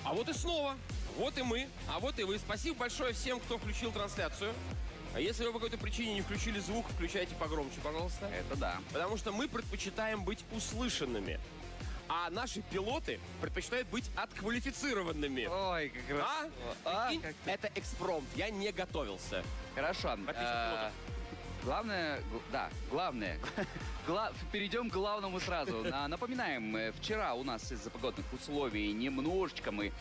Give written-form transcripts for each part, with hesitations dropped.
А вот и снова. Вот и мы, а вот и вы. Спасибо большое всем, кто включил трансляцию. А если вы по какой-то причине не включили звук, включайте погромче, пожалуйста. Это да. Потому что мы предпочитаем быть услышанными. А наши пилоты предпочитают быть отквалифицированными. Ой, как раз. Это экспромт. Я не готовился. Хорошо. Главное, перейдем к главному сразу. Напоминаем, вчера у нас из-за погодных условий немножечко мы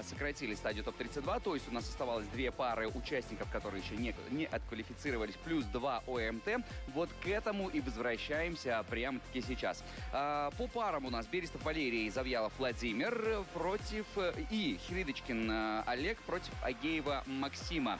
сократили стадию ТОП-32, то есть у нас оставалось 2 пары участников, которые еще не отквалифицировались, плюс 2 ОМТ. Вот к этому и возвращаемся прямо-таки сейчас. По парам у нас Берестов Валерий, Завьялов Владимир против и Хридочкин Олег против Агеева Максима.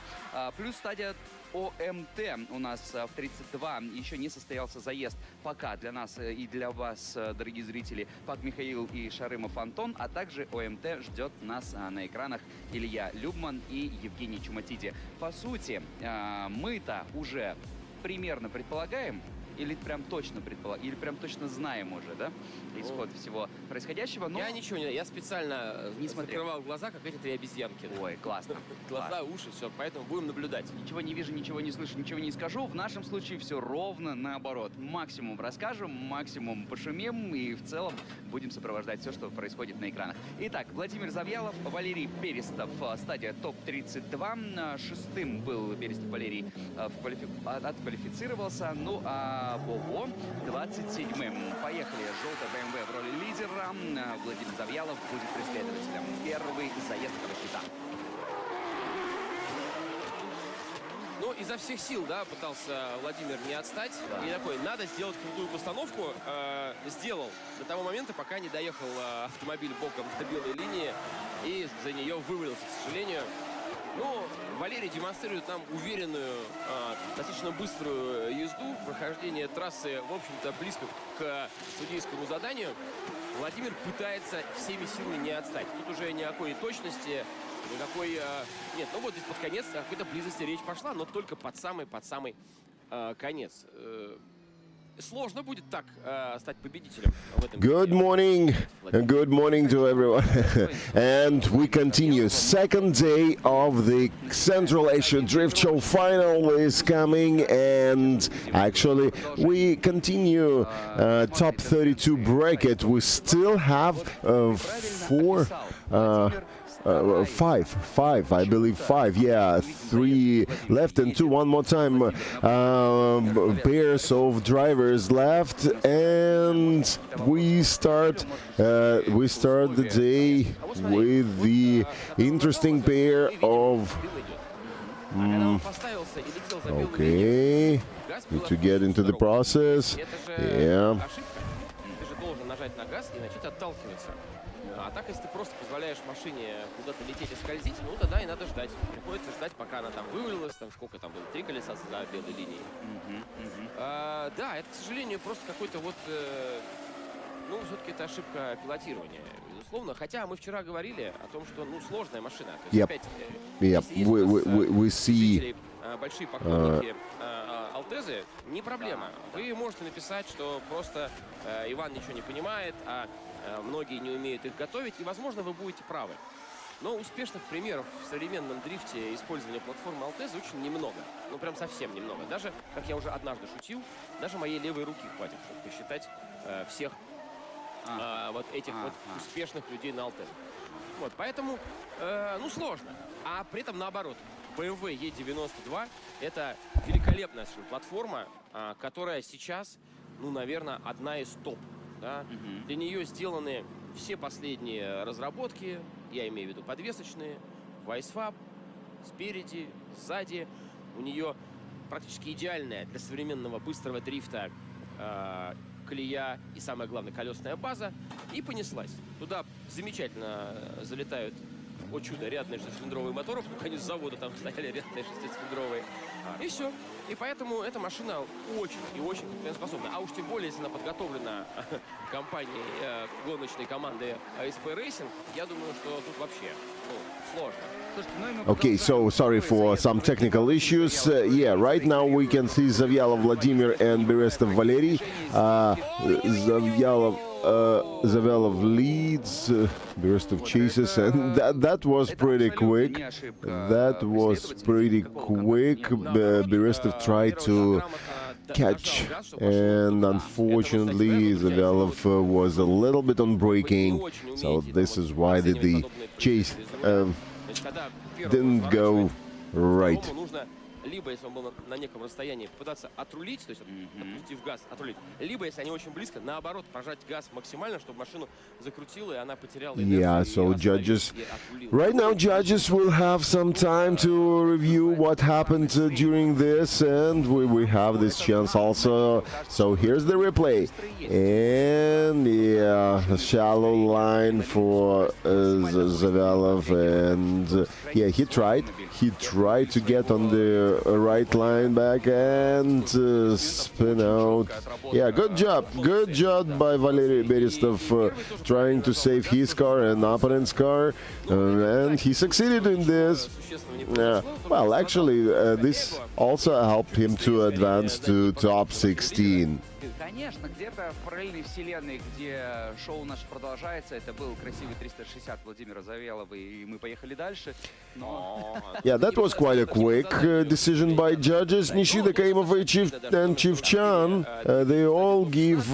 Плюс стадия ОМТ у нас в 32 еще не состоялся заезд пока для нас и для вас, дорогие зрители, Пак Михаил и Шарымов Антон, а также ОМТ ждет нас на экранах Илья Любман и Евгений Чуматиди. По сути, мы-то уже примерно предполагаем, или прям точно или прям точно знаем уже, да, исход всего происходящего. Но я ничего не... Я специально не закрывал глаза, как эти 3 обезьянки. Ой, классно. Глаза, уши, все, поэтому будем наблюдать. Ничего не вижу, ничего не слышу, ничего не скажу. В нашем случае все ровно наоборот. Максимум расскажем, максимум пошумим и в целом будем сопровождать все, что происходит на экранах. Итак, Владимир Завьялов, Валерий Берестов, стадия ТОП-32. 6-м был Берестов Валерий, отквалифицировался. Ну а Бобо 27-м. Поехали. Желтая БМВ в роли лидера. Владимир Завьялов будет преследователем. Первый заезд этого щита. Ну, изо всех сил, да, пытался Владимир не отстать. Да. И такой, надо сделать крутую постановку. Сделал до того момента, пока не доехал автомобиль боком до белой линии. И за нее вывалился, к сожалению. Ну, Валерий демонстрирует нам уверенную, достаточно быструю езду. Прохождение трассы, в общем-то, близко к судейскому заданию. Владимир пытается всеми силами не отстать. Тут уже никакой точности, никакой... Нет, ну вот здесь под конец о какой-то близости речь пошла, но только под самый конец. Сложно будет так стать победителем в этом. Good morning to everyone. And we continue. Second day of the Central Asia Drift Show final is coming, and actually we continue top 32 bracket. We still have five, I believe 5, yeah, 3 left and 2 one more time, pairs of drivers left, and we start the day with the interesting pair of okay, need to get into the process, yeah. А так, если ты просто позволяешь машине куда-то лететь и скользить, ну тогда и надо ждать. Приходится ждать, пока она там вывалилась, там сколько там было, 3 колеса за белой линией. Да, это, к сожалению, просто какой-то вот, ну, все-таки это ошибка пилотирования, безусловно. Хотя мы вчера говорили о том, что, ну, сложная машина. То есть, опять, we see большие поклонники Алтезы, не проблема. Вы можете написать, что просто Иван ничего не понимает, а многие не умеют их готовить, и, возможно, вы будете правы. Но успешных примеров в современном дрифте использования платформы Алтезы очень немного. Ну, прям совсем немного. Даже, как я уже однажды шутил, даже моей левой руки хватит, чтобы посчитать всех вот этих вот успешных людей на Алтезе. Вот, поэтому, ну, сложно. А при этом наоборот. BMW E92 – это великолепная платформа, которая сейчас, ну, наверное, одна из топ. Да? Для нее сделаны все последние разработки, я имею в виду подвесочные, вайсфаб, спереди, сзади. У нее практически идеальная для современного быстрого дрифта колея и, самое главное, колесная база. И понеслась. Туда замечательно залетают, о чудо, рядные шестицилиндровые моторы, потому что они с завода там стояли рядные шестицилиндровые. И все. И поэтому эта машина очень и очень конкурентоспособна. А уж тем более, если она подготовлена компанией, гоночной командой ASP Racing, я думаю, что тут вообще сложно. Okay, so sorry for some technical issues. Yeah, right now we can see Zavyalov Vladimir and Berestov Valery. Zavyalov leads, Berestov chases, and that was pretty quick. That was pretty quick. Berestov tried to catch, and unfortunately Zavyalov was a little bit on braking, so this is why the chase didn't go right. Либо, если он был на неком расстоянии, попытаться отрулить, то есть отпустив газ, отрулить. Либо, если они очень близко, наоборот, прожать газ максимально, чтобы машину закрутило, и она потеряла инерцию. Yeah, so judges, right now judges will have some time to review what happened during this, and we have this chance also. So here's the replay. And yeah, a shallow line for Zavyalov, and yeah, he tried to get on the right line back and spin out. Yeah, good job by Valery Berestov trying to save his car and opponent's car, and he succeeded in this. Well, actually, this also helped him to advance to top 16. Конечно, где-то в параллельной вселенной, где шоу наше продолжается, это был красивый 360 Владимира Завьялова, и мы поехали дальше. Yeah, that was quite a quick decision by judges. Nishida, Kaimov, and Chivchan, they all give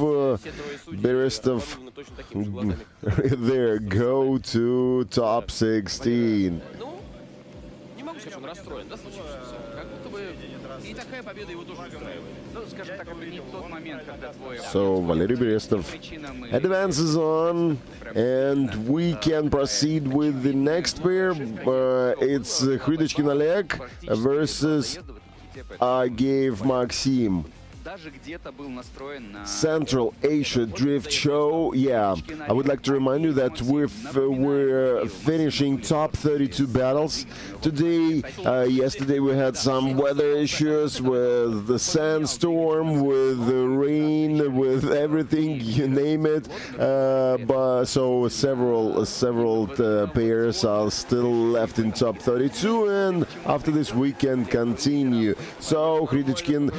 Berestov their go to top 16. Не могу сказать, что он расстроен, да, случившимся. Как будто бы и такая победа его тоже устраивает. Ну, скажем так, это не тот момент, когда твой... So Valery Berestov advances on, and we can proceed with the next pair. It's Khrydochkin Oleg versus Ageev Maxim. Central Asia Drift Show. Yeah, I would like to remind you that we're finishing top 32 battles today. Yesterday we had some weather issues with the sandstorm, with the rain, with everything, you name it. But so several pairs are still left in top 32, and after this we can continue. So Khrydochkin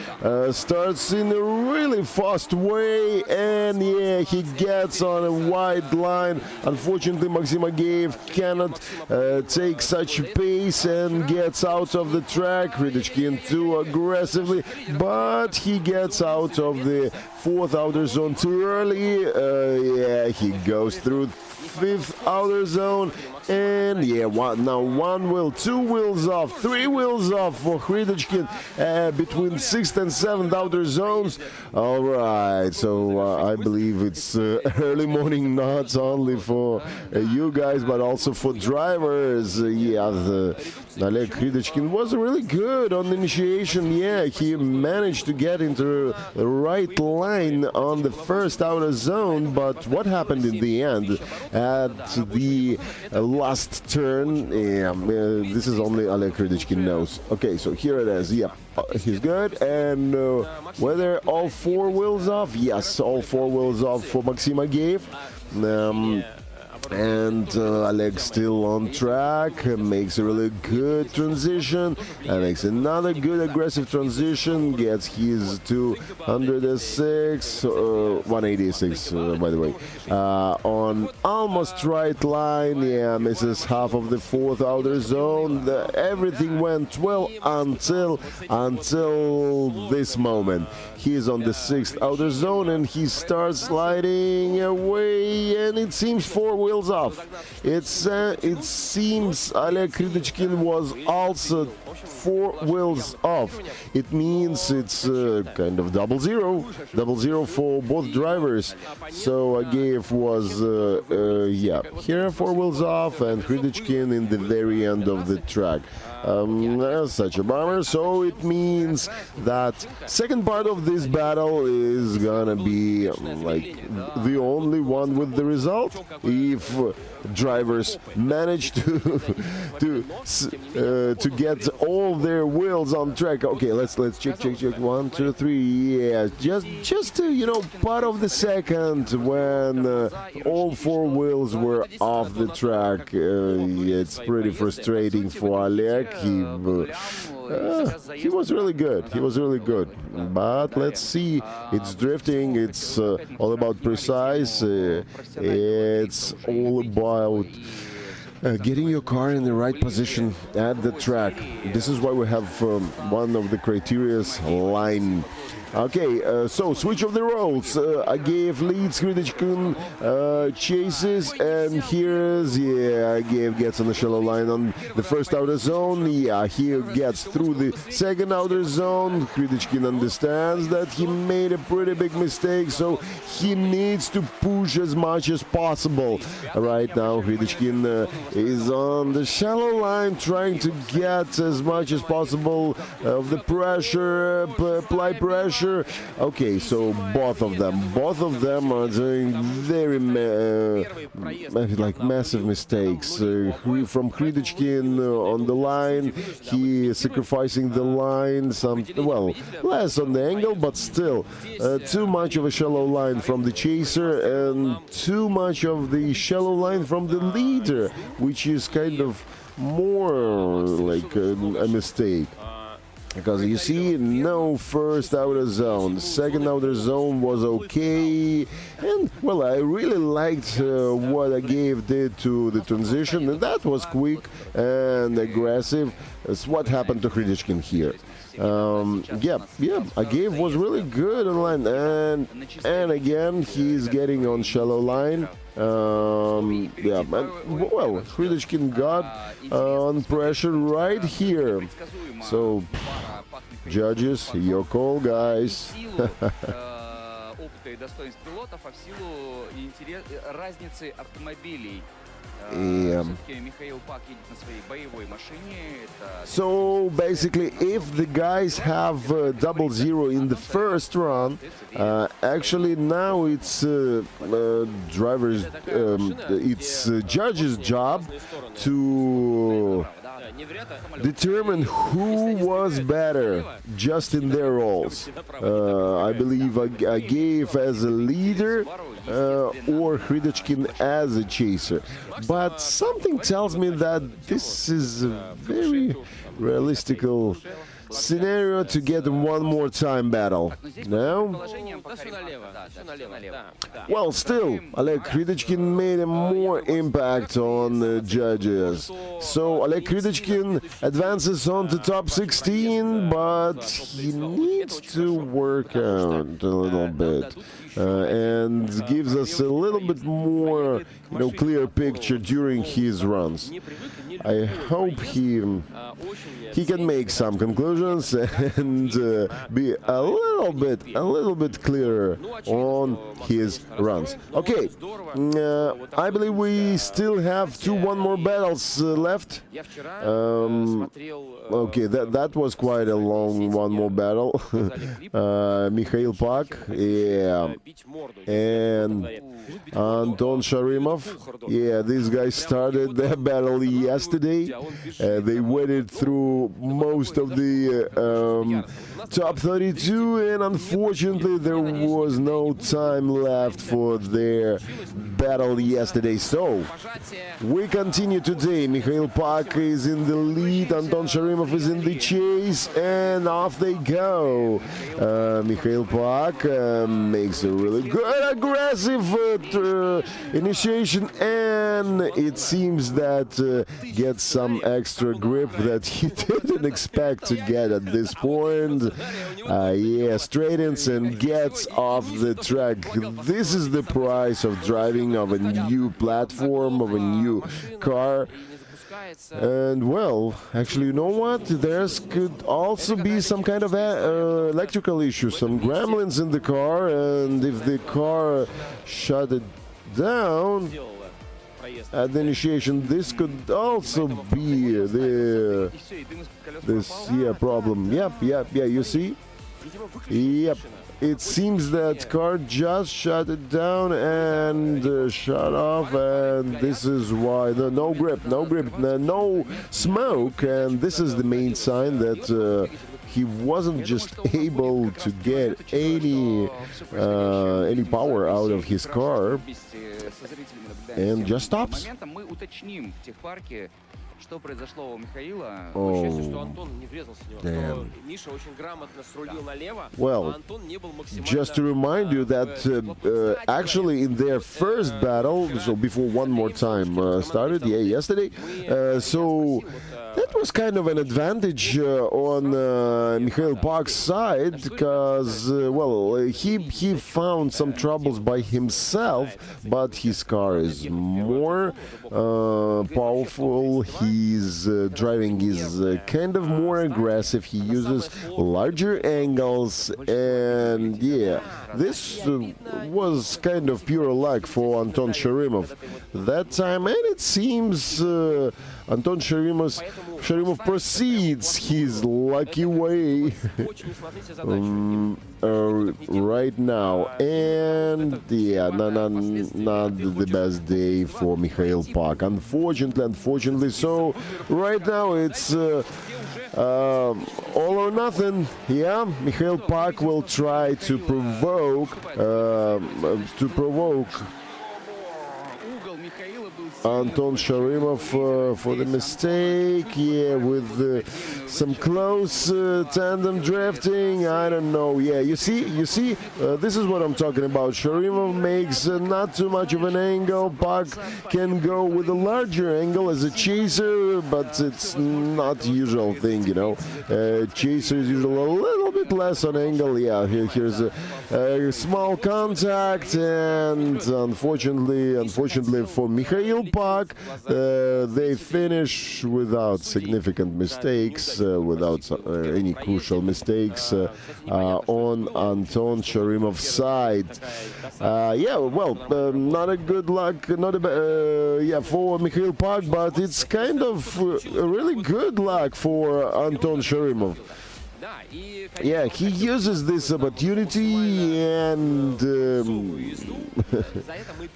starts in a really fast way, and yeah, he gets on a wide line. Unfortunately, Maxim Ageev cannot take such pace and gets out of the track. Khrydochkin too aggressively, but he gets out of the fourth outer zone too early. Yeah, he goes through fifth outer zone, and yeah, now one wheel, two wheels off, three wheels off for Khrydochkin between sixth and seventh outer zones. All right, so I believe it's early morning not only for you guys but also for drivers. Yeah, Oleg Khrydochkin was really good on the initiation. Yeah, he managed to get into the right line on the first outer zone, but what happened in the end at the last turn, yeah, this is only Oleg Khrydochkin knows. Okay, so here it is. Yeah, he's good. And whether all four wheels off? Yes, all four wheels off for Maxim Ageev. And Oleg still on track, makes a really good transition, and makes another good aggressive transition, gets his 206, 186 by the way, on almost right line. Yeah, misses half of the fourth outer zone. Everything went well until this moment. He's on the sixth outer zone, and he starts sliding away, and it seems four wheels off. It seems Oleg Khrydochkin was also 4 wheels off. It means it's kind of double zero for both drivers. So Ageev was, yeah, here 4 wheels off, and Khrydochkin in the very end of the track. Such a bummer. So it means that second part of this battle is gonna be like the only one with the result. If drivers manage to get all their wheels on track. Okay, let's check. 1, 2, 3. Yeah, just you know, part of the second when all 4 wheels were off the track. It's pretty frustrating for Oleg. He was really good. But let's see. It's drifting. It's all about precise. It's all about getting your car in the right position at the track. This is why we have one of the criteria's line. Okay, so switch of the roles. Ageev leads, Khrydochkin chases, and here's, yeah, Ageev gets on the shallow line on the first outer zone. Yeah, he gets through the second outer zone. Khrydochkin understands that he made a pretty big mistake, so he needs to push as much as possible. Right now, Khrydochkin is on the shallow line, trying to get as much as possible of the pressure, apply pressure. Okay, so both of them are doing very massive mistakes. From Khrydochkin on the line, he is sacrificing the line, well, less on the angle, but still too much of a shallow line from the chaser and too much of the shallow line from the leader, which is kind of more like a mistake. Because you see, no first outer zone. Second outer zone was okay. And, well, I really liked what Ageev did to the transition. And that was quick and aggressive. That's what happened to Khrydochkin here. Yeah, Ageev was really good on line. And again, he's getting on shallow line. Yeah, but, well, Khrydochkin got on pressure right here. So, judges, your call, guys. Yeah. So basically, if the guys have double zero in the first run, actually now it's drivers, it's judges' job to determine who was better just in their roles. I believe Ageev as a leader or Khrydochkin as a chaser. But something tells me that this is a very realistic scenario to get one more time battle. No? Well, still, Oleg Khrydochkin made a more impact on the judges. So Oleg Khrydochkin advances on to top 16, but he needs to work out a little bit. And gives us a little bit more, clear picture during his runs. I hope he can make some conclusions and be a little bit clearer on his runs. Okay, I believe we still have one more battles left. Okay, that was quite a long one more battle. Mikhail Pak, yeah, and Anton Sharimov. Yeah, these guys started their battle yesterday. They waited through most of the top 32, and unfortunately there was no time left for their battle yesterday. So we continue today. Mikhail Pak is in the lead, Anton Sharimov is in the chase, and off they go. Mikhail Pak makes a really good aggressive initiation, and it seems that gets some extra grip that he didn't expect to get at this point. Yeah, straightens and gets off the track. This is the price of driving of a new platform, of a new car. And well, actually, you know what? There's could also be some kind of electrical issue, some gremlins in the car, and if the car shut it down at the initiation, this could also be this problem. Yep, you see? Yep. It seems that car just shut it down and shut off, and this is why no grip, no smoke, and this is the main sign that he wasn't just able to get any power out of his car, and just stops. Что произошло у Михаила? Счастье, что Антон не врезался в него, что Миша очень грамотно срулил налево, well, а Антон не был максимально... Just to remind you that actually in their first battle, so before one more time started, yesterday, so that was kind of an advantage on Mikhail Pak's side, because, well, he found some troubles by himself, but his car is more powerful. His driving is kind of more aggressive. He uses larger angles, and yeah, this was kind of pure luck for Anton Sharimov that time, and it seems Anton Sharimov proceeds his lucky way right now, and yeah, not the best day for Mikhail Pak, unfortunately. So right now it's all or nothing. Yeah, Mikhail Pak will try to provoke Anton Sharimov for the mistake, yeah, with some close tandem drifting. I don't know. Yeah, you see, this is what I'm talking about. Sharimov makes not too much of an angle. Pak can go with a larger angle as a chaser, but it's not the usual thing, you know. Chaser is usually a little bit less on angle. Yeah, here's a small contact, and unfortunately for Mikhail Pak, they finish without significant mistakes, without any crucial mistakes on Anton Sharimov's side. Yeah, well, not a good luck, for Mikhail Pak, but it's kind of really good luck for Anton Sharimov. Yeah, he uses this opportunity, and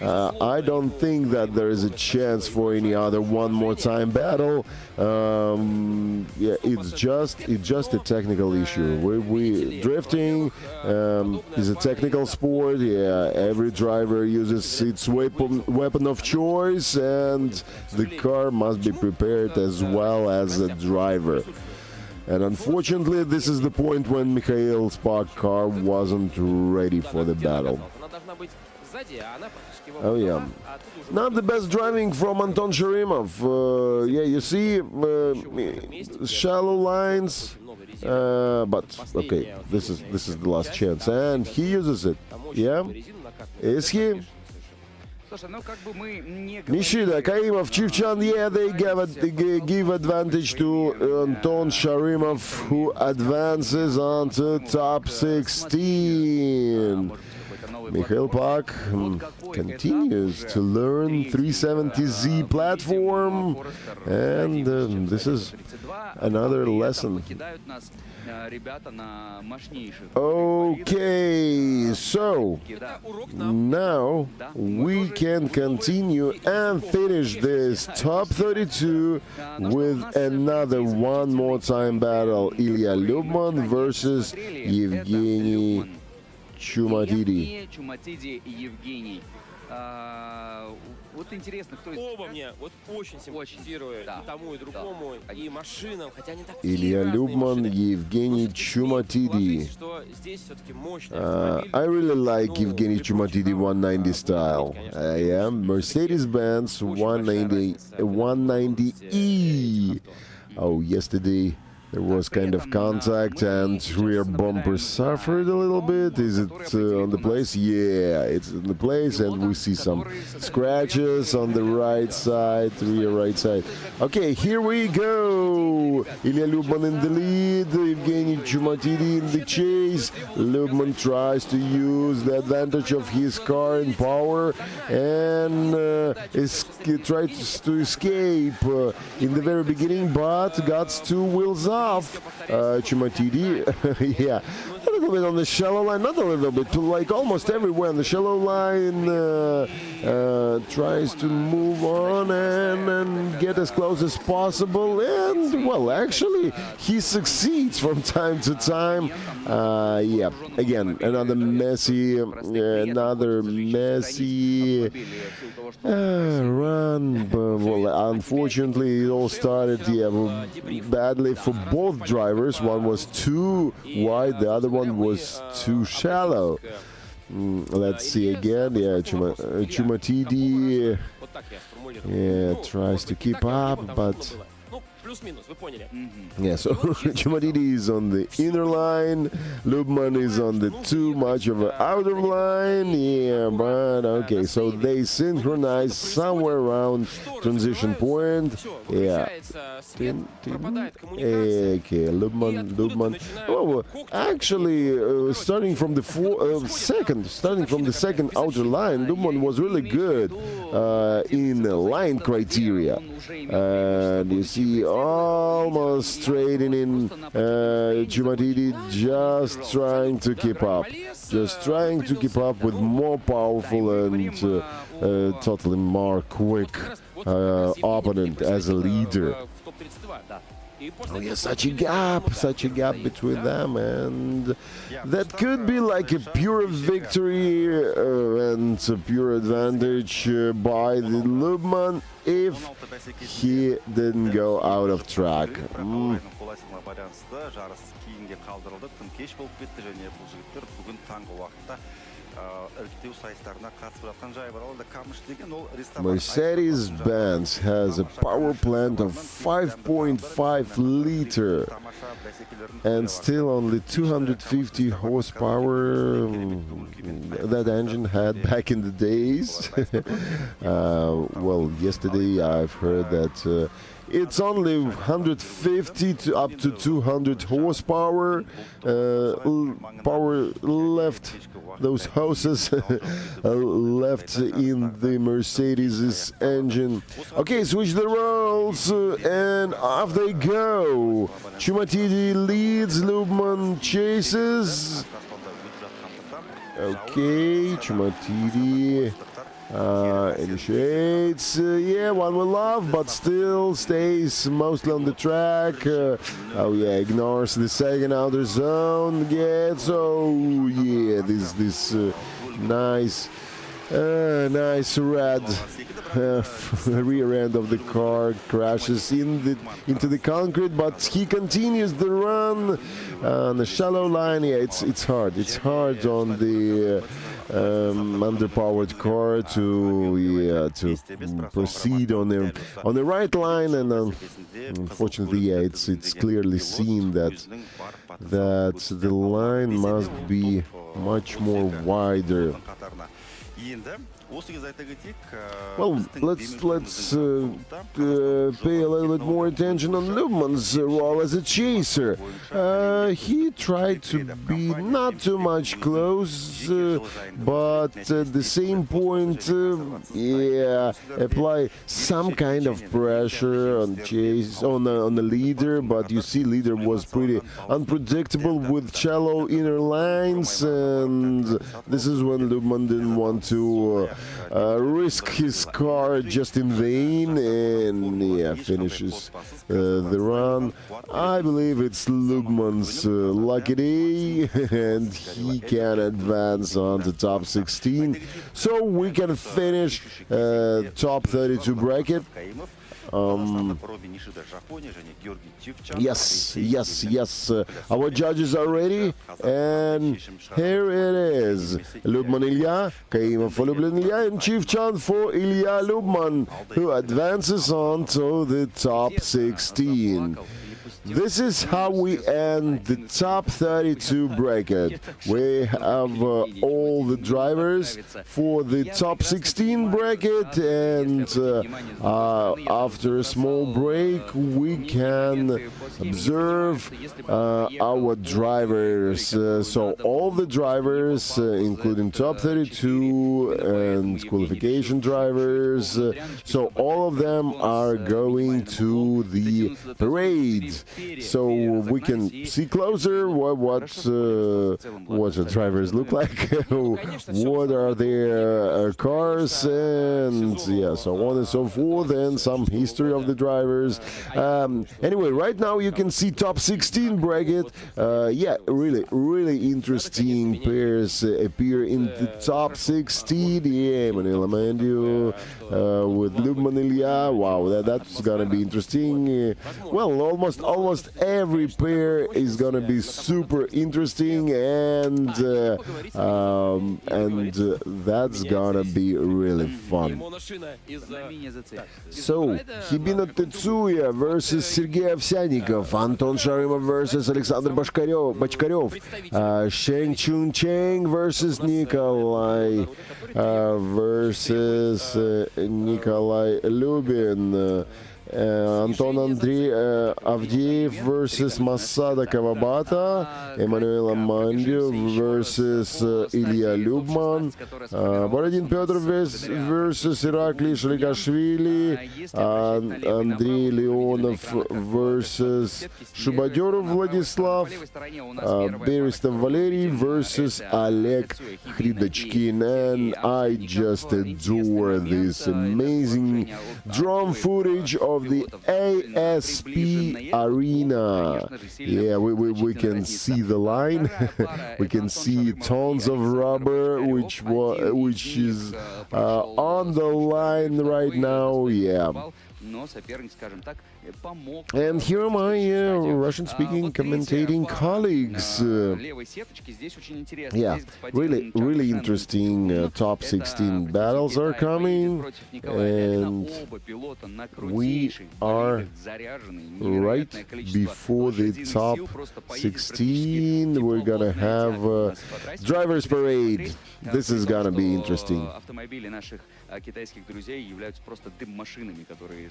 I don't think that there is a chance for any other one more time battle. Yeah, it's just a technical issue. We drifting is a technical sport. Yeah, every driver uses its weapon of choice, and the car must be prepared as well as the driver. And unfortunately, this is the point when Mikhail's Pak car wasn't ready for the battle. Oh yeah, not the best driving from Anton Sharimov. Yeah, you see, shallow lines, but okay, this is the last chance, and he uses it. Yeah, is he? Nishida, Karimov, Chivchan, yeah, they give advantage to Anton Sharimov, who advances onto top 16. Mikhail Pak continues to learn 370Z platform, and this is another lesson. Okay, so now we can continue and finish this top 32 with another one more time battle. Ilya Lyubman versus Evgeny Chumatidi. Вот интересно, кто из... Оба мне вот очень симпатизируют, и тому, и другому, и машинам, хотя они так... Ilya Lyubman, Evgeny Chumatidi. I really like Evgeny Chumatidi 190 style. I am Mercedes-Benz 190E. Oh, yesterday There was kind of contact and rear bumper suffered a little bit. Is it on the place? Yeah, it's in the place, and we see some scratches on the right side, rear right side. Okay, here we go. Ilya Lyubman in the lead, Evgeny Chumatidi in the chase. Lyubman tries to use the advantage of his car in power and tries to escape in the very beginning, but got 2 wheels off. Chumatidi, yeah, a little bit on the shallow line, not a little bit, like almost everywhere on the shallow line, tries to move on and get as close as possible, and well, actually he succeeds from time to time. Yeah, again, another messy run, but well, unfortunately it all started badly for both drivers. One was too wide, the other one was too shallow. Let's see again. Yeah, Chumatidi tries to keep up, but yeah, so Chumatidi is on the inner line, Lyubman is on the too much of an outer line. Yeah, but okay, so they synchronize somewhere around transition point. Yeah. Okay, Lyubman. Oh, actually, starting from the second outer line, Lyubman was really good in line criteria. And you see, almost straightning in Chumatidi, just trying to keep up. Just trying to keep up with more powerful and totally more quick opponent as a leader. Oh yeah, such a gap between them, and that could be like a pure victory and a pure advantage by the Lyubman if he didn't go out of track. Mercedes-Benz has a power plant of 5.5 liter and still only 250 horsepower that engine had back in the days. Well, yesterday I've heard that it's only 150 to up to 200 horsepower power left. Those hoses left in the Mercedes' engine. Okay, switch the roles and off they go. Chumatidi leads, Lyubman chases. Okay, Chumatidi initiates. Yeah, one will off, but still stays mostly on the track. Oh yeah, ignores the second outer zone. Gets this nice red rear end of the car crashes into the concrete, but he continues the run on the shallow line. Yeah, it's hard. It's hard on the underpowered car to proceed on the right line, and unfortunately, yeah, it's clearly seen that the line must be much more wider. Well, let's pay a little bit more attention on Lyubman's role as a chaser. He tried to be not too much close, but at the same point, apply some kind of pressure on chase on the leader. But you see, leader was pretty unpredictable with shallow inner lines, and this is when Lyubman didn't want to risk his car just in vain, and finishes the run. I believe it's Lyubman's lucky day, and he can advance on to top 16, so we can finish top 32 bracket. Yes. Our judges are ready, and here it is. Lyubman Ilya, Kaimov for Lublin Ilya, and Chief Chand for Ilya Lyubman, who advances on to the top 16. this is how we end the top 32 bracket. We have all the drivers for the top 16 bracket, and after a small break we can observe our drivers. So all the drivers, including top 32 and qualification drivers, so all of them are going to the parade. So we can see closer what the drivers look like, what are their cars, and yeah, so on and so forth, and some history of the drivers. Anyway, right now you can see top 16 bracket. Yeah, really interesting pairs appear in the top 16. Yeah, Manuel Amandio with Lubman Ilya. Wow, that's gonna be interesting. Well, almost every pair is gonna be super interesting, and that's gonna be really fun. So, Hibino Tetsuya versus Sergey Ovsyannikov, Anton Sharymov versus Alexander Bachkarev, Sheng Chun Cheng versus Nikolai Nikolai Lubin, Anton Andrei Avdeyev versus Masada Kawabata, Emmanuel Amandio versus Ilya Lubman, Borodin Petr versus Irakli Shligashvili, Andrei Leonov versus Shubadyorov Vladislav, Berestov Valery versus Oleg Khridachkin. And I just adore this amazing drone footage of the ASP Arena. Yeah, we can see the line. We can see tons of rubber, which is on the line right now. Yeah. And here are my Russian-speaking commentating colleagues. Yeah, really interesting top 16 battles are coming, and we are right before the top 16. We're gonna have drivers parade. This is gonna be interesting. Китайских друзей являются просто дым-машинами, которые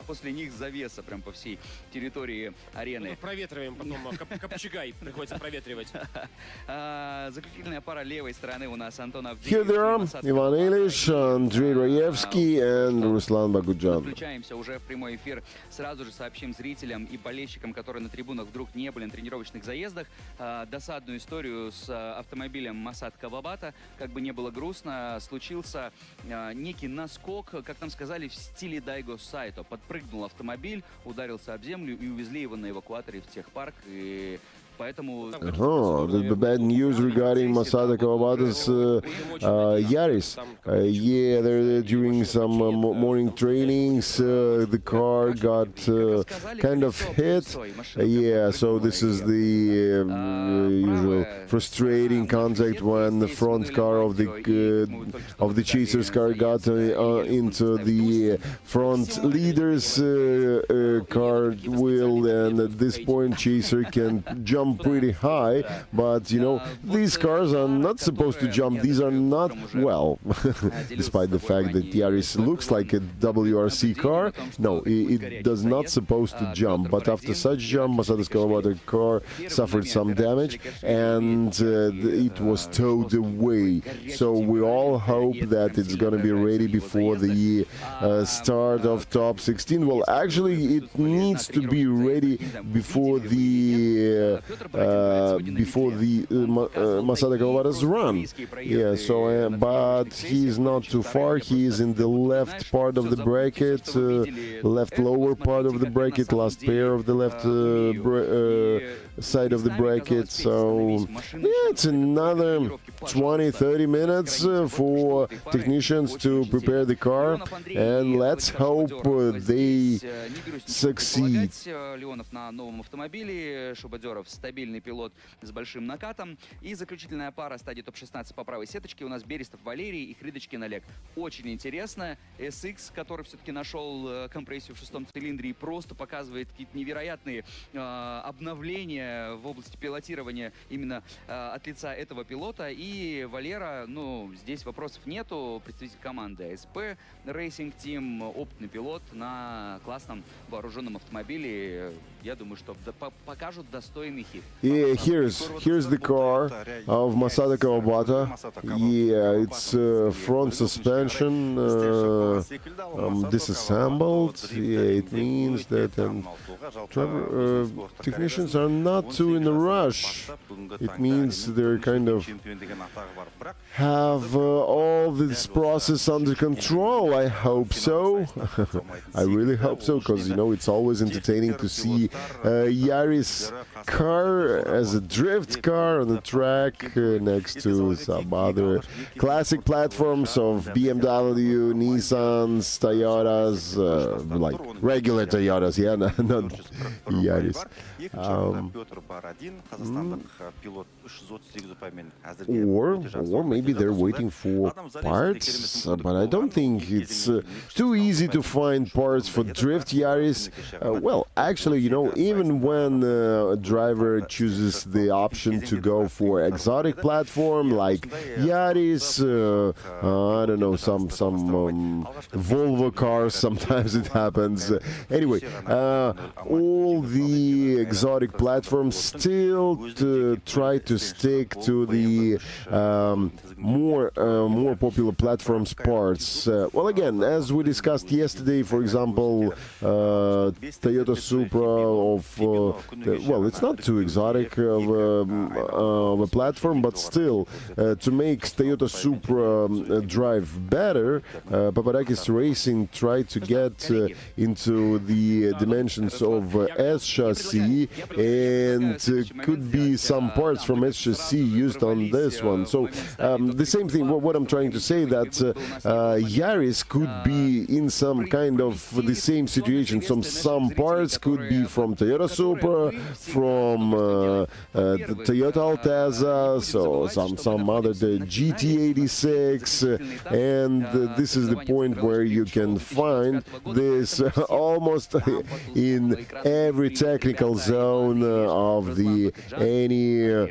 после них завеса прям по всей территории арены. Ну, проветриваем потом, копчегай приходится проветривать. Заключительная пара левой стороны у нас Антон Авдеев. Here they are, Ivan Ilish, Andrei Raevsky and Ruslan Bagujan. Включаемся уже в прямой эфир. Сразу же сообщим зрителям и болельщикам, которые на трибунах вдруг не были на тренировочных заездах, досадную историю с автомобилем Масад Кавабата. Как бы не было грустно, случился некий наскок, как нам сказали, в стиле Дайго Сайто. Подпрыгнул автомобиль, ударился об землю и увезли его на эвакуаторе в техпарк. И поэтому... The bad news regarding Masada Kawabata's Yaris. Yeah, they're doing some morning trainings. The car got kind of hit. Yeah, so this is the usual frustrating contact when the front car of the chaser's car got into the front leader's car wheel, and at this point chaser can jump pretty high, but you know, these cars are not supposed to jump. These are not, well, despite the fact that Yaris looks like a WRC car, no, it does not supposed to jump. But after such jump, Masadas Kawabata car suffered some damage, and it was towed away. So we all hope that it's gonna be ready before the start of top 16. Well, actually, it needs to be ready before the Masada Kawabata's run. Yeah, so but he's not too far. He is in the left part of the bracket, left lower part of the bracket, last pair of the left side of the bracket. So yeah, it's another 20-30 minutes for technicians to prepare the car, and let's hope they succeed. стабильный пилот с большим накатом. И заключительная пара стадии топ-16 по правой сеточке у нас Берестов Валерий и Хридочкин Олег. Очень интересно. SX, который все-таки нашел компрессию в шестом цилиндре и просто показывает какие-то невероятные обновления в области пилотирования именно от лица этого пилота. И Валера, ну, здесь вопросов нету. Представитель команды ASP Racing Team, опытный пилот на классном вооруженном автомобиле. Я думаю, что покажут достойный хит. Yeah, here's the car of Masada Kawabata. Yeah, it's front suspension disassembled. Yeah, it means that technicians are not too in a rush. It means they're kind of have all this process under control. I hope so. I really hope so, because, you know, it's always entertaining to see Yaris car as a drift car on the track next to some other classic platforms of BMW, Nissans, Toyotas, like regular Toyotas, yeah, not Yaris. Or maybe they're waiting for parts, but I don't think it's too easy to find parts for drift Yaris. Well, actually, you know, even when a driver chooses the option to go for exotic platform like Yaris, I don't know, some Volvo cars, sometimes it happens. Anyway, all the exotic platforms still try to stick to the more popular platforms parts. Well, again, as we discussed yesterday, for example, Toyota Supra of well, it's not too exotic of a platform, but still, to make Toyota Supra drive better, Papadakis Racing tried to get into the dimensions of S chassis, and could be some parts from S chassis used on this one. So the same thing, what I'm trying to say, that Yaris could be in some kind of the same situation. Some parts could be from Toyota Supra, from the Toyota Altezza, so some other, the GT86, and this is the point where you can find this almost in every technical zone of the any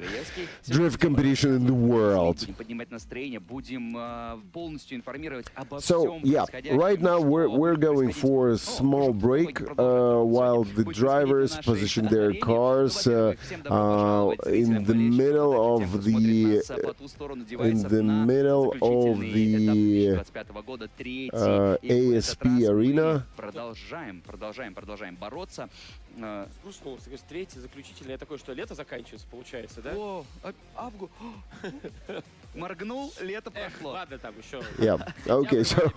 drift competition in the world. So yeah, right now we're going for a small break while the drivers position their cars in the middle of the ASP Arena. Продолжаем бороться. Грустно, третий, заключительный, такое, что лето заканчивается, получается, да? О, август. Моргнул, лето прошло. Ладно, там еще. Yeah. Okay. So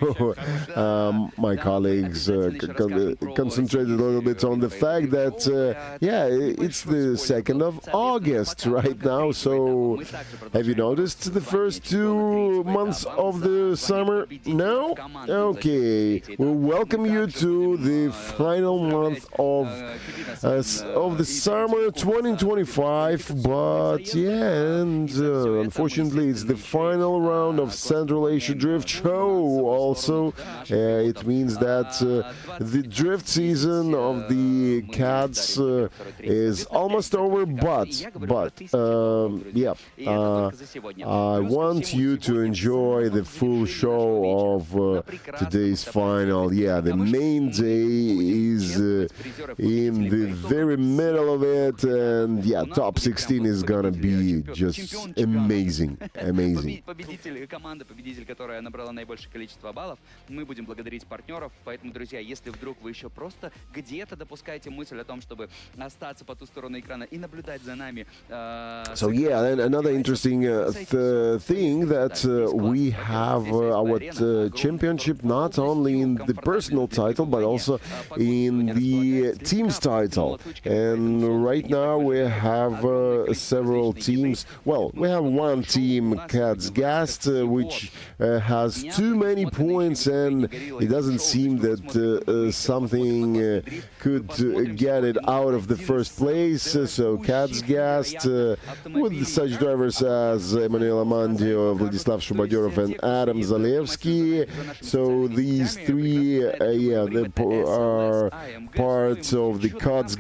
my colleagues concentrated a little bit on the fact that yeah, it's the 2nd of August right now. So have you noticed the first 2 months of the summer? No? Okay. We'll welcome you to the final month of the summer 2025. But yeah, and unfortunately, it's the final round of Central Asia Drift Show. Also, it means that the drift season of the CADS is almost over. But yeah, I want you to enjoy the full show of today's final. Yeah, the main day is in the very middle of it, and yeah, top 16 is gonna be just amazing. Победитель, которая набрала наибольшее количество баллов. Мы будем благодарить партнеров. Поэтому, друзья, если вдруг вы еще просто где-то допускаете мысль о том, чтобы остаться по ту сторону экрана и наблюдать за нами. So yeah, and another interesting thing that we have our championship not only in the personal title but also in the team's title. And right now we have several teams. Well, we have one team CADS, which has too many points, and it doesn't seem that something could get it out of the first place. So CADS with such drivers as Emmanuel Amandio, Vladislav Shubadyurov, and Adam Zalewski. So these three, they are parts of the CADS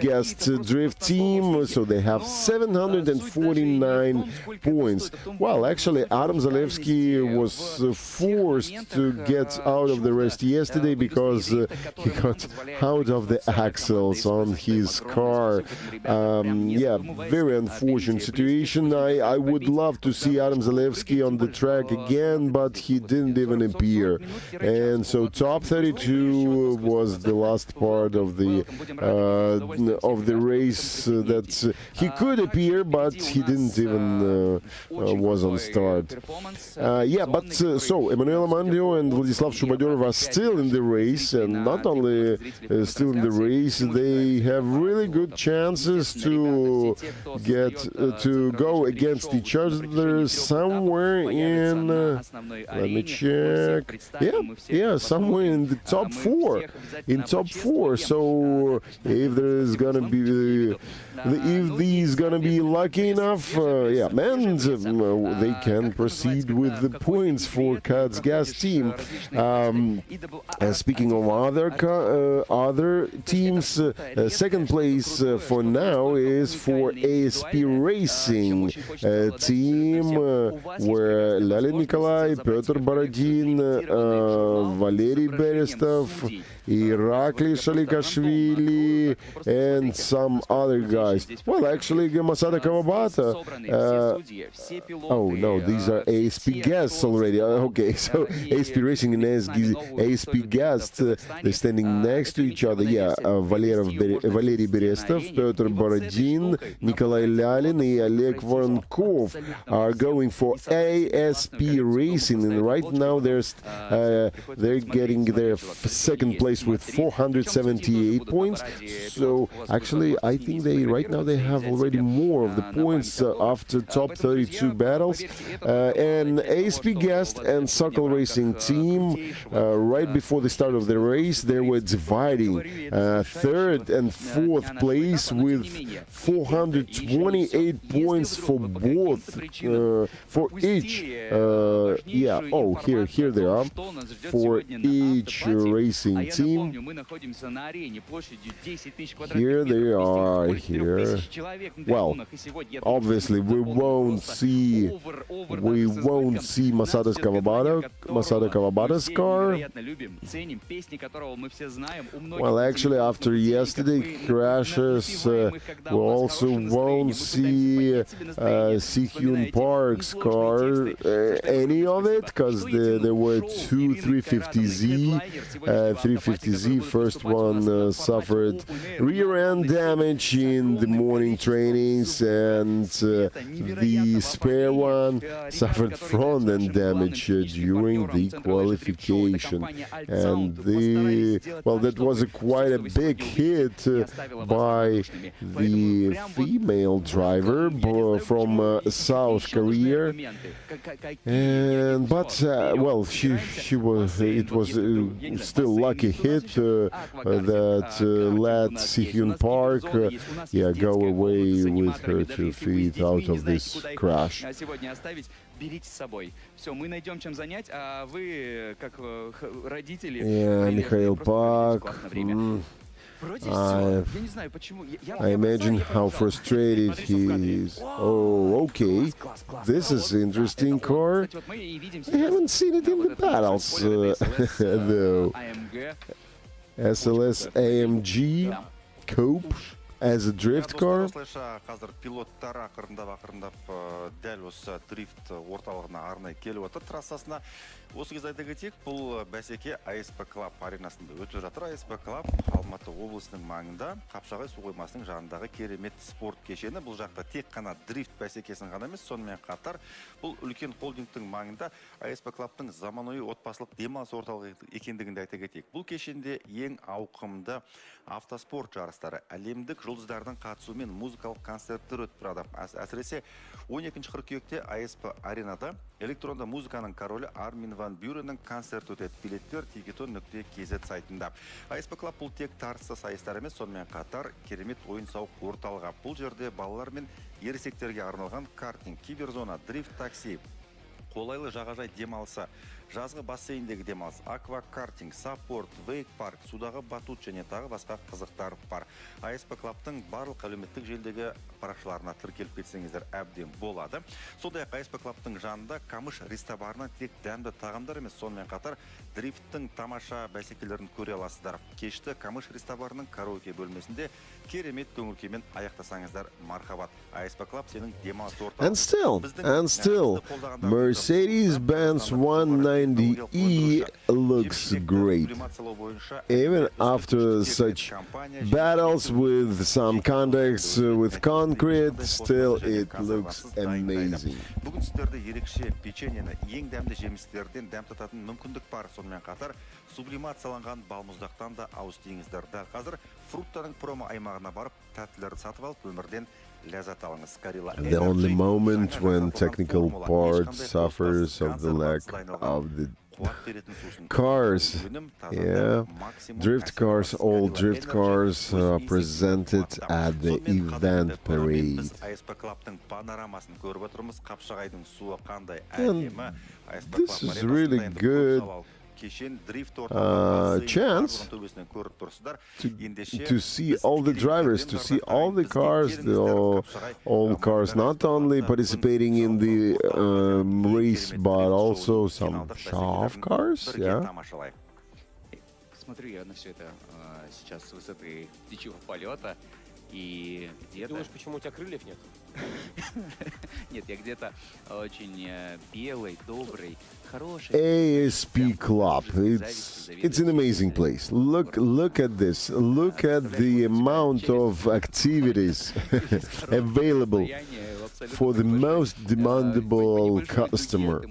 drift team. So they have 749 points. Well, actually, Adam Zalewski was forced to get out of the race yesterday because he got out of the axles on his car. Very unfortunate situation. I would love to see Adam Zalewski on the track again, but he didn't even appear. And so top 32 was the last part of the race that he could appear, but he didn't even was on start. So Emmanuel Amandio and Vladislav Shubadyurov are still in the race, and not only still in the race, they have really good chances to get to go against each other somewhere in let me check. Somewhere in the top four. So if there's gonna be if these gonna be lucky enough, they can proceed with the points for CADS team. Speaking of other teams, second place for now is for ASP Racing team, where Lalin Nikolai, Petr Borodin, Valery Berestov, Irakli Shalikashvili, and some other guys. Well, actually, Masada Kawabata. Oh no, these are ASP guests already. Okay, so ASP Racing and ASP guests, they're standing next to each other. Valery Berestov, Petr Borodin, Nikolai Lalin, and Oleg Voronkov are going for ASP Racing, and right now they're getting their second place with 478 points. So actually, I think right now they have already more of the points after top 32 battles. And ASP Guest and Sokol Racing team, right before the start of the race, they were dividing third and fourth place with 428 points for both, for each. Here they are for each racing team. Here they are. Well, obviously we won't see Masada Kawabata's car. Well, actually, after yesterday crashes, we also won't see Si-Hyun Park's car, any of it, because there were two 350Z. 350Z, first one suffered rear end damage in the morning trainings, and the spare one suffered front end damage during the qualification. And that was quite a big hit by the female driver from South Korea. It was still lucky hit that let Si-Hyun Park go away with her 2 feet out of this crash. Mikhail Pak. I imagine how frustrated he is. Oh, okay. This is an interesting car. I haven't seen it in the battles, though. SLS AMG Coupe as a drift car. Осы кезде айта кетейік, бұл бәсеке ASP Club Аренасында өтіп жатыр. ASP Club Алматы облысының маңында, Қапшағай су қоймасының жанындағы керемет спорт кешені. Бұл жақта тек қана дрифт бәсекесін ғана емес, сонымен қатар бұл үлкен холдингтің маңында ASP Club'тың заманауи отбасылық демалыс орталығы екендігін айта кетейік. Бұл кешенде ең ауқымды автоспорт жарыстары, әлемдік жұлдыздардың қатысуымен музыкалық концерттер өтіп тұрады. Әсіресе 12 қыркүйекте ASP аренада электронды музыканың королі Армин Ван Бюреннің концерт өтеді. Билеттер tigeton.kz сайтында. ASP Club бұл тек тартысты сайыстар емес, сонымен қатар керемет ойын-сауық орталығы. Бұл жерде балалар мен ересектерге арналған картинг, киберзона, дрифт такси, қолайлы жағажай демалысы, жазғы бассейндегі демалыс, аквакартинг, саппорт, вейк-парк, судағы батут және тағы басқа қызықтар бар. ASP Club'тың барлық әлеуметтік желідегі парақшаларына тіркеліп кетсеңіздер әбден болады. Сондай-ақ ASP Club'тың жанында Камыш рестораны тек дәмді тағамдар емес, сонымен қатар дрифттің тамаша бәсекелерін көре аласыздар. Кешті Камыш ресторанының караоке бөлмесінде керемет көңіл-күймен аяқтасаңыздар мархабат. ASP Club сенің демалыс орталығы. And still, Mercedes-Benz 190E looks great. Even after such battles with some contacts with concrete, still it looks amazing. Бүгін сіздерді ерекше печеньені ең дәмді жемістерден дәм тататын мүмкіндік бар. Сонымен қатар сублимацияланған балмұздақтан да ауыз тиіңіздер. Қазір фруттардың промо аймағына барып, тәттілерді сатып алып, өмірден ләззат алыңыз. The only moment when technical part suffers of the lack of the cars, yeah, drift cars, all drift cars are presented at the event parade. And this is really good chance to see all the drivers, to see all the cars, all cars, not only participating in the race, but also some show-off cars, yeah. Смотрю я на все это сейчас с высоты птичьего полета, и где-то... Думаешь, почему у тебя крыльев нет? Нет, я где-то очень белый, добрый, хороший. ASP Club, it's an amazing place. Look at this. Look at the amount of activities available for the most demandable customer.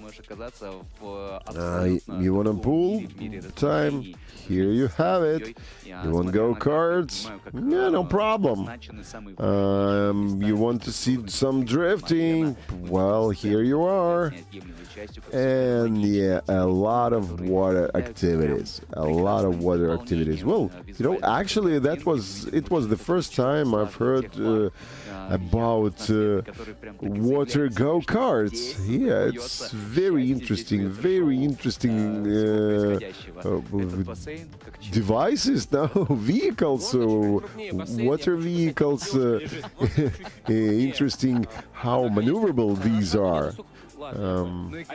You want a pool time? Here you have it. You want go-karts? Yeah, no problem. You want to see some drifting? Well, here you are. And yeah, a lot of water activities. Well, you know, actually it was the first time I've heard about water go-karts. Yeah, it's very interesting devices now, vehicles, water vehicles. Interesting how maneuverable these are. А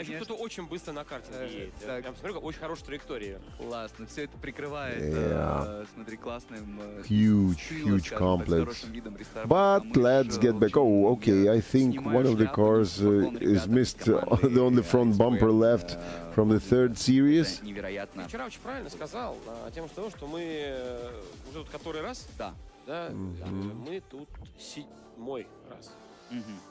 еще кто-то очень быстро на карте едет. Прям смотрю, очень хорошая траектория. Классно, все это прикрывает, смотри, классным... Huge complex. But let's get back. Oh, okay, I think one of the cars is missed on the front bumper left from the third series. Вчера очень правильно сказал на тему того, что мы уже тут который раз, да, мы тут 7-й раз.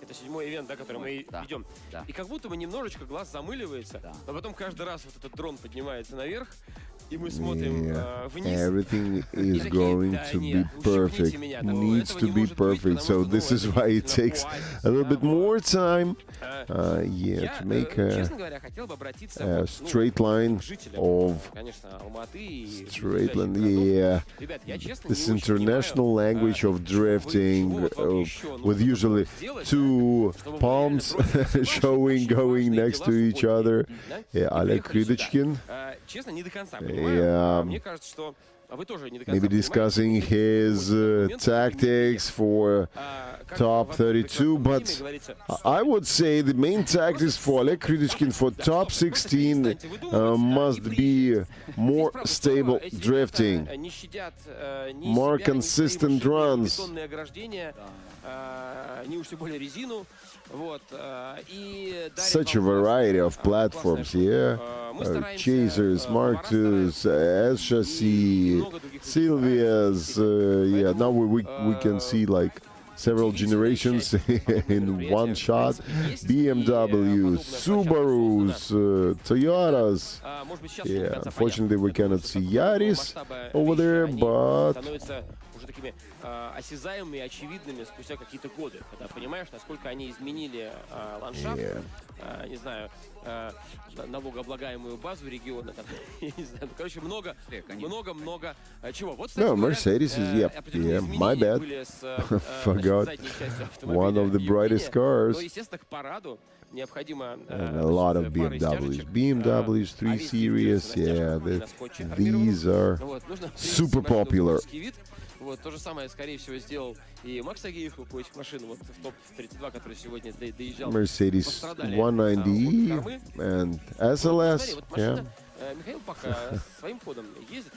Это 7-й ивент, да, который мы идем. И как будто бы немножечко глаз замыливается, но потом каждый раз вот этот дрон поднимается наверх, и мы смотрим вниз. Everything is going to be perfect. Needs to be perfect. So this is why it takes a little bit more time. Yeah, to make a straight line of straight line. Yeah, this international language of drifting with usually two palms going next to each other. Yeah, Oleg Krydychkin. Yeah, maybe discussing his tactics for top 32, but I would say the main tactics for Oleg Krydychkin for top 16 must be more stable drifting, more consistent runs. Such a variety of platforms, yeah. Chasers, Mark IIs, S-Chassis, Silvias, yeah, now we can see like several generations in one shot. BMWs, Subarus, Toyotas. Yeah, unfortunately we cannot see Yaris over there, but уже такими осязаемыми, очевидными спустя какие-то годы, когда понимаешь, насколько они изменили ландшафт, не знаю, налогооблагаемую базу региона, там, я не знаю, ну, короче, много чего. Вот, кстати, No, Mercedes is, my bad. Forgot. One of the brightest cars. Но, естественно, к параду необходимо And a lot of BMWs. BMWs 3 Series, yeah, these are super popular. Вот, то же самое, скорее всего, сделал и Макс Агеев у этих машин, вот в ТОП-32, который сегодня доезжал. Mercedes 190 and SLS, yeah. Михаил пока своим ходом ездит.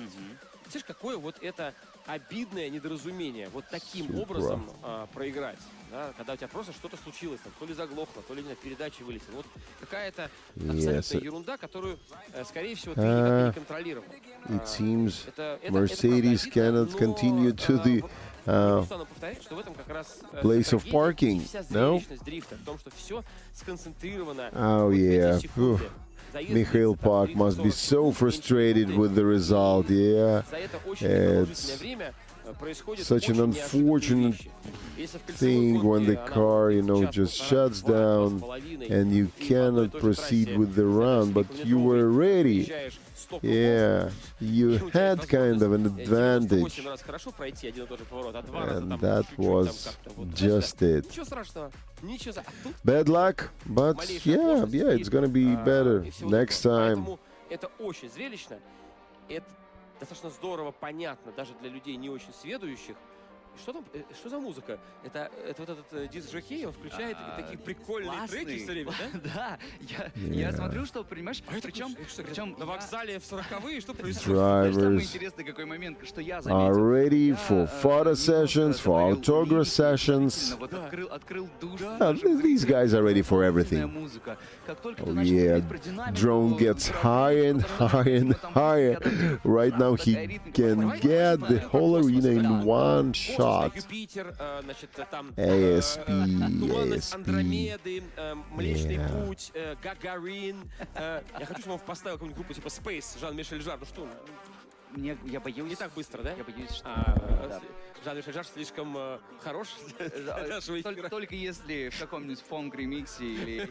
Видишь, какое вот это обидное недоразумение, вот таким образом проиграть, да, когда у тебя просто что-то случилось, там, то ли заглохло, то ли на передаче вылетело. Вот какая-то абсолютная ерунда, которую, скорее всего, ты никак не контролировал. It seems Mercedes cannot continue to the place of parking, no? Oh yeah. Mikhail Park must be so frustrated with the result, yeah. It's such an unfortunate thing when the car, you know, just shuts down and you cannot proceed with the run, but you were ready. Yeah, you had kind of an advantage, and that was just it. Bad luck, but yeah, it's gonna be better next time. Это очень зрелищно, это достаточно здорово, понятно, даже для людей не очень сведущих. Что там? Что за музыка? Это вот этот диск-жокей, он включает такие прикольные треки все время, да? Да, я смотрю, что, понимаешь, причем на вокзале в 40-е, что происходит? Самый интересный какой момент, что я заметил. Are ready for photo sessions, for autograph sessions. Открыл душ. These guys are ready for everything. Oh yeah, drone gets higher and higher and higher. Right now he can get the whole arena in one shot. Юпитер, значит, там ASP, Туманность Андромеды, Млечный Путь, Гагарин. Я хочу, чтобы он поставил какую-нибудь группу типа Space, Жан-Мишель Жар. Ну что? Я боюсь. Не так быстро, да? Я боюсь, что... Жан-Мишель Жар слишком хорош. Только если в каком-нибудь фонк-ремиксе или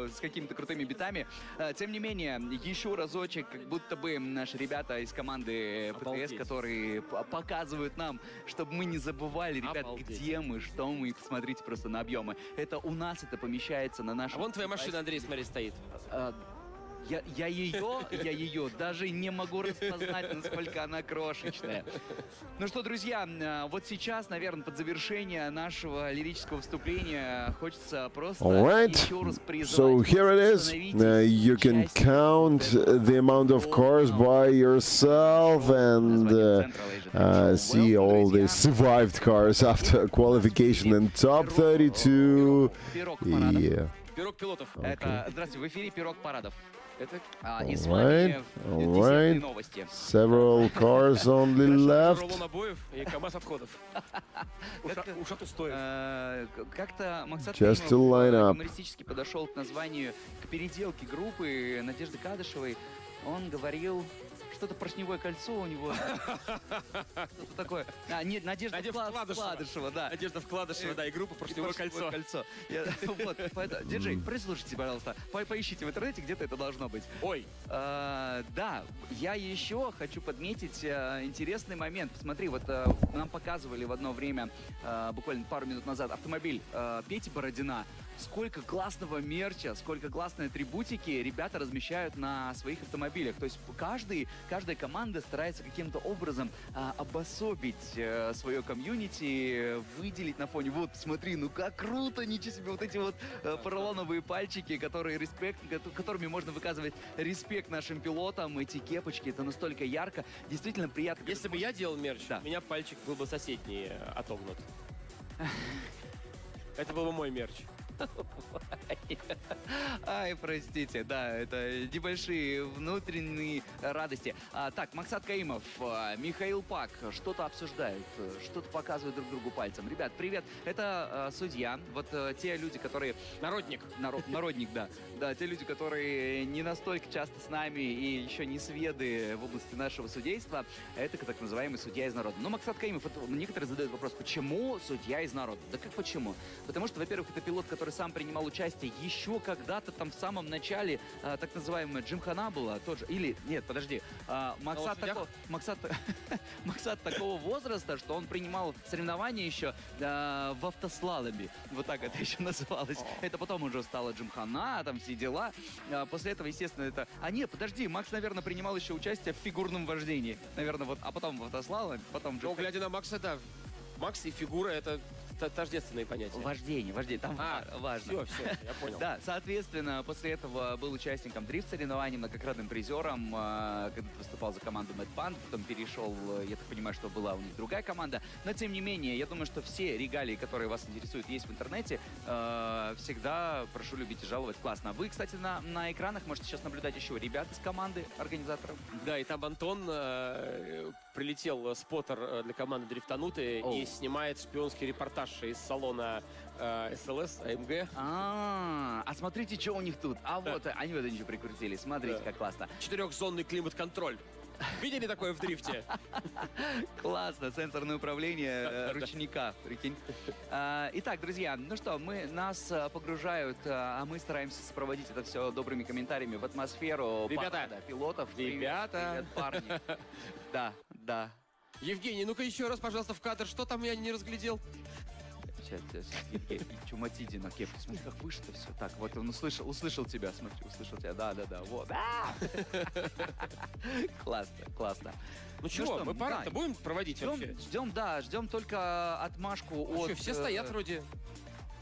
с какими-то крутыми битами. Тем не менее, еще разочек, как будто бы наши ребята из команды ПТС, которые показывают нам, чтобы мы не забывали, ребят, где мы, что мы, посмотрите просто на объемы. Это у нас это помещается на нашем... А вон твоя машина, Андрей, смотри, стоит. Я ее даже не могу распознать, насколько она крошечная. Ну что, друзья, вот сейчас, наверное, под завершение нашего лирического выступления хочется просто еще раз призывать. So here it is. You can count the amount of cars by yourself and see all the survived cars after qualification in top 32. Yeah. Пирог пилотов. Здравствуйте, в эфире пирог парадов. All right. Several cars on the left. Как-то Максат юмористически подошел к названию, к переделке группы Надежды Кадышевой. Он говорил... Что-то поршневое кольцо у него. Что-то такое. Нет, Надежда Вкладышева, да. Надежда Вкладышева, да, и группа поршневое кольцо. Диджей, прислушайте, пожалуйста. Поищите в интернете, где-то это должно быть. Ой. Да, я еще хочу подметить интересный момент. Посмотри, вот нам показывали в одно время, буквально пару минут назад, автомобиль Пети Бородина. Сколько классного мерча, сколько классной атрибутики ребята размещают на своих автомобилях. То есть каждая команда старается каким-то образом обособить свое комьюнити, выделить на фоне. Вот, смотри, ну как круто, ничего себе, вот эти вот поролоновые пальчики, которыми можно выказывать респект нашим пилотам, эти кепочки, это настолько ярко, действительно приятно. Если бы я делал мерч, у меня пальчик был бы соседний отогнут. Это был бы мой мерч. Ай, простите, да, это небольшие внутренние радости. Так, Максат Каимов, Михаил Пак что-то обсуждают, что-то показывают друг другу пальцем. Ребят, привет, это судья, вот те люди, которые... Народник. Народник, да. Да, те люди, которые не настолько часто с нами и еще не сведы в области нашего судейства, это так называемый судья из народа. Но Максат Каимов, вот некоторые задают вопрос, почему судья из народа? Да как почему? Потому что, во-первых, это пилот, который сам принимал участие еще когда-то там в самом начале, так называемая Джимхана была, тот же, или, нет, подожди, Максат такого возраста, что он принимал соревнования еще в автослаломе, вот так это еще называлось. Это потом уже стала Джимхана, там все дела. После этого, естественно, это... А нет, подожди, Макс, наверное, принимал еще участие в фигурном вождении, наверное, вот, а потом в автослаломе, потом Ну, глядя на Макса, да, Макс и фигура — это тождественные понятия. Вождение, там важно. Все, я понял. Да, соответственно, после этого был участником дрифт-соревнований, многократным призером, когда выступал за команду Mad Punk, потом перешел, я так понимаю, что была у них другая команда. Но, тем не менее, я думаю, что все регалии, которые вас интересуют, есть в интернете. Всегда прошу любить и жаловать. Классно. Вы, кстати, на экранах можете сейчас наблюдать еще ребят из команды, организаторов. Да, и там Антон, прилетел споттер для команды Дрифтанутые и снимает шпионский репортаж из салона СЛС, АМГ. А смотрите, что у них тут. А вот, они вот ничего прикрутили. Смотрите, как классно. 4-зонный климат-контроль. Видели такое в дрифте? Классно, сенсорное управление ручника, прикинь. Итак, друзья, ну что, нас погружают, а мы стараемся сопроводить это все добрыми комментариями в атмосферу пилотов. Ребята. Привет, парни. Да. Евгений, ну-ка еще раз, пожалуйста, в кадр. Что там я не разглядел? Сейчас, Чуматиди на кепке. Смотри, как выше-то все. Так, вот он услышал тебя, смотри, услышал тебя. Да, вот. Классно. Ну чего, мы парад-то будем проводить вообще? Ждем только отмашку от... Все стоят вроде.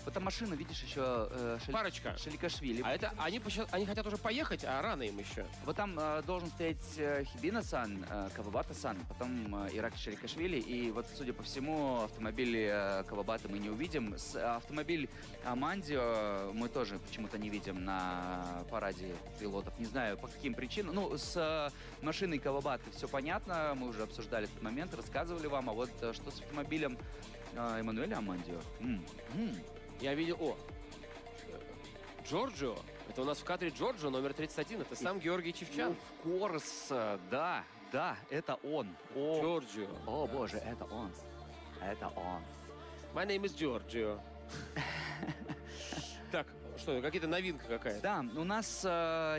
Вот эта машина, видишь, еще парочка. Шеликашвили. А это они хотят уже поехать, а рано им еще. Вот там должен стоять Хибина-сан, Кавабата-сан, потом Ирак Шеликашвили. И вот, судя по всему, автомобиль Кавабата мы не увидим. Автомобиль Амандио мы тоже почему-то не видим на параде пилотов. Не знаю, по каким причинам. Ну, с машиной Кавабаты все понятно. Мы уже обсуждали этот момент, рассказывали вам. А вот что с автомобилем Эммануэля Амандио? Я видел... Джорджио. Это у нас в кадре Джорджио, номер 31. Это сам Георгий Чевчан. Of course, да, это он. Джорджио. О, боже, это он. My name is Giorgio. Так, что, какие-то новинка какая-то? Да, у нас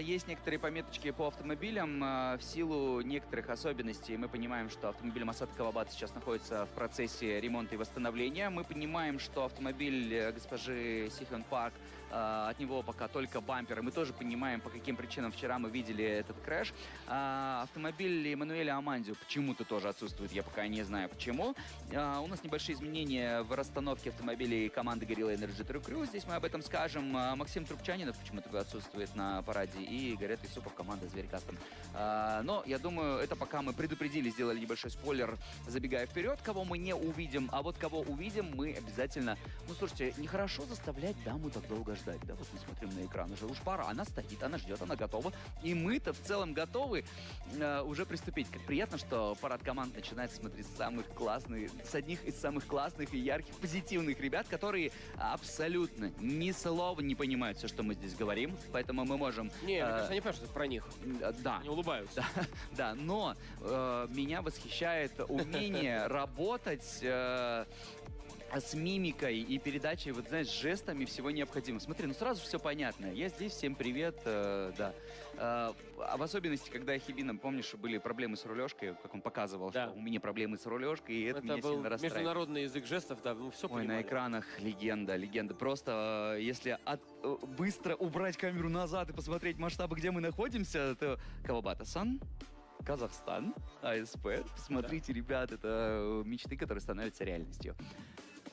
есть некоторые пометочки по автомобилям. В силу некоторых особенностей мы понимаем, что автомобиль Massat Kawabata сейчас находится в процессе ремонта и восстановления. Мы понимаем, что автомобиль госпожи Сихён Парк, от него пока только бампер. И мы тоже понимаем, по каким причинам вчера мы видели этот крэш. Автомобиль Эммануэля Амандио почему-то тоже отсутствует, я пока не знаю почему. У нас небольшие изменения в расстановке автомобилей команды Gorilla Energy Truck Crew. Здесь мы об этом скажем. Максим Трубчанинов почему-то отсутствует на параде. И Гарет Исупов, команда Зверь Кастом. Но, я думаю, это пока мы предупредили, сделали небольшой спойлер, забегая вперед, кого мы не увидим. А вот кого увидим, мы обязательно... Ну, слушайте, нехорошо заставлять даму так долго ждать. Да, вот мы смотрим на экран, уже уж пора. Она стоит, она ждет, она готова. И мы-то в целом готовы уже приступить. Как приятно, что парад команд начинается, смотри, с одних из самых классных и ярких, позитивных ребят, которые абсолютно ни слова не понимают все, что мы здесь говорим. Поэтому мы можем... Не, мне кажется, они понимают, что это про них. Да. Они улыбаются. Да, но меня восхищает умение работать с мимикой и передачей, вот знаешь, жестами всего необходимого. Смотри, ну сразу все понятно. Я здесь, всем привет, да. А в особенности, когда Хибина, помнишь, были проблемы с рулежкой, как он показывал, да, что у меня проблемы с рулежкой, и это меня сильно расстраивает. Международный язык жестов, да, ну все понимали. Ой, на экранах легенда. Просто если быстро убрать камеру назад и посмотреть масштабы, где мы находимся, то Кавабата-сан, Казахстан, АСП. Посмотрите, ребят, это мечты, которые становятся реальностью.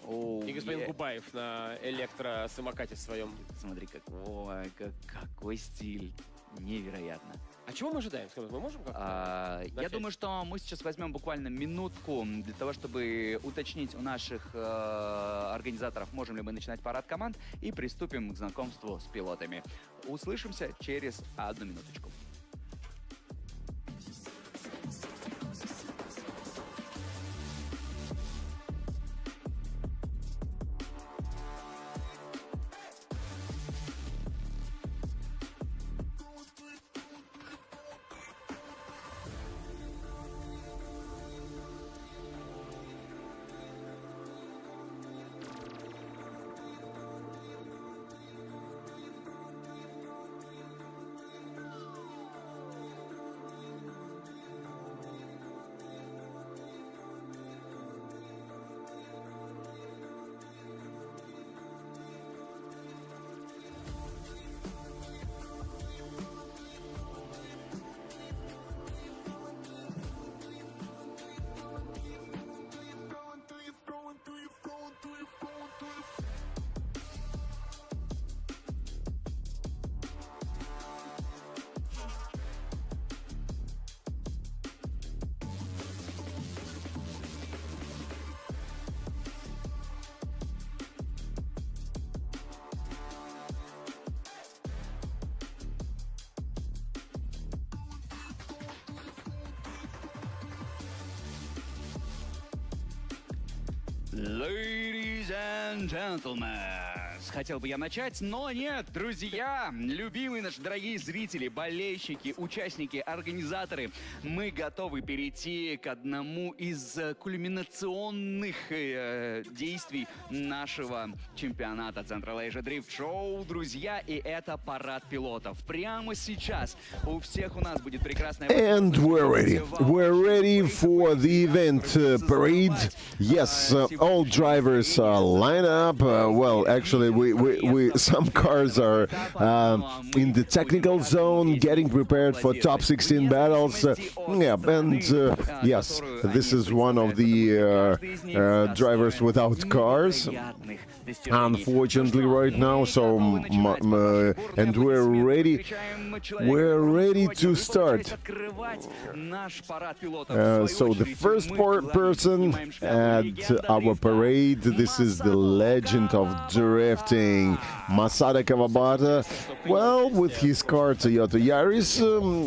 И господин Губаев на электросамокате своем. Смотри, какой стиль. невероятно. А чего мы ожидаем? Скажем, мы можем как-то Я начать? думаю, что мы сейчас возьмем буквально минутку для того, чтобы уточнить у наших организаторов, можем ли мы начинать парад команд, и приступим к знакомству с пилотами. Услышимся через 1 минуточку. Ladies and gentlemen, хотел бы я начать, но нет, друзья, любимые наши дорогие зрители, болельщики, участники, организаторы, мы готовы перейти к одному из кульминационных действий нашего чемпионата Central Asia Drift Show, друзья, и это парад пилотов. Прямо сейчас у всех у нас будет прекрасная... And we're ready. We're ready for the event parade. Yes, all drivers line up. Well, actually, we some cars are in the technical zone, getting prepared for top 16 battles. Yeah, and yes, this is one of the drivers without cars. Unfortunately, right now, so and we're ready. We're ready to start. So the first person at our parade, this is the legend of drifting, Masada Kawabata. Well, with his car Toyota Yaris,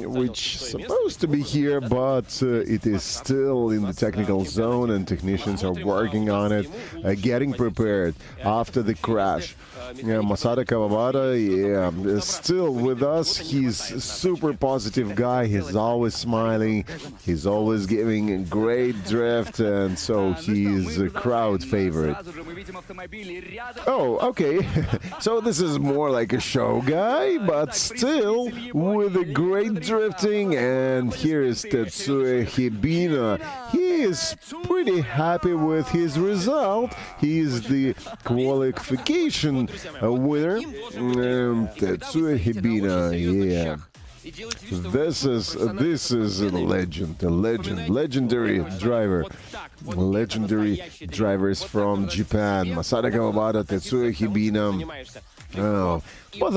which is supposed to be here, but it is still in the technical zone, and technicians are working on it, getting prepared after the crash. Yeah, Masada Kawabata, yeah, still with us. He's a super positive guy. He's always smiling. He's always giving a great drift, and so he's a crowd favorite. Oh, okay. So this is more like a show guy, but still with a great drifting. And here is Tetsue Hibina. He is pretty happy with his result. He is the qualification winner. Tetsue Hibina, yeah. This is a legend, legendary driver. Legendary drivers from Japan. Masada Kawabata, Tetsue Hibina. Oh, both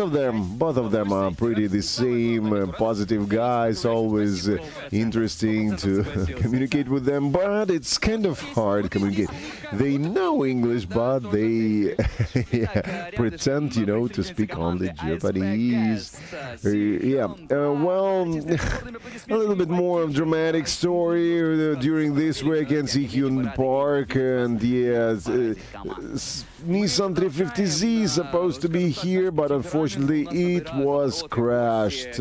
of them are pretty the same, positive guys, always interesting to communicate with them, but it's kind of hard to communicate. They know English, but they pretend, you know, to speak only Japanese. Well, a little bit more of dramatic story during this weekend, Sihyun Park, and yes, Nissan 350Z is supposed to be here, but unfortunately it was crashed.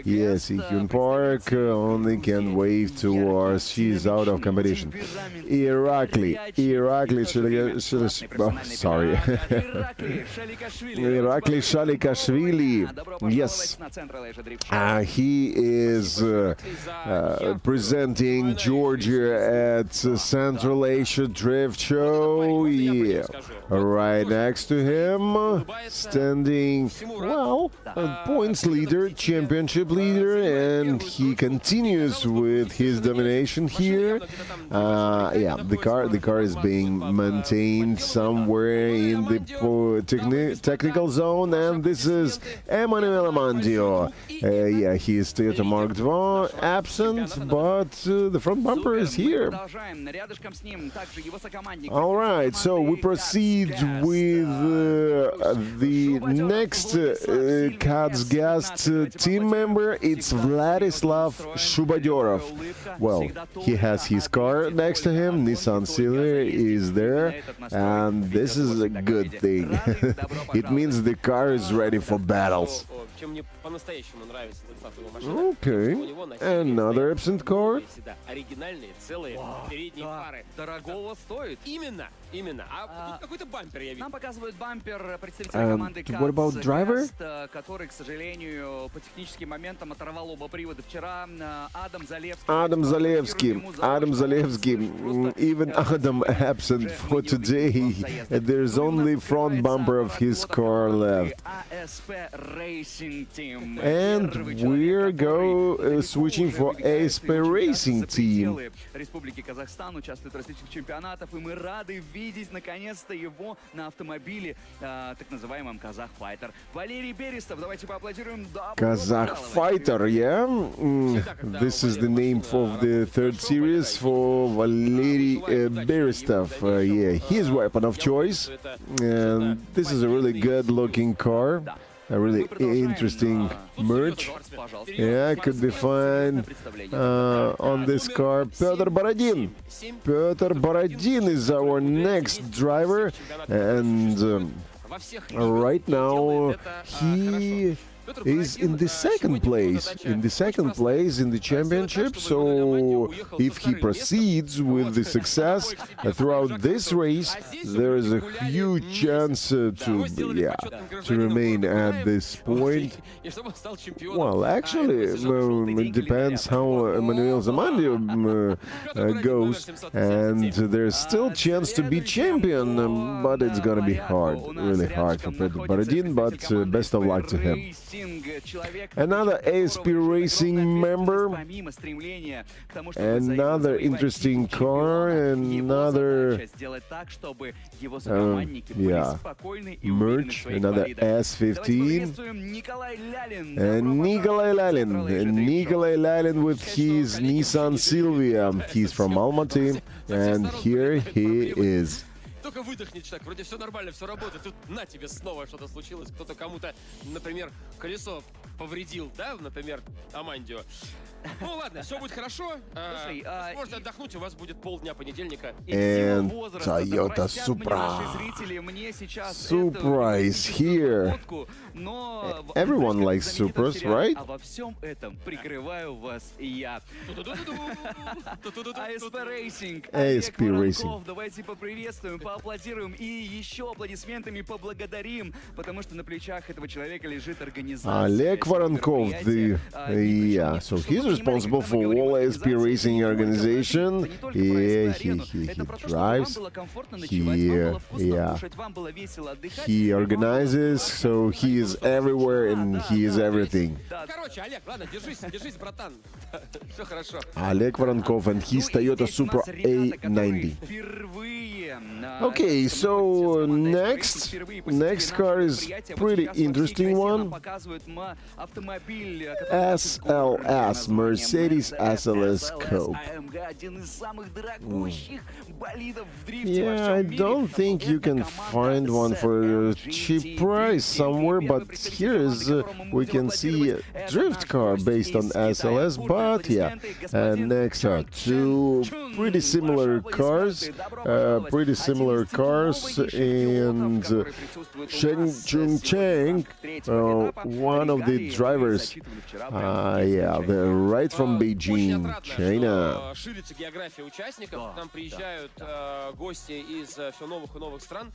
Yes, Sihyun Park only can wave to us. She's out of competition. Irakli Shalikashvili. Yes, he is presenting Georgia at Central Asia Drift Show. Yeah. Right next to him, standing, well, points leader, championship leader, and he continues with his domination here. Yeah, the car is being maintained somewhere in the technical zone, and this is Emmanuel Amandio. Yeah, he is Toyota Mark II, absent, but the front bumper is here. All right, so we proceed with the next CADS guest team member. It's Vladislav Shubadyorov. Well, he has his car next to him. Nissan Silver is there, and this is a good thing. It means the car is ready for battles. Okay, another absent car. Дорогого стоит. Именно. А тут какой-то бампер я вижу. Нам показывают бампер представителя команды CADS, который, к сожалению, по техническим моментам оторвал оба привода. Вчера Адам Залевский. Even Adam absent for today. There's only front bumper of his car left. ASP Racing Team. And we're switching for ASP Racing Team. Республики Казахстан участвует в различных чемпионатах, и мы рады видеть наконец-то его на автомобиле, так называемом Казах Файтер. Валерий Берестов, давайте поаплодируем. Kazakh Fighter, yeah? This is the name of the third series for Valery Berestov. Yeah, his weapon of choice. And this is a really good-looking car. A really interesting merch. Yeah, could be found on this car. Petr Borodin. Petr Borodin is our next driver, and right now he is in the second place in the championship. So if he proceeds with the success throughout this race, there is a huge chance to remain at this point. Well, actually, it depends how Emmanuel Zamandio goes, and there's still chance to be champion, but it's gonna be hard, really hard for Petr Borodin, but best of luck to him. Another ASP Racing member, another interesting car, another merch, another S15, and Nikolai Lalin with his Nissan Silvia. He's from Almaty, and here he is. Только выдохнет человек, вроде все нормально, все работает, тут на тебе снова что-то случилось, кто-то кому-то, например, колесо повредил, да, например, Амандио. Ну ладно, все будет хорошо. Сможете отдохнуть, у вас будет полдня понедельника. And Toyota Supra. Supra is here. Everyone likes Supras, right? А во всем этом прикрываю вас я. ASP Racing. ASP Racing. Давайте поприветствуем, поаплодируем и еще аплодисментами поблагодарим, потому что на плечах этого человека лежит организация. Олег Воронков, so he's responsible for all ASP Racing organization. Yeah, he drives, he organizes, so he is everywhere and he is everything. Oleg Voronkov and his Toyota Supra A90. Okay, so next car is pretty interesting one. SLS, Mercedes SLS Coupe. Yeah, I don't think you can find one for a cheap price somewhere, but here is we can see a drift car based on SLS, but yeah, next are two pretty similar cars, and Sheng Chung Cheng, one of the drivers, they're right from Beijing, China. Ширится география участников, к нам приезжают гости из все новых и новых стран.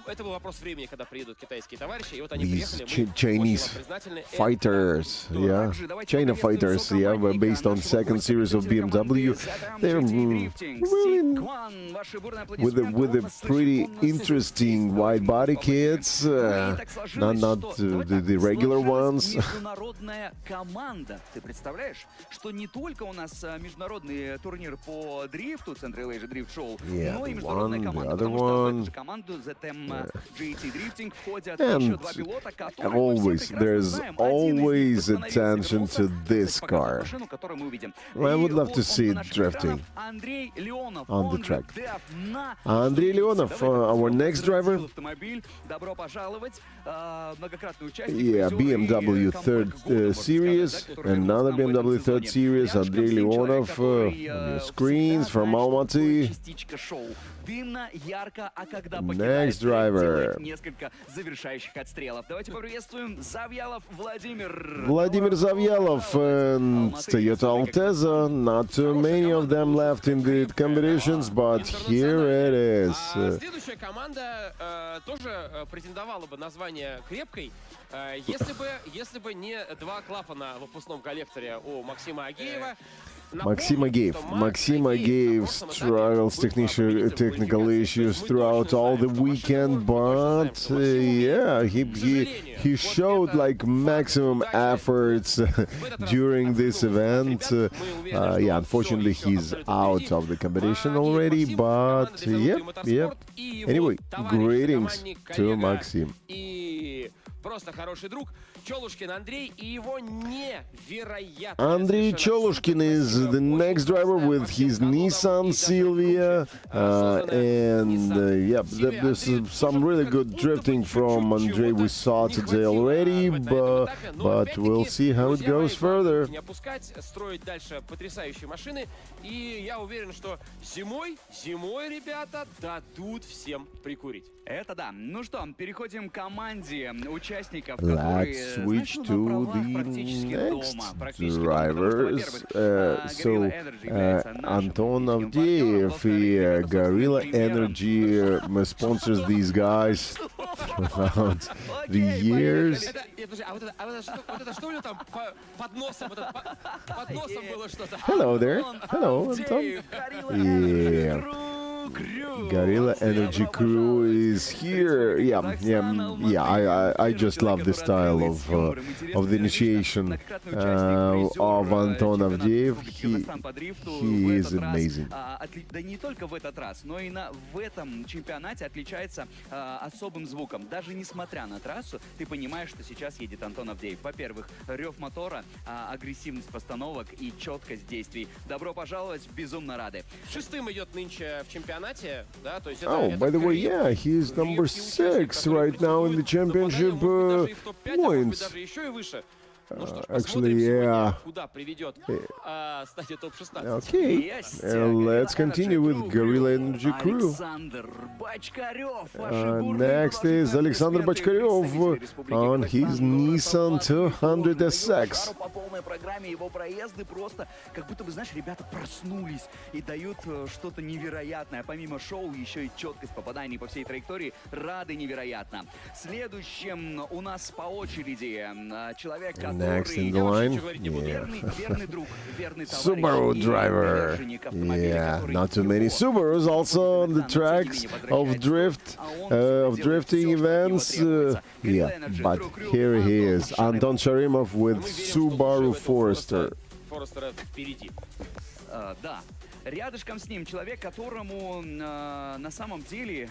это был вопрос времени, когда приедут китайские товарищи, и вот они These приехали. Мы Chinese очень вам признательны. fighters, yeah, China fighters, yeah, were based on second series of BMW. They're really with a pretty interesting wide body kits, not the regular ones. Международная команда. Ты представляешь, что не только у нас международный турнир по дрифту, Central Asia Drift Show, но и международная команда, потому что в эту же команду ZM GT Drifting входят еще два пилота, которые always, there's always attention to this car. I would love to see it drifting on the track. Andrei Leonov, our next driver. Yeah, BMW third series, another BMW third series, Andrei Leonov, screens from Almaty. Next driver. Vladimir Zavyalov and Toyota Alteza. Not too many of them left in the competitions, but here it is. Следующая команда тоже претендовала бы на звание крепкой, если бы не два клапана в выпускном коллекторе у Максима Агеева. Maxim Ageev struggles technical issues throughout all the weekend, but yeah, he showed like maximum efforts during this event. Yeah, unfortunately he's out of the competition already, but yep. Anyway, greetings to Maxim. Просто хороший друг. Чолушкин Андрей и его невероятно. Andrei Cholushkin is the next driver with his Nissan Silvia, and yeah, there's some really good drifting from Andrei we saw today already, but we'll see how it goes further. Не опускать, строить дальше потрясающие машины, и я уверен, что зимой, ребята, дадут всем прикурить. Это да. Ну что, переходим к команде участников, Let's switch to the next drivers. So, Anton Avdeev, Gorilla Energy sponsors these guys throughout the years. Вот это что у него там под носом? Под носом было что-то. Hello there. Hello, Anton. Yeah. Gorilla Energy Crew is here. Yeah. I just love the style of the initiation of Anton Avdeev. He is amazing. Да не только в этот раз, но и в этом чемпионате отличается особым звуком. Даже несмотря на трассу, ты понимаешь, что сейчас едет Антон Авдеев. Во-первых, рев мотора, агрессивность постановок и четкость действий. Добро пожаловать, безумно рады. Шестым идет нынче в чемпионате. Да, то есть by the way, yeah, he's number 6 right now in the championship points. Даже еще и выше. Ну что ж, Actually, посмотрим yeah. сегодня, куда приведет стадия ТОП-16. Okay, let's continue with Gorilla Energy Crew. Next is Alexander Bachkarev on his Nissan 200SX. По полной программе его проезды просто, как будто бы, знаешь, ребята проснулись и дают что-то невероятное. Помимо шоу, еще и четкость попаданий по всей траектории. Рады невероятно. Следующим у нас по очереди человек, который... Next in the line, верный друг, верный Subaru driver. Yeah, not too many Subarus also on the tracks of drifting events. Yeah, but here he is, Anton Sharimov with Subaru Forester. Форестера впереди. Да, рядышком с ним человек, которому на самом деле...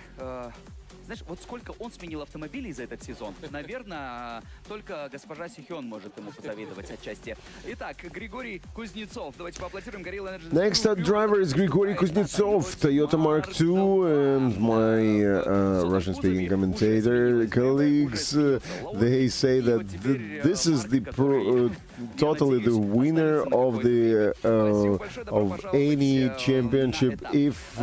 Знаешь, вот сколько он сменил автомобилей за этот сезон, наверное, только госпожа Сихён может ему позавидовать отчасти. Итак, Григорий Кузнецов. Давайте поаплодируем. Gorilla Energy. Next up driver is Grigory Kuznetsov, Toyota Mark II, and my Russian-speaking commentator colleagues, they say that this is the totally the winner of the of any championship if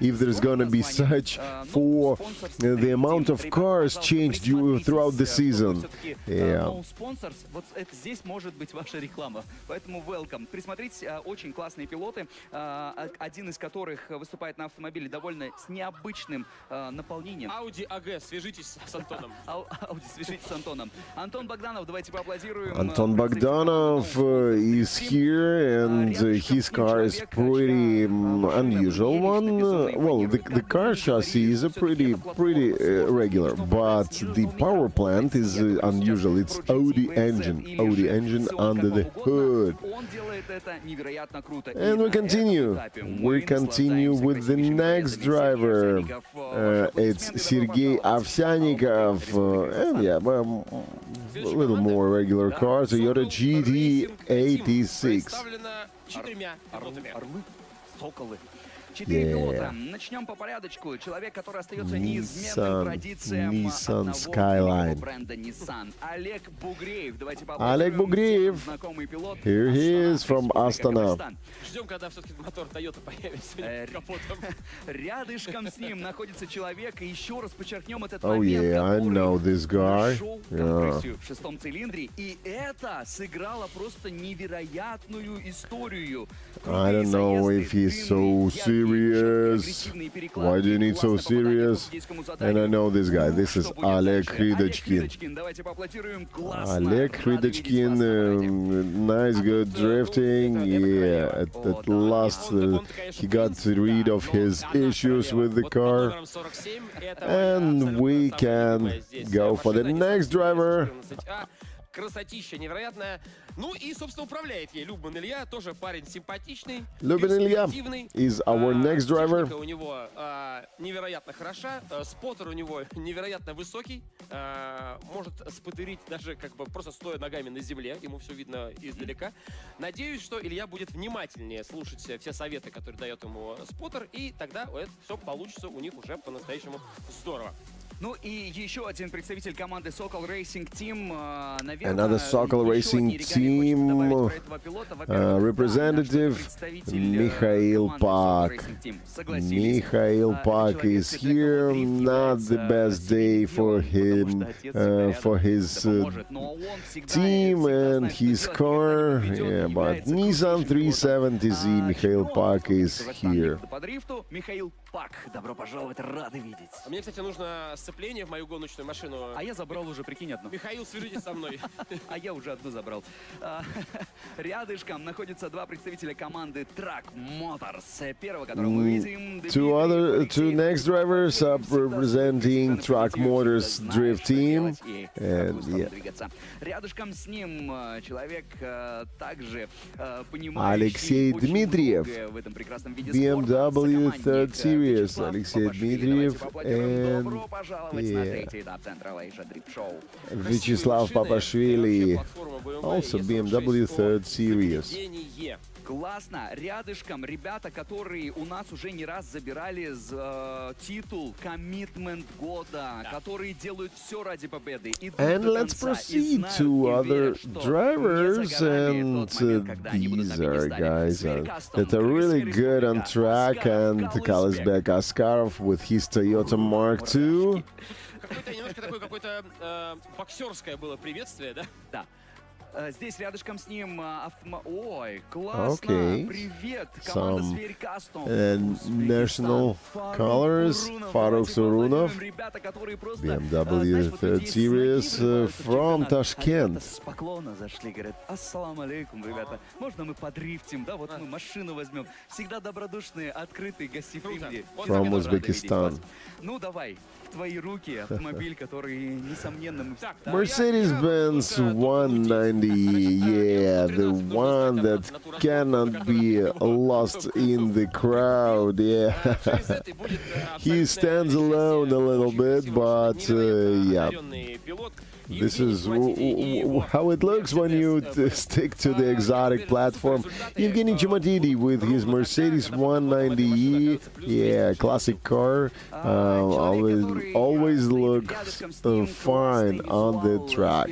if there's gonna be such for the amount of cars changed throughout the season. Yeah. Sponsors, вот это здесь может быть ваша реклама. Поэтому welcome. Присмотрите, очень классные пилоты, один из которых выступает на автомобиле довольно с необычным наполнением. Audi AG, свяжитесь с Антоном. Audi, свяжитесь с Антоном. Антон Богданов, давайте поаплодируем. Anton Bogdanov is here, and his car is pretty unusual one. Well, the car chassis is a pretty regular, but the power plant is unusual. It's Audi engine under the hood. And we continue. We continue with the next driver. It's Sergei Ovsyannikov. And yeah, a little more regular car, Toyota GT86. Четыре пилота. Начнем по порядочку. Человек, который остается неизменным традициям Skyline. бренда Nissan. Олег Бугреев. Давайте Олег Бугреев. Знакомый пилот. Here he is from Astana. Ждем, когда все-таки мотор Toyota появится под капотом. Рядышком с ним находится человек. И еще раз подчеркнем этот Oh момент, yeah, I know this guy. нашел компрессию в шестом цилиндре. И это сыграло просто невероятную историю. I don't know if he's so serious. Why do you need so serious? And I know this guy. This is Oleg Khrydochkin. Oleg Khrydochkin, nice, good drifting. Yeah, at last he got rid of his issues with the car. And we can go for the next driver. Красотища невероятная. Ну и, собственно, управляет ей Любман Илья, тоже парень симпатичный, Любин Илья is our next driver. Техника у него невероятно хороша, споттер у него невероятно высокий, может споттерить даже как бы просто стоя ногами на земле, ему все видно издалека. Надеюсь, что Илья будет внимательнее слушать все советы, которые дает ему споттер, и тогда все получится у них уже по-настоящему здорово. Ну и еще один представитель команды Sokol Racing Team, наверное, Another Sokol Racing Team representative Mikhail Pak. Mikhail Pak is here. Not the best day for him, for his team and his car. Yeah, but Nissan 370Z Mikhail Pak is here. Михаил Пак, добро пожаловать, рады видеть. Мне, кстати, нужно сцепление в мою гоночную машину. А я забрал уже, прикинь, одну. Михаил, свяжитесь со мной. А я уже одну забрал. Рядышком находятся два представителя команды Track Motors. Первого, которого мы видим... Two next drivers are representing Track Motors Drift Team. And yeah. Рядышком с ним человек также понимающий Алексей Дмитриев, в этом прекрасном виде BMW Third Series. Алексей Дмитриев and добро пожаловать на третий этап Central Asia Drift Show. Vyacheslav Papashvili, also BMW Third Series. Классно. Рядышком ребята, которые у нас уже не раз забирали титул Commitment года, которые делают все ради победы. And let's proceed to other drivers, and these are guys that are really good on track, and Kalisbek Askarov with his Toyota Mark II. Какое-то боксерское было приветствие, да? Да. Здесь рядышком с ним Ой, классно! Привет! Команда Зверь Кастом. National colors, Faruk Surunov, BMW Third Series from Tashkent. С поклона зашли, говорят, ассаламу алейкум, ребята. Можно мы подрифтим, да? Вот мы машину возьмем. Всегда добродушные, открытые, гостеприимные. From Uzbekistan. Ну давай, в твои руки автомобиль, который, несомненно, мы... Mercedes-Benz 190, yeah, the one that cannot be lost in the crowd, yeah. He stands alone a little bit, but yeah. This is how it looks when you stick to the exotic platform. Evgeny Chmatidi with his Mercedes 190E, yeah, classic car, always looks fine on the track.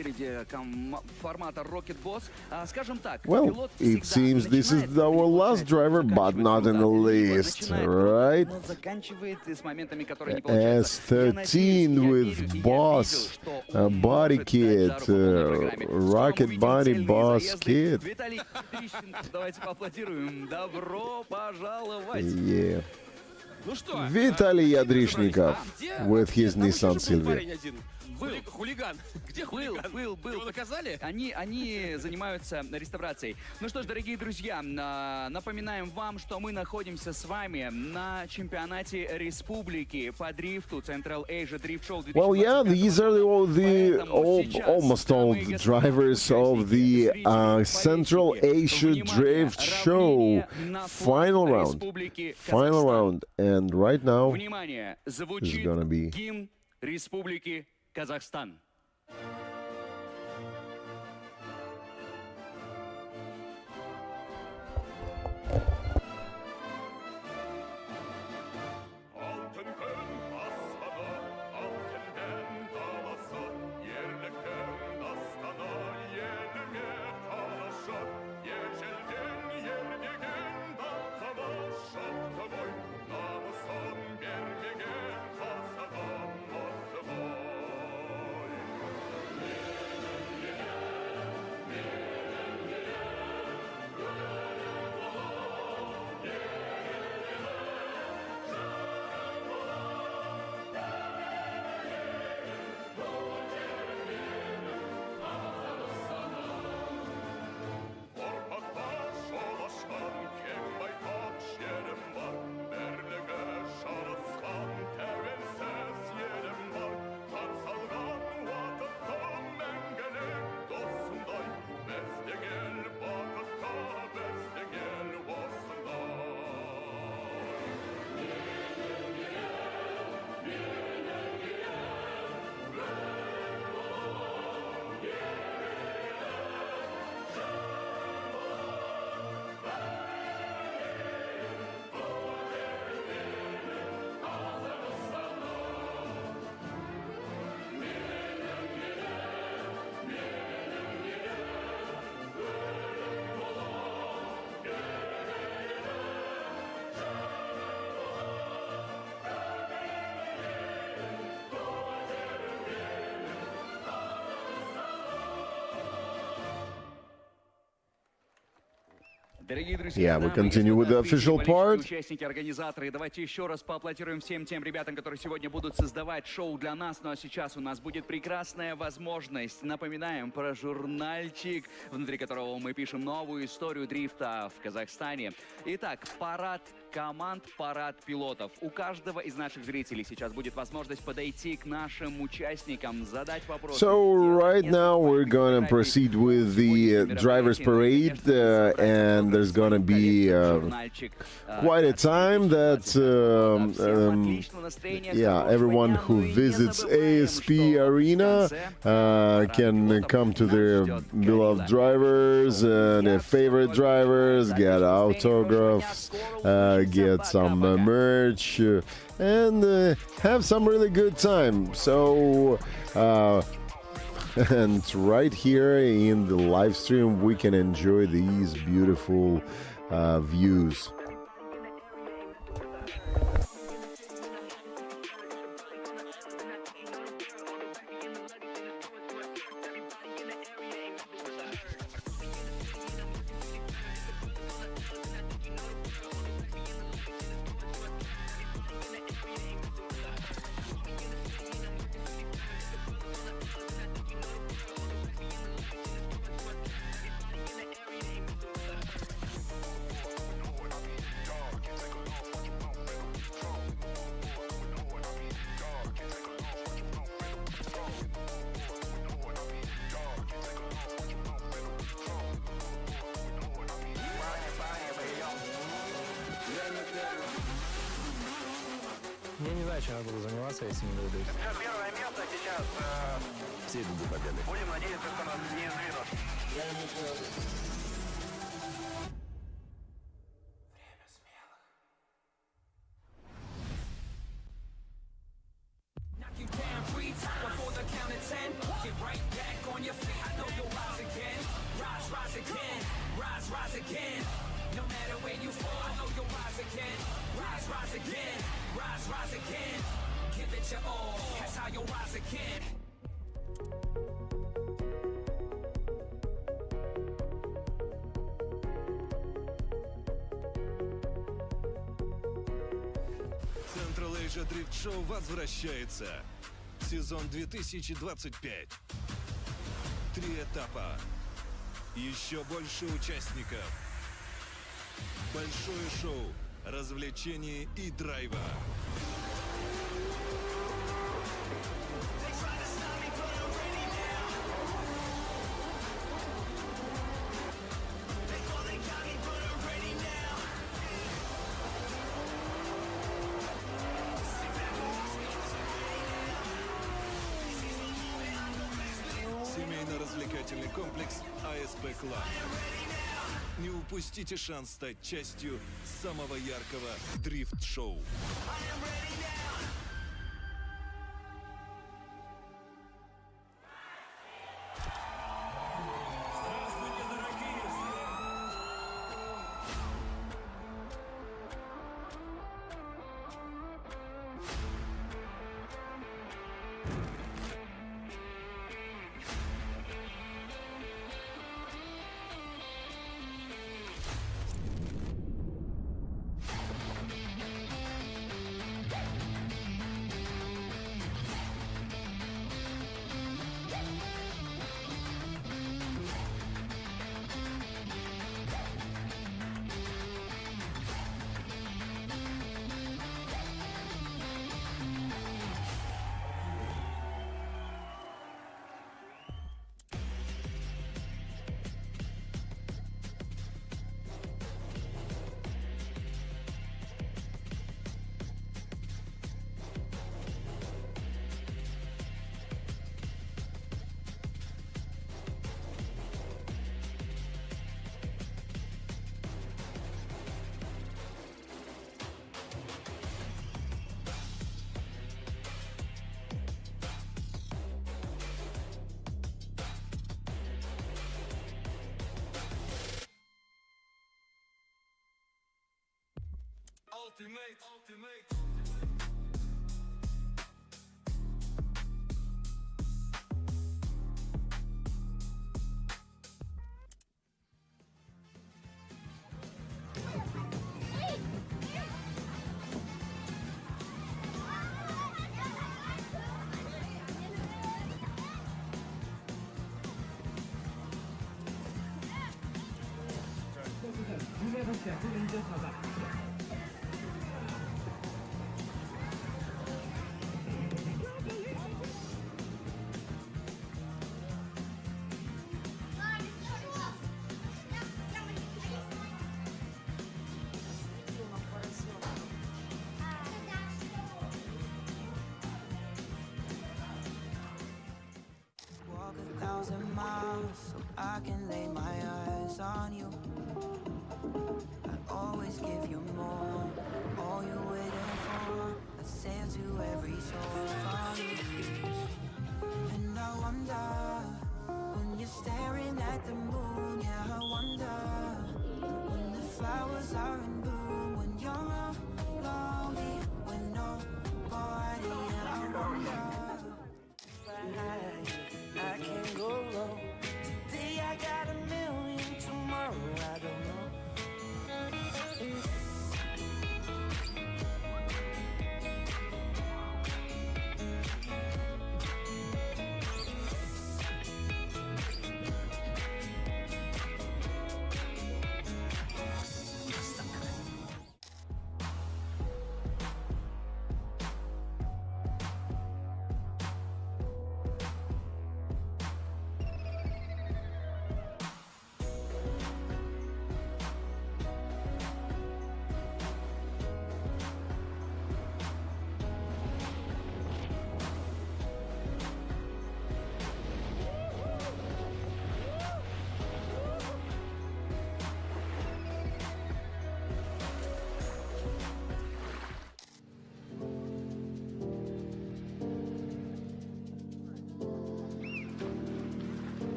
это Rocket Boss. Скажем так, Well, пилот it всегда seems this is начинает, our last driver, but not in the least, right? но заканчивает с моментами, которые не получаются. Я надеюсь, AS13 я with верю, и я Boss, видел, что он body может дать kit, жару по полной программе. Скоро мы rocket увидим body цельные boss заезды. kit. Виталий Трищенко, давайте поаплодируем. Добро пожаловать! Yeah. Ну что? Виталий где Ядришников собрались? Где? with his Там еще Nissan же был Silvia. парень один. Хулиган. Где хулиган? Был. Его наказали? Они занимаются реставрацией. Ну что ж, дорогие друзья, напоминаем вам, что мы находимся с вами на чемпионате республики по дрифту Central Asia Drift Show 2025. Well, yeah, these are almost all the drivers of the Central Asia Drift Show final round, and right now Внимание, is звучит gonna be гимн Республики Казахстан. Алтын күн астана, алтынмен даласы, ерліктің дастаны, еліңе қарашы, ежелден ермеген даңқымыз шықты ғой, намысын бермеген қазағым мықты ғой. Ұрпаққа жол ашқан кең байтақ жерім бар, бірлігі жарысқан тәуелсіз елім бар. Қан салған уақытта мәңгілік досындай, біздің ел бақытта, біздің ел осындай. Дорогие друзья, Yeah, we дамы и continue with the господа, official зрители, part. болельщики, участники, организаторы. Давайте еще раз поаплодируем всем тем ребятам, которые сегодня будут создавать шоу для нас. Ну а сейчас у нас будет прекрасная возможность. Напоминаем про журнальчик, внутри которого мы пишем новую историю дрифта в Казахстане. Итак, парад команд, парад пилотов. У каждого из наших зрителей сейчас будет возможность подойти к нашим участникам, задать вопросы. So right now we're gonna proceed with the drivers parade, and there's gonna be quite a time that yeah, everyone who visits ASP Arena can come to their beloved drivers and their favorite drivers, get autographs, get some merch, and have some really good time. So and right here in the live stream we can enjoy these beautiful views. Я не знаю, чем я буду заниматься, если не дадут. Первое место сейчас. Все идут за победой. Будем надеяться, что нас не сдвинут. Knock you down 3 times before the count of 10. Get right back on your feet. I know you'll rise again. rise again, rise again. Give it your all, that's how you'll rise again. Central Asia Drift Show возвращается. Сезон 2025. 3 этапа. Еще больше участников. Большое шоу, развлечений и драйва. Семейно-развлекательный комплекс ASP Club. Не упустите шанс стать частью самого яркого дрифт-шоу. Walk 1,000 miles so I can lay my eyes on you. I always give you more, all you're waiting for. I sail to every shore for you. And I wonder, when you're staring at the moon, yeah, I wonder, when the flowers are in bloom, when you're lonely, when nobody, yeah, I wonder. I can't go wrong. Today I got a million, tomorrow I don't know.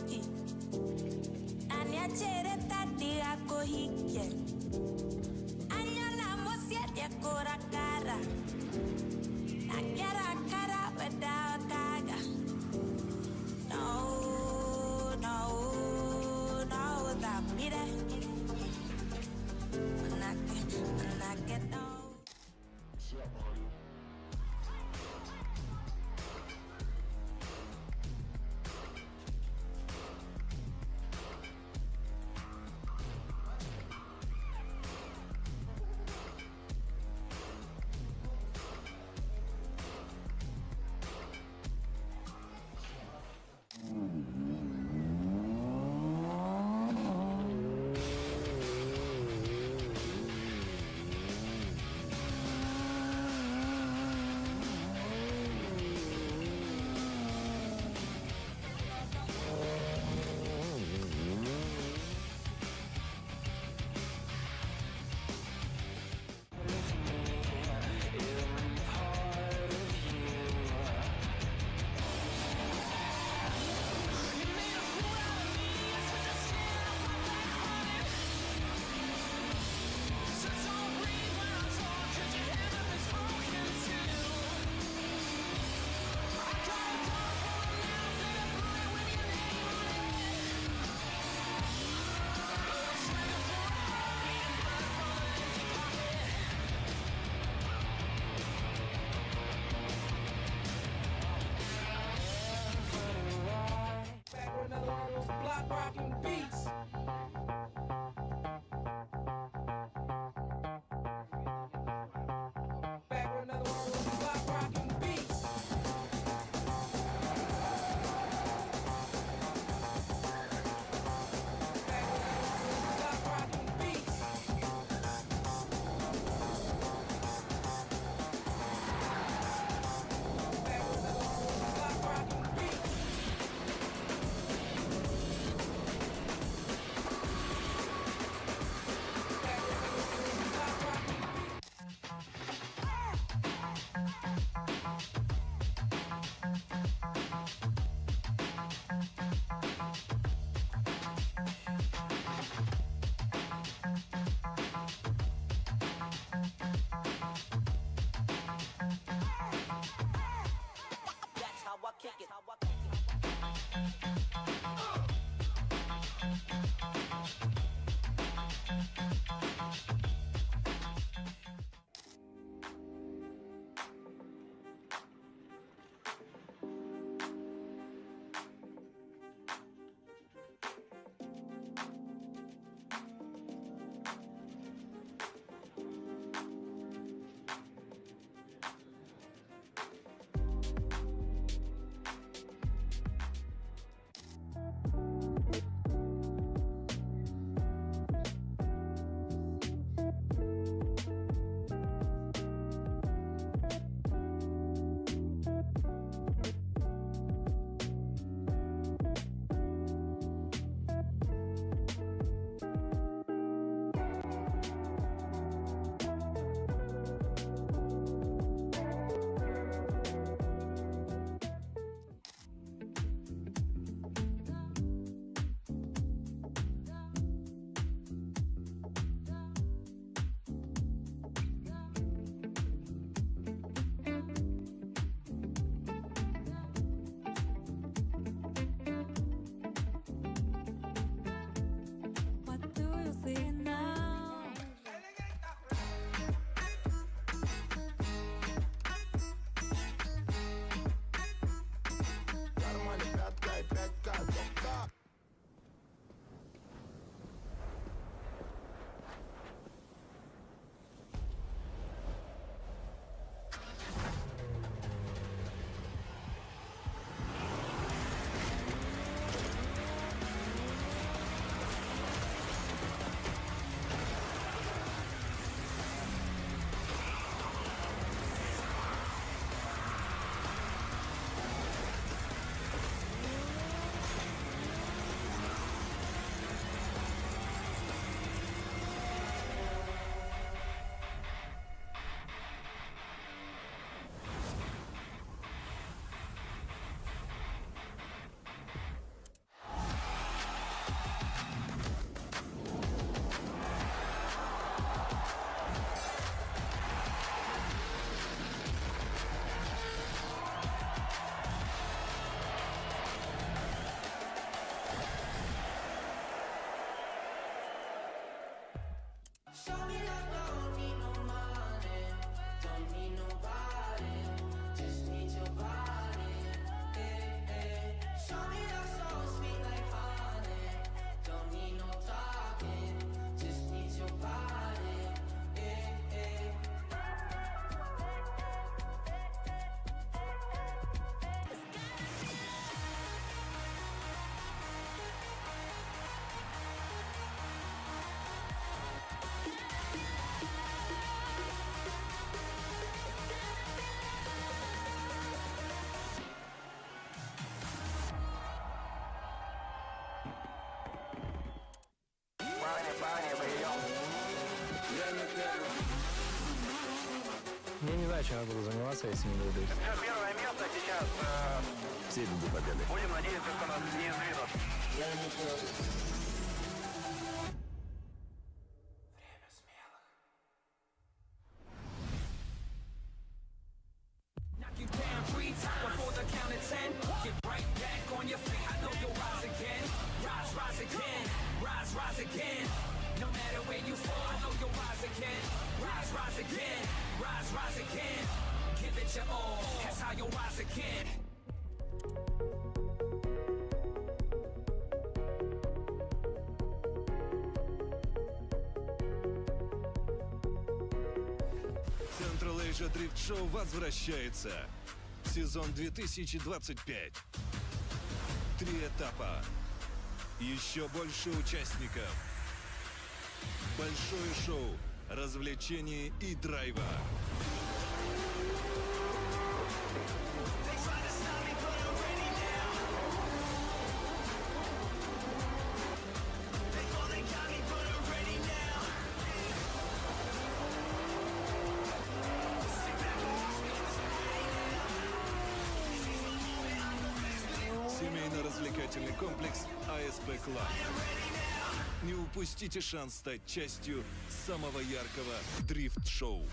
hiki aniachere tati yako hiki anyona mosiete kora cara nakera cara without kaga no no no that me there when I get no. Show me I don't need no money, don't need nobody, just need your body. Show me you're so sweet like honey, don't need no talking, just need your body. Я не знаю, чем я буду заниматься, если не буду. Все, первое место сейчас. Все идут за победой. Будем надеяться, что нас не сдвинут. Knock you down 3 times before the count of 10. Get right back on your feet. I know you'll rise again. Rise, rise again. Rise, rise again. No matter where you fall, I know you'll rise again. Rise, rise again. Rise, rise again. Give it your all. That's how you'll rise again. Central Asia Drift Show возвращается. Сезон 2025. 3 этапа. Еще больше участников. Большое шоу, развлечений и драйва. Семейно-развлекательный комплекс ASP Club. Не упустите шанс стать частью самого яркого дрифт-шоу.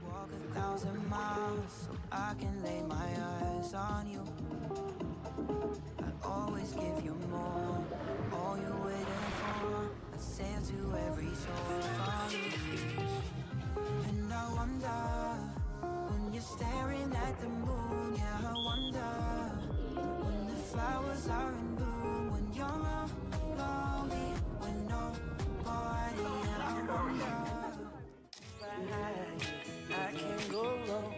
Walk 1,000 miles so I can lay my eyes on you. I always give you more, all you're waiting for. I sail to every shore for you. And I wonder, when you're staring at the moon, yeah, I wonder, when the flowers are in bloom, young or lonely with nobody. I wonder I can go low.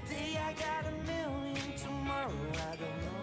Today I got a million, tomorrow I don't know.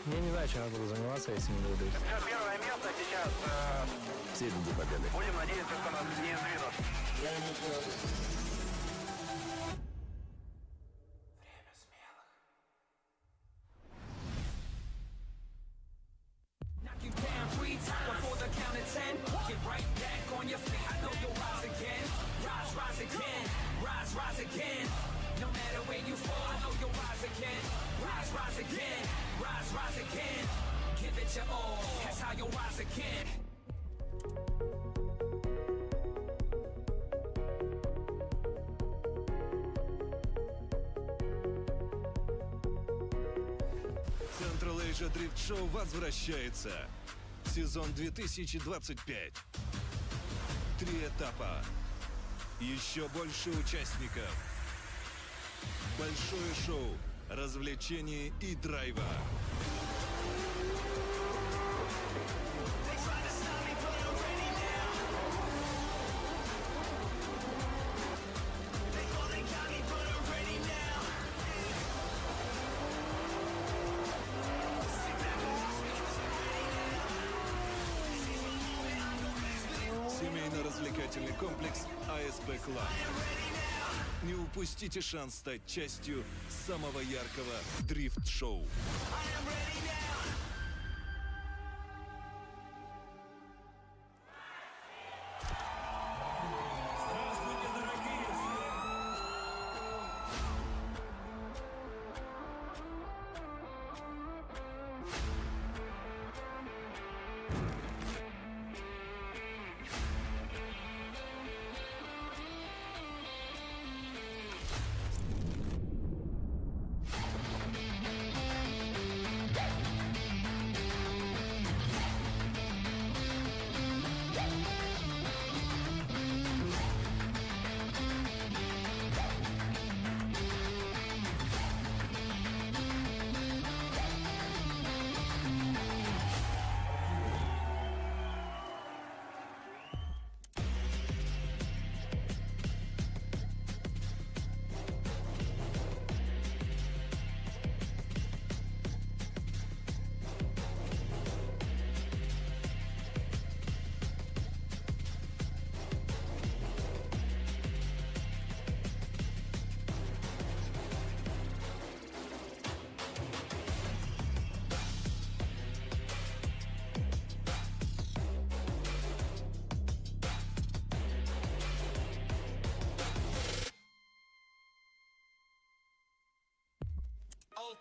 Я не знаю, чем я буду заниматься, если не выиграю. Все, первое место сейчас. Все идут за победой. Будем надеяться, что нас не сдвинут. Knock you down 3 times before the count of 10. Get right back on your feet. I know you'll rise again. Rise, rise again. Rise, rise again. No matter where you fall, I know you'll rise again. Rise, rise again. Rise, rise again. Give it your all. That's how you'll rise again. Central Asia Drift Show возвращается. Сезон 2025. 3 этапа. Еще больше участников. Большое шоу, развлечений и драйва. Семейно-развлекательный комплекс ASP Club. Не упустите шанс стать частью самого яркого дрифт-шоу.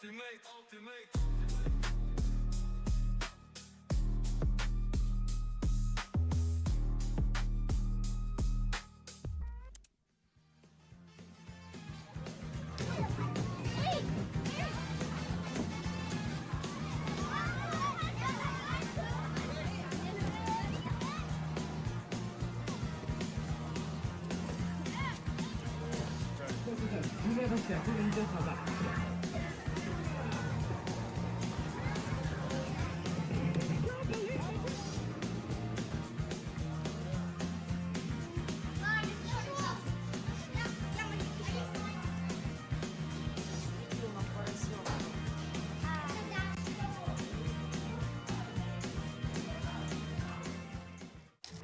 Ultimate.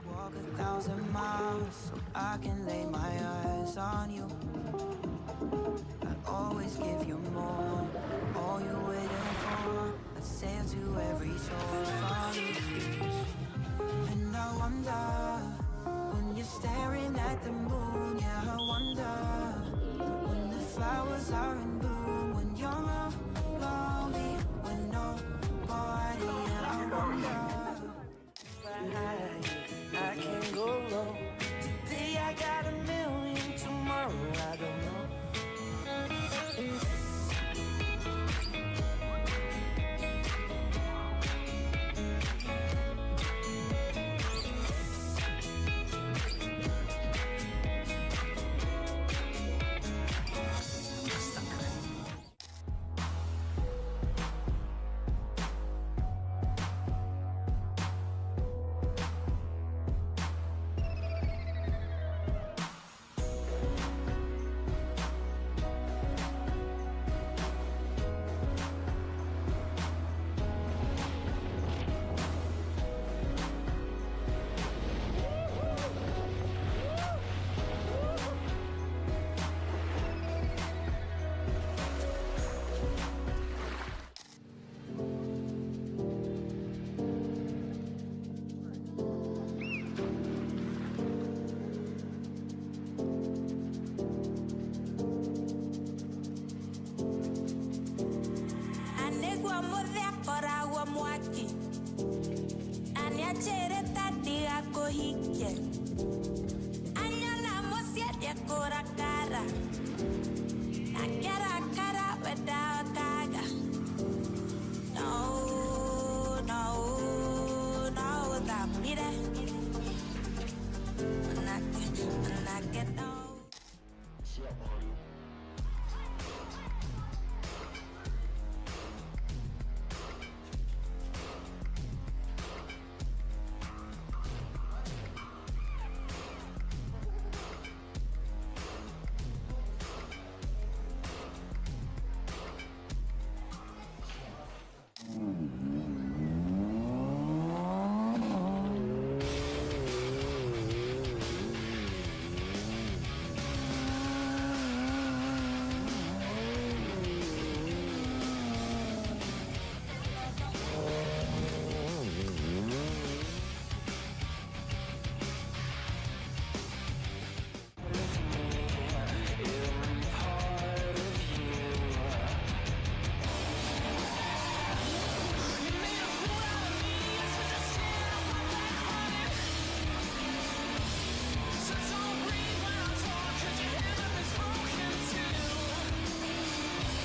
Walk 1,000 miles so I can lay my eyes on you. I always give you more, all you're waiting for. I sail to every shore for you. And I wonder, when you're staring at the moon, yeah, I wonder, when the flowers are in bloom, when you're lonely, when nobody, yeah, I wonder. I can't go wrong. Today I got 1 million, tomorrow I don't know. amo de akora wa mwaki. Anya chere tati ako hike. Anya la mosia de akora cara. Nakara cara without kaga. No, no, no, that me there. When I get out.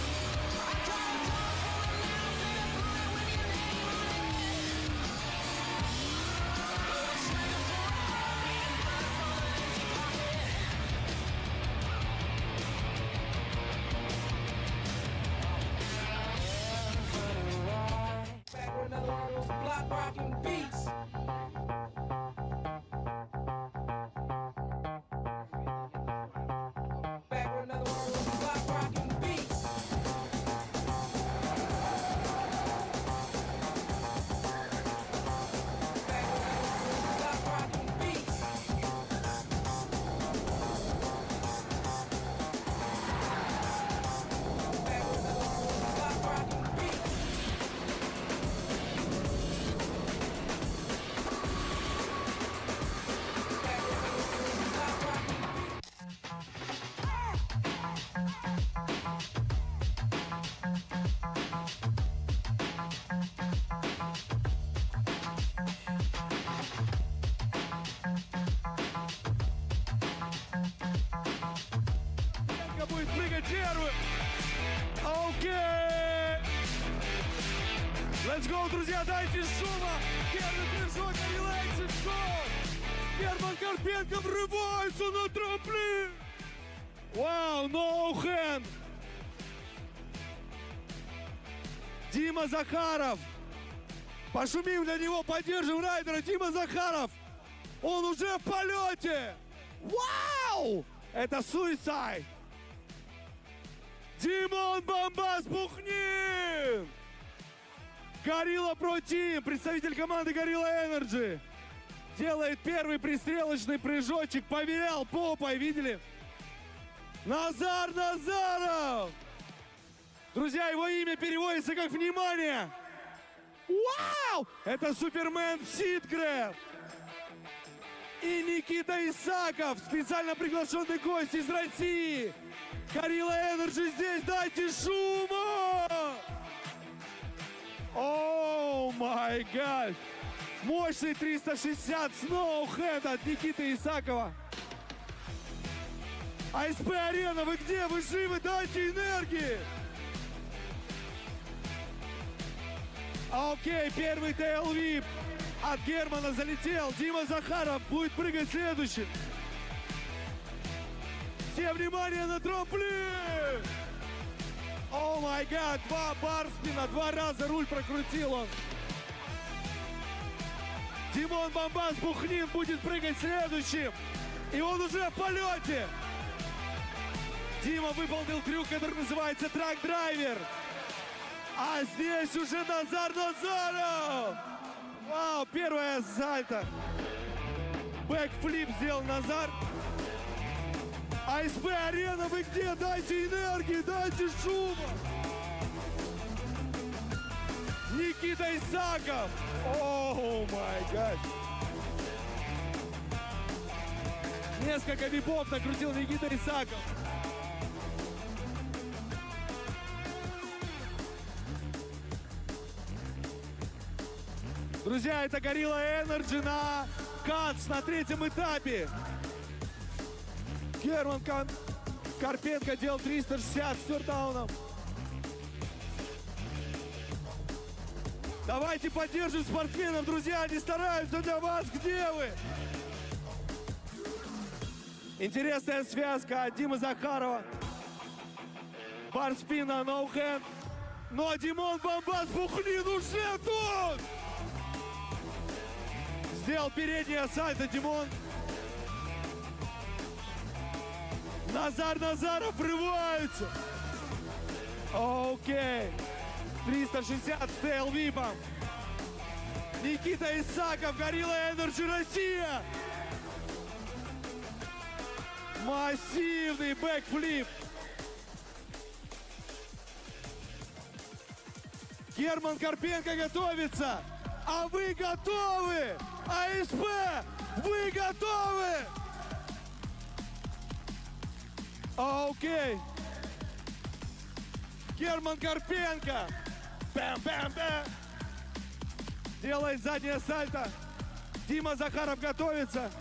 Block rocking beats. Back with another one of those block rocking beats. Back with another one of those block rocking beats. Back with another one of those block rocking beats. Будет прыгать первым. Окей. Let's go, друзья, дайте шума. Первый прыжок, релаксит шоу. Герман Карпенко врывается на трамплин. Вау, no hand. Дима Захаров. Пошумим для него, поддержим райдера. Дима Захаров. Он уже в полете. Вау! Это суицид. Димон Бомбас Бухнин! Горилла Про Тим, представитель команды Горилла Энерджи. Делает первый пристрелочный прыжочек, повелял попой, видели? Назар Назаров! Друзья, его имя переводится как «внимание». Вау! Это Супермен Сидгрев. И Никита Исаков, специально приглашенный гость из России. Горилла Энерджи здесь, дайте шума! О май гад! Мощный 360 сноухед от Никиты Исакова. АСП Арена, вы где? Вы живы? Дайте энергии! Окей, первый тейл-вип от Германа залетел. Дима Захаров будет прыгать следующим. Все внимание на трамплин! О май гад, два барспина, 2 раза руль прокрутил он. Димон Бомбас Бухнин будет прыгать следующим. И он уже в полете. Дима выполнил трюк, который называется трак-драйвер. А здесь уже Назар Назаров. Вау, первая сальто. Бэкфлип сделал Назар. АСП Арена, вы где? Дайте энергии, дайте шума. Никита Исаков. О май гад. Несколько випов накрутил Никита Исаков. Друзья, это Gorilla Energy на CADS на третьем этапе. Герман Карпенко делал 360 с тёрдауном. Давайте поддержим спортсменов, друзья, они стараются для вас. Где вы? Интересная связка от Димы Захарова. Барспина, ноу-хэнд. Но Димон Бомбас Бухлин уже тут! Сделал переднее сальто Димон. Назаров врывается. Окей. 360 с тейл-випом. Никита Исаков, Gorilla Energy Россия. Массивный бэкфлип. Герман Карпенко готовится. А вы готовы? АСП, вы готовы? Окей. Герман Карпенко. Бэм-бэм-бэм. Делает заднее сальто. Дима Захаров готовится.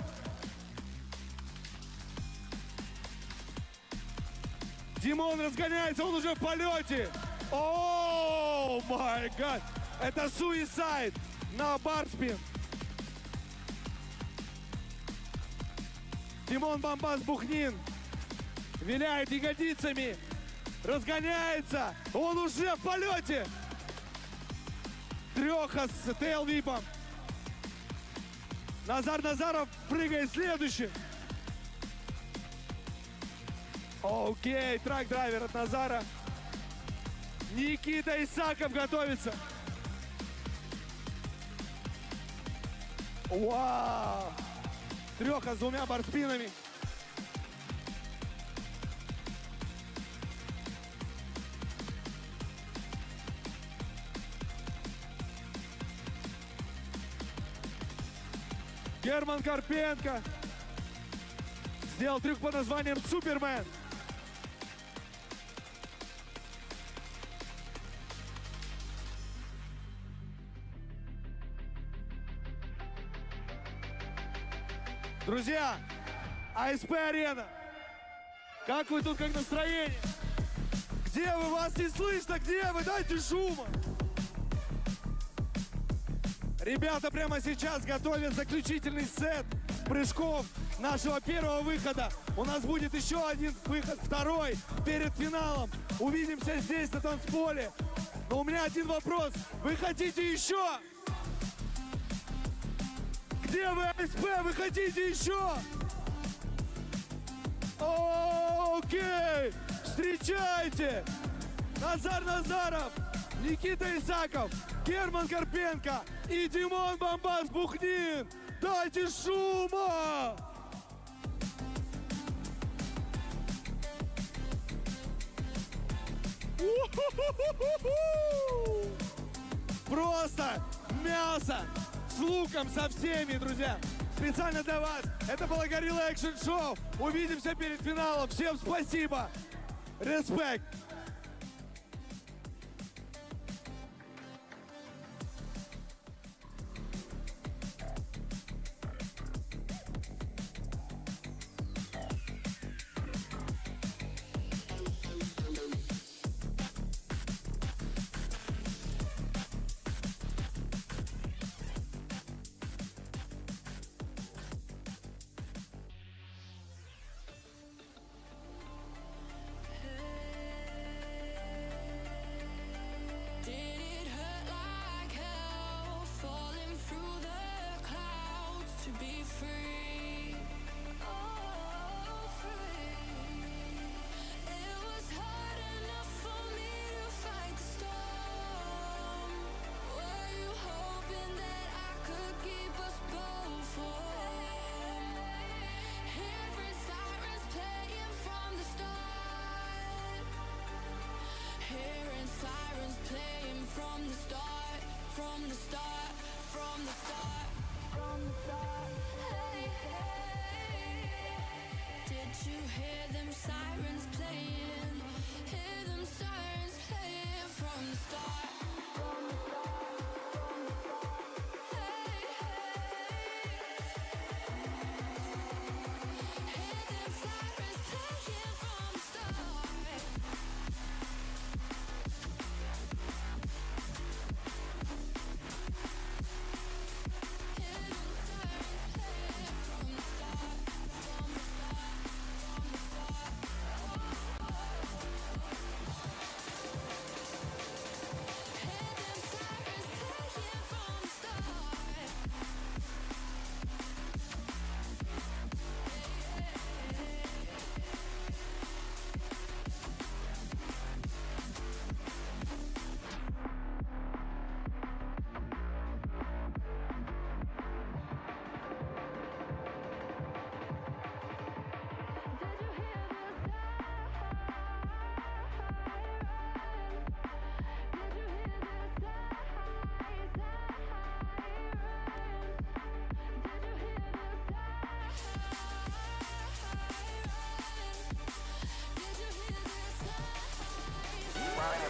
Димон разгоняется, он уже в полете. О, май гад. Это суисайд на барспин. Димон Бомбас Бухнин виляет ягодицами. Разгоняется. Он уже в полете. Треха с тейл-випом. Назаров прыгает следующий. Окей, трак-драйвер от Назара. Никита Исаков готовится. Вау! Треха с двумя барспинами. Герман Карпенко сделал трюк под названием Супермен. Друзья, ASP Arena, как вы тут, как настроение? Где вы? Вас не слышно? Где вы? Дайте шума! Ребята прямо сейчас готовят заключительный сет прыжков нашего первого выхода. У нас будет еще один выход, второй, перед финалом. Увидимся здесь, на танцполе. Но у меня один вопрос. Вы хотите еще? Где вы, АСП? Вы хотите еще? Окей! Встречайте! Назаров, Никита Исаков, Герман Карпенко и Димон Бомбас Бухнин. Дайте шума! Просто мясо с луком со всеми, друзья. Специально для вас. Это было Gorilla Action Show. Увидимся перед финалом. Всем спасибо. Респект.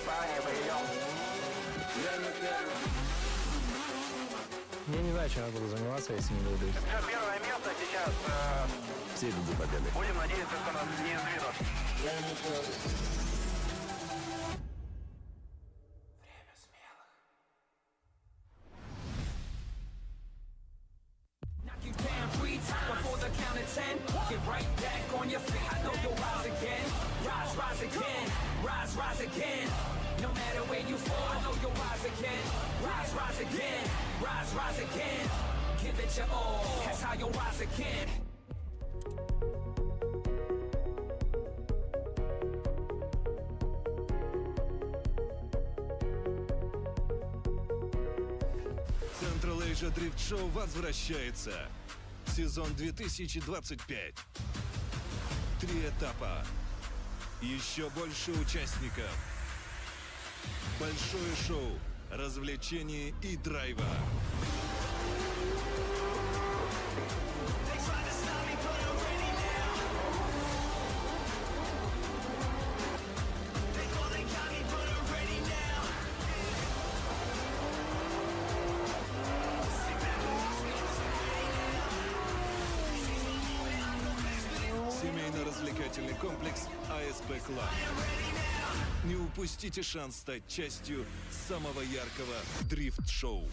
парни, поедем. Я не знаю, чем я буду заниматься, если не буду. Все, первое место сейчас. Все идут за победой. Будем надеяться, что нас не сдвинут. Knock you down 3 times before the count of 10. Get right back on your feet. I know you'll rise again. Rise, rise again. Rise, rise again. No matter where you fall, I know you'll rise again. Rise, rise again. Rise, rise again. Give it your all. That's how you'll rise again. Central Asia Drift Show возвращается. Сезон 2025. 3 этапа. Еще больше участников. Большое шоу, развлечений и драйва. Семейно-развлекательный комплекс ASP Club. Не упустите шанс стать частью самого яркого дрифт-шоу.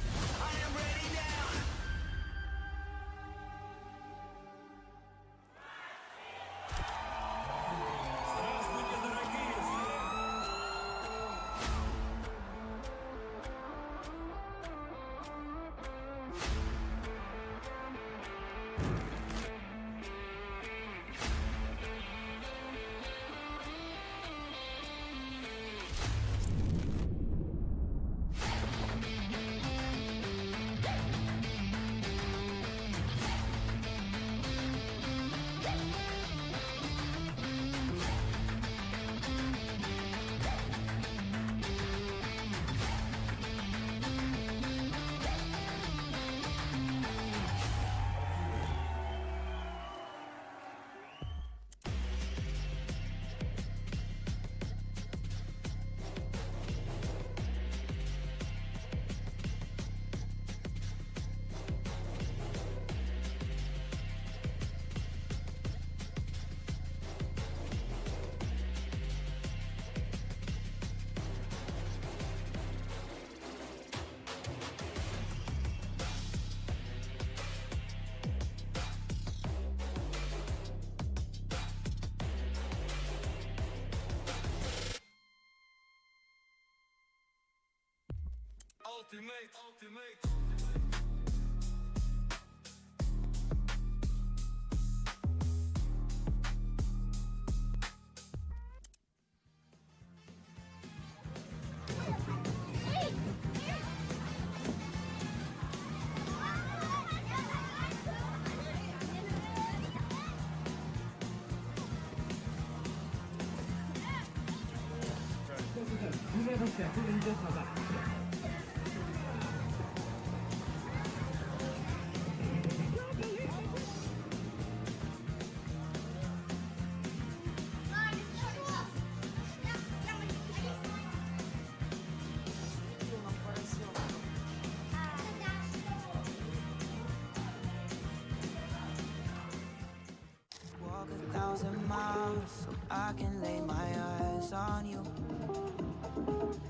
Walk 1,000 miles so I can lay my eyes on you.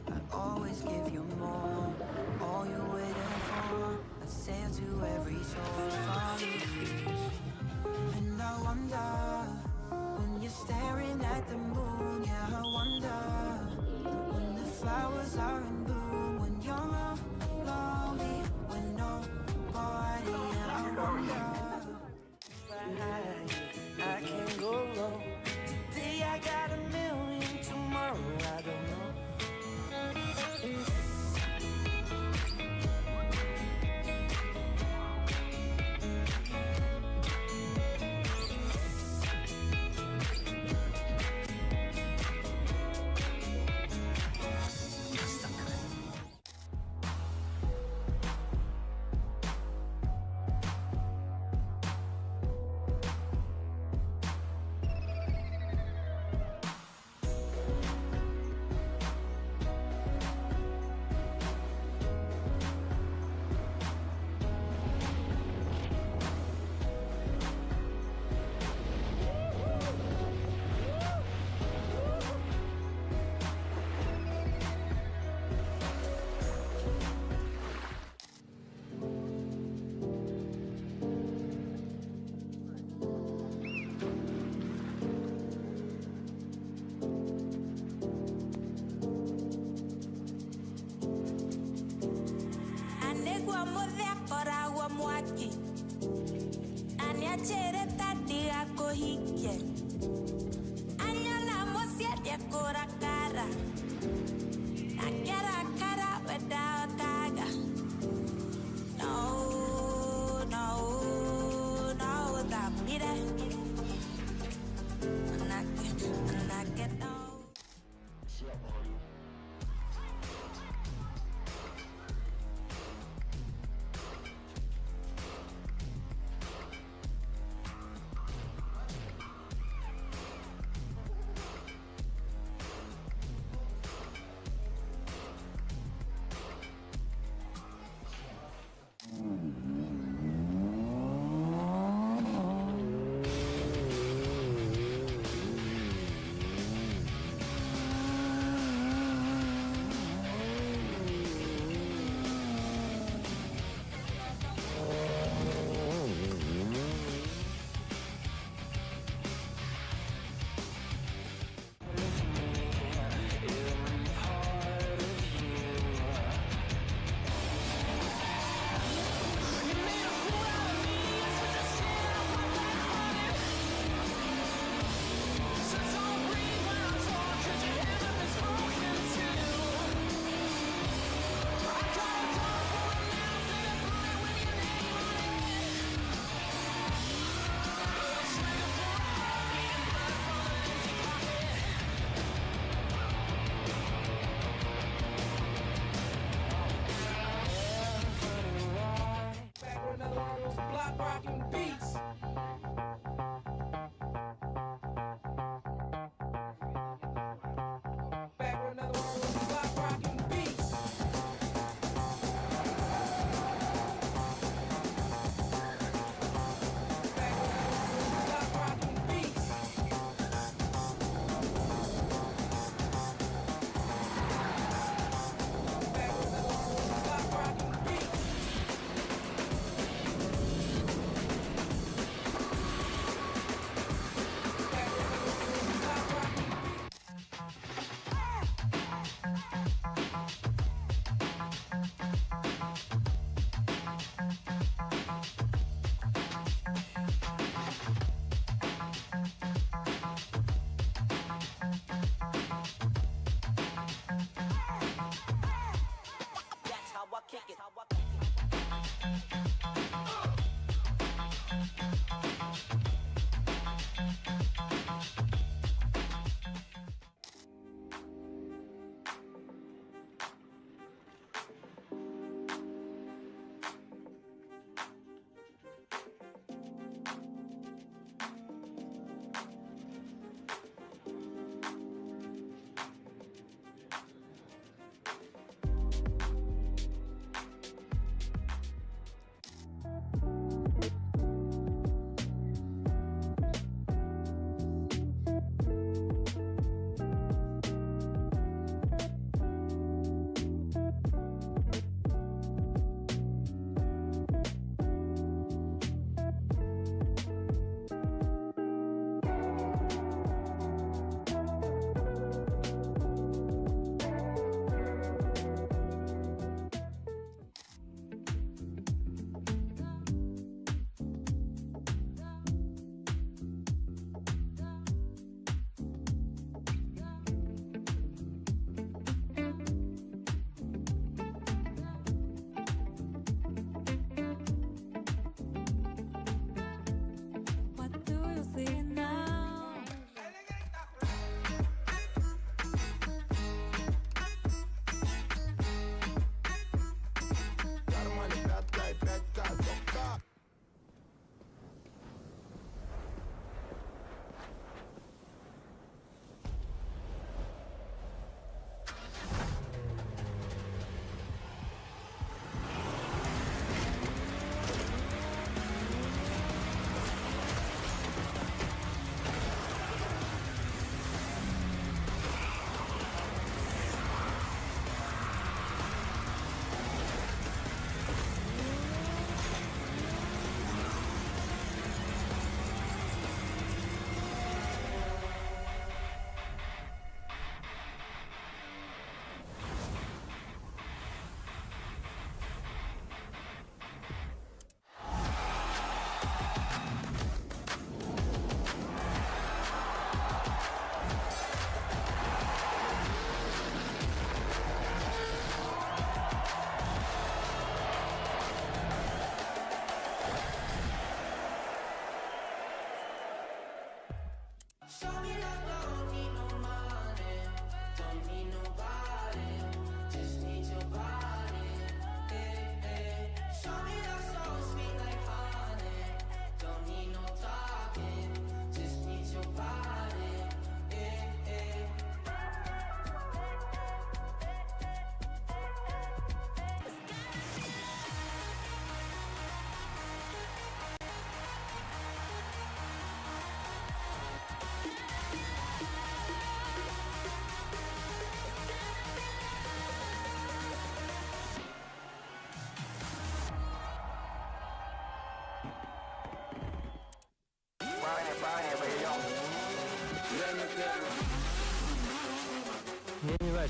I'd always give you more, all you're waiting for. I sail to every shore from you. And I wonder, when you're staring at the moon, yeah, I wonder, when the flowers are in bloom, when you're all lonely, when nobody, yeah, I wonder. I can't go wrong. Today I got 1,000,000, tomorrow I don't know. kuamodhea kora wa mwaki ania chere tati ako hike anya la mosia de kora cara akara cara without kaga no without me there when I get out.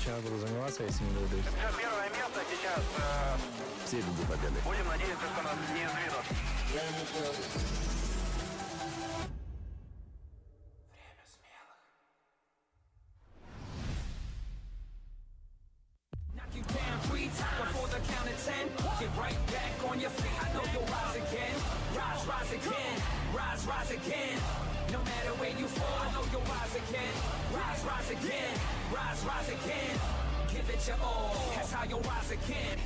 чем я буду заниматься, если не дадут. Все, первое место сейчас. Все идут за победой. Будем надеяться, что нас не сдвинут. Knock you down 3 times before the count of 10. Get right back on your feet. I know you'll rise again. Rise, rise again. Rise, rise again. No matter where you fall, I know you'll rise again. Rise, rise again. Rise, rise again. Give it your all. That's how you'll rise again.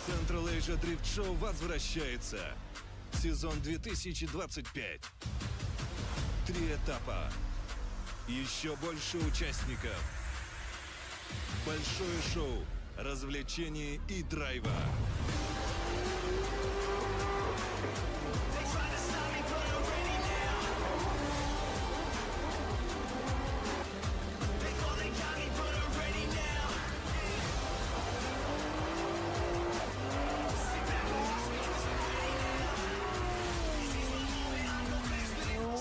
Central Asia Drift Show возвращается. Сезон 2025. 3 этапа. Еще больше участников. Большое шоу, развлечений и драйва.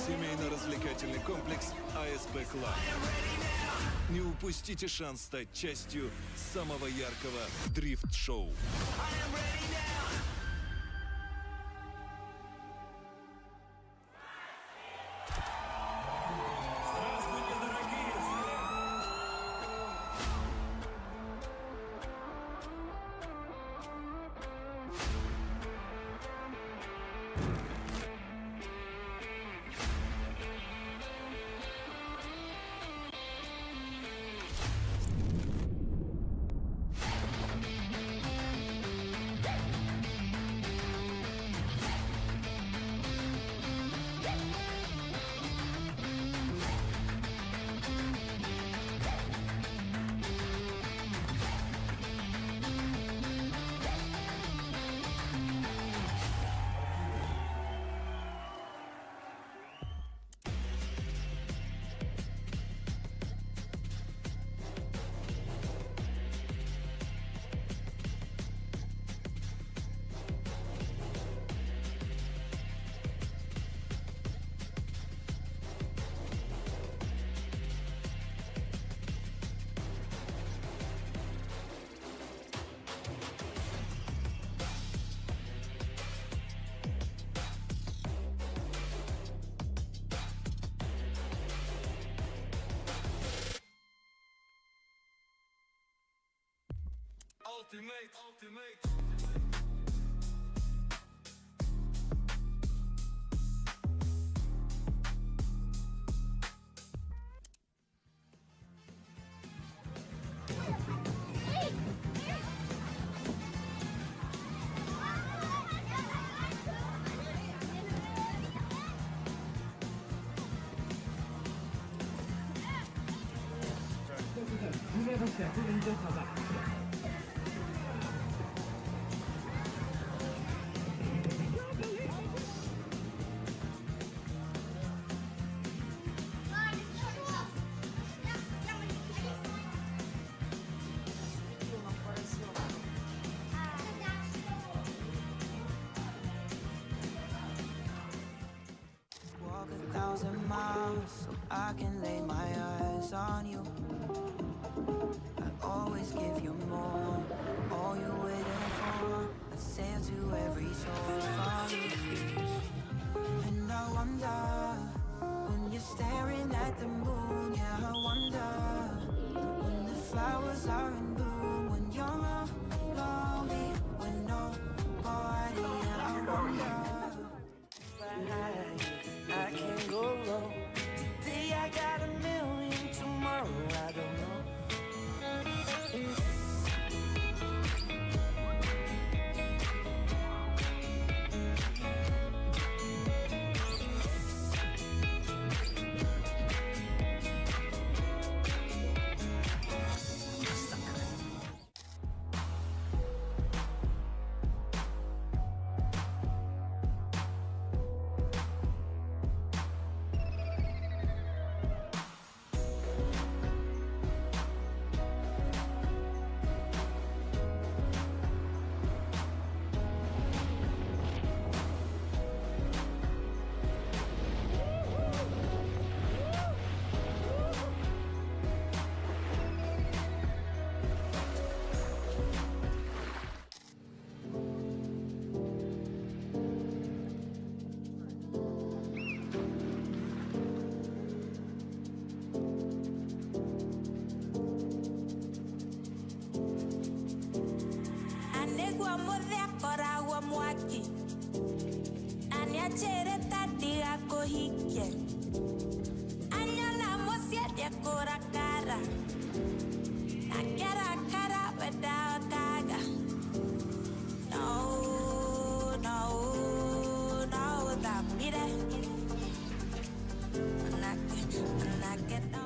Семейно-развлекательный комплекс ASP Club. Не упустите шанс стать частью самого яркого дрифт-шоу. Walk 1,000 miles so I can lay my eyes on you. I always give you more, all you're waiting for. I sail to every shore for you. And I wonder, when you're staring at the moon, yeah, I wonder, when the flowers are in bloom, when you're lonely, when nobody, yeah, I wonder. I can't go wrong. Today I got a million, tomorrow I don't know. piacere tati ako hikye. Anyala mo siete kora cara. Nakera cara without kaga. No, no, no, without me there. When I get no.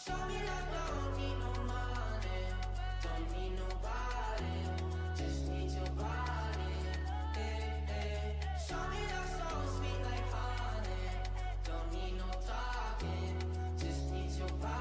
Show me that don't need no money, don't need nobody, just need your body. Show me that so sweet like honey, don't need no talking, just need your body.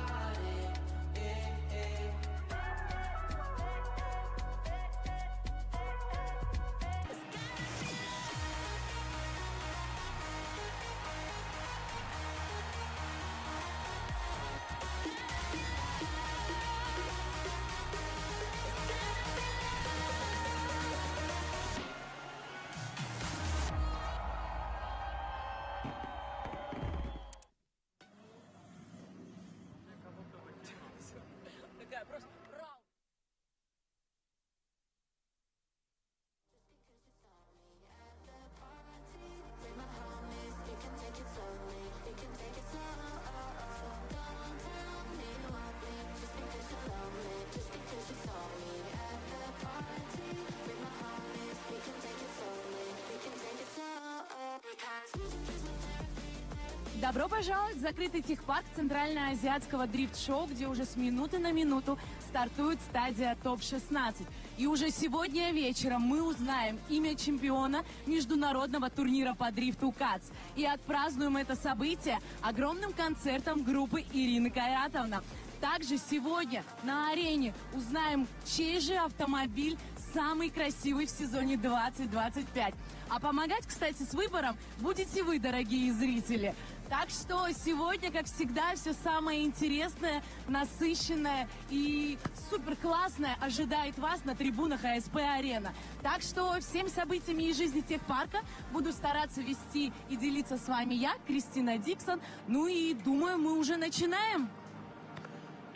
Добро пожаловать в закрытый техпарк Центральноазиатского дрифт-шоу, где уже с минуты на минуту стартует стадия ТОП-16. И уже сегодня вечером мы узнаем имя чемпиона международного турнира по дрифту CADS. И отпразднуем это событие огромным концертом группы Ирины Кайратовны. Также сегодня на арене узнаем, чей же автомобиль самый красивый в сезоне 2025. А помогать, кстати, с выбором будете вы, дорогие зрители. Так что сегодня, как всегда, все самое интересное, насыщенное и супер классное ожидает вас на трибунах АСП Арена. Так что всеми событиями из жизни техпарка буду стараться вести и делиться с вами я, Кристина Диксон. Ну и думаю, мы уже начинаем.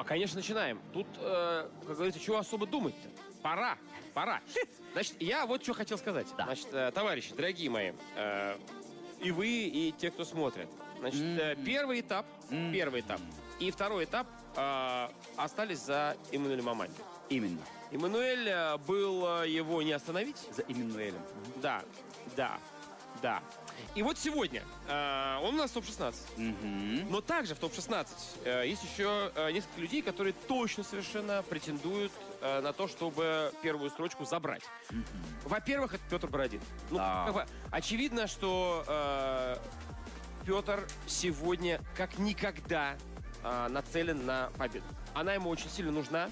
Конечно, начинаем. Тут, как говорится, чего особо думать-то? Пора. Значит, я вот что хотел сказать. Да. Значит, товарищи, дорогие мои, и вы, и те, кто смотрит. Значит, первый этап и второй этап остались за Эммануэлем Аманди. Именно. Эммануэль был, его не остановить. За Эммануэлем. Да. И вот сегодня он у нас в ТОП-16. Но также в ТОП-16 есть еще несколько людей, которые точно совершенно претендуют на то, чтобы первую строчку забрать. Во-первых, это Петр Бородин. Ну, как бы очевидно, что Петр сегодня как никогда нацелен на победу. Она ему очень сильно нужна.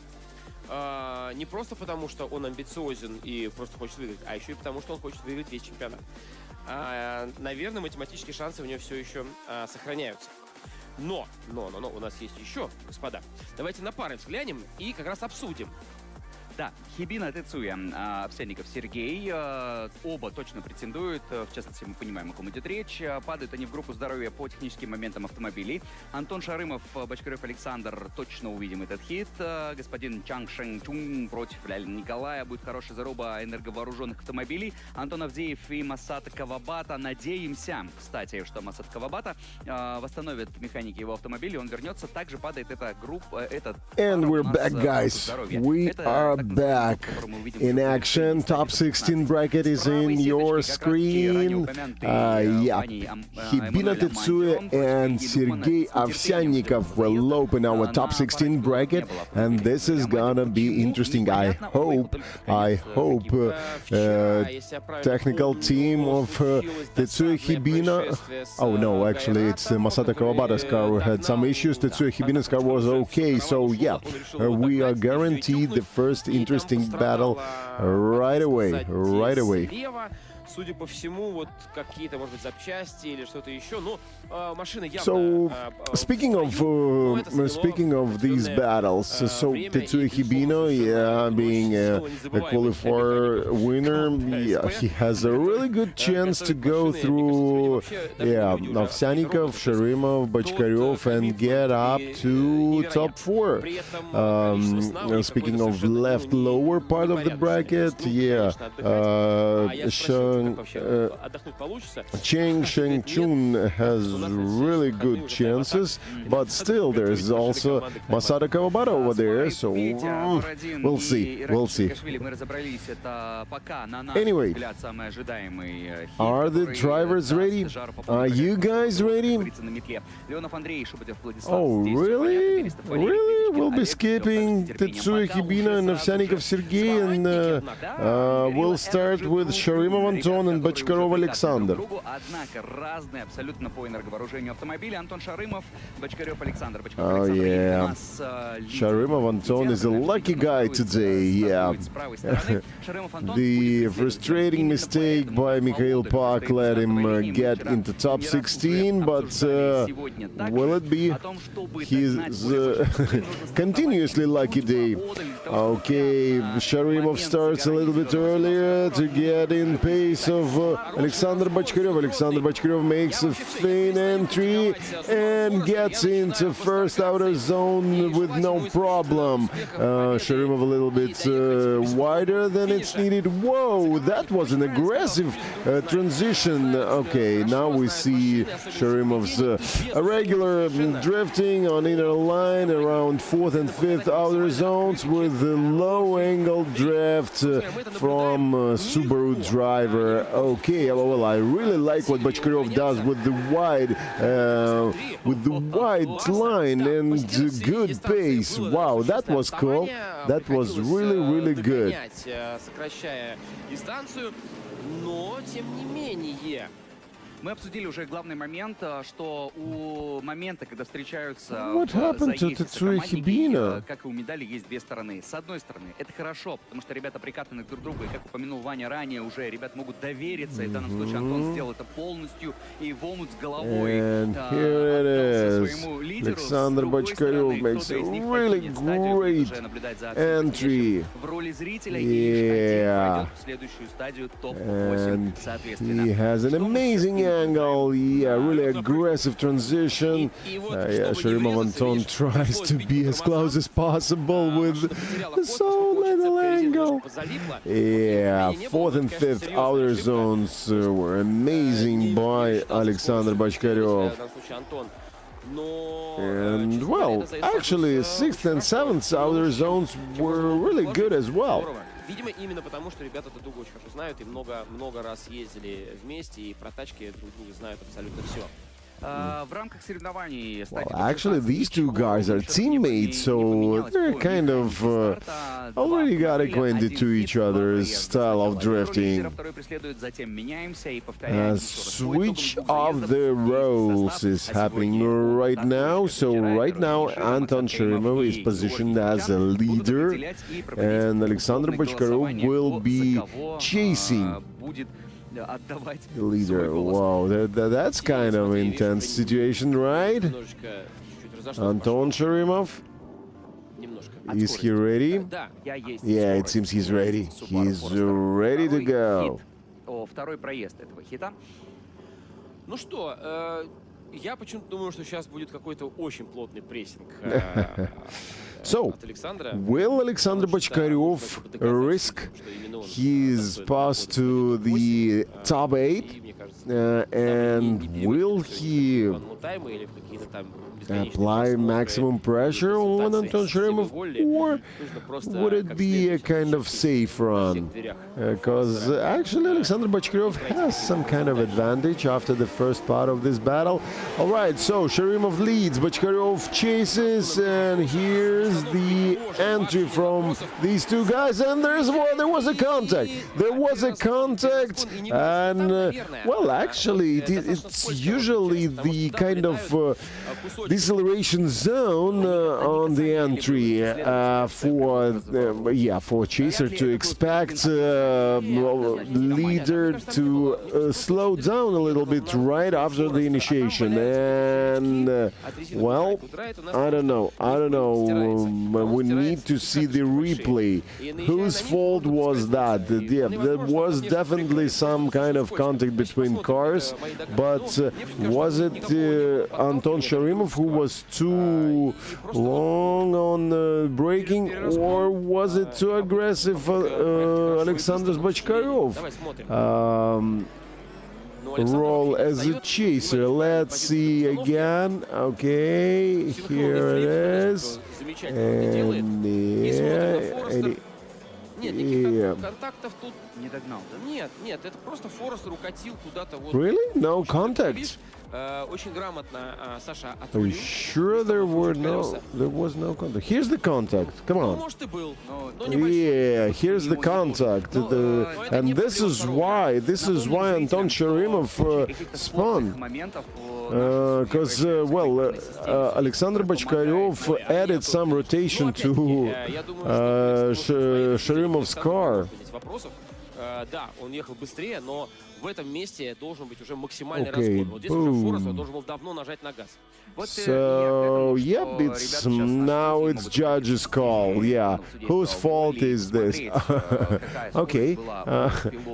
Не просто потому, что он амбициозен и просто хочет выиграть, а еще и потому, что он хочет выиграть весь чемпионат. Наверное, математические шансы у него все еще сохраняются. Но у нас есть еще, господа. Давайте на пары взглянем и как раз обсудим. Да, Хибина Тецуя, Овсянников Сергей, оба точно претендуют, в частности, мы понимаем, о ком идет речь. Падают они в группу здоровья по техническим моментам автомобилей. Антон Шарымов, Бочкарев Александр, точно увидим этот хит. Господин Чанг Шэнь Чунг против Ляля Николая, будет хорошая заруба энерговооруженных автомобилей. Антон Авдеев и Масат Кавабата, надеемся, кстати, что Масат Кавабата восстановит механики его автомобиля, он вернется. Также падает эта группа, And we're back, guys. We are back in action. Top 16 bracket is in your screen. Yeah, Hibina Tetsuya and Sergei Ovsyannikov will open our top 16 bracket, and this is gonna be interesting. I hope technical team of Tetsuya Hibina. Oh no, actually it's Masato Kawabata's car who had some issues. Tetsuya Hibina's car was okay, so yeah, we are guaranteed the first interesting battle right away. Судя по всему, вот какие-то, может быть, запчасти или что-то еще. Ну, машина явно... So, speaking of these battles, so Tetsuya Hibino, being a qualifier winner, he has a really good chance to go through, Ovsyannikov, Sharimov, Bachkaryov, and get up to top 4. Speaking of left lower part of the bracket, отдохнуть получится. Cheng Shengchun has really good chances, but still there's also Masada Kawabata over there, so we'll see. Anyway, are the drivers ready? Are you guys ready? Oh, really? Really? We'll be skipping Tetsuya Hibina and Ovsyannikov Sergei, and we'll start with Sharimov Anton and Bachkarov Alexander. Oh yeah, Sharimov Anton is a lucky guy today, yeah. The frustrating mistake by Mikhail Pak let him get into top 16, but will it be his continuously lucky day? Okay, Sharimov starts a little bit earlier to get in pace of Alexander Bachkarov. Alexander Bachkarov makes a feint entry and gets into first outer zone with no problem. Sharimov a little bit wider than it's needed. Whoa, that was an aggressive transition. Okay, now we see Sharimov's regular drifting on inner line around 4th and 5th outer zones with the low angle drift from Subaru driver. Okay, well, I really like what Bachkarov does with the wide line and good pace. Wow, that was cool. That was really good. Мы обсудили уже главный момент, что у момента, когда встречаются командники, как и у медали, есть две стороны. С одной стороны, это хорошо, потому что ребята прикатаны друг к другу, и как упомянул Ваня ранее, уже ребят могут довериться, и в данном случае Антон сделал это полностью, и в омут с головой своему лидеру. Alexander Bachkarov makes a really great entry. В роли зрителя и пройдет в следующую стадию топ-8, соответственно. He has an amazing angle, yeah, really aggressive transition. Yeah, Sharimov Anton tries to be as close as possible with so little angle. Yeah, 4th and 5th outer zones were amazing by Alexander Bachkarov. And, well, actually, 6th and 7th outer zones were really good as well. Видимо, именно потому, что ребята эту дугу очень хорошо знают и много раз ездили вместе, и про тачки друг друга знают абсолютно все. Well, actually, these two guys are teammates, so they're kind of already got acquainted to each other's style of drifting. A switch of the roles is happening right now. So right now, Anton Sharimov is positioned as a leader, and Alexander Bachkarov will be chasing the leader. Wow, that's kind of intense situation, right? Anton Sharimov, is he ready? Yeah, it seems he's ready. He's ready to go. Ну что, я почему-то думаю, что сейчас будет какой-то очень плотный прессинг. So, will Alexander Bachkarov risk his pass to the top 8? And will he apply maximum pressure on Anton Sharimov, or would it be a kind of safe run? Because actually Alexander Bachkarov has some kind of advantage after the first part of this battle. All right, so Sharimov leads, Bachkarov chases, and here's the entry from these two guys, and there was a contact. There was a contact, and well, actually, it's usually the kind of deceleration zone on the entry for chaser to expect leader to slow down a little bit right after the initiation. And well, I don't know we need to see the replay. Whose fault was that? Yeah, there was definitely some kind of contact between cars, but was it Anton Sharimov who was too long on braking, or was it too aggressive Alexander Bachkaryov? Role as a chaser. Let's see again. Okay, here it is. And yeah. Контактов тут Не догнал, да? нет, это просто Форестер укатил куда-то вот. Really? No contact? Очень грамотно Саша Are you отрулил. sure there was no contact? Here's the contact. Come Ну, on. может и был, но Yeah, here's the contact. And this is why Anton Sharimov spun. Моментов Because, Alexander Bachkaryov added some rotation to Sharimov's car. вопросов. Да, он ехал быстрее, но в этом месте должен быть уже максимальный Okay, разгон. Вот здесь уже boom. Форестер должен был давно нажать на газ. So, yep, now it's judge's call. Yeah, whose fault is this? Okay,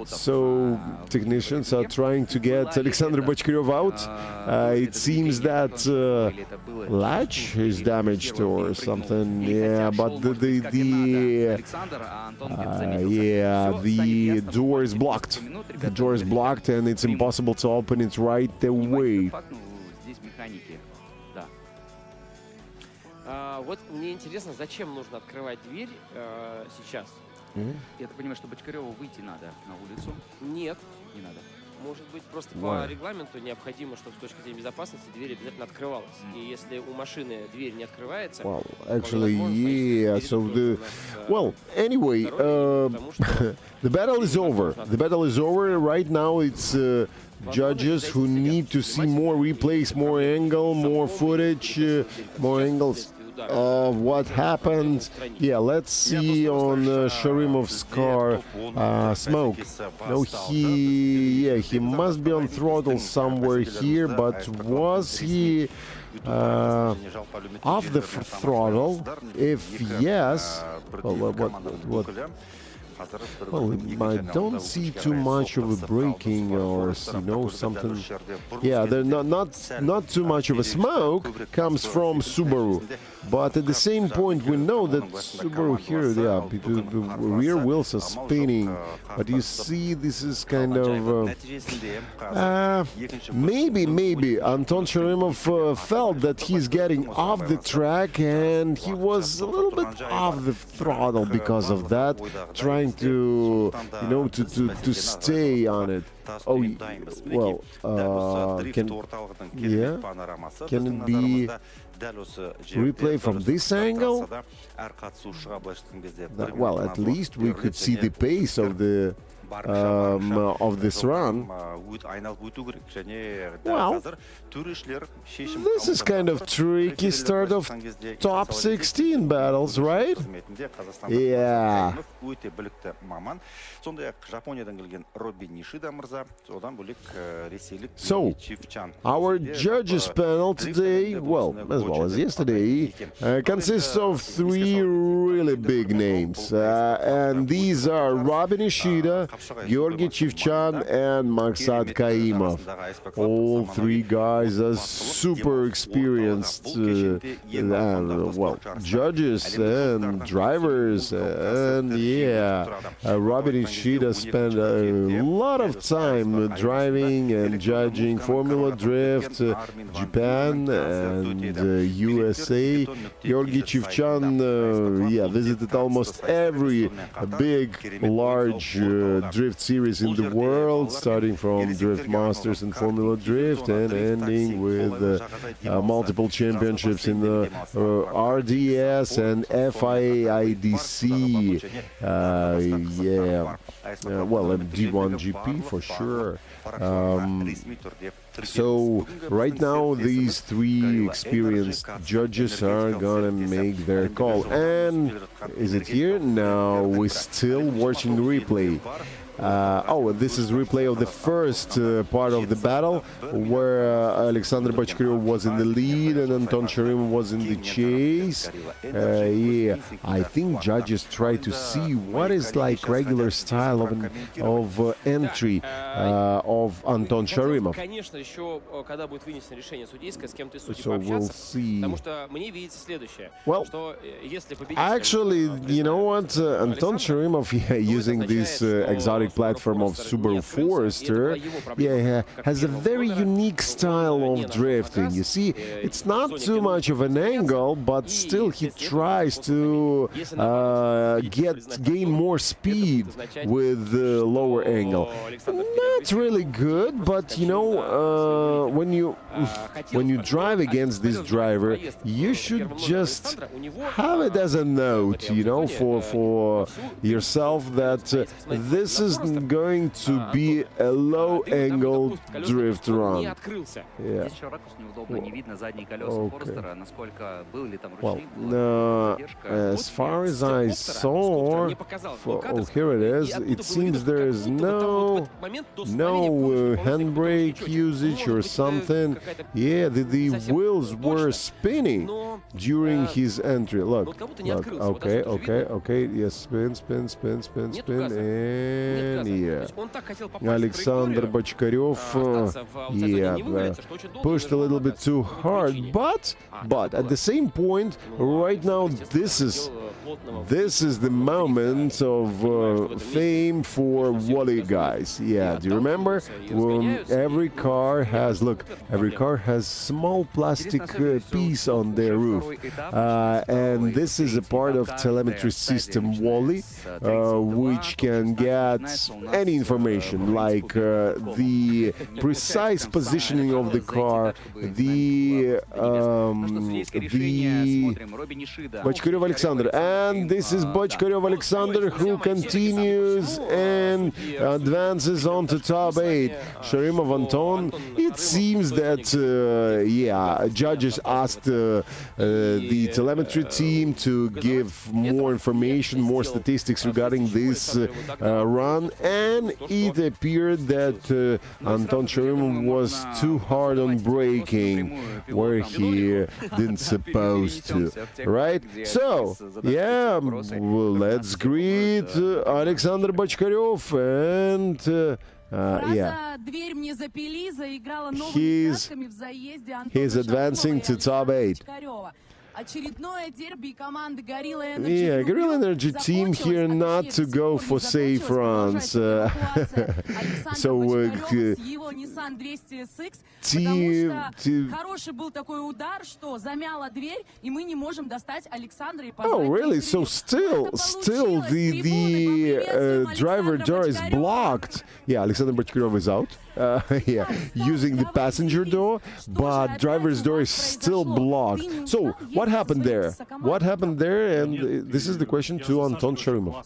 so technicians are trying to get Alexander Bachkaryov out. It seems that latch is damaged or something. Yeah, but the door is blocked. The door is blocked, and it's impossible to open it right away. Здесь механики, да. Вот мне интересно, зачем нужно открывать дверь сейчас? Я так понимаю, что Бочкареву выйти надо на улицу? Нет. Не надо. Может быть, просто по регламенту необходимо, чтобы с точки зрения безопасности дверь обязательно открывалась. И если у машины дверь не открывается... Well, actually, yeah, so well, anyway, the battle is over. The battle is over. Right now, it's judges who need to see more replays, more angle, more footage, more angles of what happened. Yeah, let's see on Sharimov's car smoke. No, he must be on throttle somewhere here, but was he off the throttle? If yes, well, I don't see too much of a braking or something. Yeah, there not too much of a smoke comes from Subaru, but at the same point we know that Subaru here, the rear wheels are spinning. But you see, this is kind of maybe Anton Sharimov felt that he's getting off the track and he was a little bit off the throttle because of that, trying to to stay on it. Oh, well, can it be replay from this angle? Well, at least we could see the pace of this run. Well, this is kind of tricky start of top 16 battles, right? Yeah. So, our judges panel today, well, as well as yesterday, consists of 3 really big names. And these are Robin Ishida, Georgy Chivchan, and Maksat Kaimov. All 3 guys are super experienced judges and drivers. And yeah, Robin Ishida spent a lot of time driving and judging Formula Drift, Japan and USA. Georgy Chivchan visited almost every big, large drift series in the world, starting from Drift Masters and Formula Drift and ending with multiple championships in the RDS and FIA IDC. Well, and D1 GP for sure. So right now these 3 experienced judges are gonna make their call. And is it here? No, we're still watching the replay. Oh, this is replay of the first part of the battle, where Alexander Bachkaryov was in the lead and Anton Sharimov was in the chase. Yeah, I think judges try to see what is like regular style of entry of Anton Sharimov. Конечно, еще когда будет вынесено решение судейское, с кем ты судьи So we'll пообщаться, see. потому что мне видится следующее, Well, что если победитель... Actually, you know what? Anton Sharimov, using this exotic platform of Subaru Forester, has a very unique style of drifting. You see, it's not too much of an angle, but still he tries to gain more speed with the lower angle. Not really good, but you know, when you drive against this driver, you should just have it as a note, you know, for yourself that this is going to be a low-angle drift run. Yeah. Здесь еще ракурс неудобно, не видно задние колеса Форестера, насколько был ли там Well, ручник. as far as I saw, oh, here it is. It seems there is no handbrake usage or something. Yeah, the wheels were spinning during his entry. Look. Okay. Yes, spin, and yeah. Alexander Bachkaryov, pushed a little bit too hard, but at the same point, right now, this is the moment of fame for Wally guys. Yeah, do you remember? Every car has small plastic piece on their roof, and this is a part of telemetry system Wally, which can get any information like the precise positioning of the car, the Bachkaryov Alexander, and this is Bachkaryov Alexander who continues and advances on to top 8. Sharimov Anton. It seems that judges asked the telemetry team to give more information, more statistics regarding this run, and it appeared that Anton Sharimov was too hard on braking, where he didn't supposed to, right? So, yeah, well, let's greet Alexander Bachkaryov and he's advancing to top 8. Yeah, Guerrilla Energy team here not to go for safe runs. Oh, really? So still the driver door is blocked. Yeah, Alexander Bachkaryov is out. Using the passenger door, but driver's door is still blocked. So what happened there? And this is the question to Anton Sharimov.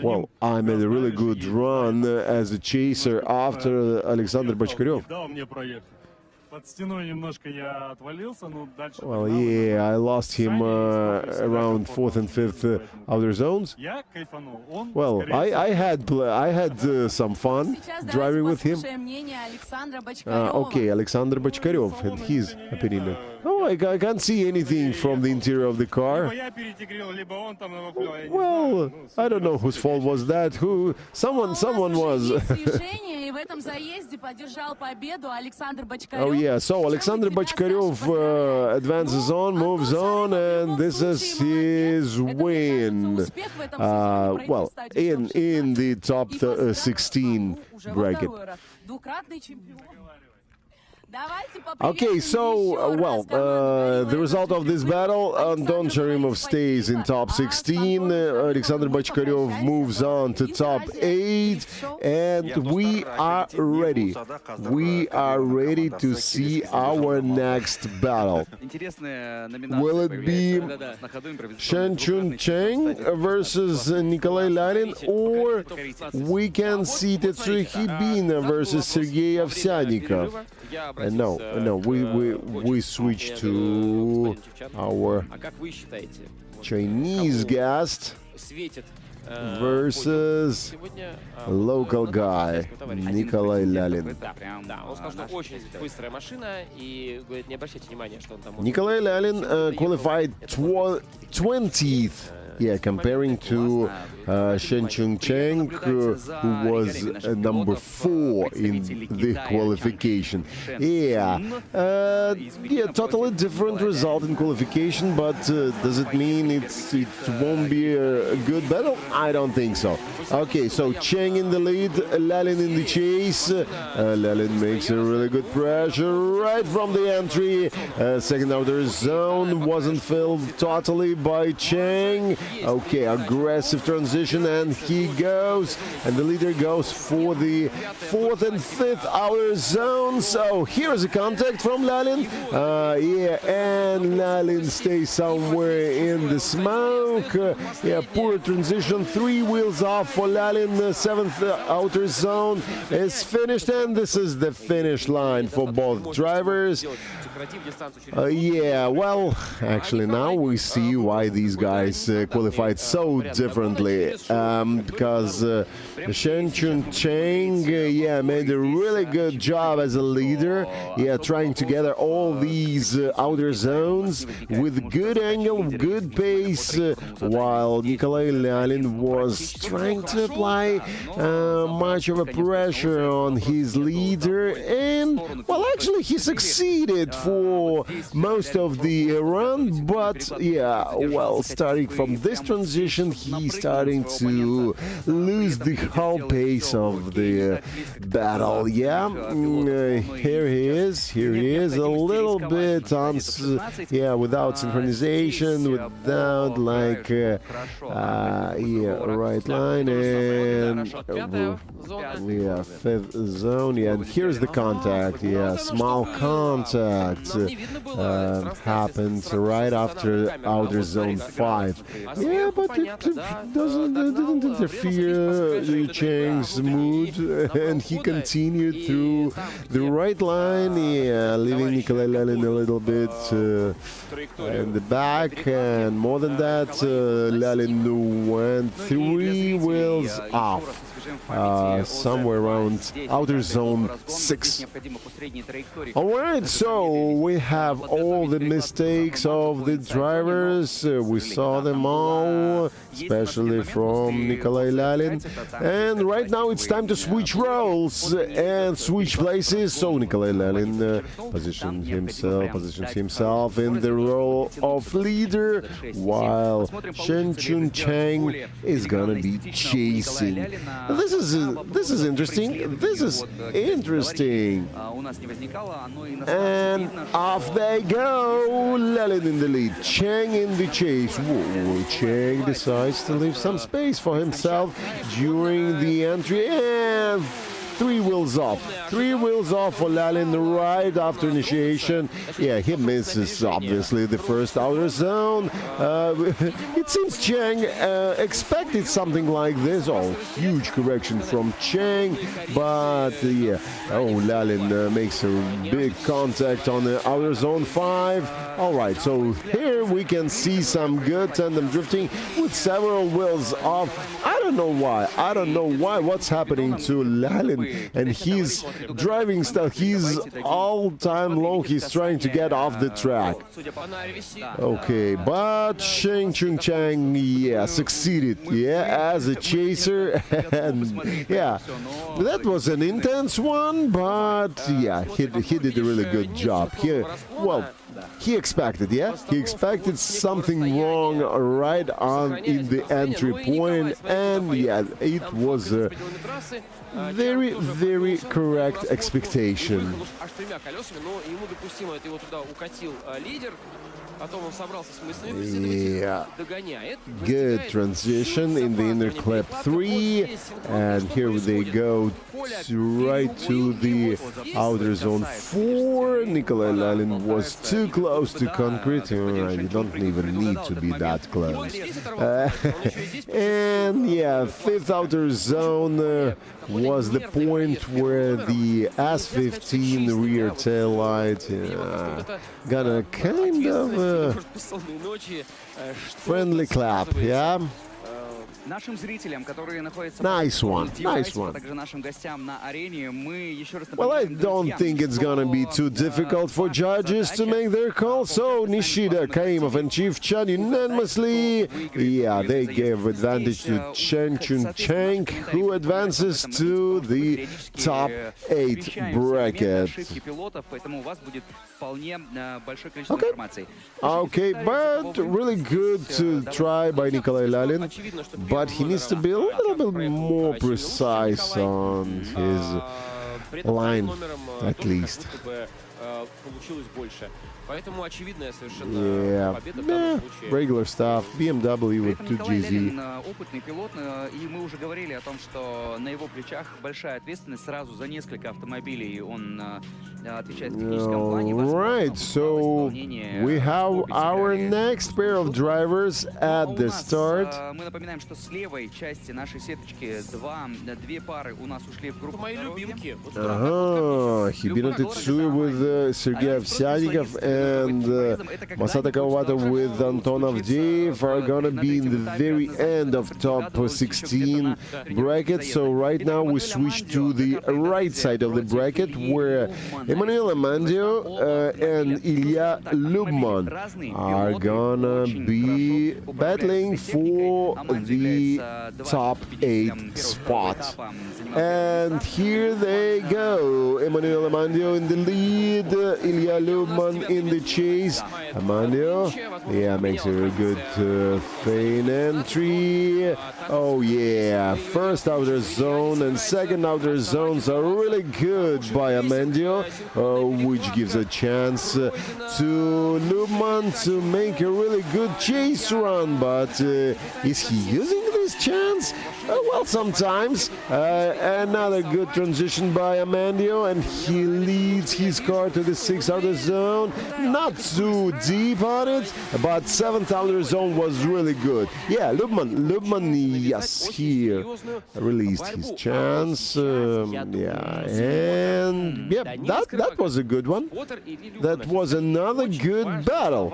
Well, I made a really good run as a chaser after Alexander Bachkaryov. Well, yeah, I lost him around 4th and 5th outer zones. Well, I had some fun driving with him. Okay, Alexander Bachkaryov and his opinion. Oh, I can't see anything from the interior of the car. Well, I don't know whose fault was that. Someone was. Oh yeah, so Alexander Bachkaryov advances on, moves on, and this is his win. Well, in the top 16 bracket. Okay, so, the result of this battle, Anton Sharimov stays in top 16, Alexander Bachkaryov moves on to top 8, and we are ready. We are ready to see our next battle. Will it be Shen Chun Cheng versus Nikolai Larin, or we can see Tetsuya Bina versus Sergei Ovsyannikov? No, we switch to our Chinese guest. versus local guy, Nikolai Lalin. Да, он сказал, что очень быстрая машина, и говорит, не обращайте внимания, что он там... Nikolai Lalin qualified 20th. Yeah, comparing to Shen Chung Cheng, who was number 4 in the qualification. Yeah, totally different result in qualification, but does it mean it won't be a good battle? I don't think so. Okay, so Cheng in the lead, Lalin in the chase. Lalin makes a really good pressure right from the entry. Second outer zone wasn't filled totally by Cheng. Okay, aggressive transition, and he goes, and the leader goes for the 4th and 5th outer zone. So here's a contact from Lalin. Yeah, and Lalin stays somewhere in the smoke. Yeah, poor transition, 3 wheels off for Lalin. The 7th outer zone is finished, and this is the finish line for both drivers. Yeah, well, actually now we see why these guys qualified so differently, because Shen Chun Cheng, yeah, made a really good job as a leader, yeah, trying to gather all these outer zones with good angle, good pace, while Nikolai Lalin was trying to apply much of a pressure on his leader, and, well, actually he succeeded for most of the run, but yeah, well, starting from this transition, he's starting to lose the whole pace of the battle. Yeah, here he is, a little bit on, yeah, without synchronization, without like, yeah, right line, and yeah, 5th zone, yeah, and here's the contact, yeah, small contact happens right after outer zone 5. Yeah, but it didn't interfere Cheng's mood, and he continued through the right line, yeah, leaving Nikolai Lalin a little bit in the back, and more than that, Lalin went 3 wheels off. Somewhere around outer zone 6. Alright, so we have all the mistakes of the drivers. We saw them all, especially from Nikolai Lalin. And right now it's time to switch roles and switch places. So Nikolai Lalin positions himself in the role of leader, while Shen Chun Cheng is gonna be chasing. This is interesting. This is interesting. And off they go. Lalin in the lead. Cheng in the chase. Whoa, Cheng decides to leave some space for himself during the entry, and 3 wheels off. 3 wheels off for Lalin right after initiation. Yeah, he misses, obviously, the first outer zone. It seems Cheng expected something like this. Oh, huge correction from Cheng. But, yeah, oh, Lalin makes a big contact on the outer zone 5. All right, so here we can see some good tandem drifting with several wheels off. I don't know why. I don't know why. What's happening to Lalin and his driving style? He's all time long. He's trying to get off the track. Okay, but Shen Chun Cheng, yeah, succeeded, yeah, as a chaser. And yeah, that was an intense one, but yeah, he did a really good job here. Well, he expected, yeah? He expected something wrong right on in the entry point, and yeah, it was a very, very correct expectation. Yeah, good transition in the inner clip 3, and here they go right to the outer zone 4. Nikolai Lalin was too close to concrete. You don't even need to be that close. And yeah, 5th outer zone was the point where the AS15 rear tail light got a kind of friendly clap, yeah? Нашим зрителям, которые находятся Nice one, в nice девайсе, one. а также нашим гостям на арене, мы еще раз Well, I напоминаем, don't друзья, think it's gonna be too difficult for judges to make their call. So Nishida, Kaimov, and Chief Chan unanimously, yeah, they gave advantage to Chen Chun Cheng, who advances to the top 8 bracket. ошибки пилотов, поэтому у вас будет вполне большое количество Okay. информации. Okay, but really good to try by Nikolai Lalin, but he needs to be a little bit more precise on his line, at least. Получилось больше. Поэтому очевидная совершенно Yeah, победа в данном случае. regular stuff, BMW with При этом Николай 2GZ. Лялин опытный пилот, и мы уже говорили о том, что на его плечах большая ответственность сразу за несколько автомобилей. Он отвечает в техническом плане. Right, so we have our next pair of drivers at the start. Мы напоминаем, что с левой части нашей сеточки две пары у нас ушли в группу. Мои любимки. Hibino Tetsui with Sergei Ovsyannikov and Masato Kawabata with Anton Avdeyev are gonna be in the very end of top 16 bracket. So right now we switch to the right side of the bracket where Emmanuel Amandio and Ilya Lubman are gonna be battling for the top 8 spot. And here they go. Emmanuel Amandio in the lead, Ilya Lubman in the chase. Amandio, yeah, makes a very good feint entry. Oh yeah, first outer zone and second outer zones are really good by Amandio, which gives a chance to Lubman to make a really good chase run. But is he using this chance? Well, sometimes. Another good transition by Amandio, and he leads his car to the 6th outer zone. Not too deep on it, but 7th outer zone was really good. Yeah, Lubman, yes, he released his chance. Yeah, and yeah, that was a good one. That was another good battle.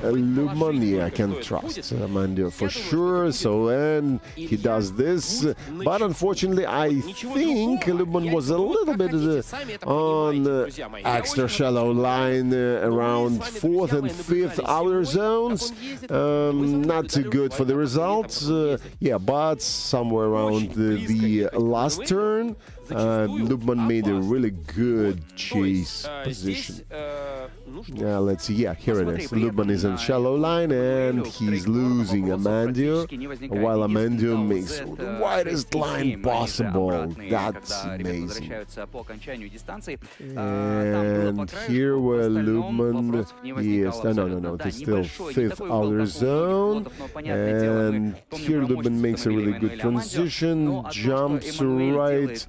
Lubman, yeah, I can trust Amandio for sure. So and he does this, but unfortunately, I think Lubman was a little bit on extra shallow line around 4th and 5th outer zones. Not too good for the results. Yeah, but somewhere around the last turn, Lubman made a really good chase position. Let's see. Yeah, here it is. Lubman is on shallow line and he's losing Amandio, while Amandio makes the widest line possible. That's amazing. And here where Lubman is, no, it's still 5th outer zone. And here Lubman makes a really good transition, jumps right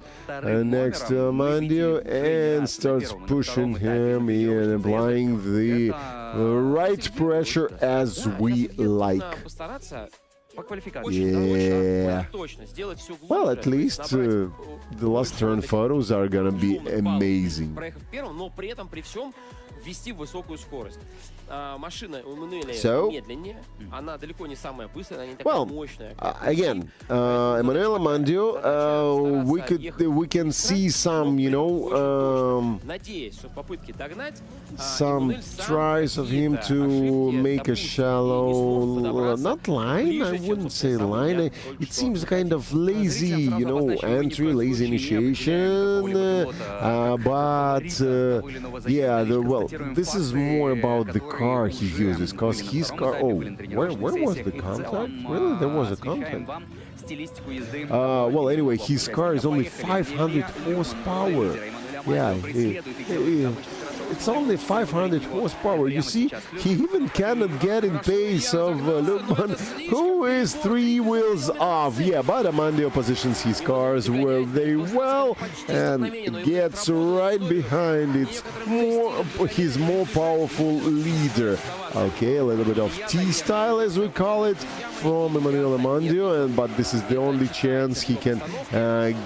next to Amandio and starts pushing him and applying the right pressure as we like. Yeah. Well, at least the last turn photos are gonna be amazing. Ввести высокую скорость. Машина у Эммануэля медленнее, она далеко не самая быстрая, она не такая мощная. Again, Emmanuel Amandio, we can see some, you know, some tries of him to make a shallow, not line, I wouldn't say line. It seems kind of lazy, you know, entry, lazy initiation. But yeah, well, this is more about the car he uses, because his car. Oh, where was the contact? Really, there was a contact. Well, anyway, his car is only 500 horsepower. Yeah, it's only 500 horsepower. You see, he even cannot get in pace of Lubman, who is 3 wheels off. Yeah, but Amandio positions his cars very well and gets right behind his more powerful leader. Okay, a little bit of T-style, as we call it, from Emmanuel Amandio, but this is the only chance he can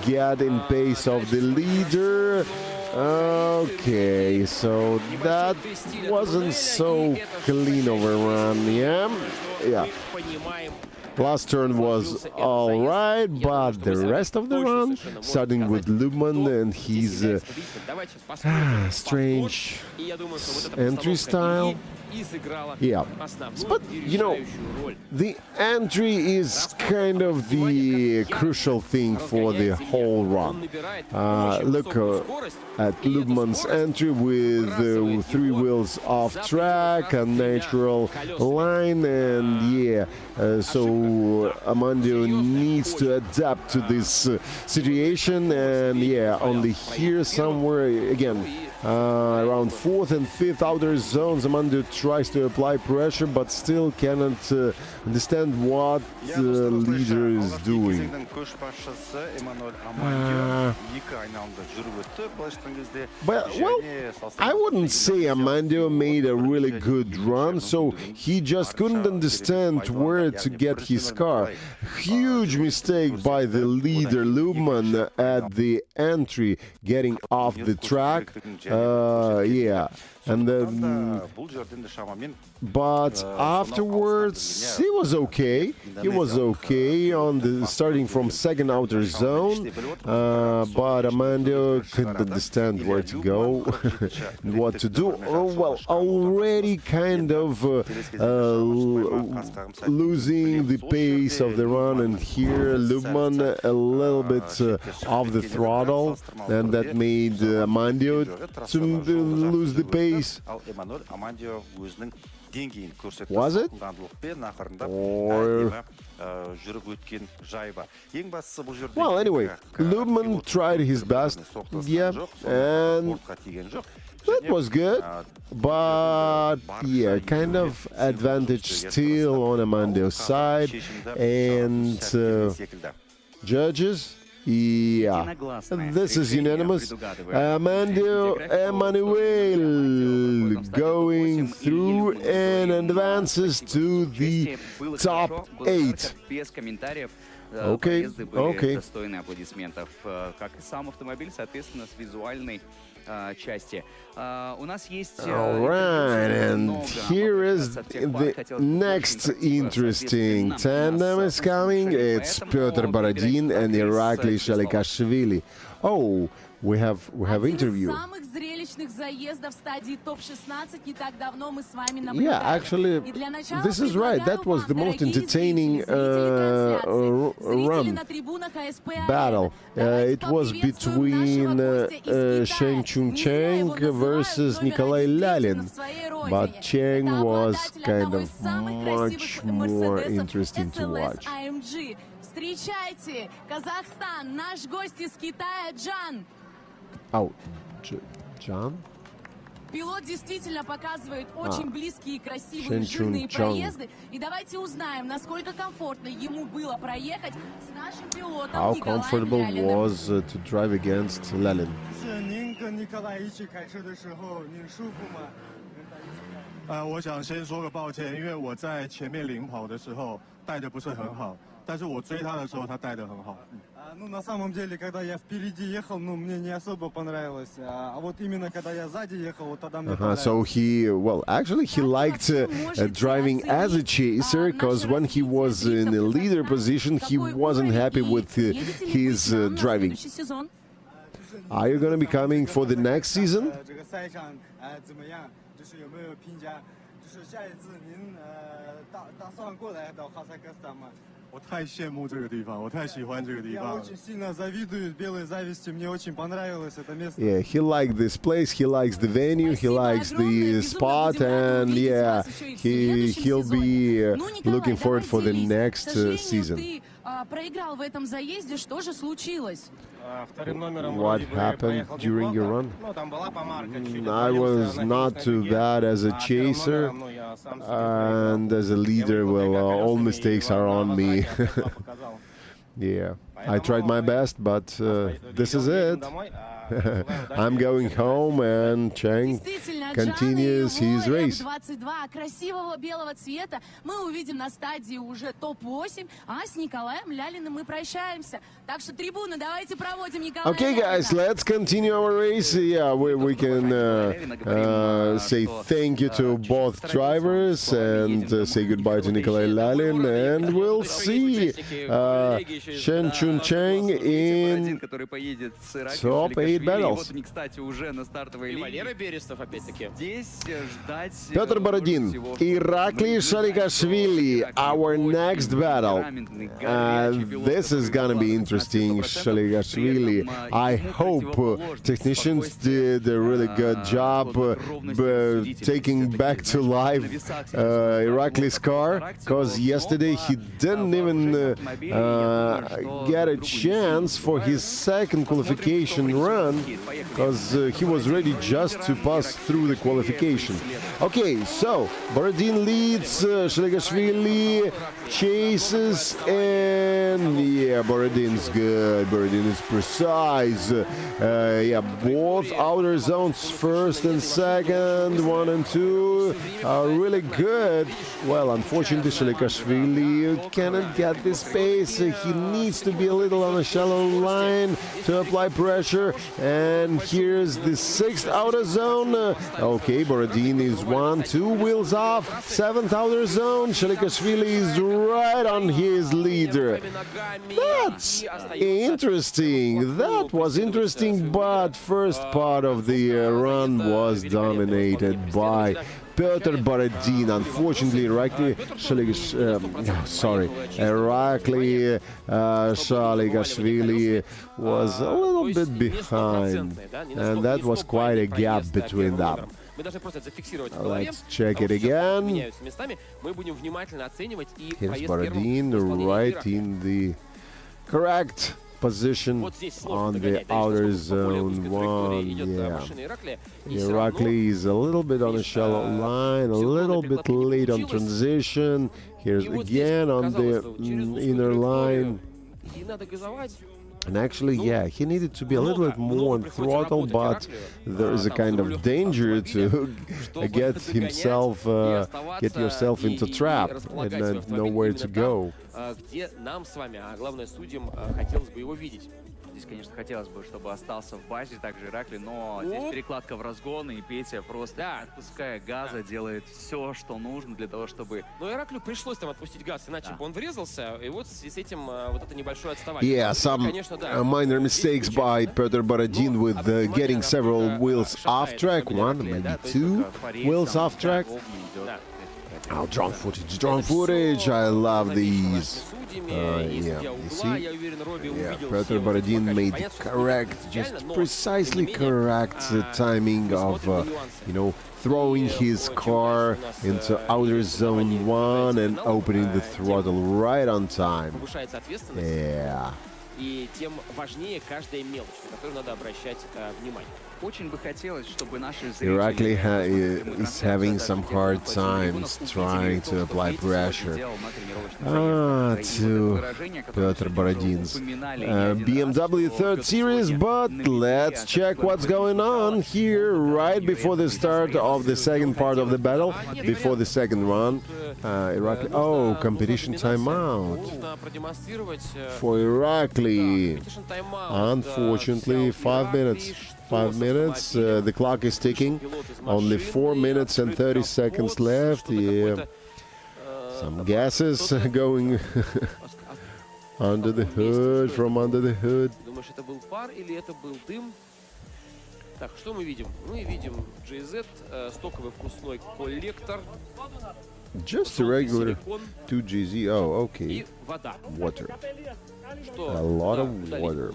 get in pace of the leader. Okay, so that wasn't so clean of a run, yeah? Last turn was all right, but the rest of the run, starting with Lubman and his strange entry style. Yeah, but you know, the entry is kind of the crucial thing for the whole run. Look at Lubman's entry with 3 wheels off track, a natural line, and yeah, so Amandio needs to adapt to this situation, and yeah, only here somewhere again. Around 4th and 5th outer zones, Amandio tries to apply pressure, but still cannot understand what the leader is doing. Well, I wouldn't say Amandio made a really good run, so he just couldn't understand where to get his car. Huge mistake by the leader Lubman at the entry, getting off the track. Yeah, and then, but afterwards he was okay. He was okay on the starting from 2nd outer zone, but Amandio couldn't understand where to go, what to do. Oh, well, already kind of losing the pace of the run, and here Lubman a little bit off the throttle, and that made Amandio to lose the pace. Was it? Or... Well, anyway, Lubman tried his best, yeah, and that was good, but yeah, kind of advantage still on Amandio's side, and judges. Yeah, this is unanimous. Amandio Emanuel going through and advances to the top 8. Okay, okay. Alright, and here is the next interesting tandem is coming. It's Pyotr Borodin and Irakli Shalikashvili. Oh, we have interview. Yeah, actually, this is right. That was the most entertaining run battle. It was between Sheng Cheng versus Nikolai Lalin, but Cheng was kind of much more interesting to watch. Встречайте, Казахстан, наш гость из Китая Джан. Oh, John? Пилот действительно показывает очень близкие и красивые жирные проезды. И давайте узнаем, насколько комфортно ему было проехать с нашим пилотом How Николаем comfortable Лялиным. was to drive against Lalin? 您跟尼克莱一起开车的时候，您舒服吗？我想先说个抱歉，因为我在前面领跑的时候带的不是很好，但是我追他的时候他带的很好。Ну, на самом деле, когда я впереди ехал, ну, мне не особо понравилось. А вот именно когда я сзади ехал, вот тогда мне понравилось. So he, well, actually he liked driving as a chaser, because when he was in a leader position, he wasn't happy with his driving. Are you going to be coming for the next season? Yeah, he liked this place, he likes the venue, he likes the spot, and yeah, he'll be looking forward for the next season. What happened during your run? I was not too bad as a chaser, and as a leader, well, all mistakes are on me. Yeah, I tried my best, but this is it. I'm going home, and Cheng continues his race. 22 красивого белого цвета мы увидим на стадии уже топ-8, а с Николаем Лялиным мы прощаемся. Так что трибуны давайте проводим Николая Okay, guys, let's continue our race. Yeah, we can say thank you to both drivers and say goodbye to Nikolai Lalin, and we'll see Shen Chun Cheng in top 8 battles. Валера Берестов, опять-таки. Петр Бородин, Irakli Shalikashvili, our next battle. This is gonna be interesting, Shalikashvili. I hope technicians did a really good job taking back to life Irakli's car, because yesterday he didn't even get a chance for his second qualification run, because he was ready just to pass through the qualification. Okay, so Borodin leads, Shalikashvili chases, and yeah, Borodin's good. Borodin is precise. Yeah, both outer zones, first and second, 1 and 2, are really good. Well, unfortunately, Shalikashvili cannot get this pace. He needs to be a little on a shallow line to apply pressure. And here's the 6th outer zone. Okay, Borodin is 1, 2 wheels off. 7th outer zone. Shalikashvili is right on his leader. That's interesting. That was interesting, but first part of the run was dominated by Petr Borodin. Unfortunately, Irakli Shalikashvili was a little bit behind, and that was quite a gap between them. Let's check it again. Here's Borodin right in the correct position on the outer zone 1. Yeah, Irakli is a little bit on a shallow line, a little bit late on transition. Here's again on the inner line. And actually, yeah, he needed to be a little bit more on throttle, but there is a kind of danger to get yourself into trap and nowhere to go. Здесь, конечно, хотелось бы, чтобы остался в базе также Иракли, но здесь перекладка в разгон, и Петя просто, отпуская газа, делает все, что нужно для того, чтобы... Но Ираклю пришлось там отпустить газ, иначе бы он врезался, и вот с этим вот это небольшое отставание. Yeah, some minor mistakes by Petr Borodin with getting several wheels off track, 1, maybe 2 wheels off track. Oh, drone footage, I love these. Yeah, you see? Yeah, Petr Borodin made correct, just precisely correct timing of, throwing his car into outer zone 1 and opening the throttle right on time. Yeah. И тем важнее каждая мелочь, на которую надо обращать внимание. Очень бы хотелось, чтобы наши Irakli is having some hard times trying to apply pressure to Petr Borodin's BMW 3rd Series, but let's check what's going on here right before the start of the second part of the battle, before the second run. Irakli, competition timeout for Irakli. Unfortunately, 5 minutes. 5 minutes. The clock is ticking. Only 4 minutes and 30 seconds left. Yeah. Some gases going under the hood, from under the hood. Думаешь, это был пар или это был дым? Так, что мы видим? Мы видим GZ, стоковый впускной коллектор. Just a regular 2GZ. Oh, okay. И вода. Water. Что? A lot of water.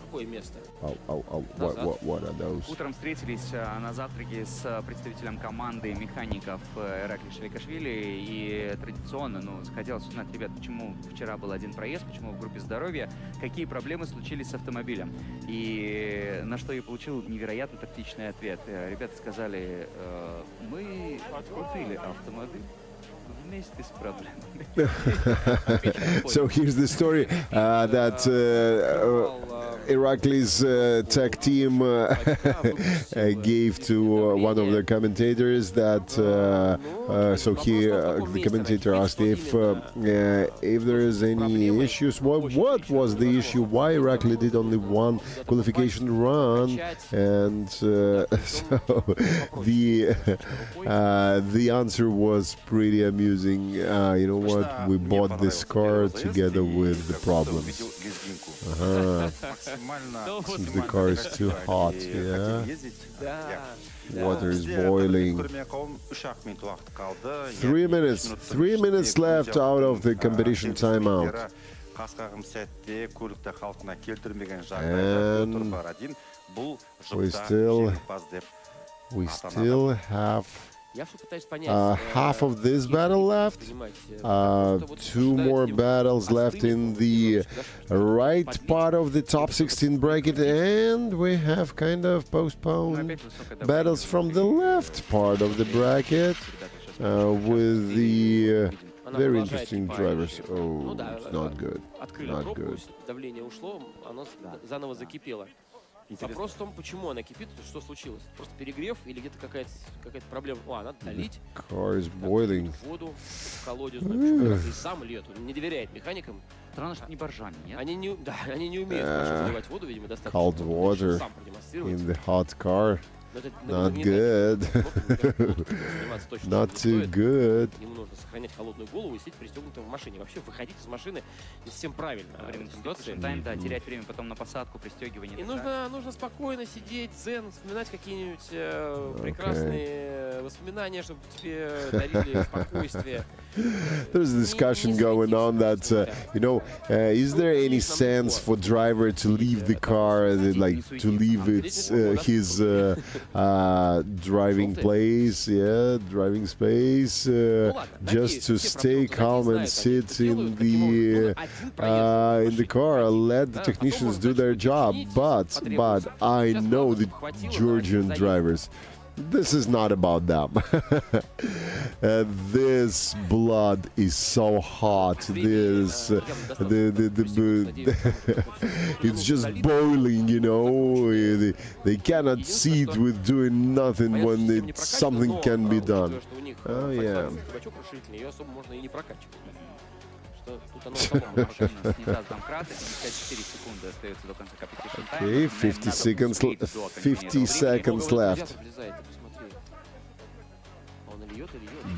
Какое место? What are those? Утром встретились на завтраке с представителем команды механиков Иракли Shalikashvili, и традиционно, захотелось узнать, ребят, почему вчера был один проезд, почему в группе здоровья, какие проблемы случились с автомобилем. И на что я получил невероятно тактичный ответ. Ребята сказали, мы открутили автомобиль вместе с проблемами. So here's the story that Irakli's tech team gave to one of the commentators that the commentator asked if there is any issues. What was the issue? Why Irakli did only one qualification run? And so the answer was pretty amusing. You know what? We bought this car together with the problems. Since the car is too hot, yeah. Water is boiling. 3 minutes. 3 minutes left out of the competition timeout. And we still have half of this battle left. 2 more battles left in the right part of the top 16 bracket, and we have kind of postponed battles from the left part of the bracket with the very interesting drivers. Oh, it's not good. Not good. Вопрос в том, почему она кипит, что случилось? Просто перегрев или где-то какая-то проблема? Надо долить. Car is boiling. Воду в колодезную. И сам льет. Он не доверяет механикам. Странно, что не боржане, нет? Они не умеют заливать воду, видимо, достаточно. Cold water in the hot car. Not good. Not too good. Ему нужно сохранять холодную голову и сидеть пристегнутым в машине. Вообще выходить из машины не совсем правильно. Да, терять время потом на посадку, пристегивание. И нужно спокойно сидеть, дзен, вспоминать какие-нибудь прекрасные воспоминания, чтобы тебе дарили спокойствие. There's a discussion going on that, is there any sense for driver to leave the car, like to leave his driving place, driving space, just to stay calm and sit in the car, let the technicians do their job. But I know the Georgian drivers. This is not about them. This blood is so hot. It's just boiling, They cannot see it with doing nothing when something can be done. Oh yeah. Okay, 50 seconds left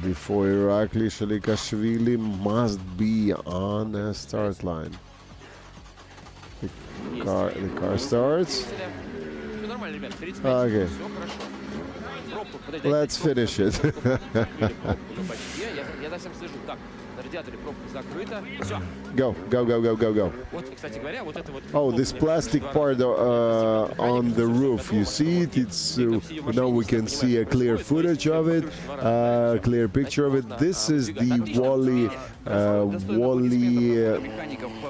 before Irakli Shalikashvili must be on a start line. The car starts. Okay. Let's finish it. Go. Oh, this plastic part on the roof, you see it? It's now we can see a clear footage of it, clear picture of it. This is the Wally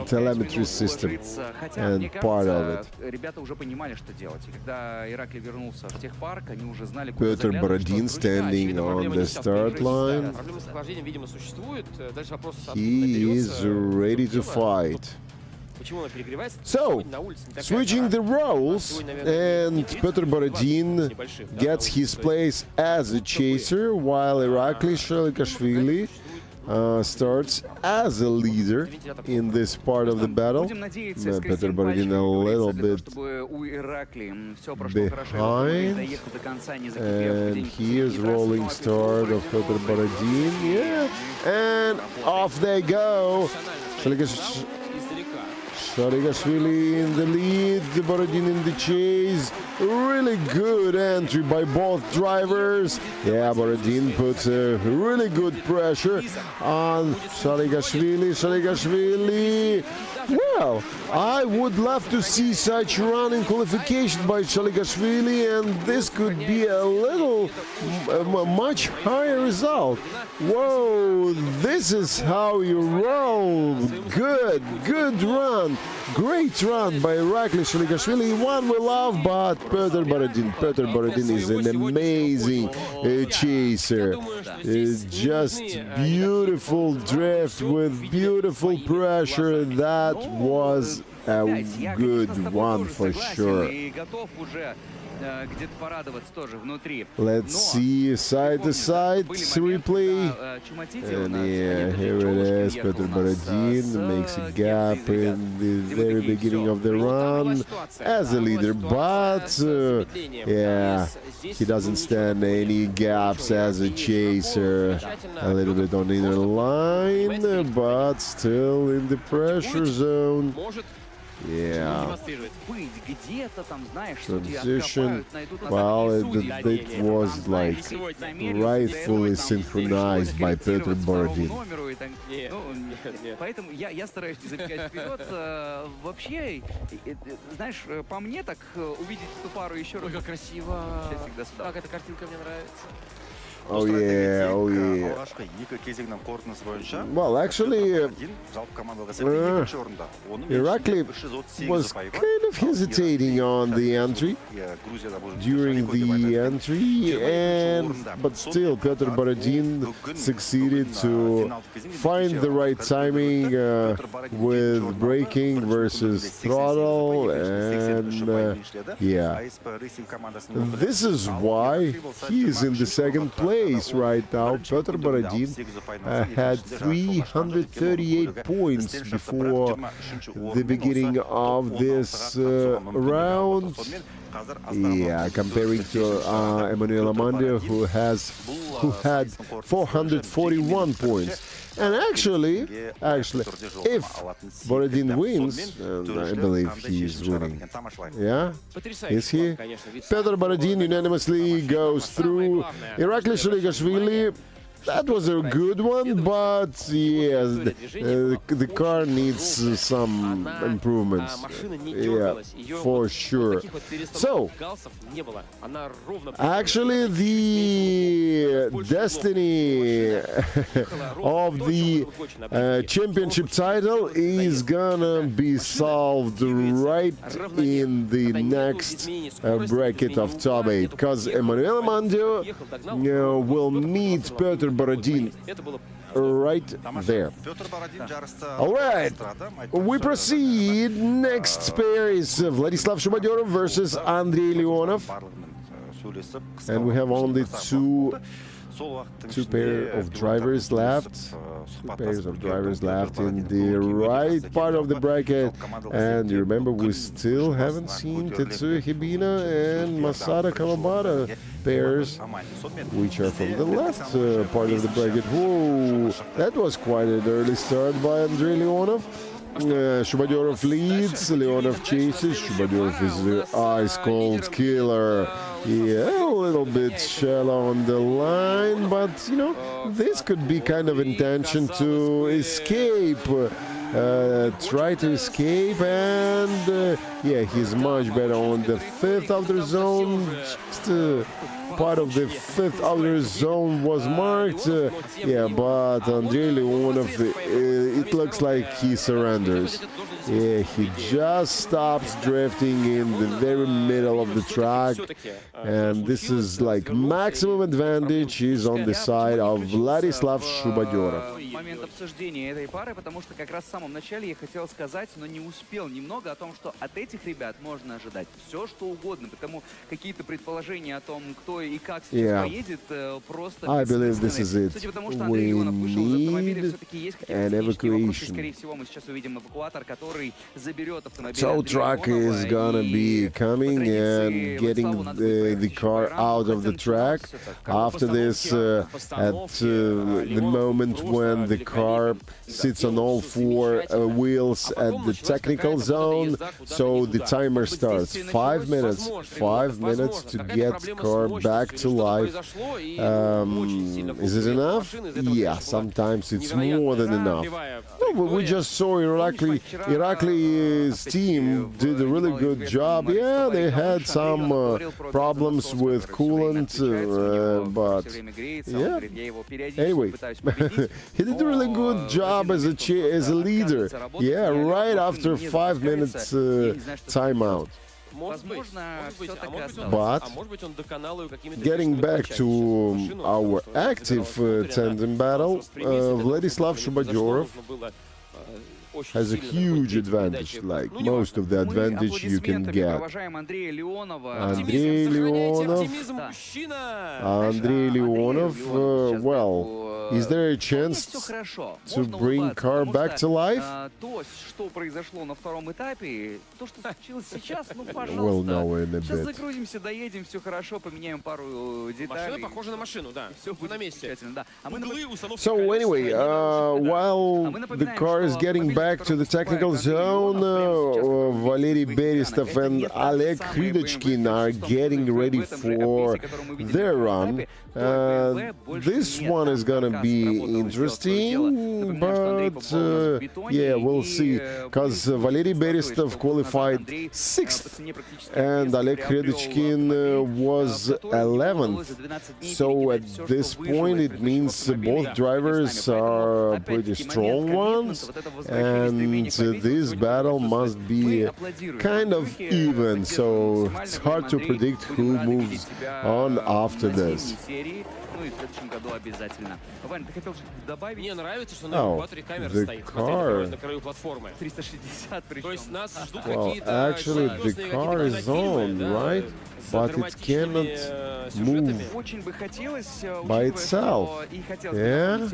telemetry system and part of it. Petr Borodin standing on the start line. He is ready to fight. So, switching the roles, and Petr Borodin gets his place as a chaser, while Irakli Shalikashvili starts as a leader in this part of the battle. Petr Borodin a little bit behind, and here's rolling start of Petr Borodin. And off they go. Shalikashvili in the lead, Borodin in the chase. Really good entry by both drivers. Borodin puts a really good pressure on Shalikashvili. Well, I would love to see such run in qualification by Shalikashvili, and this could be a much higher result. Whoa, this is how you roll. Good run Great run by Irakli Shalikashvili. One we love, but Petr Borodin is an amazing chaser. Just beautiful drift with beautiful pressure. That was a good one for sure. Где-то порадоваться тоже внутри. Let's see side to side replay. And yeah, here it is. Petr Borodin makes a gap in the very beginning of the run as a leader, but yeah, he doesn't stand any gaps as a chaser. A little bit on inner line, but still in the pressure zone. Yeah. Transition. Well, it was like rightfully synchronized by Petr Borodin. Поэтому я стараюсь не забегать вперед. Вообще, знаешь, по мне так увидеть эту пару еще раз. Как красиво. Как эта картинка мне нравится. Oh yeah, oh yeah. Well, actually, Irakli was kind of hesitating on the entry during the entry, but still Petr Borodin succeeded to find the right timing with braking versus throttle, and yeah, this is why he is in the second place right now. Petr Borodin had 338 points before the beginning of this round. Yeah, comparing to Emmanuel Amandio, who had 441 points. And actually, if Borodin wins, and I believe he is winning, yeah, is he? Petr Borodin unanimously goes through. Irakli Shalikashvili, that was a good one, but yes, the car needs some improvements. Yeah, for sure. So, actually, the destiny of the championship title is gonna be solved right in the next bracket of top 8, because Emmanuel Amandio will meet Petr Borodin right there. All right, we proceed. Next pair is Vladislav Shubadyorov versus Andrei Leonov, and we have only two pairs of drivers left. In the right part of the bracket, and you remember we still haven't seen Tetsuya Hibina and Masada Kawabata pairs, which are from the left part of the bracket. Whoa, that was quite an early start by Andrei Leonov. Shubadyorov leads, Leonov chases. Shubadyorov is the ice-cold killer. Yeah, a little bit shallow on the line, but you know, this could be kind of intention to escape. Try to escape, and yeah, he's much better on the fifth outer zone. Just part of the fifth outer zone was marked. Yeah, but Andrei Leonov, it looks like he surrenders. Yeah, he just stops drifting in the very middle of the track, and this is like maximum advantage. He's on the side of Vladislav Shubadyorov. Момент обсуждения этой пары, потому что как раз в самом начале я хотел сказать, но не успел немного о том, что от этих ребят можно ожидать все, что угодно, потому какие-то предположения о том, кто и как сейчас поедет, просто бессмысленные. Судя по тому, что Андрей Леонов вышел из автомобиля, все-таки есть какие-то технические вопросы, скорее всего, мы сейчас увидим эвакуатор, который заберет автомобиль. Tow truck is gonna be coming and getting the car out of the track. After this, at the moment when the car sits on all four wheels at the technical zone, so the timer starts. 5 minutes to get car back back to life. Is it enough? Yeah, sometimes it's more than enough. No, but we just saw Irakli's team did a really good job. Yeah, they had some problems with coolant, but yeah. Anyway, he did a really good job as a leader. Yeah, right after 5 minutes timeout. But getting back to our active tandem battle, Vladislav Shubadyorov has a huge advantage, like most of the advantage you can get. Andrei Leonov, well, is there a chance to bring car back to life? We'll know in a bit. So anyway, while the car is getting back to the technical zone, Valery Berestov and Oleg Khrydochkin are getting ready for their run. This one is gonna be interesting, but yeah, we'll see, because Valery Berestov qualified 6th and Oleg Khrydochkin was 11th. So at this point it means both drivers are pretty strong ones, and this battle must be kind of even, so it's hard to predict who moves on after this. Oh, the car. Well, actually, the car is on, right? But it cannot move by itself. Yeah?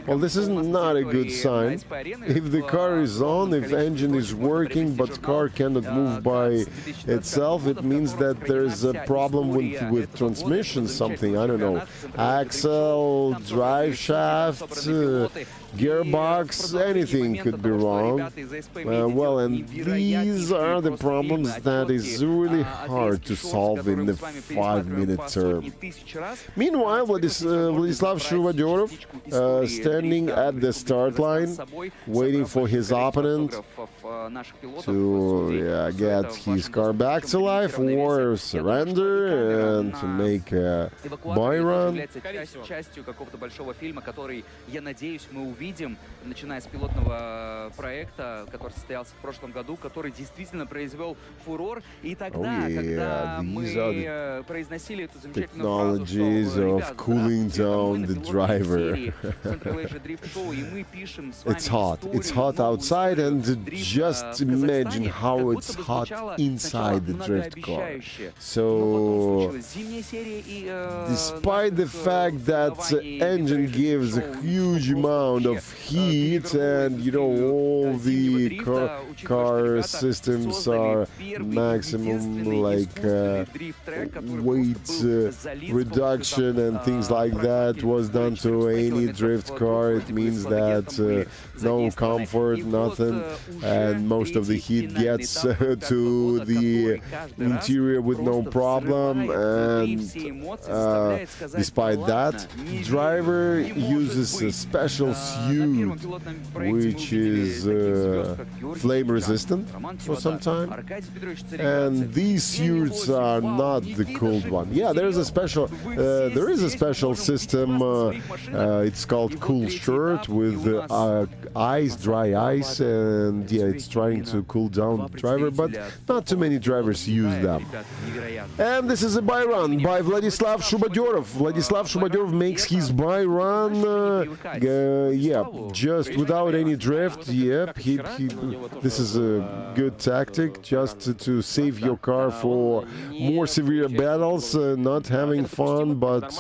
Well, this is not a good sign. If the car is on, if engine is working, but car cannot move by itself, it means that there's a problem with transmission, something, I don't know. Axle, drive shaft, gearbox, anything could be wrong. Well, and these are the problems that is really hard to solve in the 5-minute term. Meanwhile, Vladislav Shubadyorov standing at the start line, waiting for his opponent to get his car back to life or surrender and to make a buy run. Видим, начиная с пилотного проекта, который состоялся в прошлом году, который действительно произвел фурор. И тогда, когда мы произносили эту замечательную фразу, что of cooling down the driver. It's hot outside, and just imagine how it's hot inside the drift car. So, despite the fact that the engine gives a huge amount of heat, and you know, all the car systems are maximum, like weight reduction and things like that was done to any drift car. It means that no comfort, nothing, and most of the heat gets to the interior with no problem. And despite that, driver uses a special suit which is flame resistant for some time, and these suits are not the cooled one. Yeah, there is a special system. It's called Cool Shirt with ice, dry ice, and yeah, it's trying to cool down the driver, but not too many drivers use them. And this is a buy run by Vladislav Shubadyorov. Vladislav Shubadyorov makes his buy run, yeah, just without any drift. Yep, this is a good tactic, just to save your car for more severe battles, not having fun, but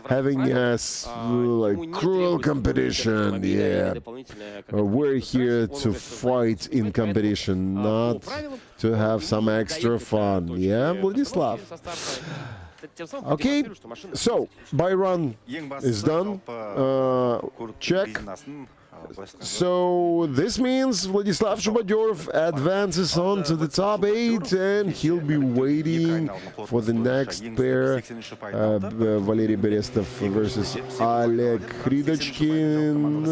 having a like cruel competition. Yeah, we're here to fight in competition, not to have some extra fun. Yeah, Vladislav. Okay, so buy run is done. Check. So this means Vladislav Shubadyorov advances on to the top 8, and he'll be waiting for the next pair, Valery Berestov versus Oleg Khridochkin,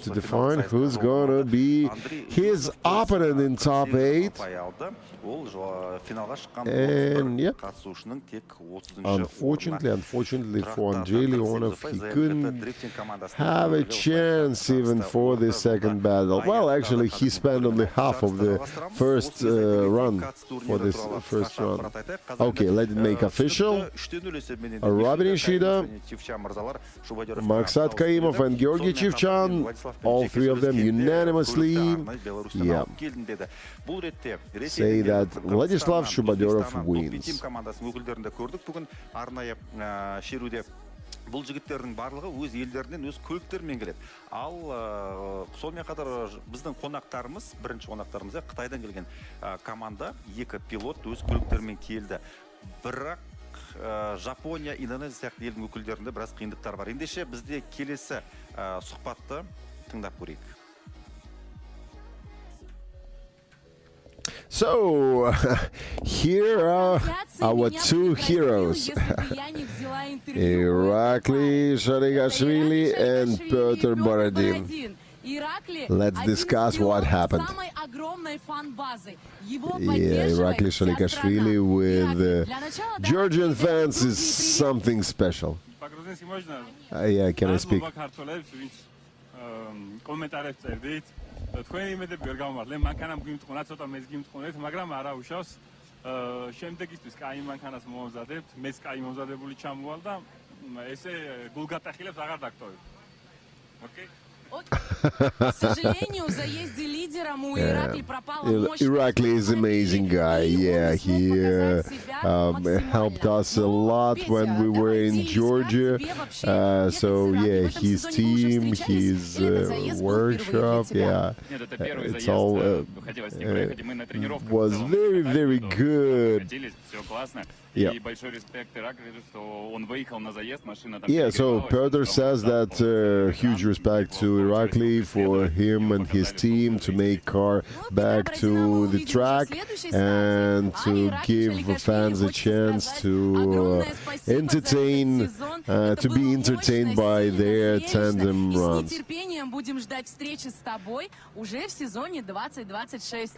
to define who's gonna be his opponent in top 8. And yeah, unfortunately for Andrei Leonov, he couldn't have a chance even for the second battle. Well, actually, he spent only half of the first run for this first run. Okay, let it make official. Robin Ishida, Maksat Kaimov, and Georgy Chivchan, all three of them unanimously, say that Vladislav Shubadyorov wins. Бұл жігіттердің барлығы өз елдерінен, өз көліктерімен келеді. Ал сонымен қатар біздің қонақтарымыз, бірінші қонақтарымыз Қытайдан келген команда, 2 пилот өз көліктерімен келді. Бірақ Жапония, Индонезия сияқты елдің өкілдерінде біраз қиындықтар бар. Ендеше бізде келесі сұхбатты тыңдап көрейік. So, here are our two heroes, Irakli Sharigashvili and Pyotr Borodin. Let's discuss what happened. Yeah, Irakli Sharigashvili with Georgian fans is something special. Yeah, can I speak? თქვენი იმედები ვერ გამომართლენ, მანქანამ გიმტყუნა, ცოტა მეც გიმტყუნეთ, მაგრამ არა უშავს. შემდეგისთვის კაი მანქანას მომზადებთ, მეც კაი მომზადებული ჩამოვალ და ესე გულგატეხილებს აღარ დაგტოვებ. ოკეი? К сожалению, в заезде лидером у Иракли пропала мощь. Irakli is an amazing guy. Yeah, he helped us a lot when we were in Georgia. So yeah, his team, his workshop, yeah, it's all was very, very good. Yeah. Yeah, so Pyotr says that huge respect to Irakli for him and his team to make car back to the track and to give fans a chance to entertain, to be entertained by their tandem runs.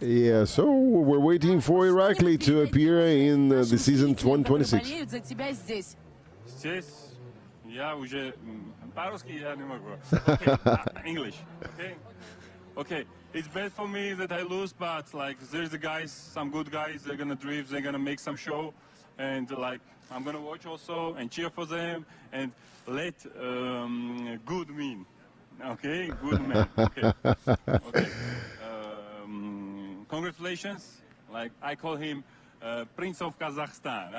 Yeah, so we're waiting for Irakli to appear in the season 2026. Я уже по-русски я не могу. English, okay? Okay, it's bad for me that I lose, but like there's the guys, some good guys, they're gonna drift, they're gonna make some show, and like I'm gonna watch also and cheer for them and let good mean, okay? Good man, okay. Okay. Congratulations, like I call him Prince of Kazakhstan.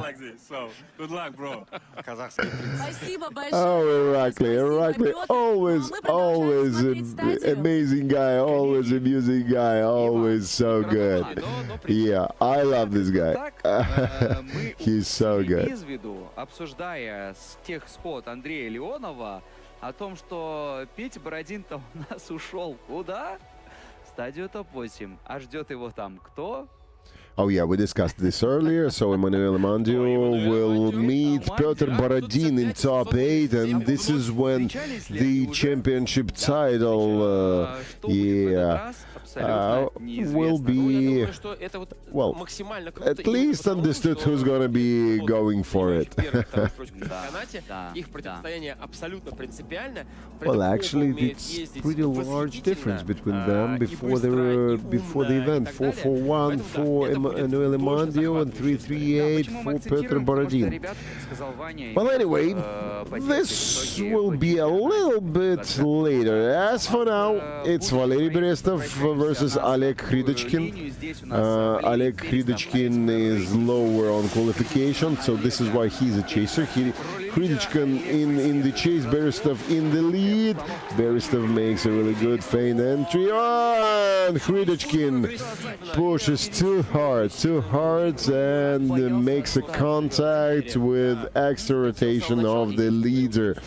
Like this. So, good luck, bro. Oh, Irakli, always an amazing guy, always amusing guy, always so good. Yeah, I love this guy. He's so good. Из виду, обсуждая техспот Андрея Леонова о том, что Петя Бородин-то у нас ушел куда? Стадию топ-8. А ждет его там кто? Oh yeah, we discussed this earlier. So Emmanuel Amandio will meet Pyotr Borodin in top 8, and this is when the championship title will be, well, at least understood who's going to be going for it. Well, actually, it's pretty large difference between them before the event. 4-4-1 for Emmanuel Amandio and 3-3-8 for Pyotr Borodin. Well, anyway, this will be a little bit later. As for now, it's Valery Berestov versus Oleg Khridochkin. Oleg Khridochkin is lower on qualification, so this is why he's a chaser. Khrydychkin in the chase, Berestov in the lead. Berestov makes a really good feint entry, and Khrydychkin pushes too hard, and makes a contact with extra rotation of the leader,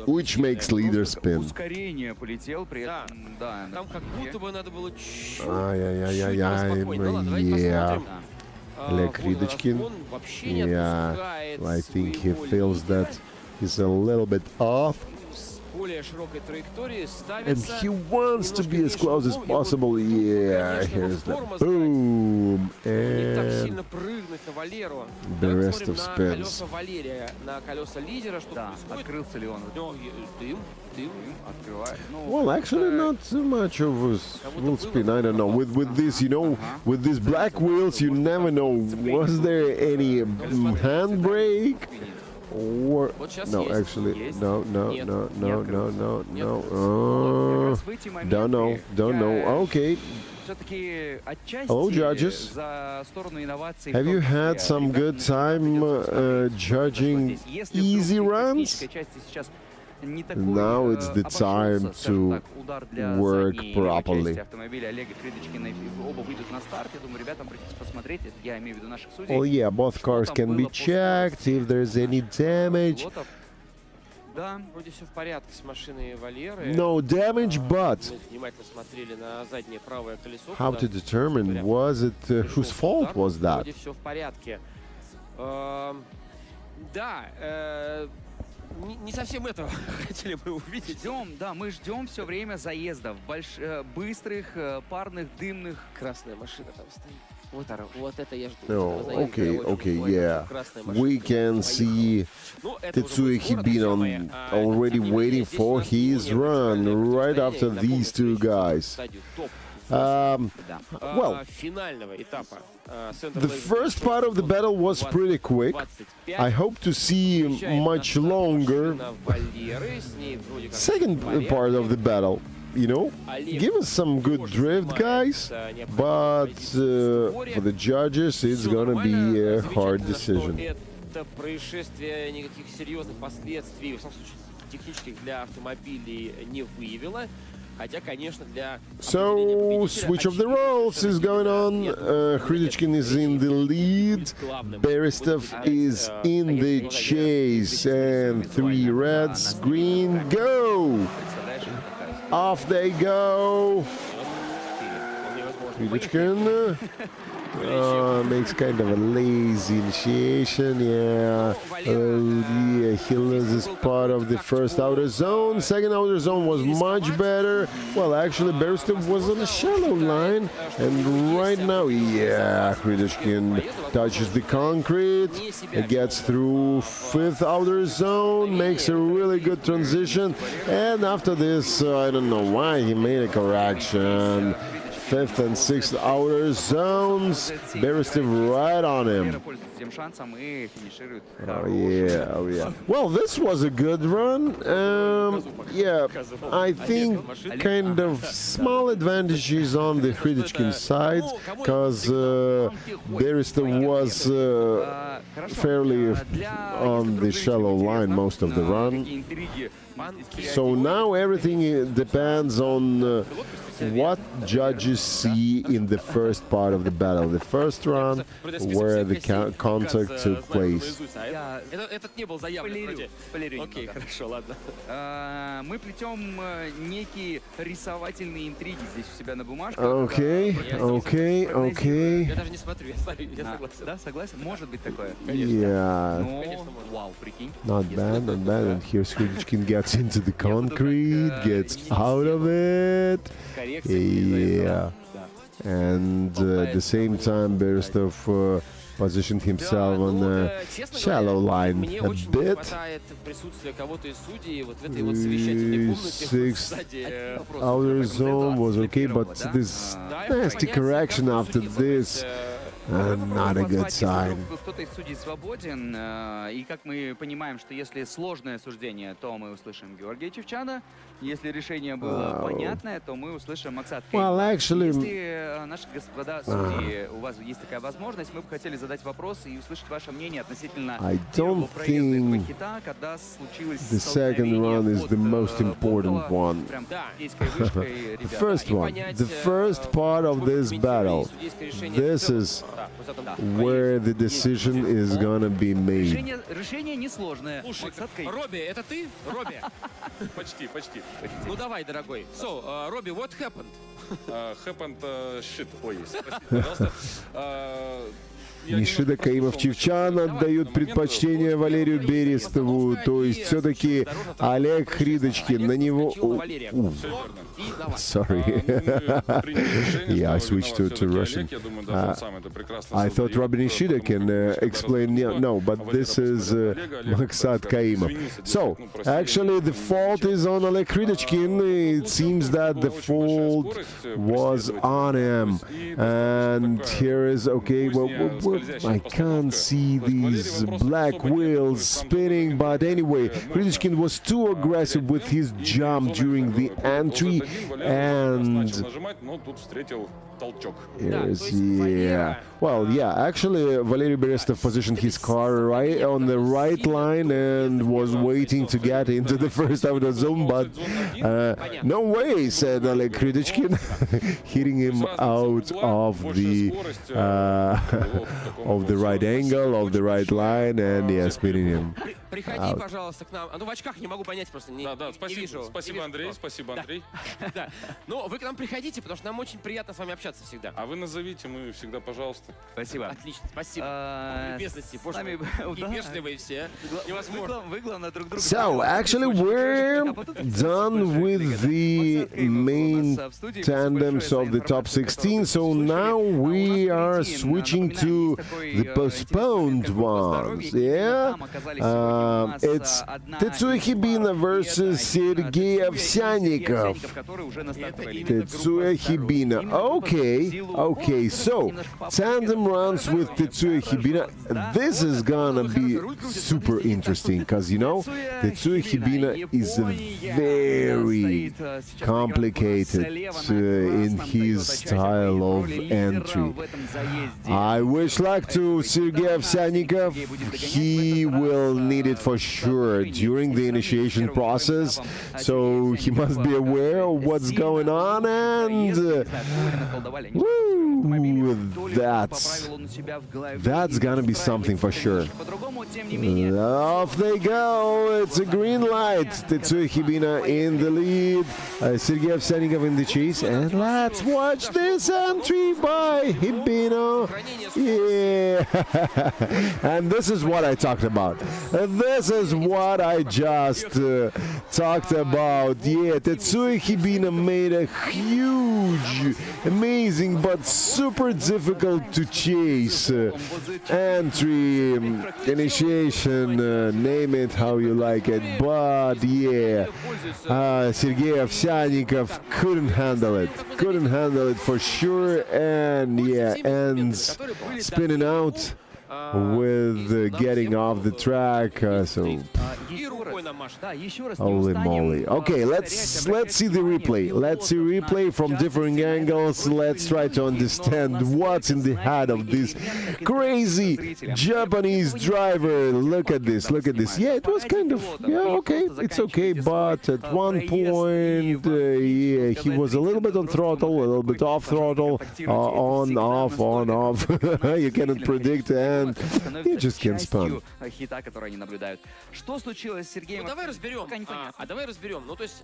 which makes leader spin. Ускорение полетел, при Да. этом, да. Там как будто бы надо было чуть Ай-яй-яй-яй-яй, поспокойнее. Ну ладно, давайте посмотрим. Олег Вот Khrydychkin. разгон вообще не Yeah, отпускает I think he своего feels лидера. that he's a little bit off, С более широкой траектории and ставится. he wants to be as close as possible. Yeah, here's the boom, Не так and сильно прыгнуть на Валеру. the Давайте rest посмотрим of на spins. колеса Валерия, на колеса лидера, что Да, происходит. открылся ли он? Ну, дым. Открывает. Ну, well, actually, not too much of a full spin. I don't know. With this, you know, with these black wheels, you never know. Was there any handbrake? Or Вот сейчас no, есть. actually, Есть. no. Нет. Don't know. Okay. все-таки отчасти Hello, judges. за сторону инноваций. Have you had some good time judging easy runs? Now it's the time to work properly. Oh yeah, both cars can be checked if there's any damage. Да, вроде все в порядке с машиной Валеры. No damage, but Мы внимательно смотрели на заднее правое колесо. how to determine was it whose fault was that? Вроде все в порядке. Да, не совсем этого хотели мы увидеть. Мы ждем все время заездов, быстрых, парных, дымных. Красная машина там стоит. Вот это я жду. Oh, okay, yeah. We can see Tetsuya Hibino already waiting for his run right after these two guys. Well, the first part of the battle was pretty quick. I hope to see much longer. Second part of the battle, you know, give us some good drift, guys, but for the judges, it's gonna be a hard decision. Это происшествие никаких серьезных последствий, в самом случае, технических для автомобилей не выявило. Хотя, конечно, для... So, switch of the roles is going on. Khrydychkin is in the lead. Berestov is in the chase. And 3 reds, green, go! Off they go. Khrydychkin makes kind of a lazy initiation. Yeah. Yeah, he loses part of the first outer zone. Second outer zone was much better. Well, actually, Berestov was on a shallow line. And right now, yeah, Khrydychkin touches the concrete. It gets through 5th outer zone, makes a really good transition. And after this, I don't know why he made a correction. 5th and 6th outer zones. Berestov right on him. Oh yeah. Well, this was a good run. Yeah, I think kind of small advantages on the Khrydychkin side, because Berestov was fairly on the shallow line most of the run. So now everything depends on what judges see in the first part of the battle, the first run, where the contact took place. Этот не был заявлен вроде. Окей, хорошо, ладно. Мы плетем некие рисовательные интриги здесь у себя на бумажке. Okay. Я даже не смотрю, я согласен. Да, согласен? Может быть такое? Yeah. Ну, вау, прикинь. Not bad. And here's Khrydychkin gets into the concrete, gets out of it. Yeah. And at the same time, Berestov positioned himself on the shallow line a bit. 6th outer zone was okay, but this nasty correction after this Not a good sign. Кто-то из судей свободен, и как мы понимаем, что если сложное суждение, то мы услышим Георгия Чевчана. Если решение было понятное, то мы услышим Максат Кейма. Well, actually, Если, наши господа судьи, у вас есть такая возможность, мы бы хотели задать вопрос и услышать ваше мнение относительно первого проезда этого хита, когда случилось the second run is the most important one. прям судейской вышкой, The ребята. first one, the first part of this battle. This is where the decision is gonna be made. Решение несложное. Слушай, Максат Кейм. Робби, это ты? Робби? Почти, почти. Ну давай, дорогой. So, Робби, what happened? Happened shit. Ой, простите, пожалуйста. Нишида, Каимов, Чевчан отдают предпочтение Валерию Берестову. То есть все-таки Олег Хридочкин на него... Sorry. Yeah, I switched to Russian. I thought Robin Nishida can explain. No, but this is Maksat Kaimov. So, actually, the fault is on Oleg Hridochkin. It seems that the fault was on him. And here is, okay, well, I can't see these black wheels spinning, but anyway, Hridochkin was too aggressive with his jump during the entry, and yeah. Well, yeah, actually, Valery Berestov positioned his car right on the right line and was waiting to get into the first outer zone, but no way, said Oleg Hridochkin, hitting him out of the right angle, of the right line, and yeah, spinning him. Приходи, пожалуйста, к нам. Ну, в очках не могу понять, просто не, Да, не вижу. спасибо, Андрей, спасибо, Андрей. Да. Ну, вы к нам приходите, потому что нам очень приятно с вами общаться всегда. А вы назовите, мы всегда, пожалуйста. Спасибо. Отлично, спасибо. Любезности, боже мой. Какие бешеные все. Невозможно. Вы, главное, друг друга... So, actually, we're done with the main tandems of the top 16, so now we are switching to the postponed ones, yeah? It's Tetsuya Hibina versus Sergey Ovsyannikov. Tetsuya Hibina. Okay, so tandem runs with Tetsuya Hibina. This is gonna be super interesting, because, you know, Tetsuya Hibina is very complicated in his style of entry. I wish luck to Sergey Ovsyannikov. He will need it for sure during the initiation process, so he must be aware of what's going on, and that's gonna be something for sure. Off they go, it's a green light. Tetsuya Hibina in the lead, Sergey Ovsyannikov in the chase, and let's watch this entry by Hibina. Yeah, and this is what I talked about. This is what I just talked about. Yeah, Tetsuya Hibina made a huge, amazing, but super difficult to chase entry, initiation, name it how you like it. But yeah, Sergey Ovsyannikov couldn't handle it for sure, and yeah, ends spinning out with getting off the track, so holy moly. Okay, let's see the replay. Let's see replay from different angles. Let's try to understand what's in the head of this crazy Japanese driver. Look at this. Yeah, it was kind of, yeah, okay, it's okay, but at one point, yeah, he was a little bit on throttle, a little bit off throttle, on, off. You cannot predict, and you just can't spun. Что случилось с Сергеем? Ну, давай разберем. Ну, то есть,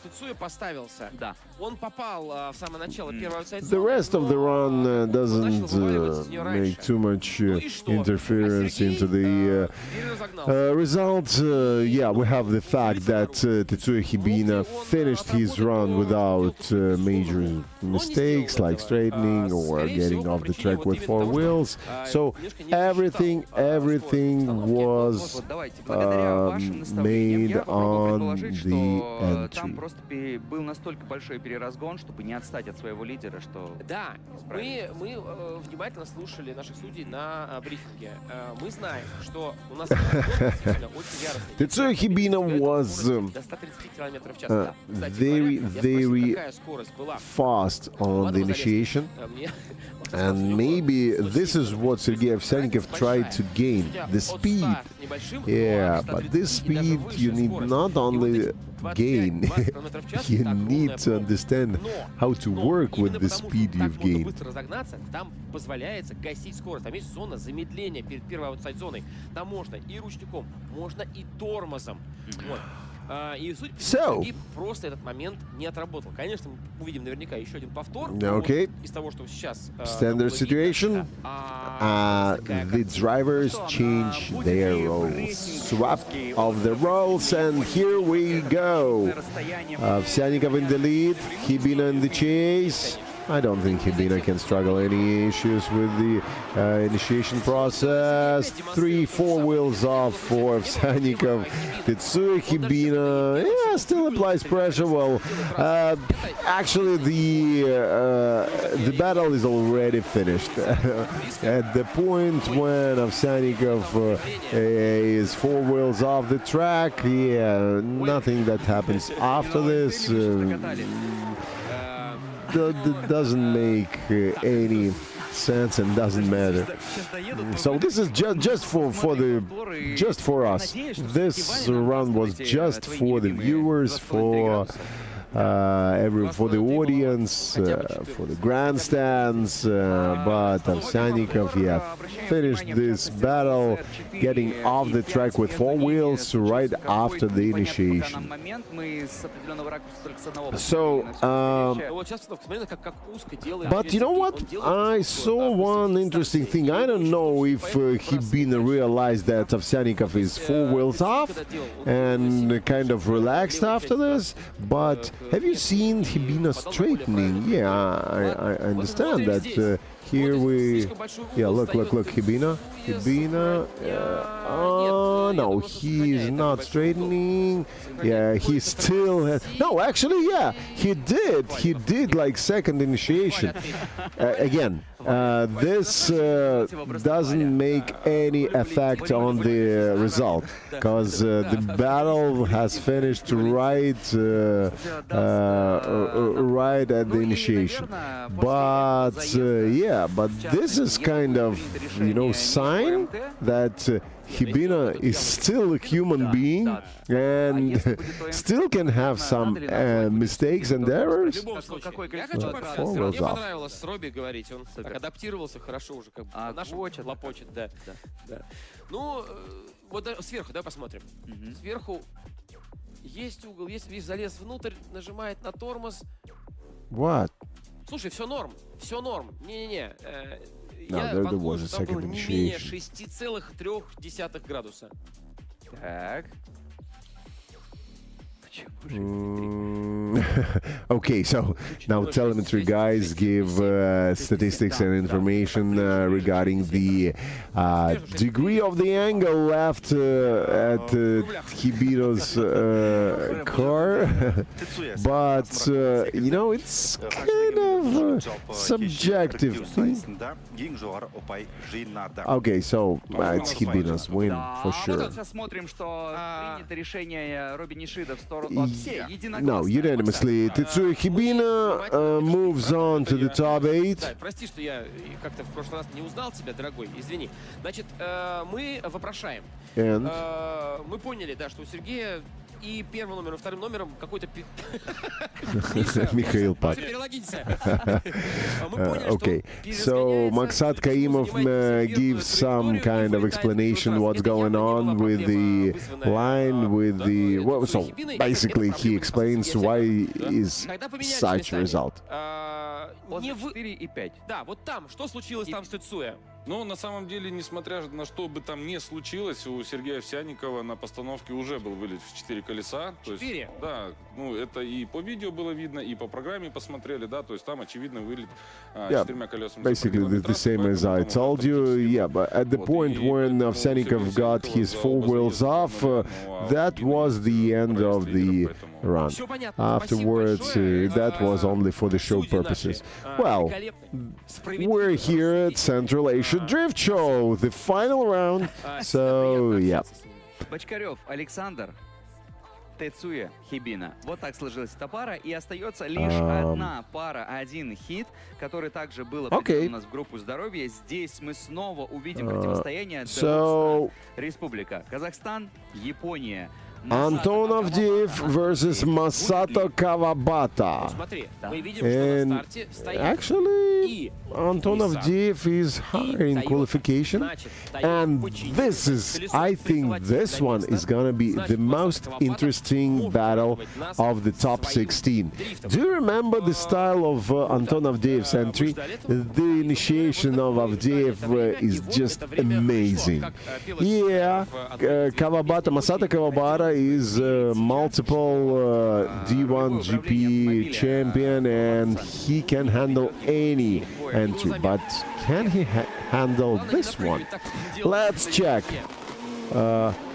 Тецуя поставился. Да. Он попал в самое начало первого аутсайд. The rest of the run doesn't make too much interference into the result. Yeah, we have the fact that Tetsuya Hibina finished his run without major mistakes like straightening or getting off the track with four wheels. So everything was благодаря вашим наставлениям made я попробую on предположить, что the там entry. просто был настолько большой переразгон, чтобы не отстать от своего лидера, что... Да, мы внимательно слушали наших судей на брифинге. Мы знаем, что у нас действительно очень яростный. Tetsuya Hibina was до 130 км в час. Да. Кстати very, говоря, я very спросил, какая скорость была. fast on the initiation. Мне And maybe this is what Sergei Ovsyannikov tried to gain, the speed. Yeah, but this speed you need not only gain, you need to understand how to work with the speed you've gained. Быстро разогнаться, там позволяется гасить скорость. Там есть зона замедления перед первой аутсайд-зоной. Там можно и ручником, можно и тормозом. Вот. И суть Сергей просто этот момент не отработал. Конечно, мы увидим наверняка еще один повтор. Okay. Из того, что сейчас Standard situation. The drivers change their roles. Swap of the roles, and here we go. Ovsyannikov in the lead, Hibina in the chase. I don't think Hibina can struggle any issues with the initiation process. 3-4 wheels off for Ovsyannikov. Tetsuya Hibina, yeah, still applies pressure. Well, actually the battle is already finished. At the point when Ovsyannikov is 4 wheels off the track, yeah, nothing that happens after this doesn't make any sense and doesn't matter. So this is just for us. This run was just for the viewers, for the audience, for the grandstands, but Ovsyannikov, yeah, finished this battle getting off the track with 4 wheels right after the initiation. So, but you know what? I saw one interesting thing. I don't know if Hibina realized that Ovsyannikov is 4 wheels off and kind of relaxed after this, but have you seen Hibina straightening? Yeah, I understand that here we... Yeah, look, Hibina. No, he's not straightening. Yeah, he still has... No, actually, yeah, he did like second initiation. Again, this doesn't make any effect on the result, because the battle has finished right at the initiation. But yeah, but this is kind of, you know, sign that Hibina is still a human being and still can have some mistakes and errors. Мне понравилось с Робби говорить, он так адаптировался хорошо уже, как бы нашим лопочет, да. Ну, вот сверху, да, посмотрим. Сверху есть угол, есть, видишь, залез внутрь, нажимает на тормоз. What? Слушай, все норм. Не-не-не. No, Я there вангую, was a что там было second не менее initiation. 6,3 градуса. Так. Okay, so now telemetry guys give statistics and information regarding the degree of the angle left at Hibina's car, but you know, it's kind of subjective thing. Okay, so it's Hibina's win for sure. Сейчас смотрим, что принято решение Робби Нишида в сторону... No, unanimously. Tetsuya Hibina moves on to the top 8. Прости, что я как-то в прошлый раз не узнал тебя, дорогой, извини. Значит, мы вопрошаем. Мы поняли, да, что у Сергея и первым номером, вторым номером какой-то... Mikhail Pat. Okay, so Maksat Kaimov gives some kind of explanation what's going on with the line, with the... Well, so basically he explains why is such a result. Да, вот там, что случилось там с Тецуя? Но на самом деле, несмотря на что бы там ни случилось, у Сергея Овсянникова на постановке уже был вылет в 4 колеса. То есть, да, ну это и по видео было видно, и по программе посмотрели, да, то есть там очевидно вылет 4 колесами. Basically the same as I told you. Yeah, but at the point when Ovsyannikov got his 4 wheels off, that was the end of the run. Afterwards, that was only for the show purposes. Well, we're here at Central Asia Drift Show, the final round. So, yeah. Бочкарев Александр, Тецуя Хибина. Вот так сложилась эта пара. И остается лишь одна пара, один хит, который также был определен у нас в группу здоровья. Здесь мы снова увидим противостояние Республика Казахстан, Япония. Anton Avdeyev versus Masato Kawabata. And actually, Anton Avdeyev is higher in qualification. And this is, I think this one is going to be the most interesting battle of the top 16. Do you remember the style of Anton Avdeyev's entry? The initiation of Avdeyev is just amazing. Yeah, Kawabata, Masato Kawabata is multiple D1 GP champion, and he can handle any entry, but can he handle this one? Let's check.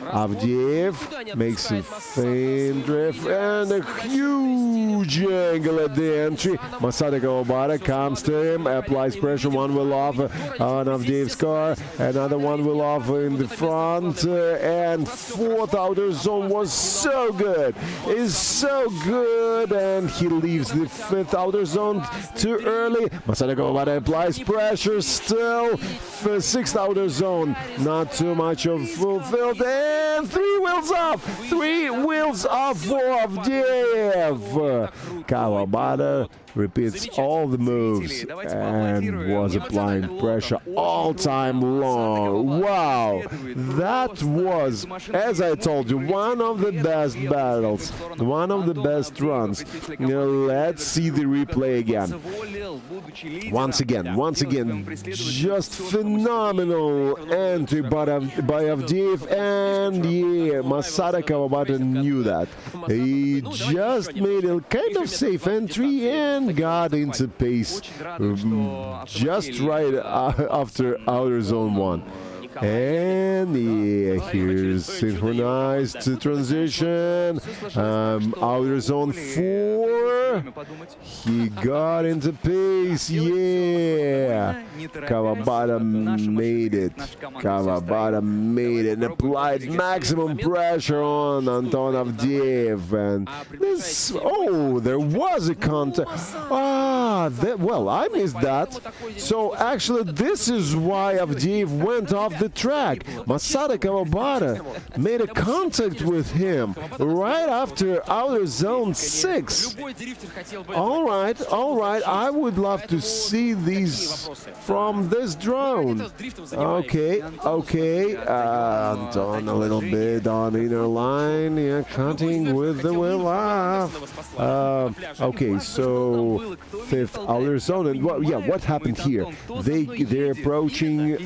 Avdeyev makes a faint drift and a huge angle at the entry. Masato Kawabata comes to him, applies pressure, one wheel off on Avdeyev's car, another one wheel off in the front, and fourth outer zone was so good. Is so good, and he leaves the fifth outer zone too early. Masato Kawabata applies pressure still. Sixth outer zone, not too much of fulfilled, and 3 wheels off! 3 wheels off for Avdeyev! Kawabata repeats all the moves and was applying pressure all time long. Wow! That was, as I told you, one of the best battles, one of the best runs. Let's see the replay again. Once again, just phenomenal entry by Avdeyev, and yeah, Masato Kawabata knew that. He just made a kind of safe entry and got into pace just right after outer zone 1. And yeah, here's synchronized transition. Outer zone 4. He got into pace. Yeah. Kawabata made it. Kawabata made it and applied maximum pressure on Anton Avdeyev. And this, oh, there was a contact. Well, I missed that. So actually, this is why Avdeyev went off the track. Masato Kawabata made a contact with him right after outer zone 6. All right, I would love to see these from this drone. Okay, Anton a little bit on inner line, yeah, cutting with the wheel off. Okay, so fifth outer zone, and what happened here? They're approaching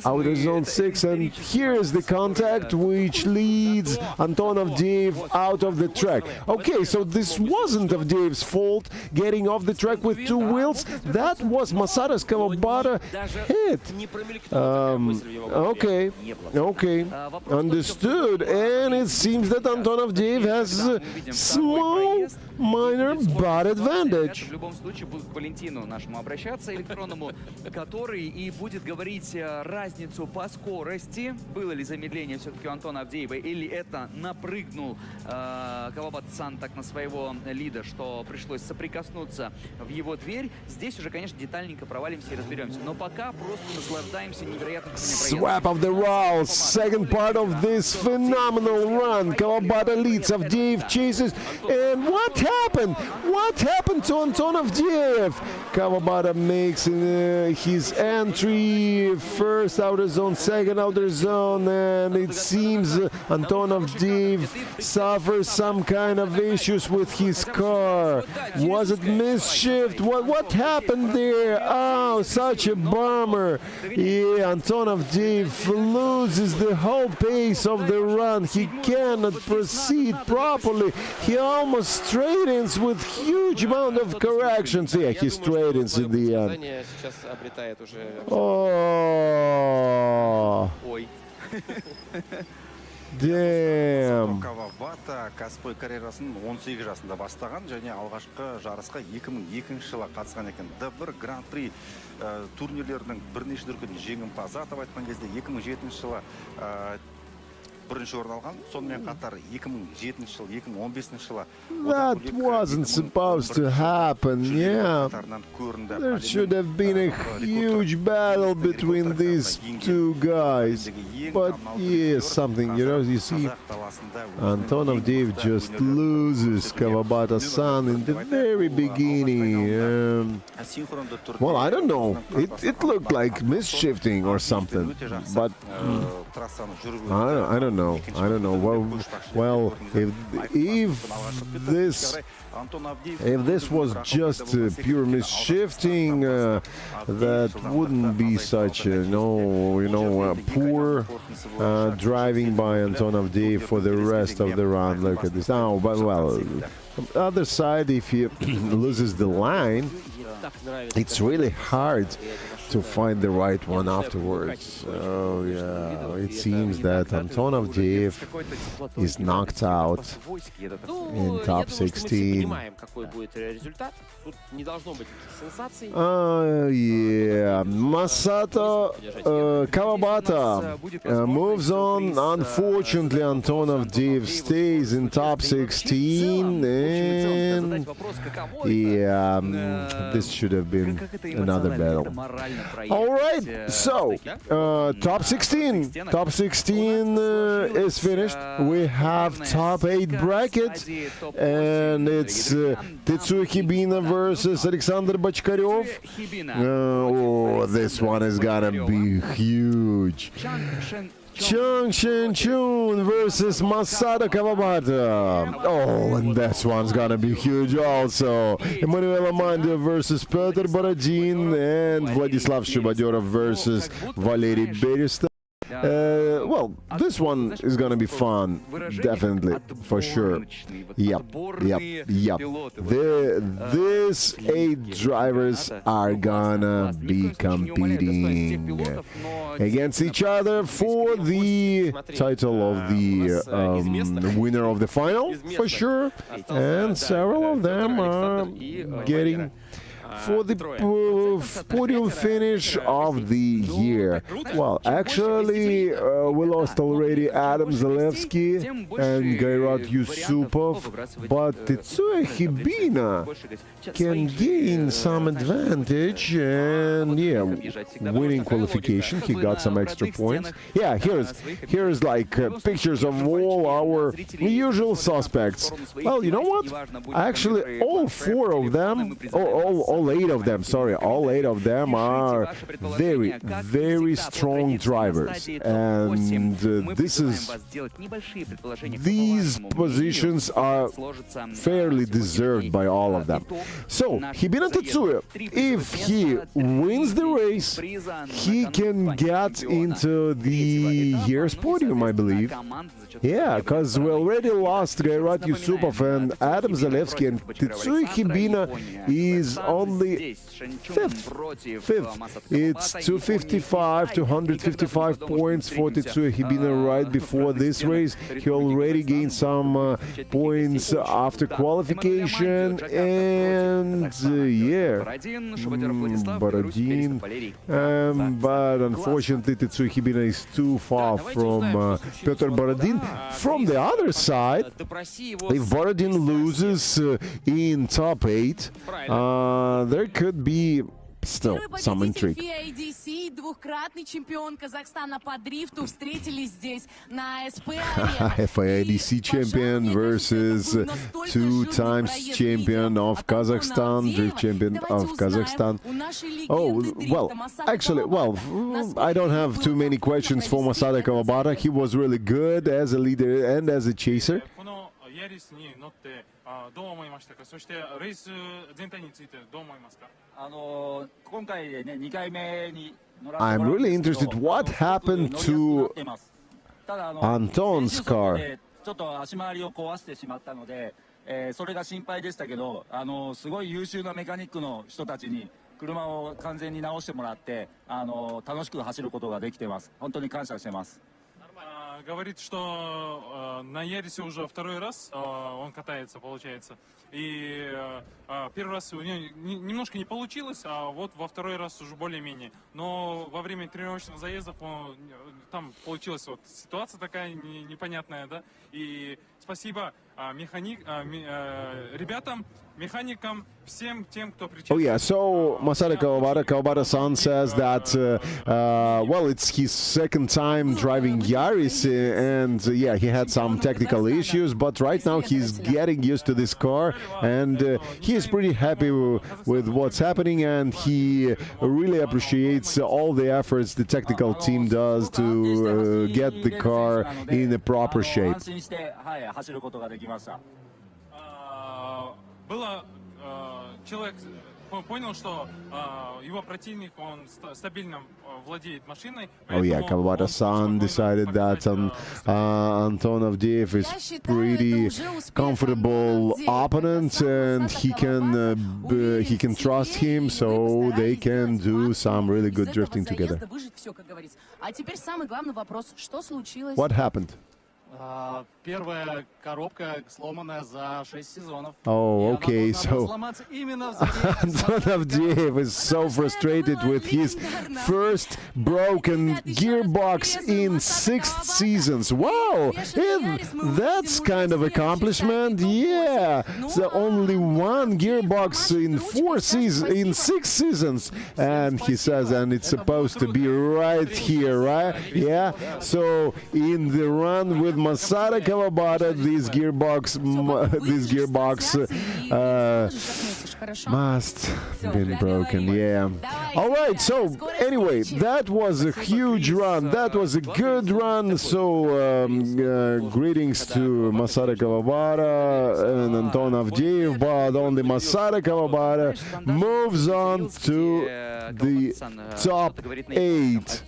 outer zone 6, and here is the contact which leads Anton Avdeyev out of the track. Okay, so this wasn't Avdeyev's fault getting off the track with 2 wheels. That was Masato Kawabata hit. Okay, understood. And it seems that Anton Avdeyev has a small, minor butt advantage. В любом случае будут к Валентину нашему обращаться электронному, который и будет говорить разницу по скорости. Было ли замедление все-таки у Антона Авдеева, или это напрыгнул Кавабата-сан так на своего лида, что пришлось соприкоснуться в его дверь. Здесь уже, конечно, детальненько провалимся и разберемся. Но пока просто наслаждаемся невероятным проездом. Swap of the rolls, second part of this phenomenal run. Kawabata leads, Avdeyev chases, and what happened? What happened to Anton Avdeyev? Konaev. Kawabata makes his entry. First outer zone, second outer zone, and it seems Antonov Div suffers some kind of issues with his car. Was it mischief? What happened there? Oh, such a bummer. Yeah, Antonov Div loses the whole pace of the run. He cannot proceed properly. He almost straightens with huge amount of corrections. Yeah, he straightens in the end. Oh. Damn. Кавабата кәсіпқой карьерасын 18 жасында бастаған және алғашқы жарысқа 2002 жылы қатысқан екен. D1 Гран-при турнирлерінің бірнеше дүркін жеңімпазы. Атап айтқан кезде 2007 жылы бірінші орын алған. Сонымен қатар 2007 жыл, 2015 жылы That wasn't supposed to happen, yeah. There should have been a huge battle between these two guys. But yeah, something, you see, Antonov Div just loses Kawabata-san in the very beginning. Well, I don't know. It looked like misshifting or something, but I don't know. Well, if this was just pure misshifting, that wouldn't be such a poor driving by Antonov Div for the rest of the round. Look at this. Oh, but well, on the other side, if he loses the line, it's really hard to find the right one afterwards. Oh yeah, it seems that Antonov Div is knocked out in top 16. Yeah, Masato Kawabata moves on. Unfortunately, Antonov Div stays in top 16, and yeah, this should have been another battle. All right, so top 16 is finished. We have top 8 bracket, and it's Tetsuya Hibina versus Alexander Bachkarev. Oh, this one is gonna be huge. Chung Shin-chun versus Masato Kawabata. Oh, and this one's gonna be huge also. Emmanuel Amandia versus Petr Borodin, and Vladislav Shubadyorov versus Valery Beresta. Well, this one is gonna be fun, definitely, for sure. Yep. These 8 drivers are gonna be competing against each other for the title of the winner of the final, for sure. And several of them are getting for the podium finish of the year. Well, actually, we lost already Adam Zalewski and Gairat Yusupov, but Tetsuya Hibina can gain some advantage, and yeah, winning qualification, he got some extra points. Yeah, here's like pictures of all our usual suspects. Well, you know what? Actually, all 4 of them, all 8 of them, sorry, all 8 of them are very, very strong drivers, and these positions are fairly deserved by all of them. So, Hibina Tetsuya, if he wins the race, he can get into the year's podium, I believe. Yeah, because we already lost Gairat Yusupov and Adam Zalewski, and Tetsuya Hibina is only 5th. It's 255 to 155 points for Tetsuya Hibina right before this race. He already gained some points after qualification, and yeah, Borodin. But unfortunately, Tetsuya Hibina is too far from Petr Borodin. From the other side, if Borodin loses in top 8, there could be still Первый some победитель intrigue. ADC, двукратный чемпион Казахстана по дрифту, встретились здесь на ASP Arena. FIADC champion versus two times champion of Kazakhstan, drift champion of Kazakhstan. Oh, well, actually, well, I don't have too many questions for Masada Kawabata. He was really good as a leader and as a chaser. このヤリスに乗ってどう思いましたか。そしてレース全体についてどう思いますか。今回でね2回目に乗ら I'm really interested what happened to ただ Anton's car. ちょっと足回りを壊してしまったので、それが心配でしたけど、すごい優秀なメカニックの人たちに車を完全に直してもらって、楽しく走ることができてます。本当に感謝してます。Говорит, что на Ярисе уже второй раз он катается, получается. И первый раз у него немножко не получилось, а вот во второй раз уже более-менее. Но во время тренировочных заездов там получилась вот ситуация такая непонятная, да. И спасибо ребятам, механикам, всем тем, кто причастен. Oh yeah, so Masada Kawabata-san says that, well, it's his second time driving Yaris, and yeah, he had some technical issues, but right now he's getting used to this car, and he is pretty happy with what's happening, and he really appreciates all the efforts the technical team does to get the car in a proper shape. Было человек понял, что его противник, он стабильно владеет машиной. Oh yeah, Kawabata-san decided that Anton Avdeyev is pretty comfortable opponent, and he can trust him, so they can do some really good drifting together. What happened? Первая коробка сломанная за 6 сезонов. Oh, okay, so Anton Avdeyev is so frustrated with his first broken gearbox in 6 seasons. Wow, that's kind of accomplishment. Yeah, so only one gearbox in 6 seasons, and he says, and it's supposed to be right here, right? Yeah. So in the run with Masada Kawabata, this gearbox must have been broken. Yeah. All right. So anyway, that was a huge run. That was a good run. So greetings to Masada Kawabata and Anton Avdeyev, but only Masada Kawabata moves on to the top 8.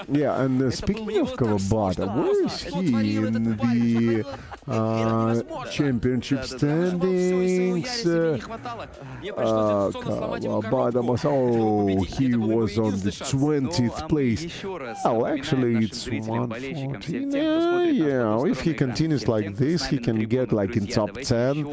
Yeah, and speaking of Kawabata, where is he in the championship standings? Kawabata, oh, he was on the 20th place. Oh, actually, it's 114. Yeah, if he continues like this, he can get like in top 10.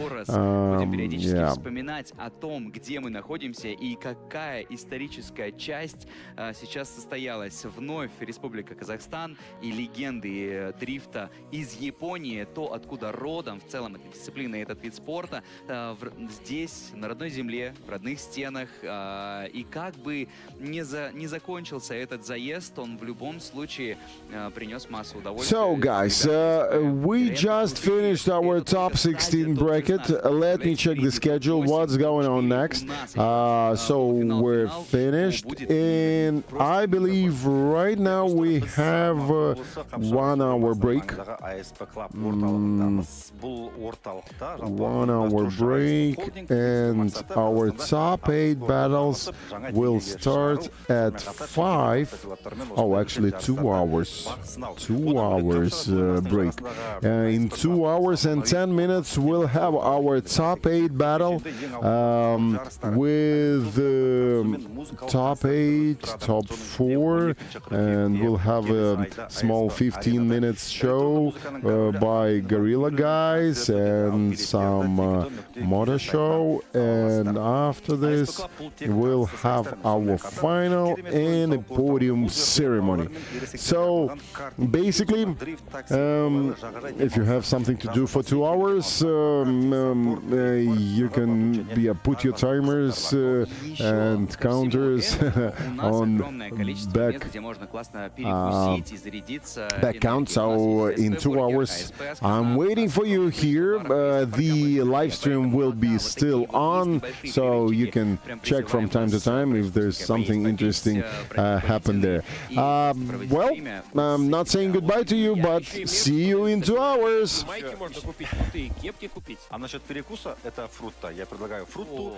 Yeah. Вспоминать о том, где мы находимся и какая историческая часть сейчас состоялась. Вновь Республика Казахстан и легенды дрифта из Японии, то, откуда родом в целом эта дисциплина и этот вид спорта, здесь, на родной земле, в родных стенах. И как бы не закончился этот заезд, он в любом случае принес массу удовольствия. So, guys, we just finished our top 16 bracket. Let me check the schedule. What's going on next? So we're finished, and I believe right now we have 1 hour break. 1 hour break, and our top 8 battles will start at 5. Oh, actually 2 hours. 2 hours break. In 2 hours and 10 minutes, we'll have our top 8 battle with top 8, top 4, and we'll have a small 15-minute minutes show by Gorilla guys and some motor show, and after this we'll have our final and a podium ceremony. So basically, if you have something to do for 2 hours, you can put your timers and counters on back count. So in 2 hours I'm waiting for you here. The live stream will be still on, so you can check from time to time if there's something interesting happen there. Well, I'm not saying goodbye to you, but see you in 2 hours. А насчет перекуса, это фрутта. Я предлагаю фрутту.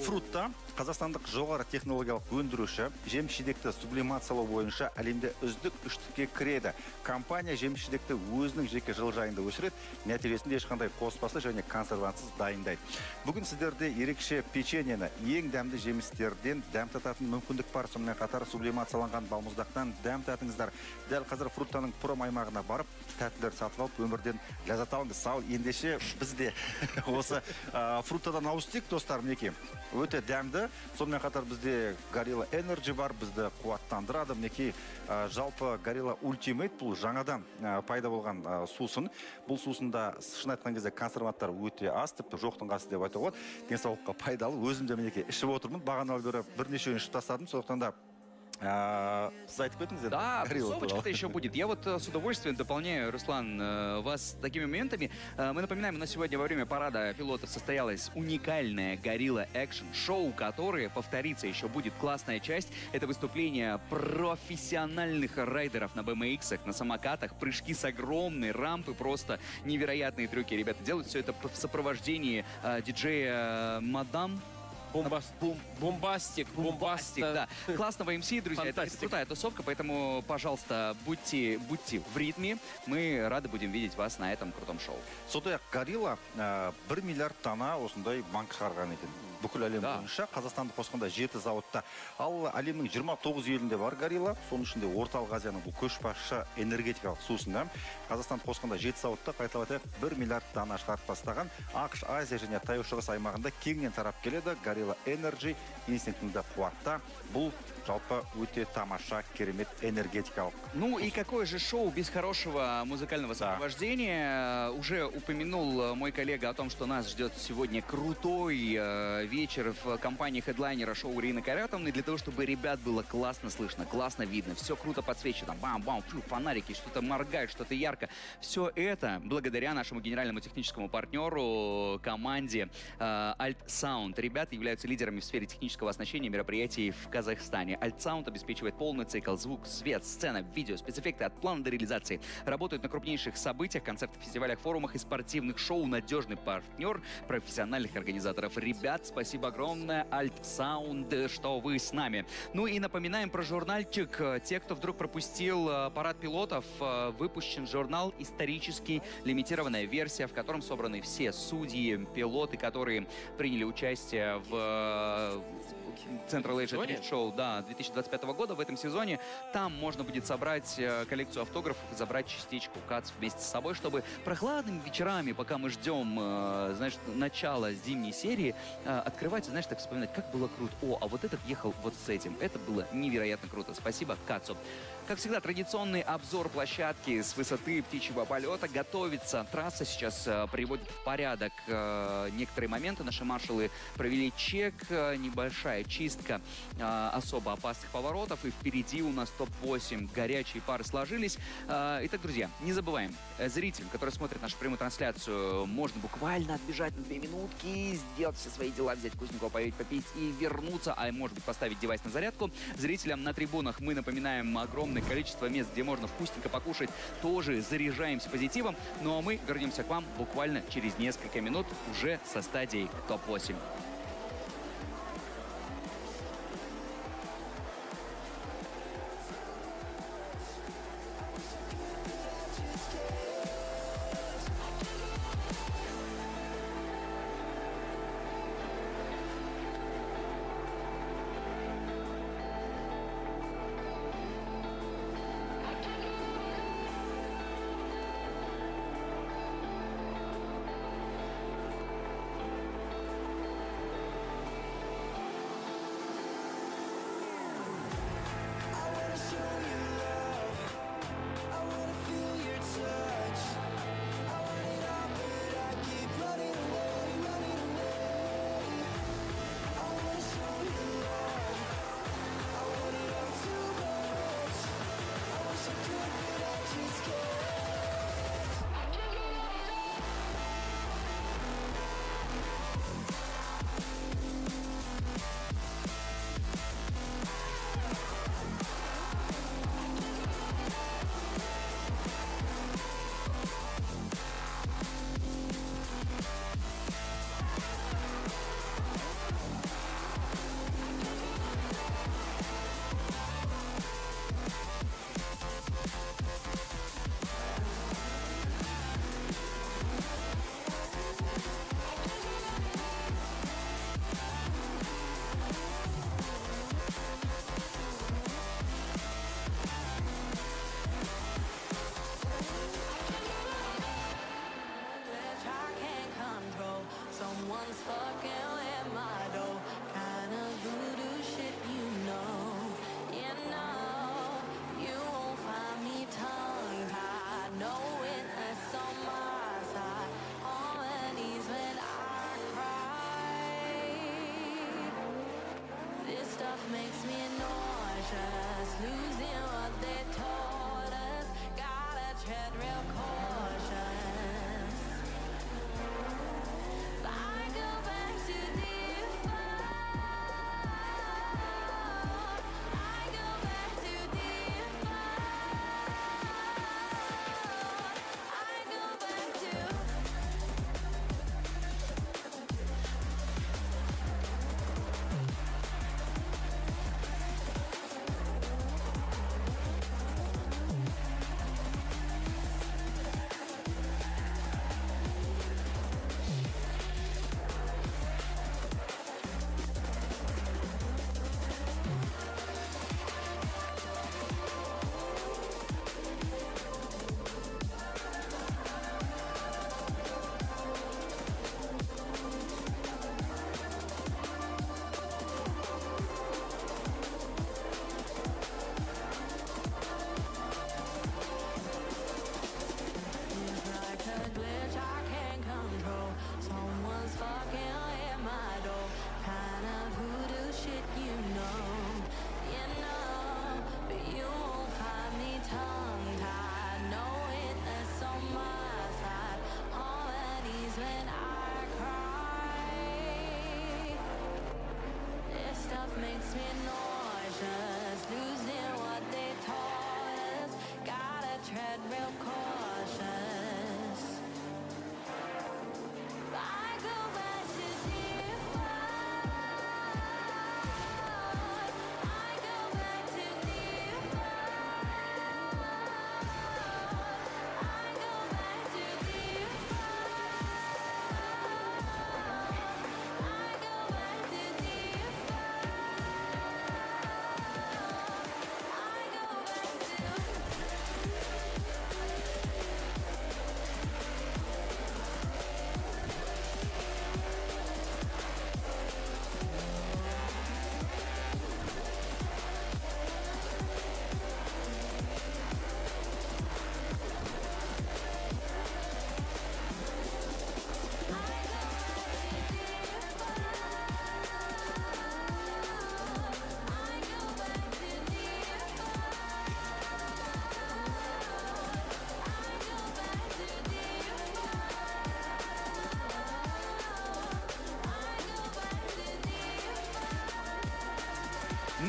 Фрутта қазақстандық жоғары технологиялық өндіруші, жеміс-жидекті сублимациялау бойынша әлемде үздік үштікке кіреді. Компания жеміс-жидекті өзінің жеке жылыжайында өсіреді, нәтижесінде ешқандай қоспасы және консервантсыз дайындайды. Бүгін сіздерде ерекше печеньені, ең дәмді жемістерден дәм тататын мүмкіндік бар. Сонымен қатар сублимацияланған балмұздақтан дәм татыңыздар. Дәл қазір фруттаның пром аймағына барып, тәттілер сатып алып, өмірден ләззат алыңыз. Сау, ендеше бізде осы фруттадан ауыстық, достар, мінекей. Өте дәмді. Сонымен қатар бізде Gorilla Energy бар, бізді қуаттандырады. Мінекей, жалпы Gorilla Ultimate бұл жаңадан пайда болған сусын. Бұл сусында шын айтқан кезде консерванттар өте аз, тіпті жоқтың қасы деп айтуға болады. Денсаулыққа пайдалы. Өзім де мінекей ішіп отырмын. Бағаналы бері бірнеше ішіп тастадым. Сондықтан да Да, тусовочка-то еще будет. Я вот с удовольствием дополняю, Руслан, вас такими моментами. Мы напоминаем, у нас сегодня во время парада пилотов состоялось уникальное Gorilla Action шоу, которое повторится. Еще будет классная часть. Это выступление профессиональных райдеров на BMX, на самокатах, прыжки с огромной рампы, просто невероятные трюки. Ребята делают все это в сопровождении диджея Мадам. Бомбастик, да. Классного МС, друзья. Это крутая тусовка, поэтому, пожалуйста, будьте в ритме. Мы рады будем видеть вас на этом крутом шоу. Сондай-ақ Gorilla 1 миллиард дана осындай банк шығарған екен. Бүкіл әлем бойынша Қазақстанды қосқанда 7 зауытта. Ал әлемнің 29 елінде бар Gorilla. Соның ішінде Орталық Азияның бұл көшбасшы энергетикалық сусында. Қазақстанды қосқанда 7 зауытта қайталап айтайық 1 миллиард дана шығарып тастаған. ақш, Азия және Таяу шығыс аймағында кеңінен тарап келеді. Gorilla Energy инстинктіңді қуатта. Бұл жалпы өте тамаша, керемет энергетикалық. Ну и какое же шоу без хорошего музыкального сопровождения. Уже упомянул мой коллега о том, что нас ждет сегодня крутой вечер в компании хедлайнера шоу Ирины Карятовны. Для того, чтобы ребят было классно слышно, классно видно, все круто подсвечено, бам-бам, фонарики, что-то моргает, что-то ярко. Все это благодаря нашему генеральному техническому партнеру, команде Alt Sound. Ребята являются лидерами в сфере технического оснащения мероприятий в Казахстане. Alt Sound обеспечивает полный цикл: звук, свет, сцена, видео, спецэффекты от плана до реализации. Работают на крупнейших событиях, концертах, фестивалях, форумах и спортивных шоу. Надежный партнер профессиональных организаторов. Ребят, спасибо огромное, Alt Sound, что вы с нами. Ну и напоминаем про журнальчик. Те, кто вдруг пропустил парад пилотов, выпущен журнал «Исторически лимитированная версия», в котором собраны все судьи, пилоты, которые приняли участие в Central Asia Drift Show, да, 2025 года в этом сезоне. Там можно будет собрать коллекцию автографов и забрать частичку CADS вместе с собой, чтобы прохладными вечерами, пока мы ждем, знаешь, начала зимней серии, открывать и, знаешь, так вспоминать, как было круто. О, а вот этот ехал вот с этим. Это было невероятно круто. Спасибо CADS. Как всегда, традиционный обзор площадки с высоты птичьего полета. Готовится трасса, сейчас приводит в порядок некоторые моменты. Наши маршалы провели чек, небольшая чистка особо опасных поворотов. И впереди у нас топ-8. Горячие пары сложились. Итак, друзья, не забываем, зрителям, которые смотрят нашу прямую трансляцию, можно буквально отбежать на 2 минутки, сделать все свои дела, взять вкусненького, попить и вернуться, а может быть поставить девайс на зарядку. Зрителям на трибунах мы напоминаем огромное количество мест, где можно вкусненько покушать. Тоже заряжаемся позитивом. Ну а мы вернемся к вам буквально через несколько минут уже со стадией топ-8.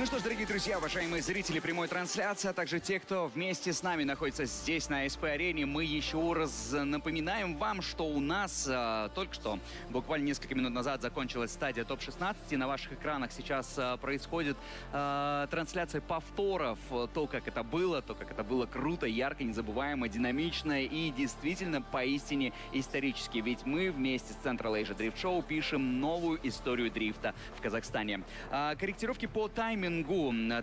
Ну что ж, дорогие друзья, уважаемые зрители прямой трансляции, а также те, кто вместе с нами находится здесь на ASP-арене, мы еще раз напоминаем вам, что у нас только что, буквально несколько минут назад, закончилась стадия ТОП-16, и на ваших экранах сейчас происходит трансляция повторов, то, как это было круто, ярко, незабываемо, динамично и действительно поистине исторически, ведь мы вместе с Central Asia Drift Show пишем новую историю дрифта в Казахстане. Корректировки по таймингу,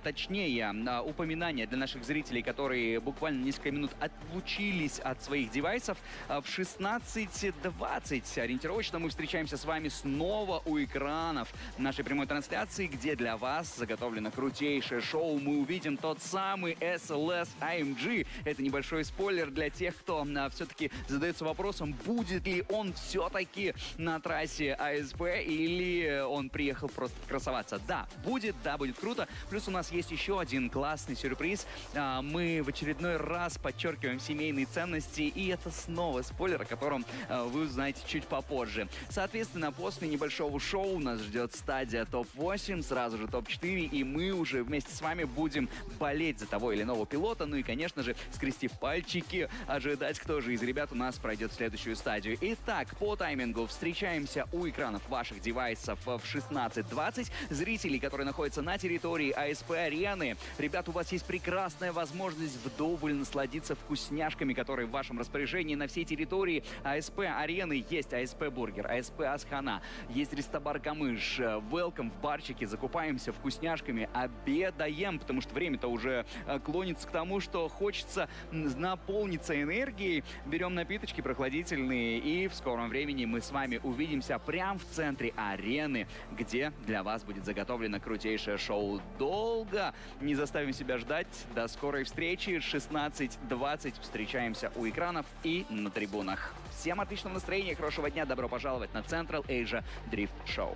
точнее, упоминания для наших зрителей, которые буквально несколько минут отлучились от своих девайсов. В 16:20 ориентировочно мы встречаемся с вами снова у экранов нашей прямой трансляции, где для вас заготовлено крутейшее шоу. Мы увидим тот самый SLS AMG. Это небольшой спойлер для тех, кто все-таки задается вопросом, будет ли он все-таки на трассе ASP или он приехал просто красоваться. Да, будет круто. Плюс у нас есть еще один классный сюрприз. Мы в очередной раз подчеркиваем семейные ценности, и это снова спойлер, о котором вы узнаете чуть попозже. Соответственно, после небольшого шоу нас ждет стадия ТОП-8, сразу же ТОП-4, и мы уже вместе с вами будем болеть за того или иного пилота, ну и, конечно же, скрестив пальчики, ожидать, кто же из ребят у нас пройдет в следующую стадию. Итак, по таймингу встречаемся у экранов ваших девайсов в 16:20. Зрители, которые находятся на территории ASP-арены, ребят, у вас есть прекрасная возможность вдоволь насладиться вкусняшками, которые в вашем распоряжении на всей территории ASP-арены. Есть ASP-бургер, ASP-асхана, есть рестобар Камыш. Welcome в барчике, закупаемся вкусняшками, обедаем, потому что время-то уже клонится к тому, что хочется наполниться энергией. Берем напиточки прохладительные, и в скором времени мы с вами увидимся прямо в центре арены, где для вас будет заготовлено крутейшее шоу. Долго не заставим себя ждать. До скорой встречи. 16:20 встречаемся у экранов и на трибунах. Всем отличного настроения, хорошего дня. Добро пожаловать на Central Asia Drift Show.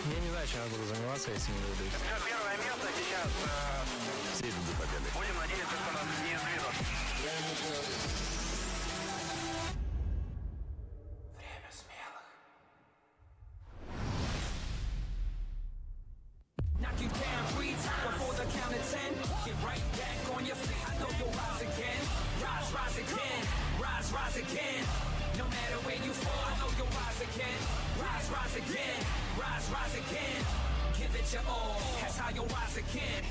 Я не знаю, чем я буду заниматься, если не выиграю. Все, первое место сейчас. Середины победы. Будем надеяться, что нас не сдвинут. Время смелых. Knock you down 3 times before the count of 10. Get right back on your feet. I know you'll rise again. Rise, rise again. Rise, rise again. No matter where you fall, I know you'll rise again. Rise, rise again. Rise, rise again. Give it your all. That's how you'll rise again.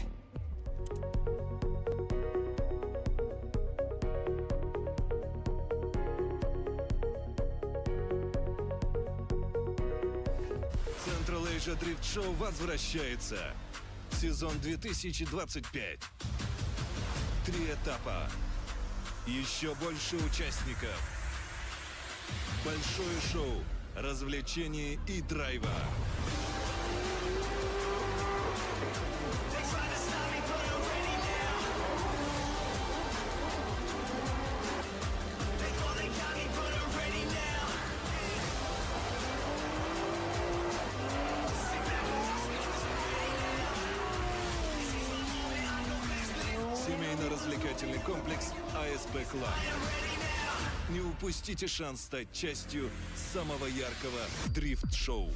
Central Asia Drift Show возвращается. Сезон 2025. 3 этапа. Еще больше участников. Большое шоу, развлечений и драйва. Семейно-развлекательный комплекс ASP Club. Не упустите шанс стать частью самого яркого дрифт-шоу.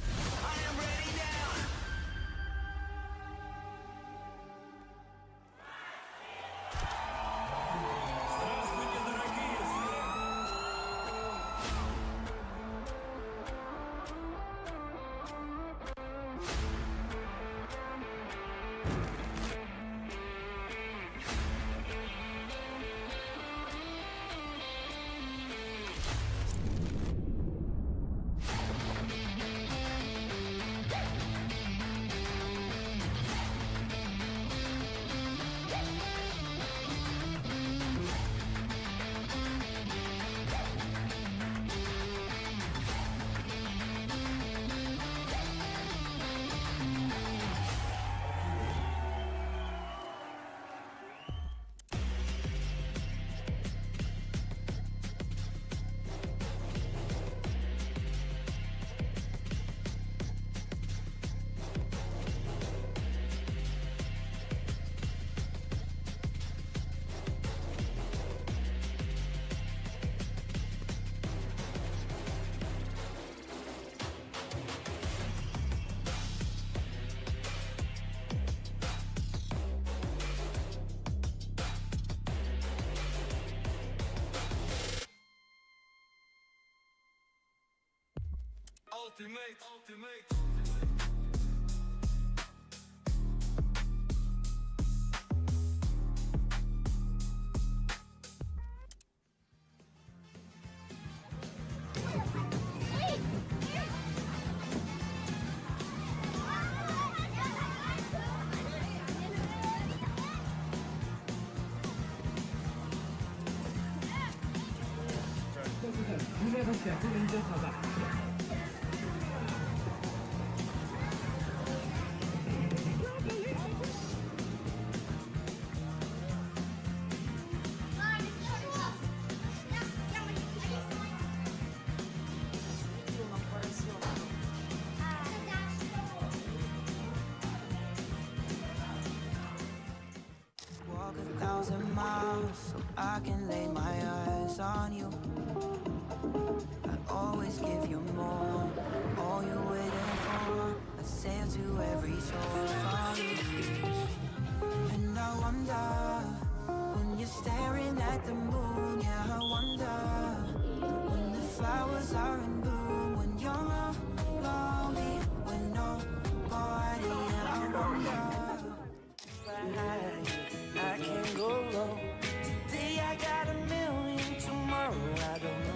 Walk 1,000 miles so I can lay my eyes on you. I'd always give you more, all you're waiting for. I sail to every shore for you. And I wonder, when you're staring at the moon, yeah, I wonder, when the flowers are in bloom, when you're lonely, when nobody, yeah, I wonder. I can't go wrong. Today I got a million, tomorrow I don't know.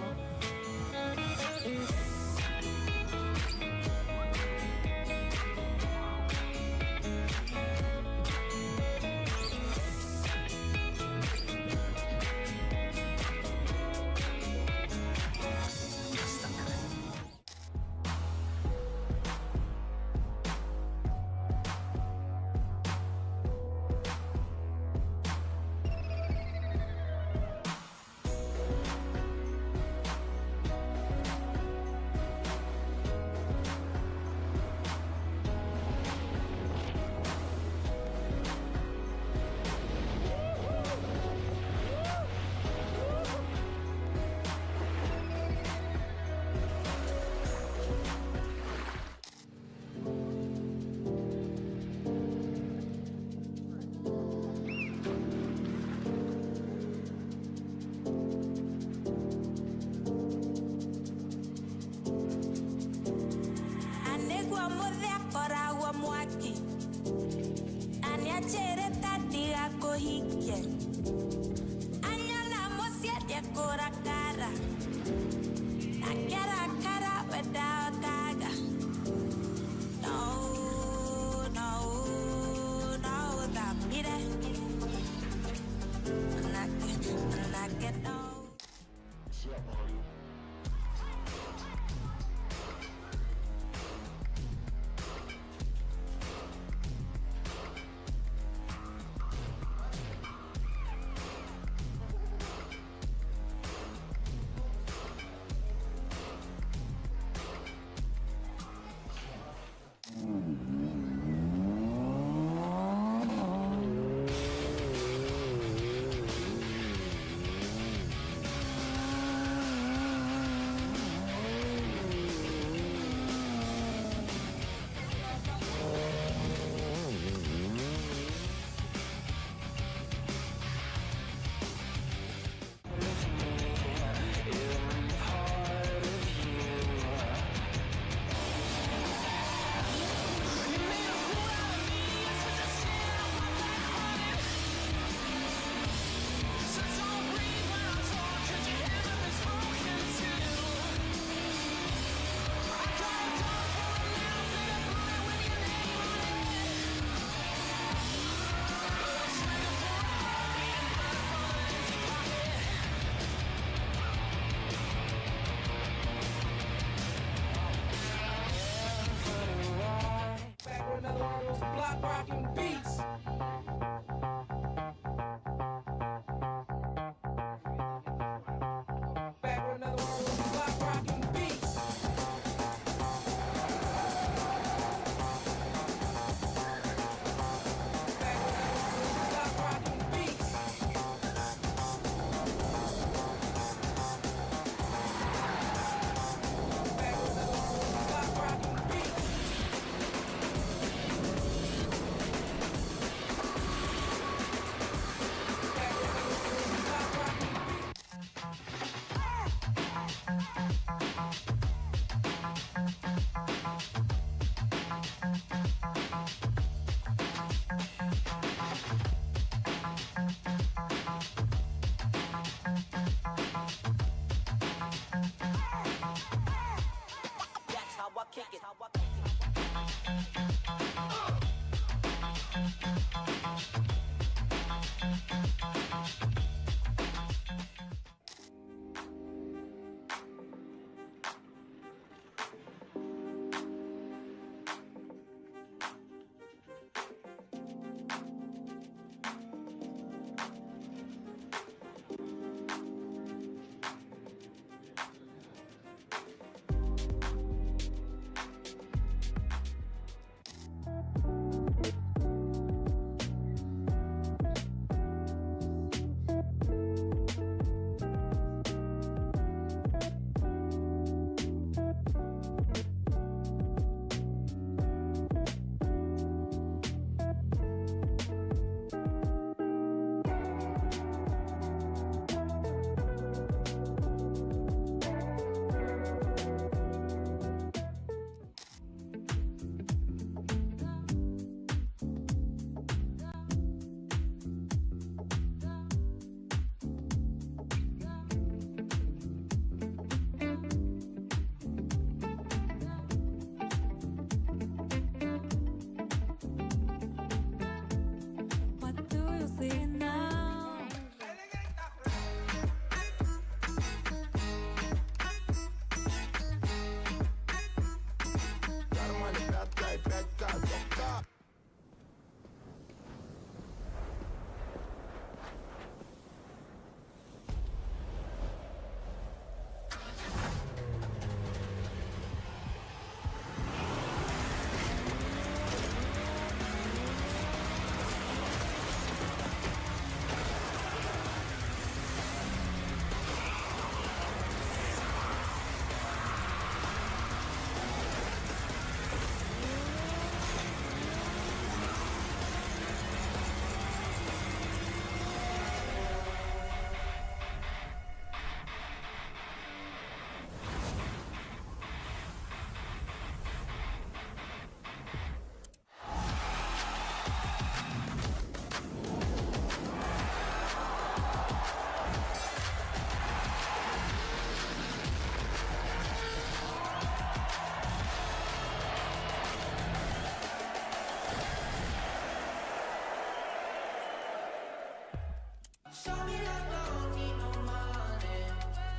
Show me love, don't need no money,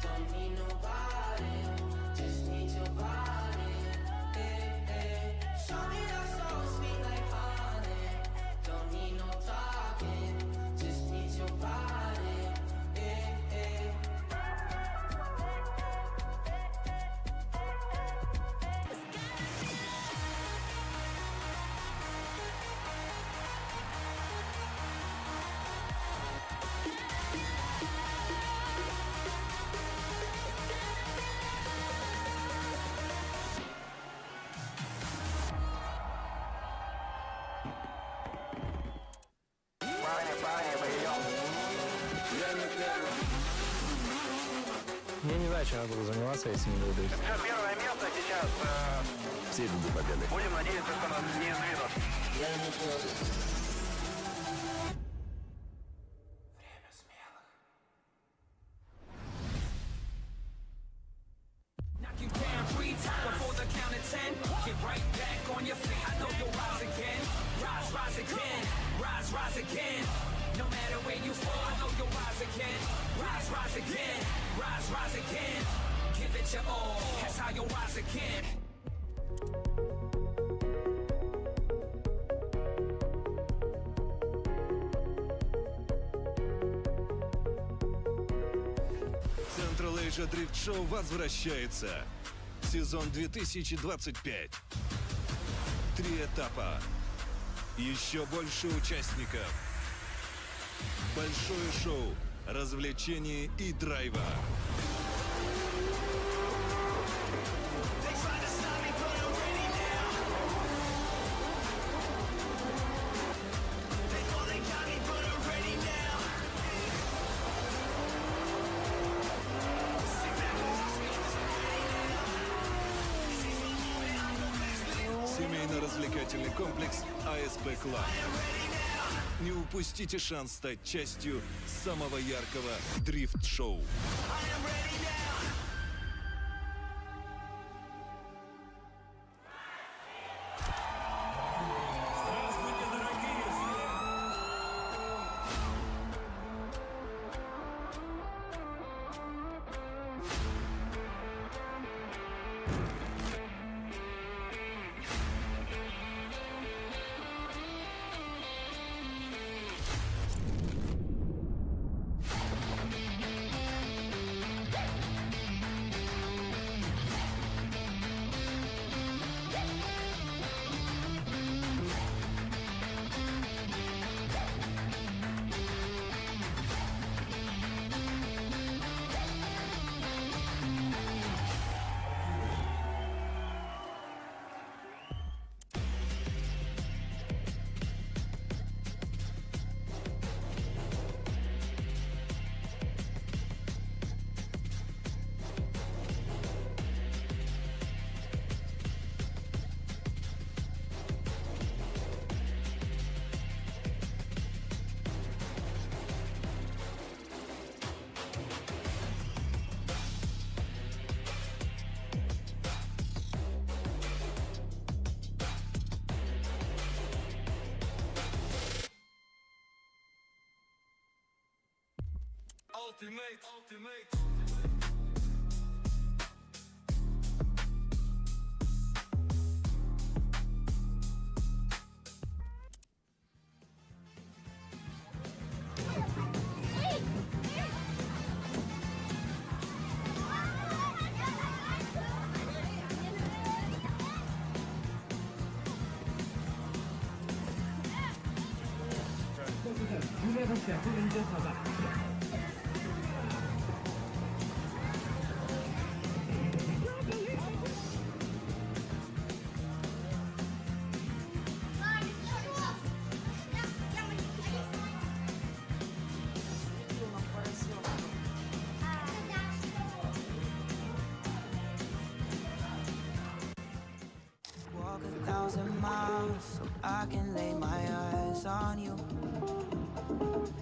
don't need nobody, just need your body. Show me love so sweet like honey, don't need no talking, just need your body. Я не знаю, чем я буду заниматься, если не буду дрифтить. Все, первое место сейчас. Все идут за победой. Будем надеяться, что нас не сдвинут. Knock you down 3 times before the count of 10. Get right back on your feet. I know you'll rise again. Rise, rise again. Rise, rise again. No matter where you fall, I know you'll rise again. Rise, rise again. Rise, rise again. Give it your all. That's how you'll rise again. Central Asia Drift Show возвращается. Сезон 2025. 3 этапа. Еще больше участников. Большое шоу, развлечений и драйва. Семейно-развлекательный комплекс ASP Club. Не упустите шанс стать частью самого яркого дрифт-шоу. Ultimate. Walk 1,000 miles so I can lay my eyes on you.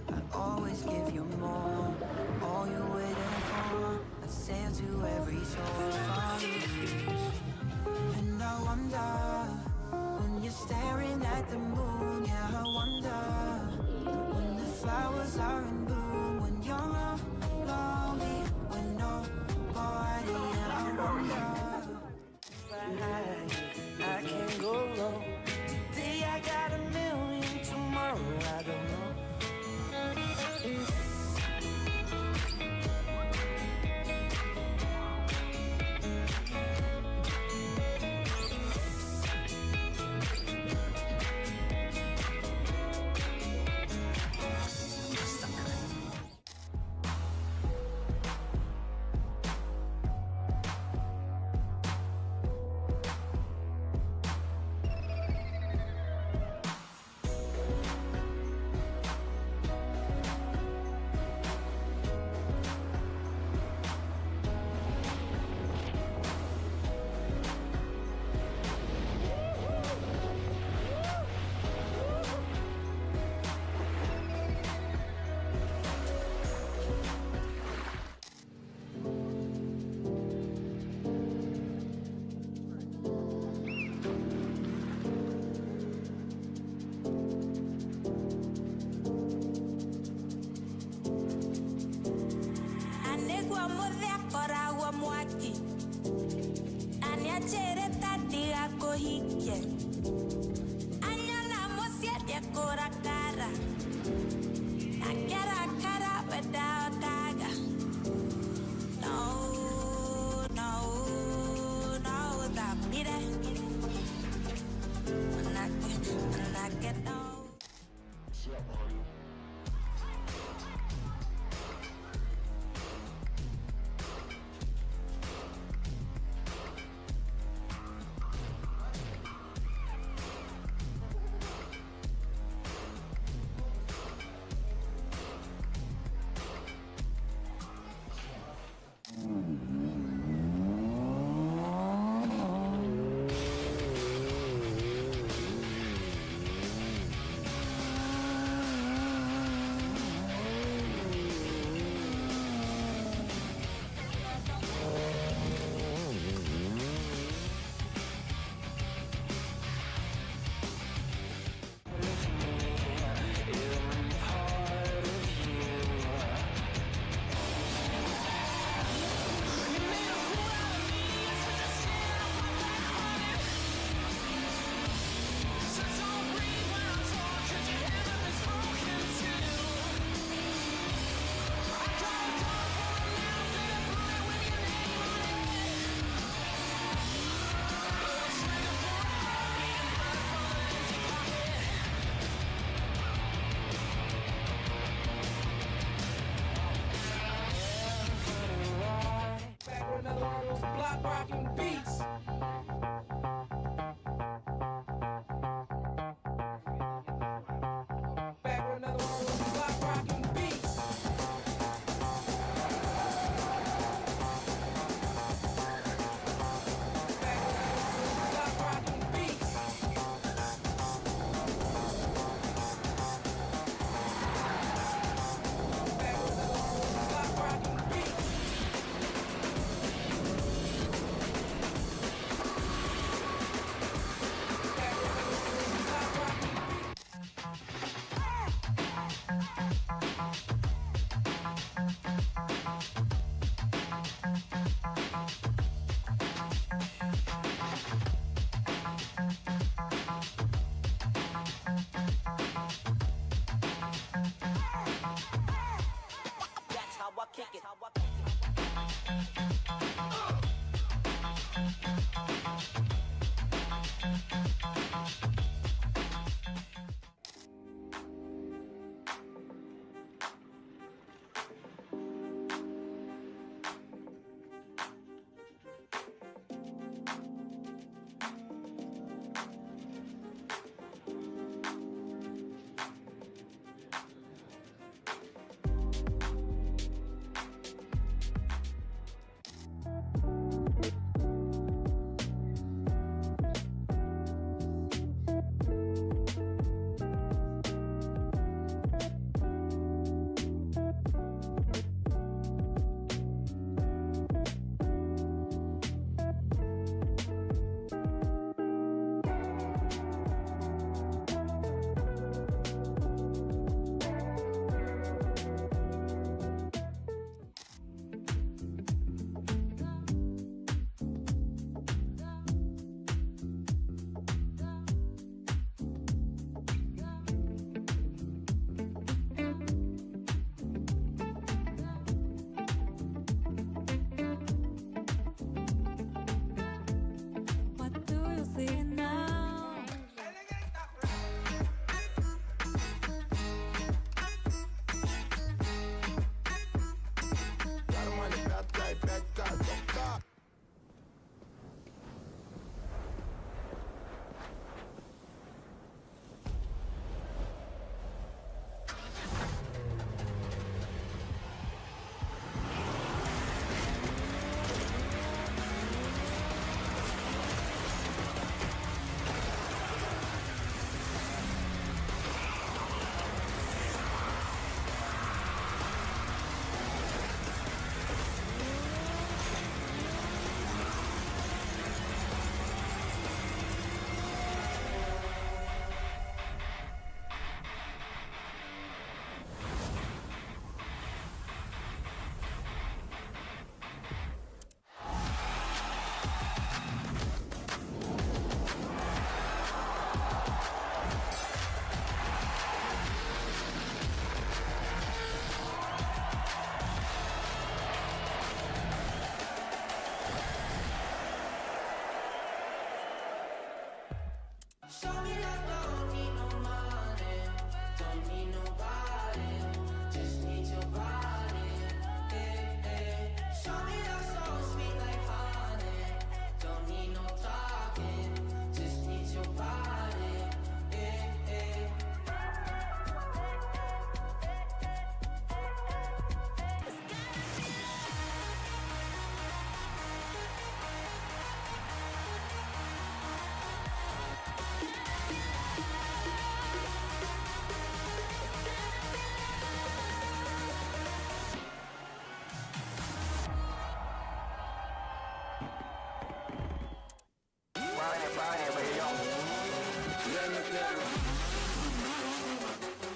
I always give you more, all you're waiting for. I sail to every shore for you. And I wonder, when you're staring at the moon, yeah, I wonder, when the flowers are in bloom,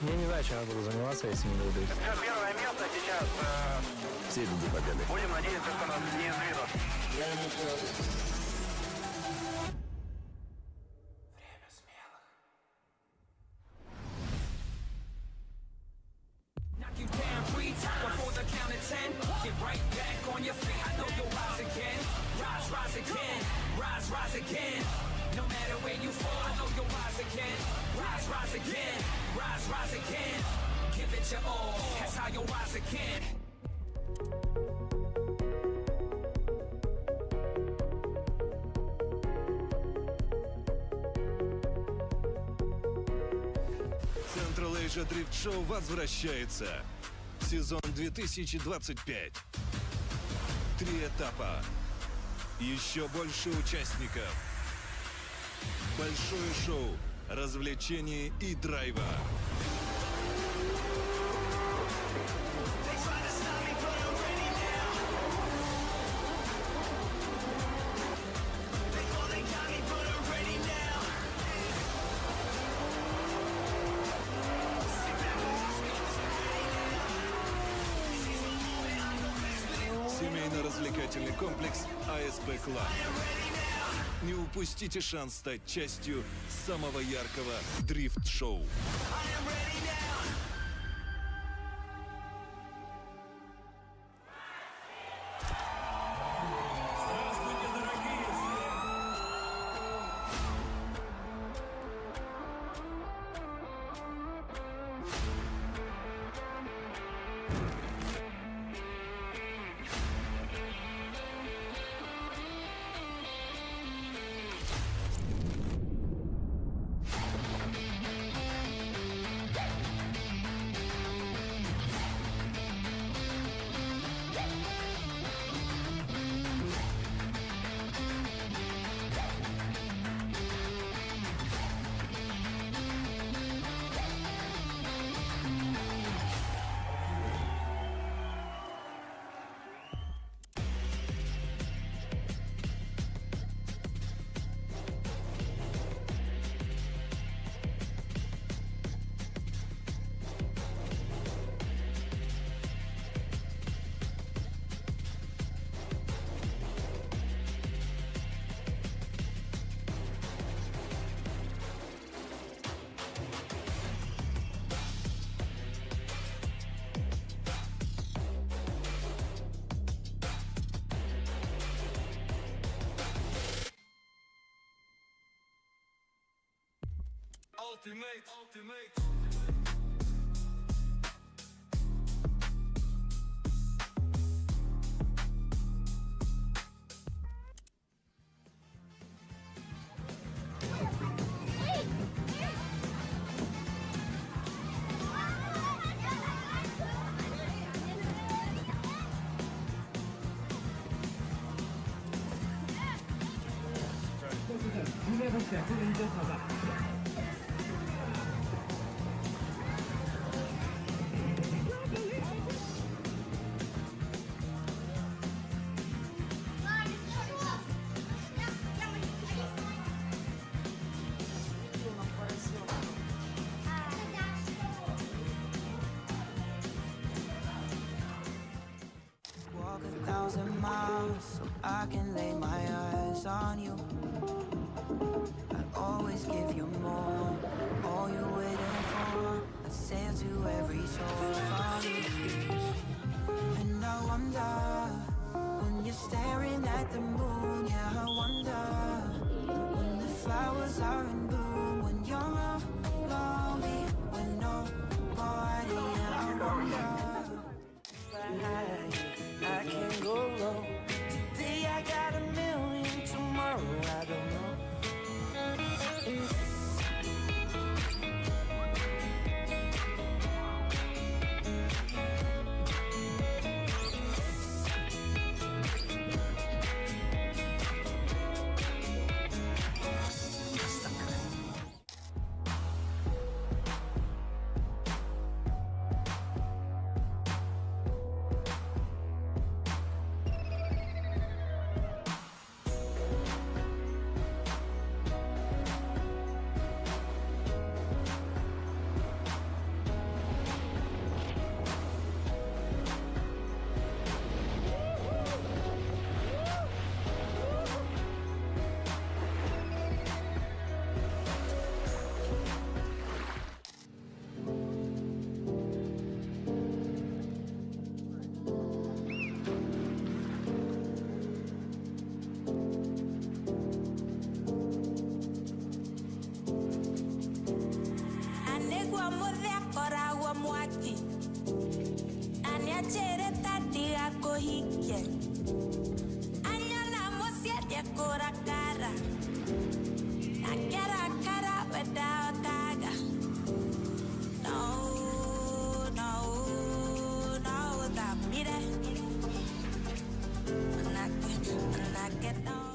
Мне не знаю, чем я буду заниматься, если не выиграю. Все, первое место сейчас. Все идут за победой. Будем надеяться, что нас не сдвинут. Knock you down 3 times before the count of 10. Get right back on your feet. I know you'll rise again. Rise, rise again. Rise, rise again. No matter where you fall, I know you'll rise again. Rise, rise again. Rise, rise again. Give it your all. That's how you'll rise again. Central Asia Drift Show возвращается. Сезон 2025. 3 этапа. Еще больше участников. Большое шоу, развлечений и драйва. Семейно-развлекательный комплекс ASP Club. Не упустите шанс стать частью самого яркого дрифт-шоу. Ultimate. Walk 1,000 miles so I can lay my eyes on you. I'll always give you more, all you're waiting for. Let's sail to every shore for you. And I wonder, when you're staring at the moon, yeah, I wonder, when the flowers are in bloom, when you're lonely, when nobody, yeah, I wonder. I can't go wrong. Today I got 1 million, tomorrow I don't know. mwaki aniachere tati ako hike anyala mosiete kora cara akera cara without kaga no that mire when I get out.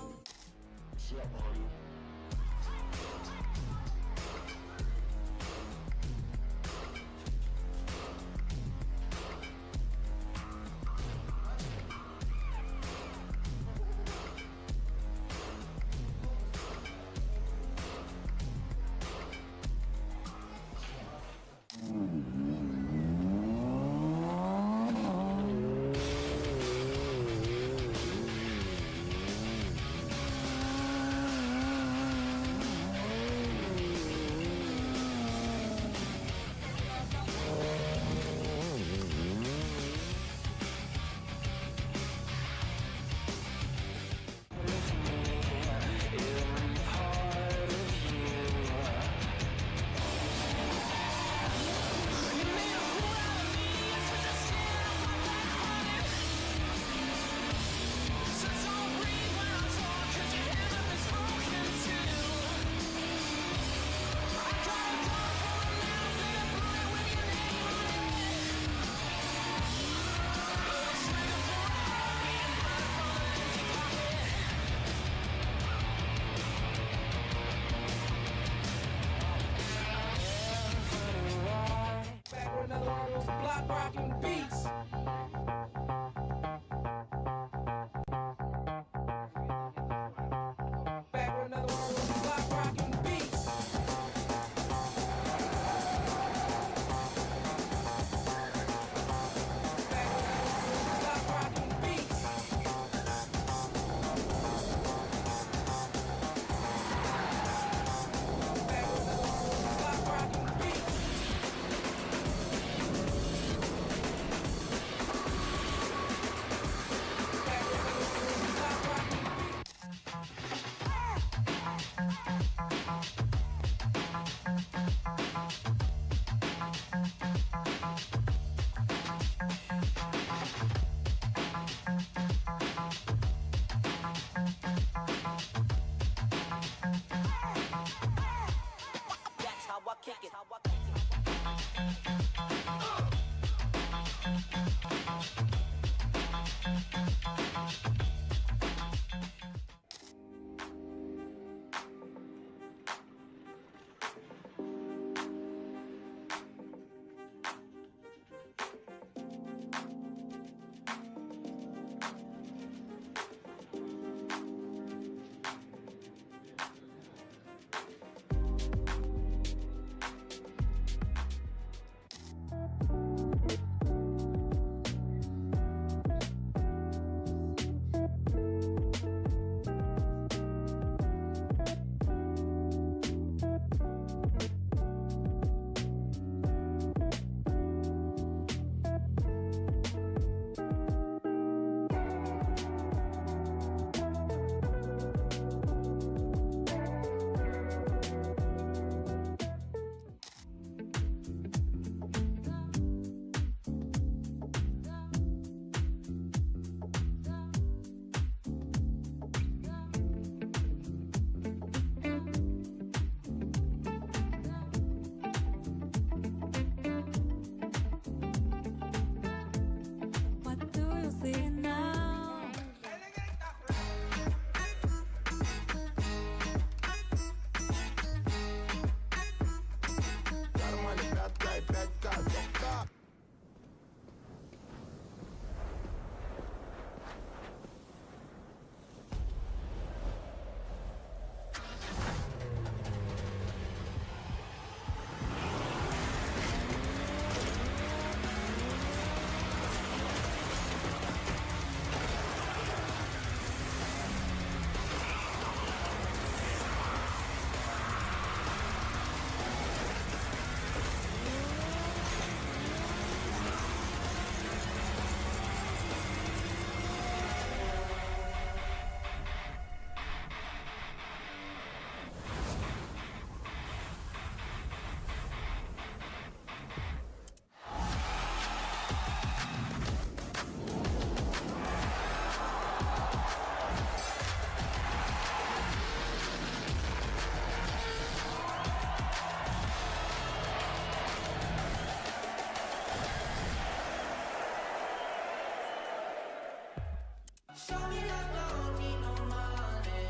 Show me love, don't need no money,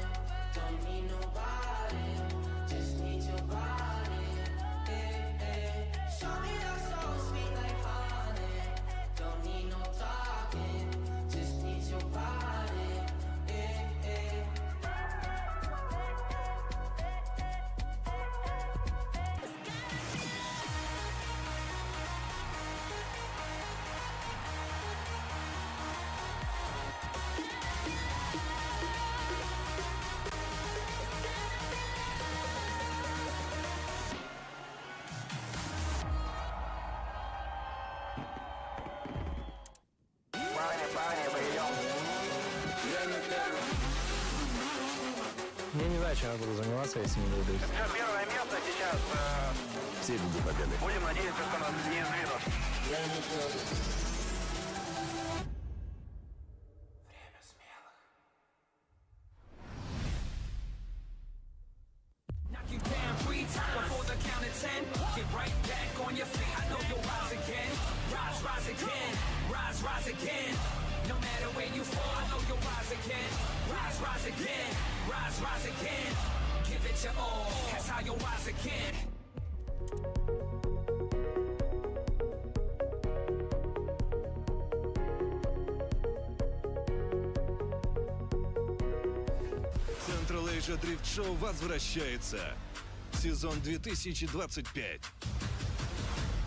don't need nobody, just need your body. Show me love so sweet like honey, don't need no talking, just need your body. Я не знаю, чем я буду заниматься, если не буду. Все, первое место сейчас. Все люди победы. Будем надеяться, что нас не сдвинут. Knock you down 3 times before the count of 10. Get right back on your feet. I know you'll rise again. Rise, rise again. Rise, rise again. No matter where you fall, I know you'll rise again. Rise, rise again. Rise, rise again. Give it your all. That's how you'll rise again. Central Asia Drift Show возвращается. Сезон 2025.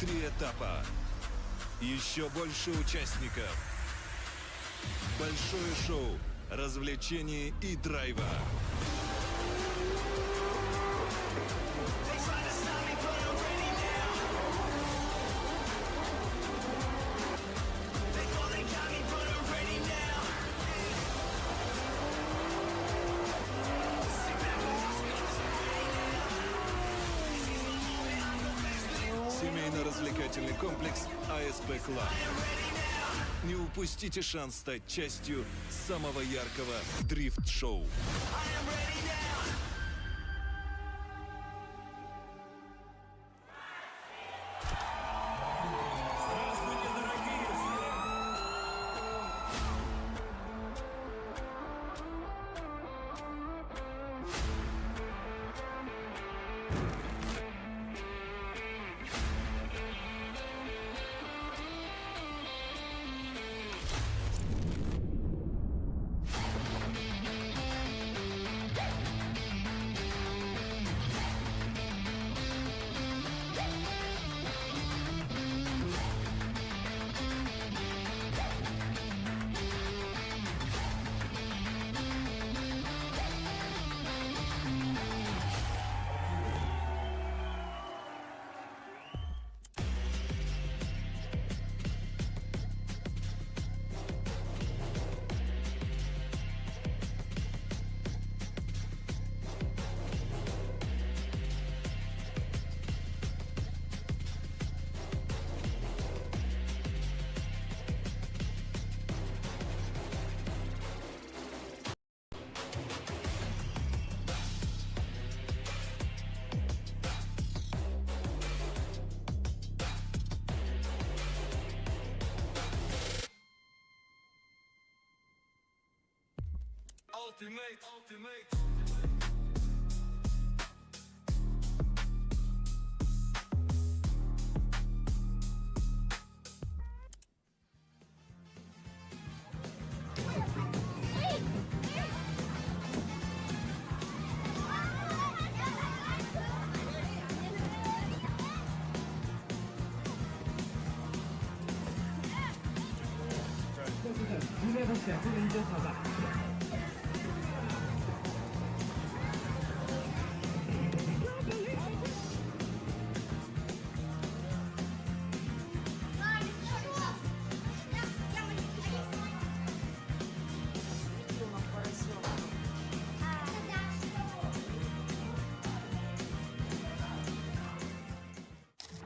3 этапа. Еще больше участников. Большое шоу, развлечений и драйва. Семейно-развлекательный комплекс ASP Club. Не упустите шанс стать частью самого яркого дрифт-шоу.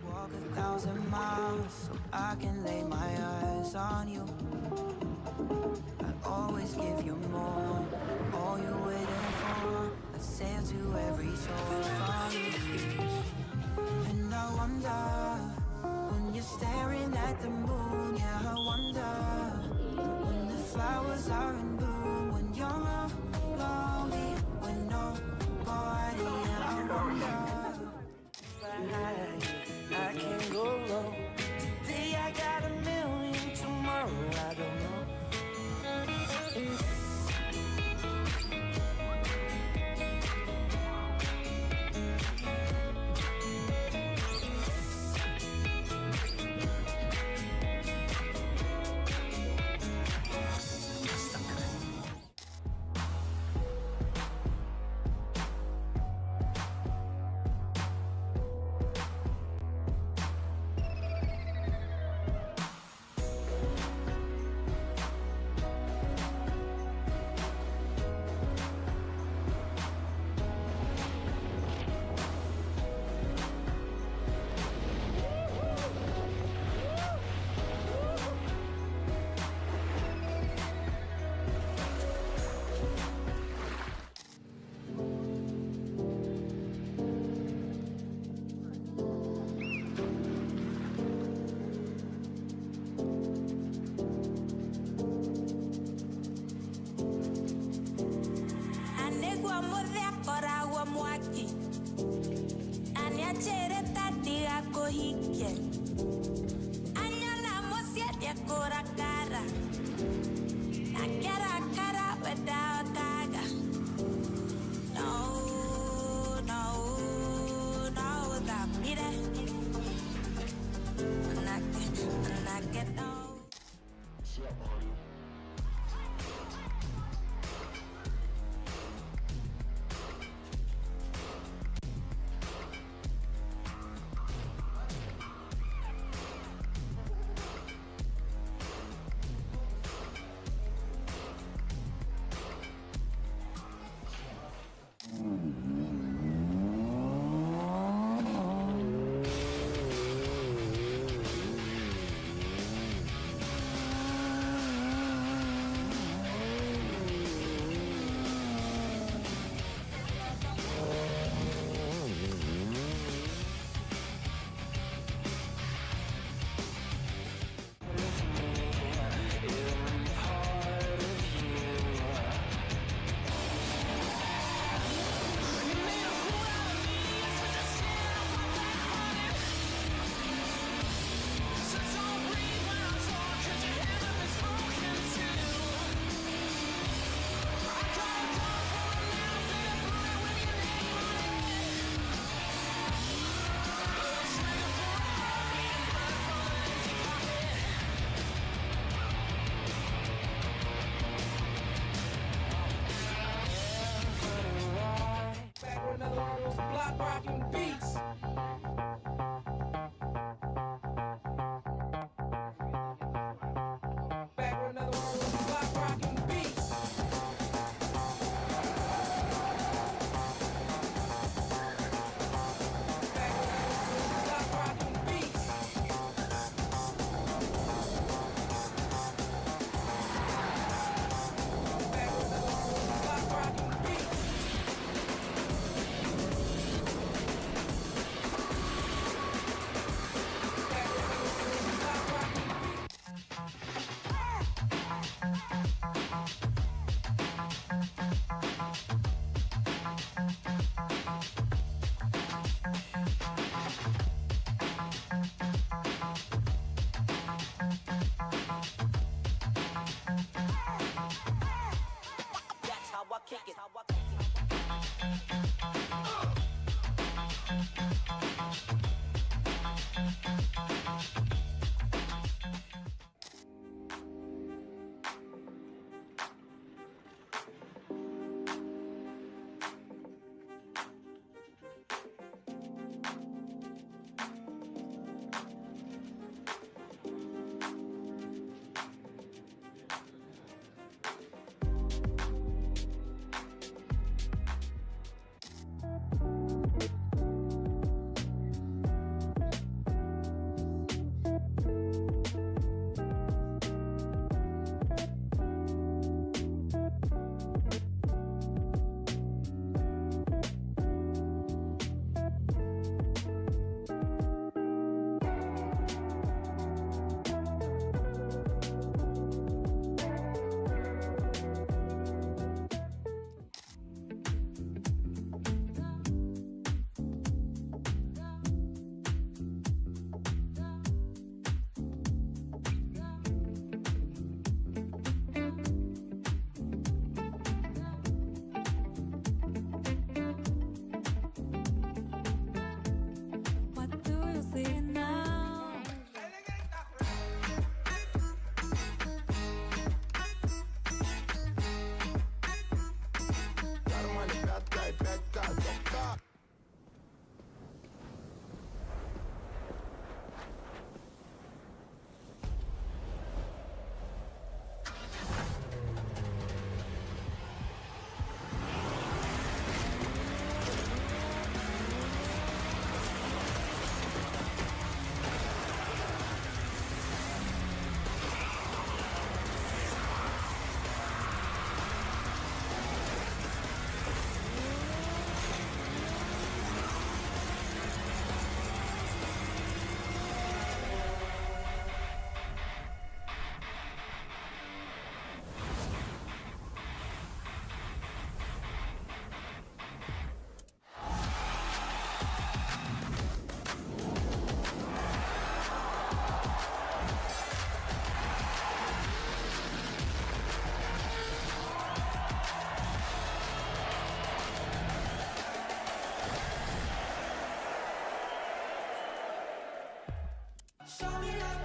Walk 1,000 miles so I can lay my eyes on you. I always give you more, all you're waiting for. I sail to every shore from you. And I wonder, when you're staring at the moon, yeah, I wonder, when the flowers are in bloom. por a cara. I get a cara without gaga. No, no, no, without me there. When I get no.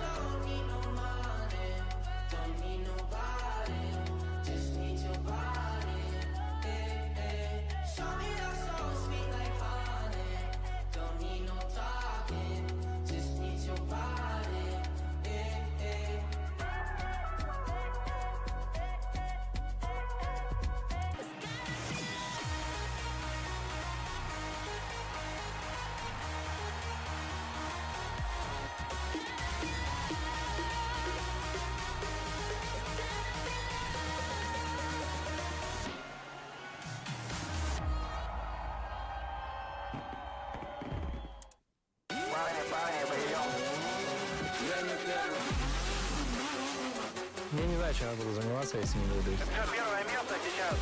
don't need no money, don't need nobody, just need your body. Show me that soul sweet like honey, don't need no talking, just need your body. Я не знаю, чем я буду заниматься, если не буду дрифтить. Все, первое место сейчас.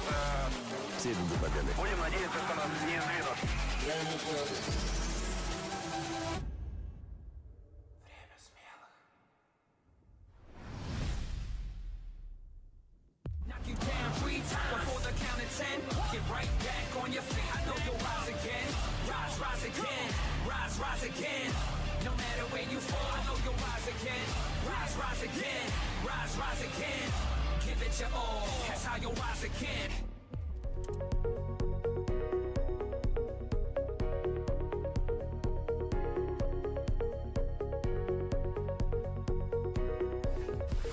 Все идут за победой. Будем надеяться, что нас не сдвинут. Knock you down 3 times before the count of 10. Get right back on your feet. I know you'll rise again. Rise, rise again. Rise, rise again. No matter where you fall, I know you'll rise again. Rise, rise again. Rise, rise again. Give it your all. That's how you'll rise again.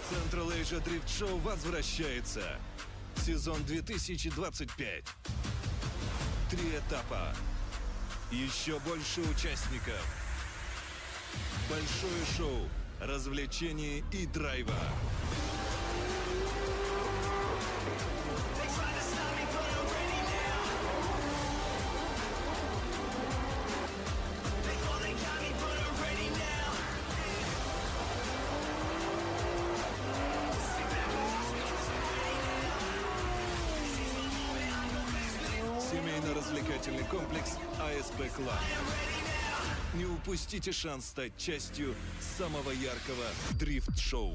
Central Asia Drift Show возвращается. Сезон 2025. 3 этапа. Еще больше участников. Большое шоу, развлечений и драйва. Семейно-развлекательный комплекс ASP Club. Не упустите шанс стать частью самого яркого дрифт-шоу.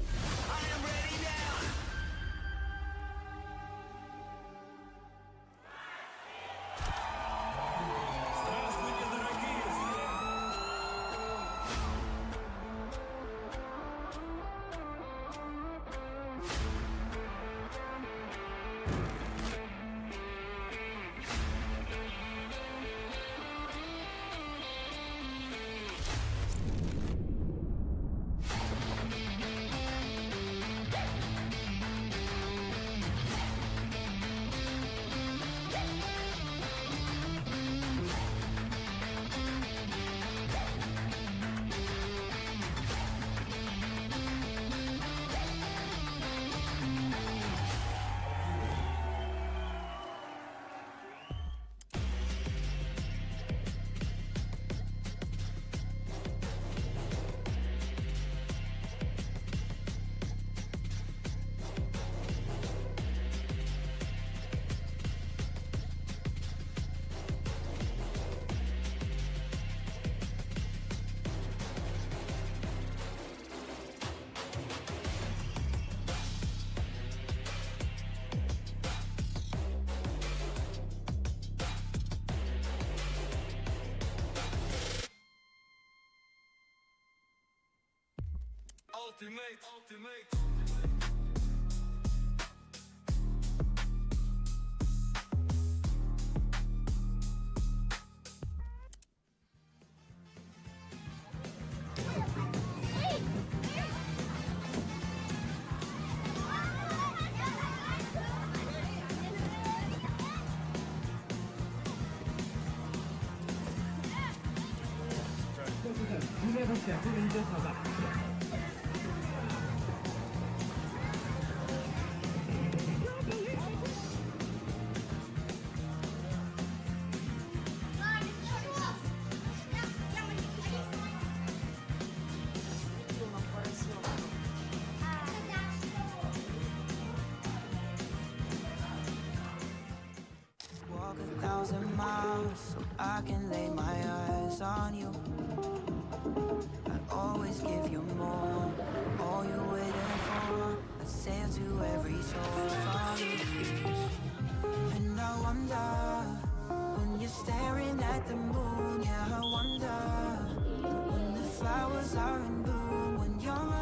Ultimate. Walk 1,000 miles so I can lay my eyes on you. I always give you more, all you're waiting for. I sail to every shore from you. And I wonder, when you're staring at the moon, yeah, I wonder, when the flowers are in bloom, when you're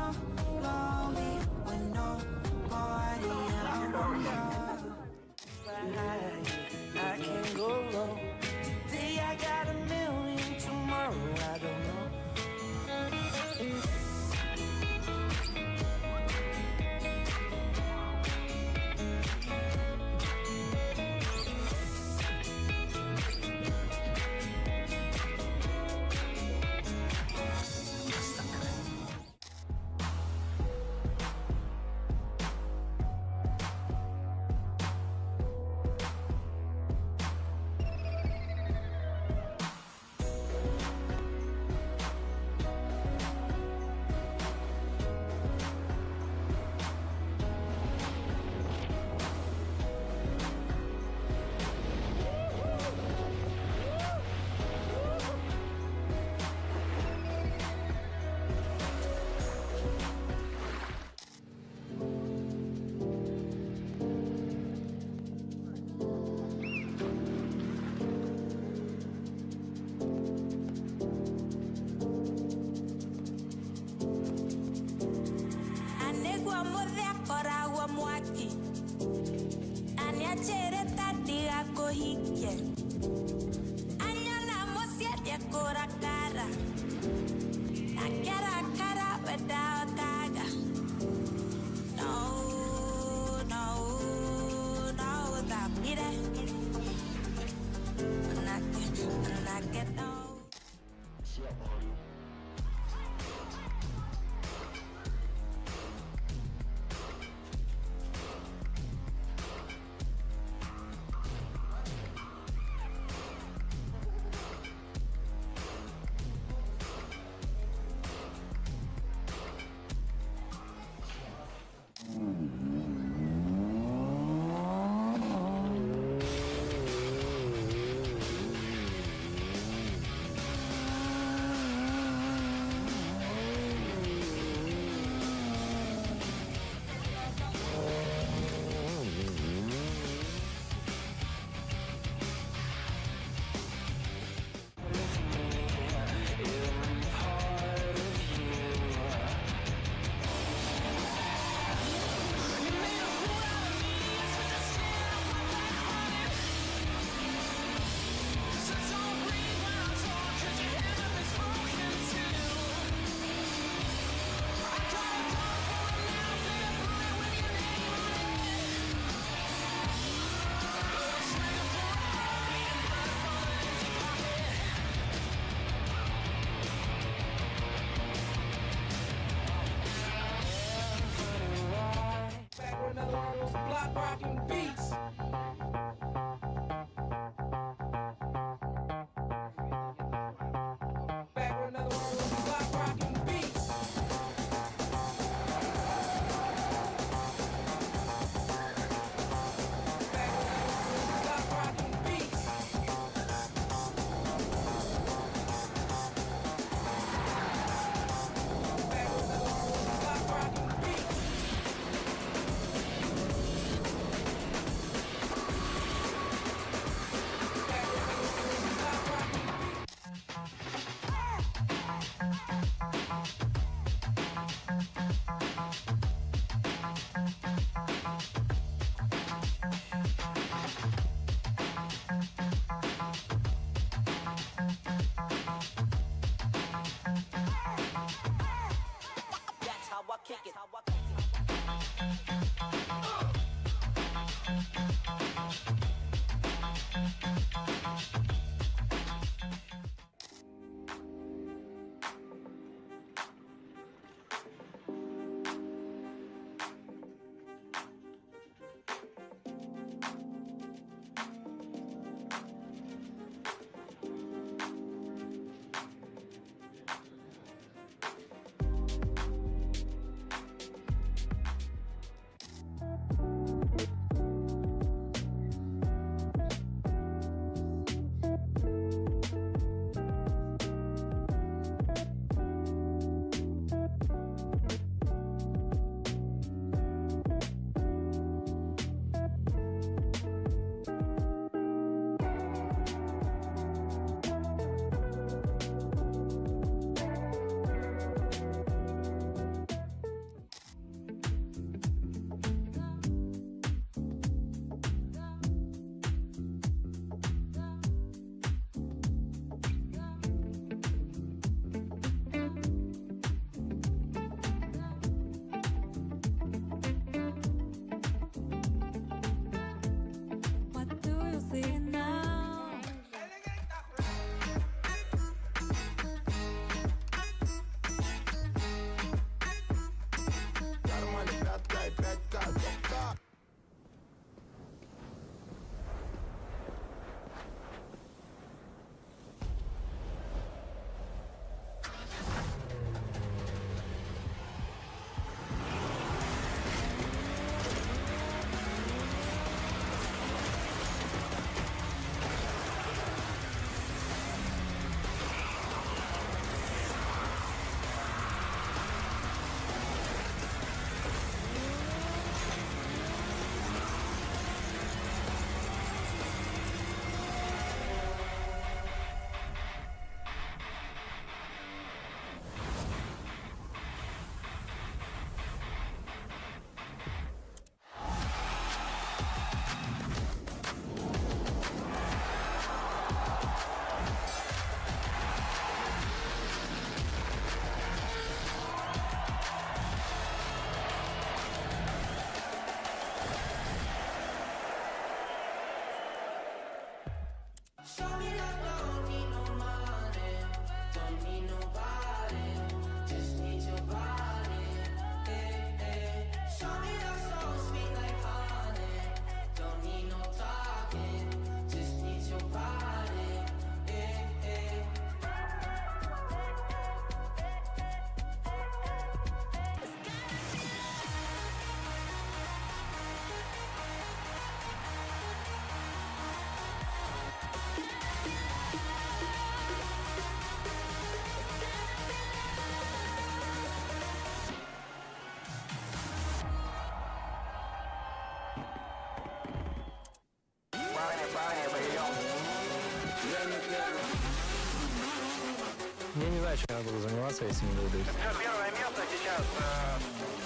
заниматься, если не выиграешь. Все, первое место сейчас.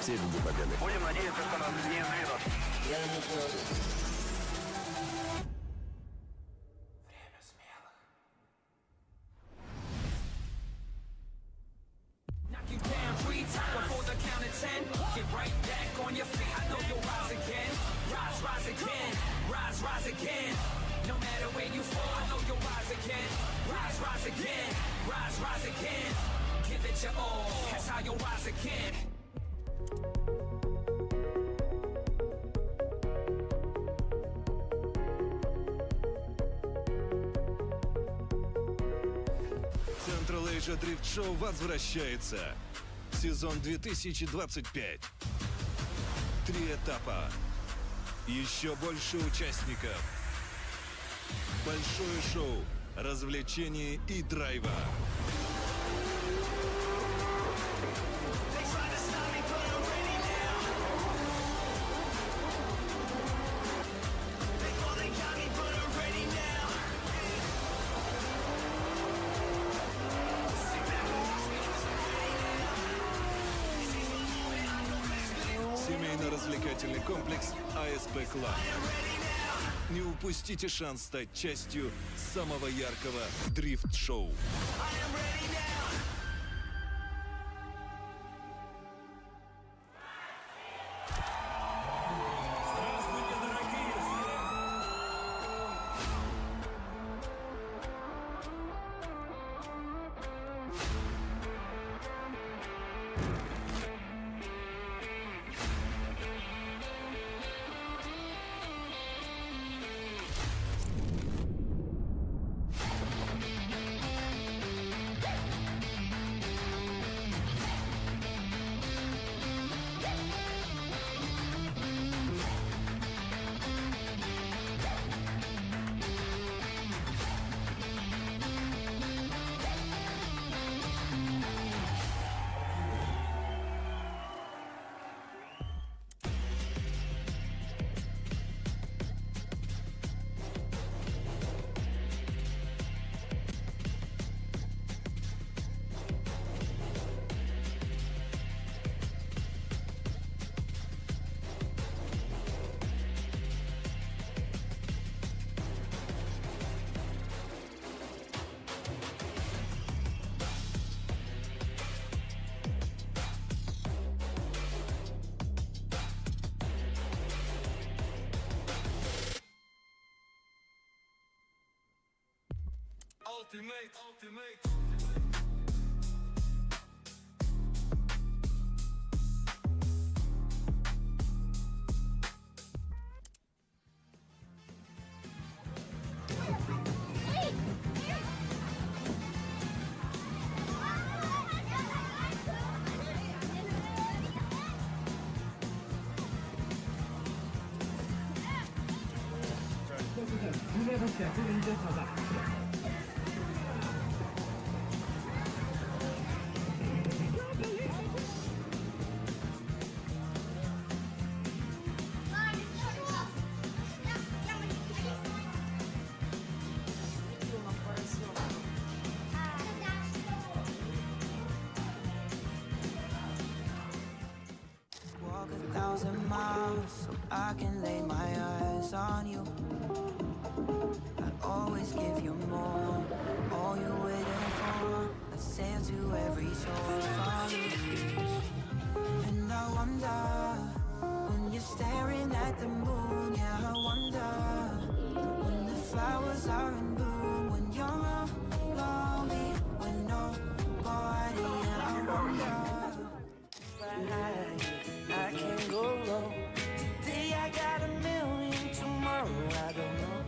Все идут за победой. Будем надеяться, что нас не сдвинут. Knock you down 3 times before the count of 10. Get right back on your feet. I know you'll rise again. Rise, rise again. Rise, rise again. No matter where you fall, I know you'll rise again. Rise, rise again. Rise, rise again. Give it your all. That's how you'll rise again. Central Asia Drift Show возвращается. Сезон 2025. 3 этапа. Еще больше участников. Большое шоу, развлечений и драйва. Семейно-развлекательный комплекс ASP Club. Не упустите шанс стать частью самого яркого дрифт-шоу. Ultimate. Walk 1,000 miles so I can lay my eyes on you. I'd always give you more, all you're waiting for. I sail to every shore for you. And I wonder, when you're staring at the moon, yeah, I wonder, when the flowers are in bloom, when you're lonely, when nobody, yeah, I wonder. I can't go wrong. Today I got 1,000,000, tomorrow I don't know.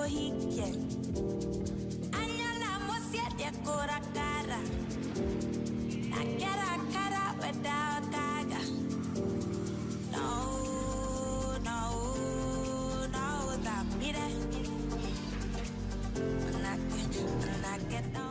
hike. Anyala mosiete kora cara. Nakera cara without kaga. No, no, no, without me there. When I get no.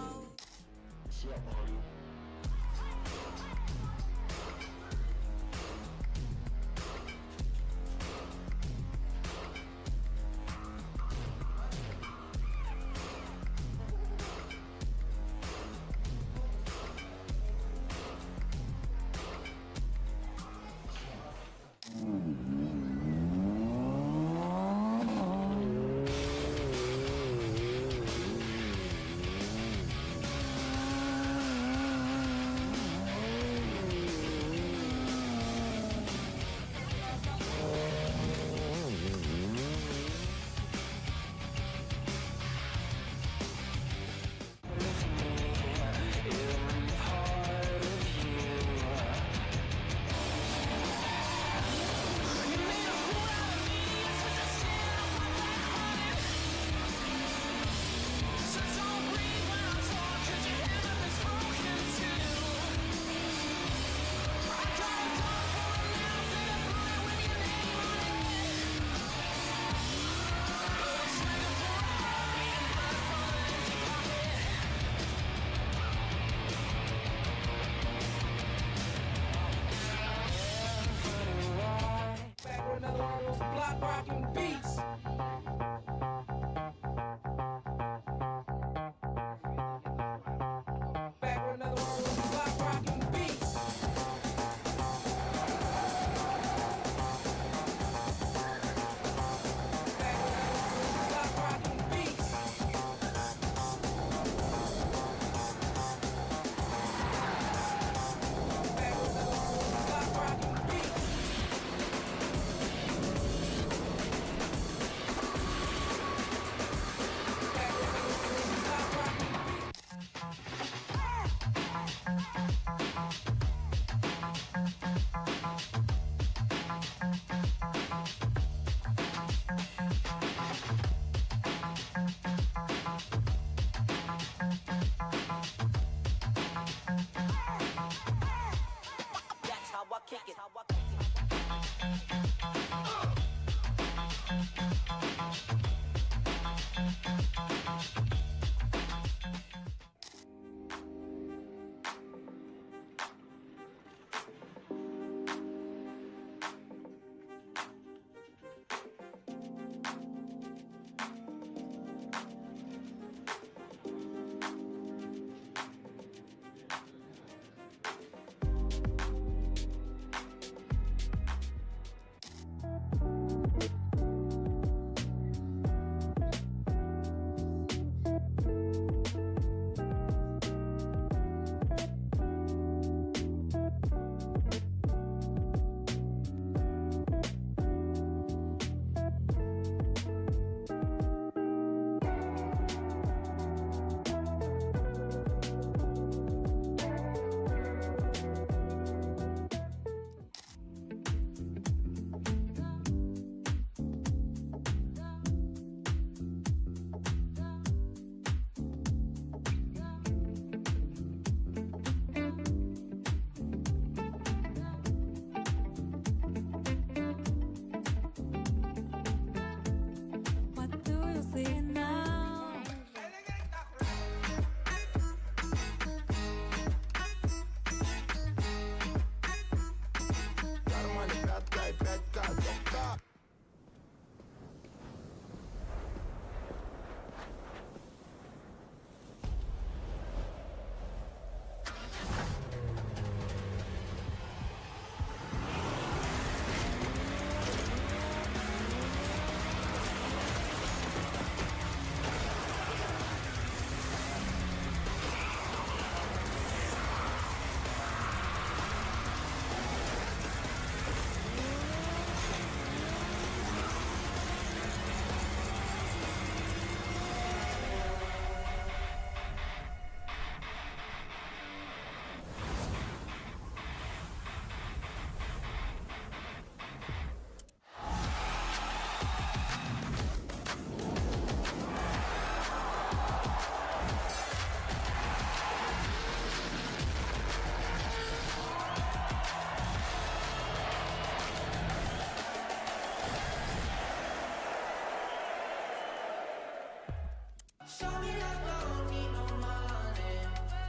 Show me love, don't need no money,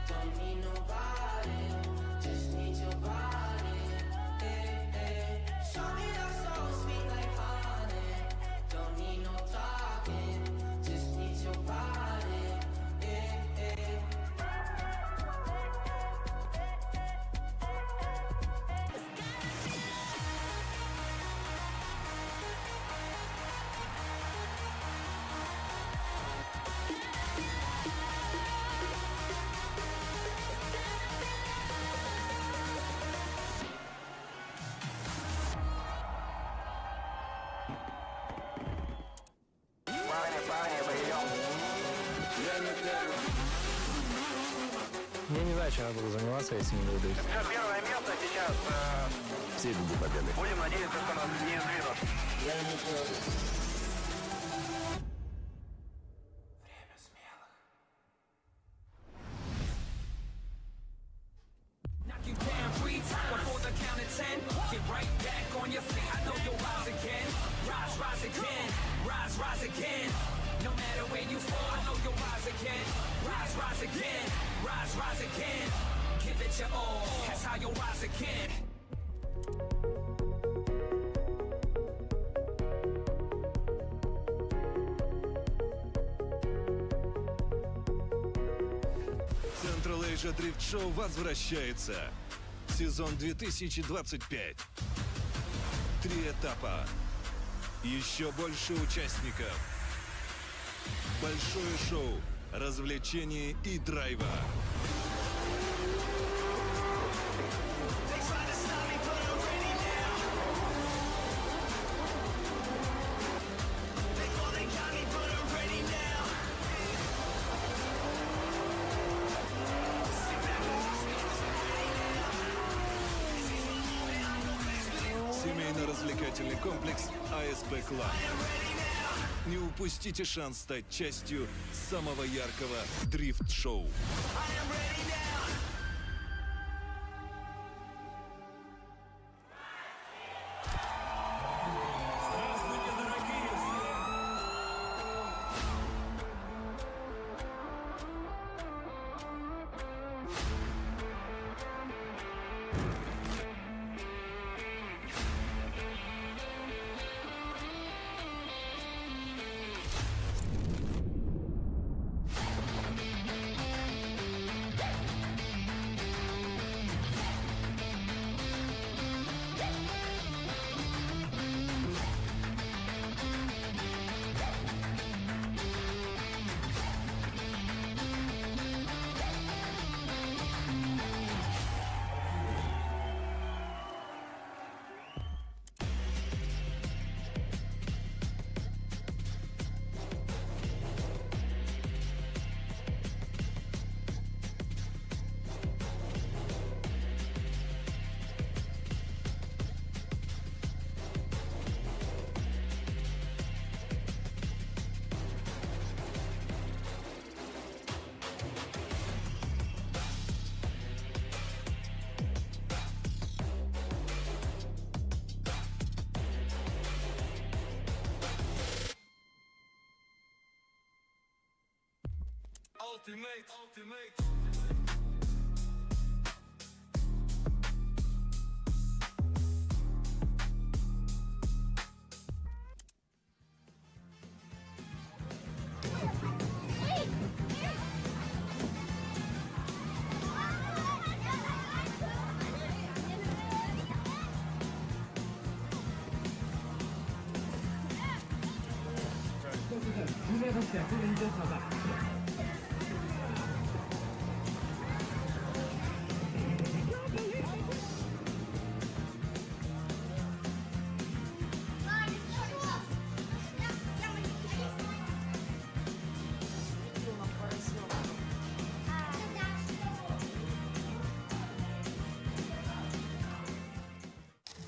don't need nobody, just need your body. Show me love so sweet like honey, don't need no talking, just need your body. Я не знаю, чем я буду заниматься, если не выйду. Все, первое место сейчас. Все люди победы. Будем надеяться, что нас не сдвинут. Knock you down 3 times before the count of 10. Get right back on your feet. I know you'll rise again. Rise, rise again. Rise, rise again. No matter where you fall, I know you'll rise again. Rise, rise again. Rise, rise again. Give it your all. That's how you'll rise again. Central Asia Drift Show возвращается. Сезон 2025. 3 этапа. Еще больше участников. Большое шоу, развлечений и драйва. Семейно-развлекательный комплекс ASP Club. Не упустите шанс стать частью самого яркого дрифт-шоу.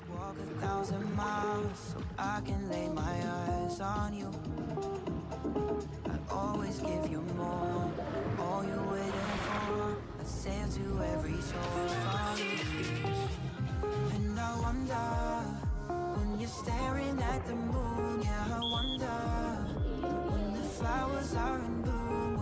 Walk 1,000 miles so I can lay my eyes on you. I always give you more, all you're waiting for. I sail to every shore for you. And I wonder, when you're staring at the moon, yeah, I wonder, when the flowers are in bloom,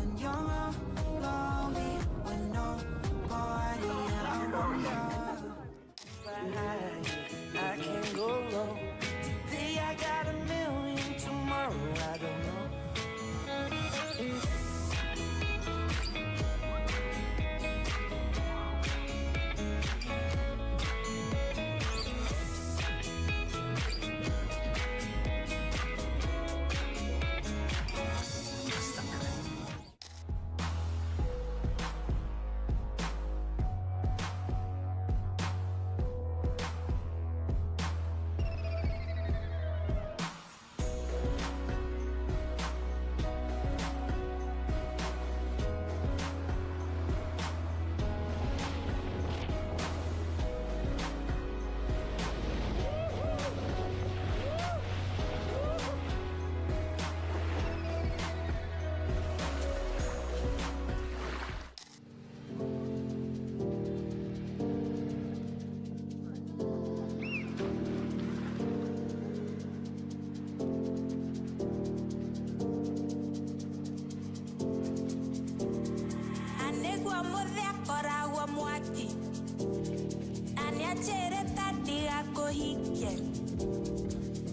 piacere darti a cohicchie.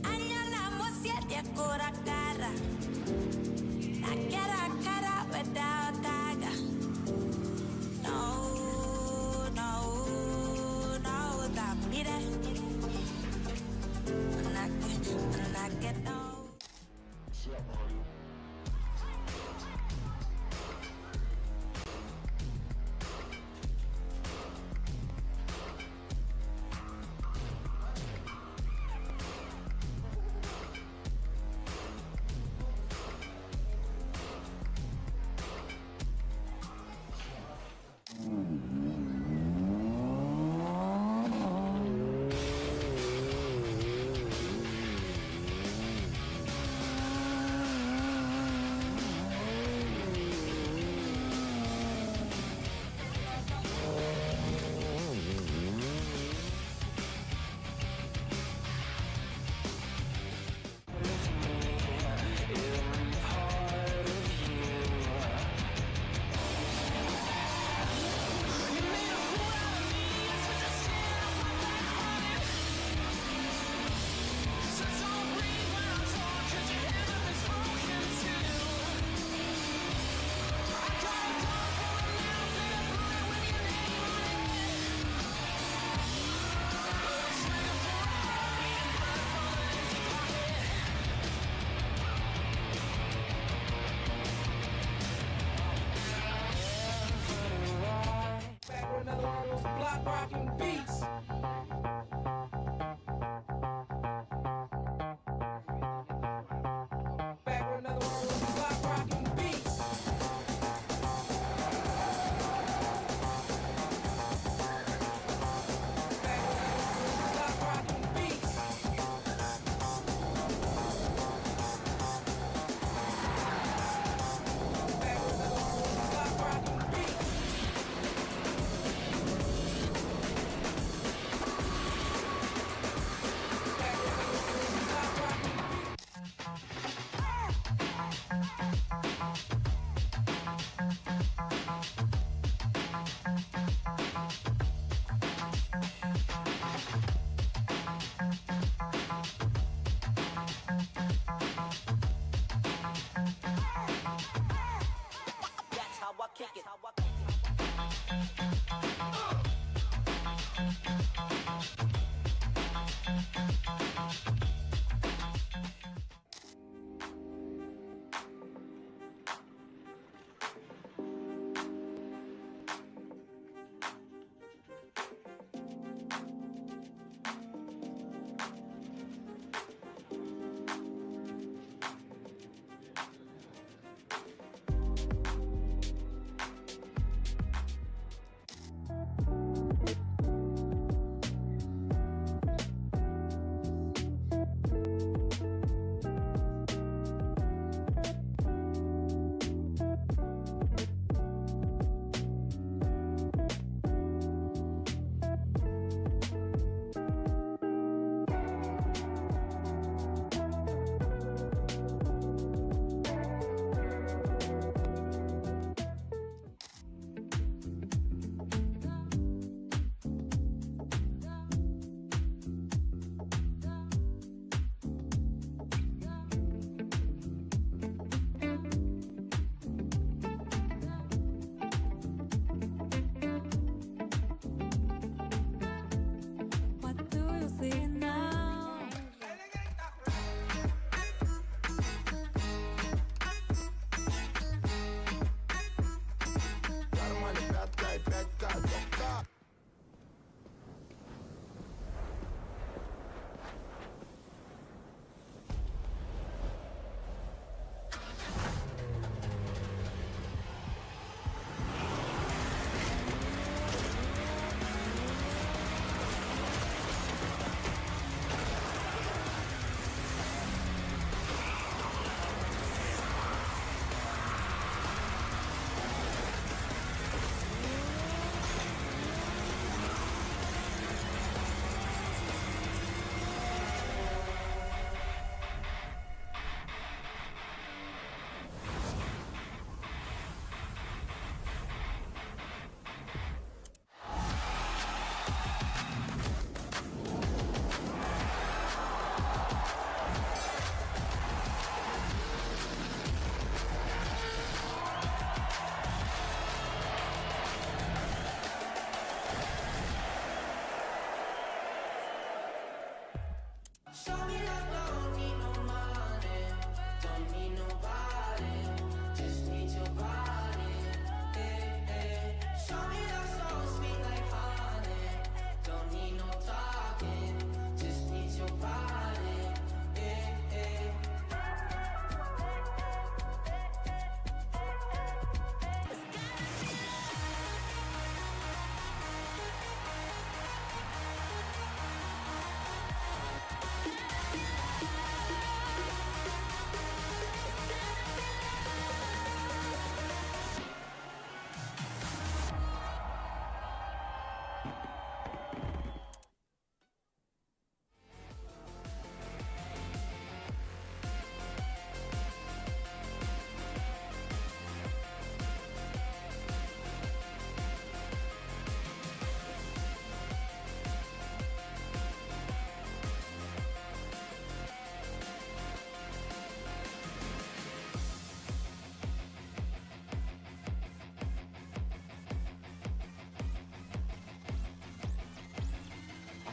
Agnala mosiete cora cara. La cara without daga. No, that me there. When I get out.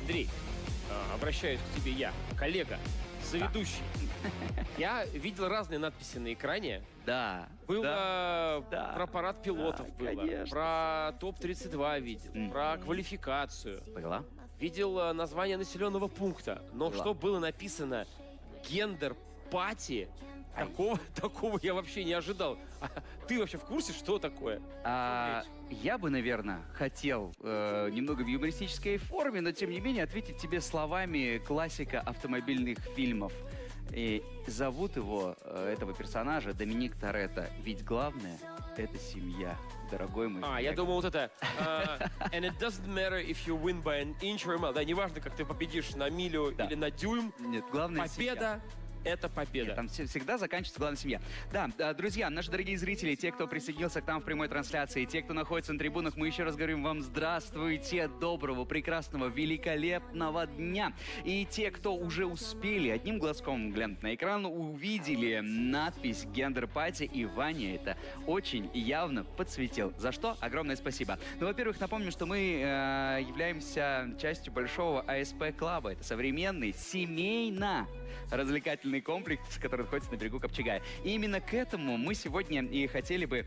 Андрей, обращаюсь к тебе я, коллега, соведущий. Я видел разные надписи на экране. Да. Было да, про парад пилотов, было, конечно. про ТОП-32 видел, про квалификацию. Была. Видел название населенного пункта. Но Была. что было написано гендер-пати, такого я вообще не ожидал. А ты вообще в курсе, что такое? Я бы, наверное, хотел немного в юмористической форме, но тем не менее ответить тебе словами классика автомобильных фильмов. И зовут его, этого персонажа, Доминик Торетто. Ведь главное — это семья, дорогой мой. Я думал, вот это. And it doesn't matter if you win by an inch or a mile. Да, неважно, как ты победишь на милю или на дюйм. Нет, главное — победа. Это победа. Нет, там всегда заканчивается главная семья. Да, друзья, наши дорогие зрители, те, кто присоединился к нам в прямой трансляции, те, кто находится на трибунах, мы еще раз говорим вам здравствуйте, доброго, прекрасного, великолепного дня. И те, кто уже успели одним глазком глянуть на экран, увидели надпись «Гендер-пати», и Ваня это очень явно подсветил. За что огромное спасибо. Ну, во-первых, напомню, что мы являемся частью большого ASP Club. Это современный, семейно-развлекательный комплекс, который находится на берегу Копчегая. И именно к этому мы сегодня и хотели бы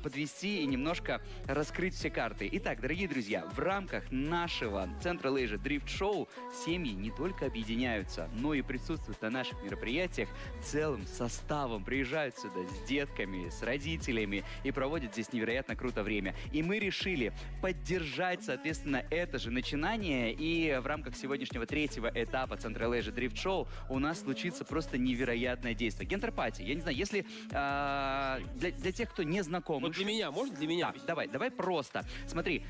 подвести и немножко раскрыть все карты. Итак, дорогие друзья, в рамках нашего Central Asia Drift Show семьи не только объединяются, но и присутствуют на наших мероприятиях целым составом. Приезжают сюда с детками, с родителями и проводят здесь невероятно круто время. И мы решили поддержать, соответственно, это же начинание. И в рамках сегодняшнего третьего этапа Central Asia Drift Show у нас случится просто невероятное действие. Гендер-пати. Я не знаю, если для тех, кто не знаком... Вот для меня, можно для меня? Да, давай просто. Смотри,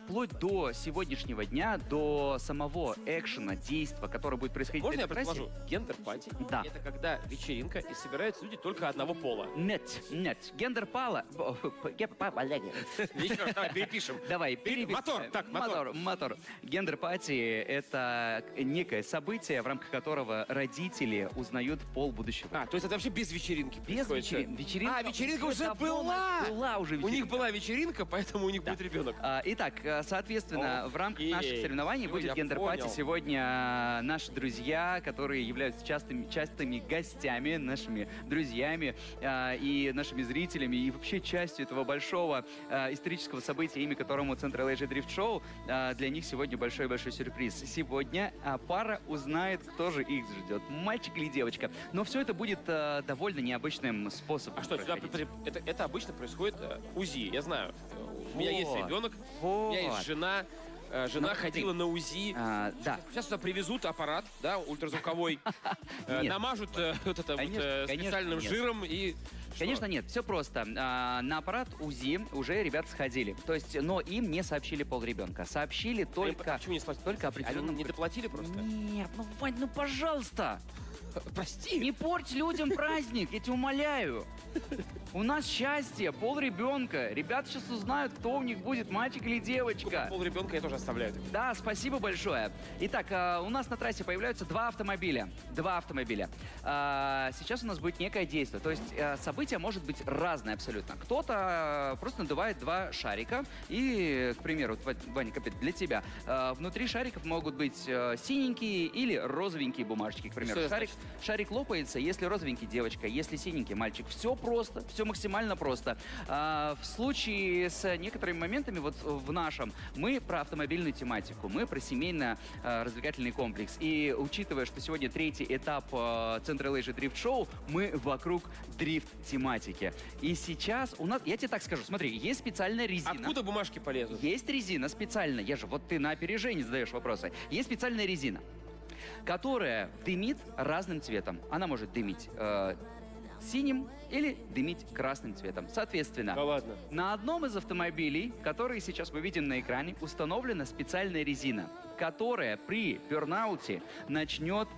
вплоть до сегодняшнего дня, до самого экшена, действия, которое будет происходить... Можно я предположу? Гендер-пати? Да. Это когда вечеринка и собираются люди только одного пола. Нет. Гендер-пала... Еще раз, давай перепишем. Давай, перепишем. Мотор. Гендер-пати — это некое событие, в рамках которого родители узнают пол будущего. То есть это вообще без вечеринки? Без вечеринки. Вечеринка уже была! Была уже вечеринка. У них была вечеринка, поэтому у них будет ребенок. Итак, соответственно, в рамках наших соревнований будет гендер-пати. Сегодня наши друзья, которые являются частыми гостями, нашими друзьями и нашими зрителями, и вообще частью этого большого исторического события, имя которому Central Asia Drift Show, для них сегодня большой-большой сюрприз. Сегодня пара узнает, кто же их ждет, мальчик или девочка. Но все это будет довольно необычным способом. А что, это обычно происходит УЗИ, я знаю. У меня есть ребенок, у меня есть жена. Жена ходила на УЗИ. Да. Сейчас сюда привезут аппарат, да, ультразвуковой, намажут специальным жиром и... Конечно, нет, все просто. На аппарат УЗИ уже ребята сходили. То есть, но им не сообщили пол ребенка. Сообщили только... Почему не сообщили? Только определенным... Они не доплатили просто? Нет, Вань, пожалуйста. Прости. Не порть людям праздник, я тебя умоляю. У нас счастье, пол ребенка. Ребята сейчас узнают, кто у них будет, мальчик или девочка. Пол ребенка я тоже оставляю. Да, спасибо большое. Итак, у нас на трассе появляются два автомобиля. Сейчас у нас будет некое действие. То есть событие может быть разное абсолютно. Кто-то просто надувает два шарика. И, к примеру, Ваня, для тебя. Внутри шариков могут быть синенькие или розовенькие бумажечки. К примеру, шарик лопается, если розовенький девочка, если синенький мальчик. Все просто, все максимально просто. В случае с некоторыми моментами, вот в нашем, мы про автомобильную тематику, мы про семейно-развлекательный комплекс. И учитывая, что сегодня третий этап Central Asia Drift Show, мы вокруг дрифт-тематики. И сейчас у нас, я тебе так скажу, смотри, есть специальная резина. Откуда бумажки полезут? Есть резина специальная, вот ты на опережении задаешь вопросы. Есть специальная резина, которая дымит разным цветом. Она может дымить синим или дымить красным цветом. Соответственно, на одном из автомобилей, которые сейчас мы видим на экране, установлена специальная резина, которая при бернауте начнет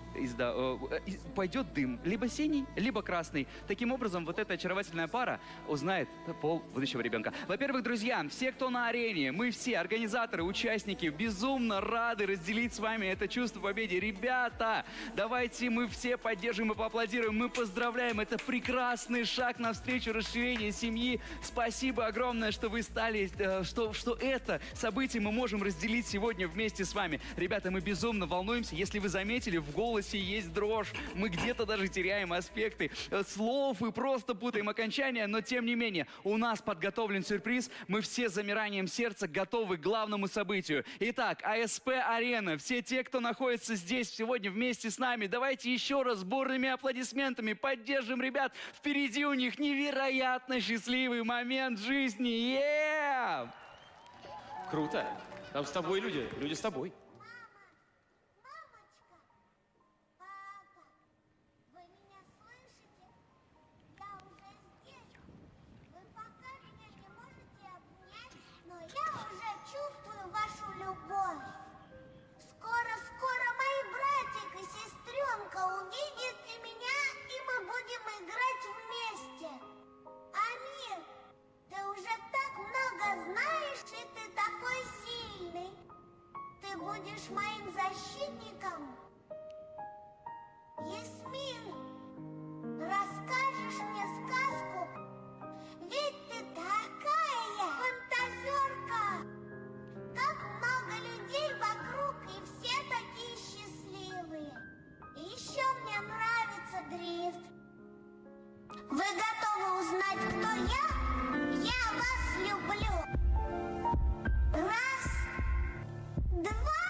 пойдет дым, либо синий, либо красный. Таким образом, вот эта очаровательная пара узнает пол будущего ребенка. Во-первых, друзья, все, кто на арене, мы все, организаторы, участники, безумно рады разделить с вами это чувство победы. Ребята, давайте мы все поддержим и поаплодируем. Мы поздравляем. Это прекрасный шаг навстречу расширению семьи. Спасибо огромное, что вы стали, что это событие мы можем разделить сегодня вместе с вами. вами. Ребята, мы безумно волнуемся. Если вы заметили, в голосе есть дрожь. Мы где-то даже теряем аспекты слов и просто путаем окончания, но тем не менее, у нас подготовлен сюрприз. Мы все с замиранием сердца готовы к главному событию. Итак, ASP Arena. Все те, кто находится здесь сегодня вместе с нами, давайте еще раз бурными аплодисментами поддержим ребят. Впереди у них невероятно счастливый момент жизни. Круто. Там с тобой люди. Люди с тобой. Скоро мои братик и сестренка увидят и меня, и мы будем играть вместе. Амир, ты уже так много знаешь, и ты такой сильный. Ты будешь моим защитником. Ясмин, расскажешь мне сказку? Ведь ты такая фантазерка. Так много людей вокруг, и все такие счастливые. И еще мне нравится дрифт. Вы готовы узнать, кто я? Я вас люблю. Раз, два,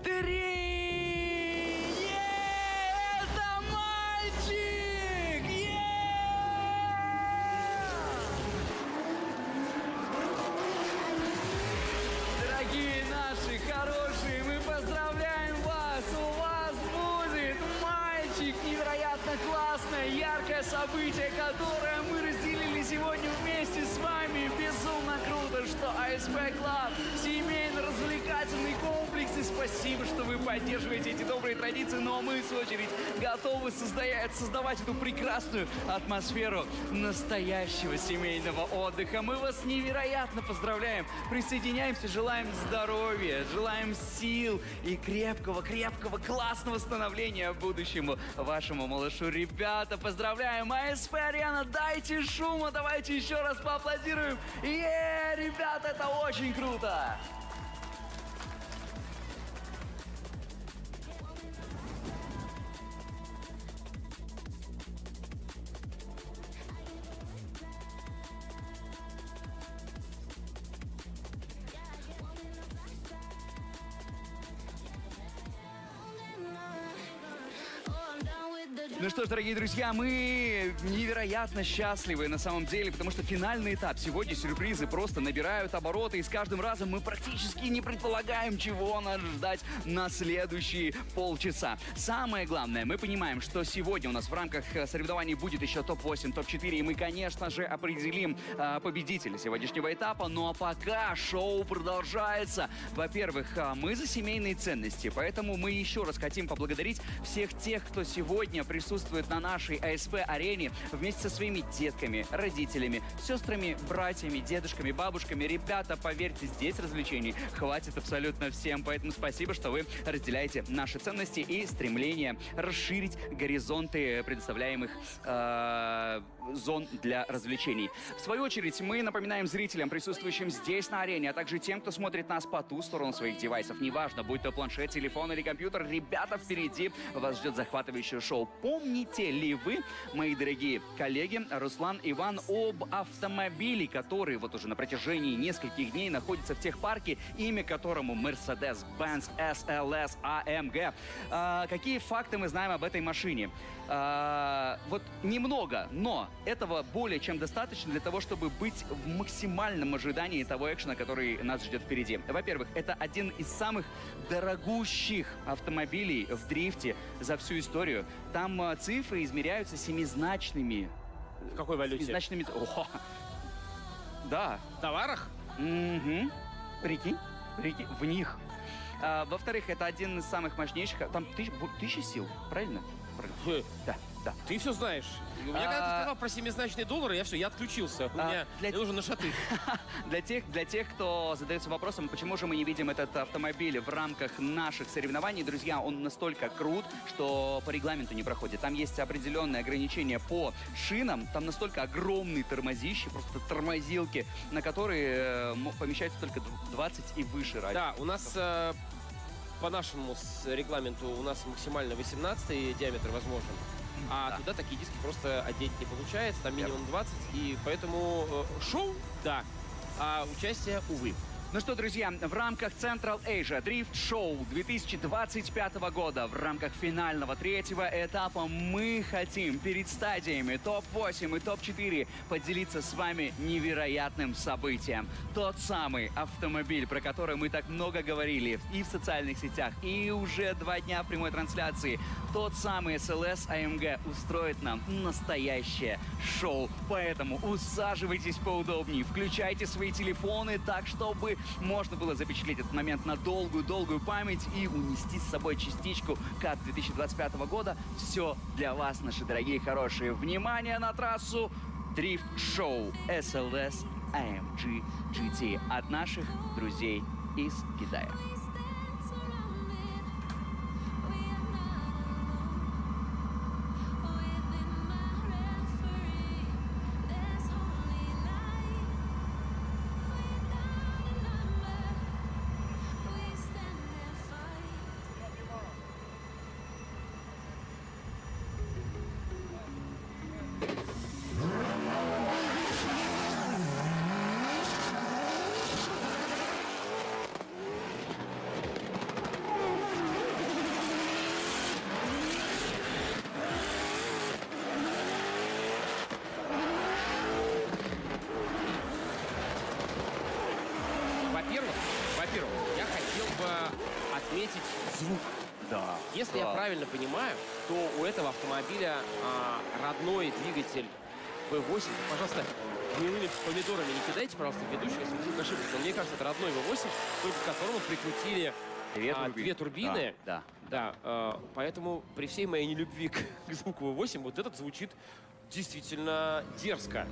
три! Это мальчик! Дорогие наши хорошие, мы поздравляем вас! У вас будет мальчик! Невероятно классное, яркое событие, которое мы разделили сегодня вместе с вами. Безумно круто, что ASP Club, семейно-развлекательный комплекс. И спасибо, что вы поддерживаете эти добрые традиции. Но мы, в свою очередь, готовы создавать эту прекрасную атмосферу настоящего семейного отдыха. Мы вас невероятно поздравляем. Присоединяемся, желаем здоровья, желаем сил и крепкого, классного становления будущему вашему малышу. Ребята, поздравляем! ASP Arena, дайте шума, давайте еще раз поаплодируем. Ребята, это очень круто! Ну что ж, дорогие друзья, мы невероятно счастливы на самом деле, потому что финальный этап. Сегодня сюрпризы просто набирают обороты, и с каждым разом мы практически не предполагаем, чего нас ждать на следующие полчаса. Самое главное, мы понимаем, что сегодня у нас в рамках соревнований будет еще топ-8, топ-4, и мы, конечно же, определим победителя сегодняшнего этапа. Но пока шоу продолжается. Во-первых, мы за семейные ценности, поэтому мы еще раз хотим поблагодарить всех тех, кто сегодня присутствует на нашей ASP-арене вместе со своими детками, родителями, сестрами, братьями, дедушками, бабушками. Ребята, поверьте, здесь развлечений хватит абсолютно всем. Поэтому спасибо, что вы разделяете наши ценности и стремление расширить горизонты предоставляемых зон для развлечений. В свою очередь, мы напоминаем зрителям, присутствующим здесь на арене, а также тем, кто смотрит нас по ту сторону своих девайсов, неважно, будь то планшет, телефон или компьютер, ребята, впереди вас ждет захватывающее шоу. Помните ли вы, мои дорогие коллеги, Руслан, Иван, об автомобиле, который вот уже на протяжении нескольких дней находится в техпарке, имя которому Mercedes-Benz SLS AMG. Какие факты мы знаем об этой машине? Вот немного, но этого более чем достаточно для того, чтобы быть в максимальном ожидании того экшена, который нас ждет впереди. Во-первых, это один из самых дорогущих автомобилей в дрифте за всю историю. Там цифры измеряются семизначными. В какой валюте? Семизначными... О, да. В товарах? Угу. Прикинь, в них. Во-вторых, это один из самых мощнейших... Там 1000 сил, правильно? Да. Да. Ты все знаешь. У меня, когда ты сказал про семизначные доллары, я отключился. Мне нужен на шаты. Для тех, кто задается вопросом, почему же мы не видим этот автомобиль в рамках наших соревнований, друзья, он настолько крут, что по регламенту не проходит. Там есть определенные ограничения по шинам, там настолько огромные тормозищи, просто тормозилки, на которые помещаются только 20 и выше радиус. Да, у нас по нашему регламенту у нас максимально 18 диаметр возможен. А туда такие диски просто одеть не получается, там минимум 20, и поэтому шоу, да, а участие, увы. Ну что, друзья, в рамках Central Asia Drift Show 2025 года, в рамках финального третьего этапа, мы хотим перед стадиями ТОП-8 и ТОП-4 поделиться с вами невероятным событием. Тот самый автомобиль, про который мы так много говорили и в социальных сетях, и уже 2 дня в прямой трансляции. Тот самый SLS AMG устроит нам настоящее шоу. Поэтому усаживайтесь поудобнее, включайте свои телефоны так, чтобы можно было запечатлеть этот момент на долгую-долгую память и унести с собой частичку CADS 2025 года. Все для вас, наши дорогие хорошие. Внимание на трассу! Дрифт-шоу SLS AMG GT от наших друзей из Китая. Во-первых, я хотел бы отметить звук. Да. Если я правильно понимаю, то у этого автомобиля родной двигатель V8. Пожалуйста, гнилыми помидорами не кидайте, пожалуйста, ведущий, если вдруг ошибся. Но мне кажется, это родной V8, только к которому прикрутили две турбины. Да. Поэтому при всей моей нелюбви к звуку V8, вот этот звучит действительно дерзко.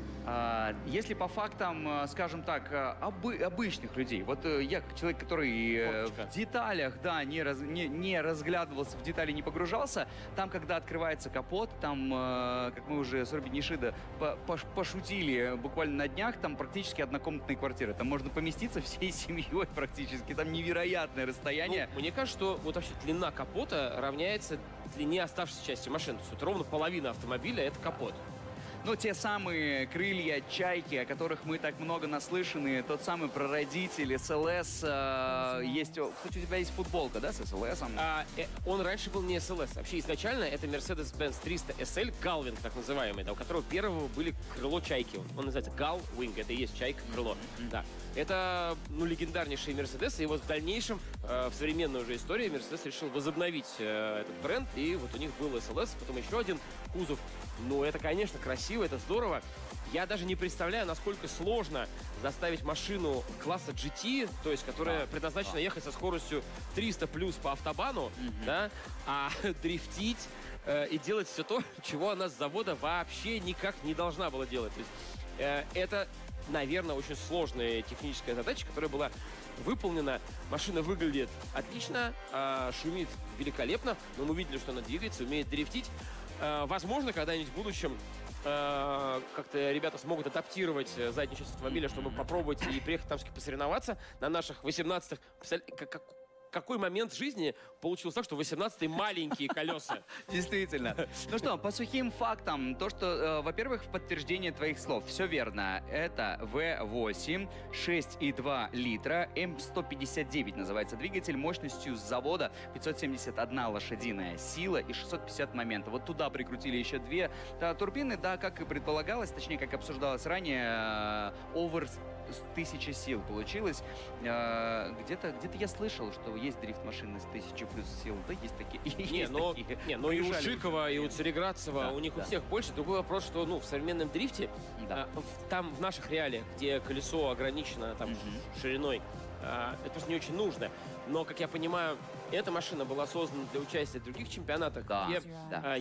Если по фактам, скажем так, обычных людей, вот я как человек, который в деталях, да, не разглядывался, в детали не погружался, там, когда открывается капот, там, как мы уже с Руби Нишида пошутили буквально на днях, там практически однокомнатная квартира, там можно поместиться всей семьей практически, там невероятное расстояние. Ну, мне кажется, что вот вообще длина капота равняется длине оставшейся части машины. То есть вот ровно половина автомобиля — это капот. Ну, те самые крылья, чайки, о которых мы так много наслышаны, тот самый прародитель, SLS, есть... Кстати, у тебя есть футболка, да, с SLS? Он раньше был не SLS. Вообще, изначально это Mercedes-Benz 300 SL, Gullwing, так называемый, да, у которого первого были крыло чайки. Он называется Gullwing, это и есть чайка-крыло. Да. Это, легендарнейший Mercedes, и вот в дальнейшем, в современной уже истории, Mercedes решил возобновить этот бренд, и вот у них был SLS, потом еще один кузов. Ну, это, конечно, красиво, это здорово. Я даже не представляю, насколько сложно заставить машину класса GT, то есть, которая предназначена ехать со скоростью 300 плюс по автобану, да, а дрифтить и делать все то, чего она с завода вообще никак не должна была делать. То есть, это, наверное, очень сложная техническая задача, которая была выполнена. Машина выглядит отлично, шумит великолепно, но мы видели, что она двигается, умеет дрифтить. Возможно, когда-нибудь в будущем как-то ребята смогут адаптировать заднюю часть автомобиля, чтобы попробовать и приехать там посоревноваться на наших 18-х. Какой момент в жизни получилось так, что 18-е маленькие колеса? Действительно. Ну что, по сухим фактам, то, что, во-первых, в подтверждение твоих слов, все верно. Это V8, 6,2 литра, М159 называется двигатель, мощностью с завода 571 лошадиная сила и 650 моментов. Вот туда прикрутили еще 2 турбины, да, как и предполагалось, точнее, как обсуждалось ранее, over 1000 сил получилось. Где-то я слышал, что есть дрифт-машины с 1000 плюс сил. Да, есть такие. Но и у Жикова, и у Цареградцева, у них у всех больше. Другой вопрос, что в современном дрифте, там в наших реалиях, где колесо ограничено там шириной, это просто не очень нужно. Но, как я понимаю, эта машина была создана для участия в других чемпионатах, где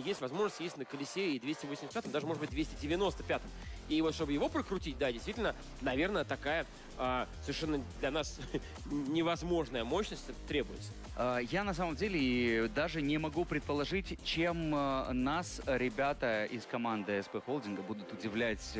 есть возможность ездить на колесе и 285-м, даже, может быть, 295-м. И вот, чтобы его прокрутить, да, действительно, наверное, такая совершенно для нас невозможная мощность требуется. Я на самом деле даже не могу предположить, чем нас ребята из команды ASP Холдинга будут удивлять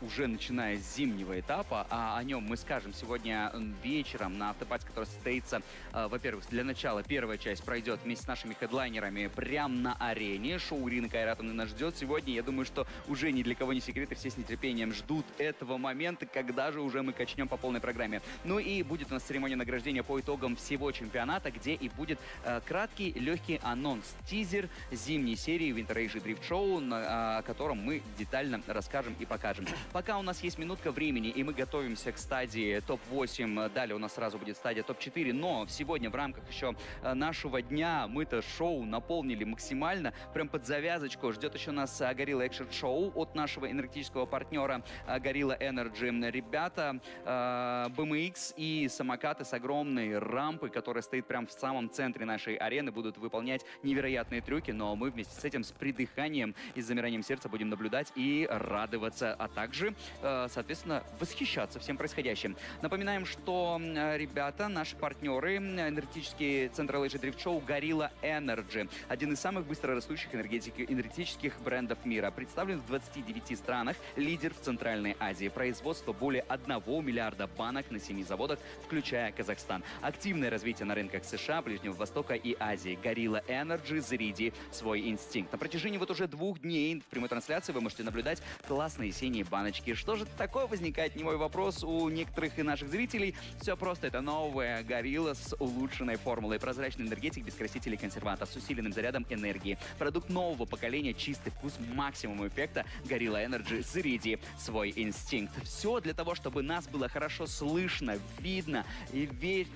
уже начиная с зимнего этапа. А о нем мы скажем сегодня вечером на автопате, который состоится, во-первых, для начала первая часть пройдет вместе с нашими хедлайнерами прямо на арене. Шоу Ирины Кайратовны нас ждет сегодня. Я думаю, что уже ни для кого не секрет, и все с нетерпением ждут этого момента, когда же уже мы качнем по полной программе. Ну и будет у нас церемония награждения по итогам всего чемпионата, где и будет краткий, легкий анонс, тизер зимней серии Winter Age Drift Show, о котором мы детально расскажем и покажем. Пока у нас есть минутка времени, и мы готовимся к стадии топ-8, далее у нас сразу будет стадия топ-4, но сегодня в рамках еще нашего дня мы-то шоу наполнили максимально, прям под завязочку. Ждет еще нас Gorilla Action Show от нашего энергетического партнера Gorilla Energy. Ребята, BMX и самокаты с огромной рампой, которая стоит прям в самом центре нашей арены, будут выполнять невероятные трюки, но мы вместе с этим с придыханием и с замиранием сердца будем наблюдать и радоваться, а также, соответственно, восхищаться всем происходящим. Напоминаем, что ребята, наши партнеры, энергетический Central Asia Drift Show Gorilla Energy, один из самых быстрорастущих энергетических брендов мира, представлен в 29 странах, лидер в Центральной Азии, производство более 1 миллиарда банок на 7 заводах, включая Казахстан. Активное развитие на рынках США, Ближнего Востока и Азии. Gorilla Energy, заряди свой инстинкт. На протяжении вот уже 2 дней в прямой трансляции вы можете наблюдать классные синие баночки. Что же такое, возникает немой вопрос у некоторых и наших зрителей. Все просто, это новая Gorilla с улучшенной формулой. Прозрачный энергетик без красителей и консервантов, с усиленным зарядом энергии. Продукт нового поколения, чистый вкус, максимум эффекта. Gorilla Energy, заряди свой инстинкт. Все для того, чтобы нас было хорошо слышно, видно, и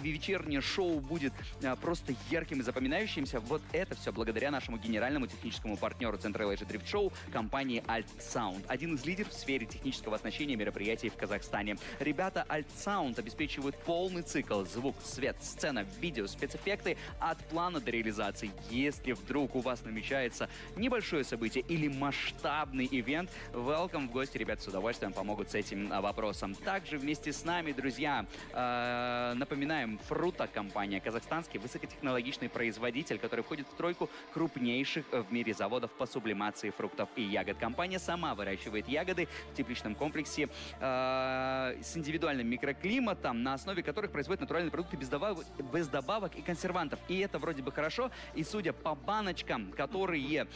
вечернее шоу будет просто ярким и запоминающимся. Вот это все благодаря нашему генеральному техническому партнеру Central Asia Drift Show, компании Alt Sound, один из лидеров в сфере технического оснащения мероприятий в Казахстане. Ребята Alt Sound обеспечивают полный цикл: звук, свет, сцена, видео, спецэффекты от плана до реализации. Если вдруг у вас намечается небольшое событие или масштабный ивент, welcome в гости. Ребята с удовольствием помогут с этим вопросом. Также вместе с нами, друзья, напоминаем, Фрута компания, казахстанский высокотехнологичный производитель, который входит в тройку крупнейших в мире заводов по сублимации фруктов и ягод. Компания сама выращивает ягоды в тепличном комплексе с индивидуальным микроклиматом, на основе которых производят натуральные продукты без добавок и консервантов. И это вроде бы хорошо. И судя по баночкам, которые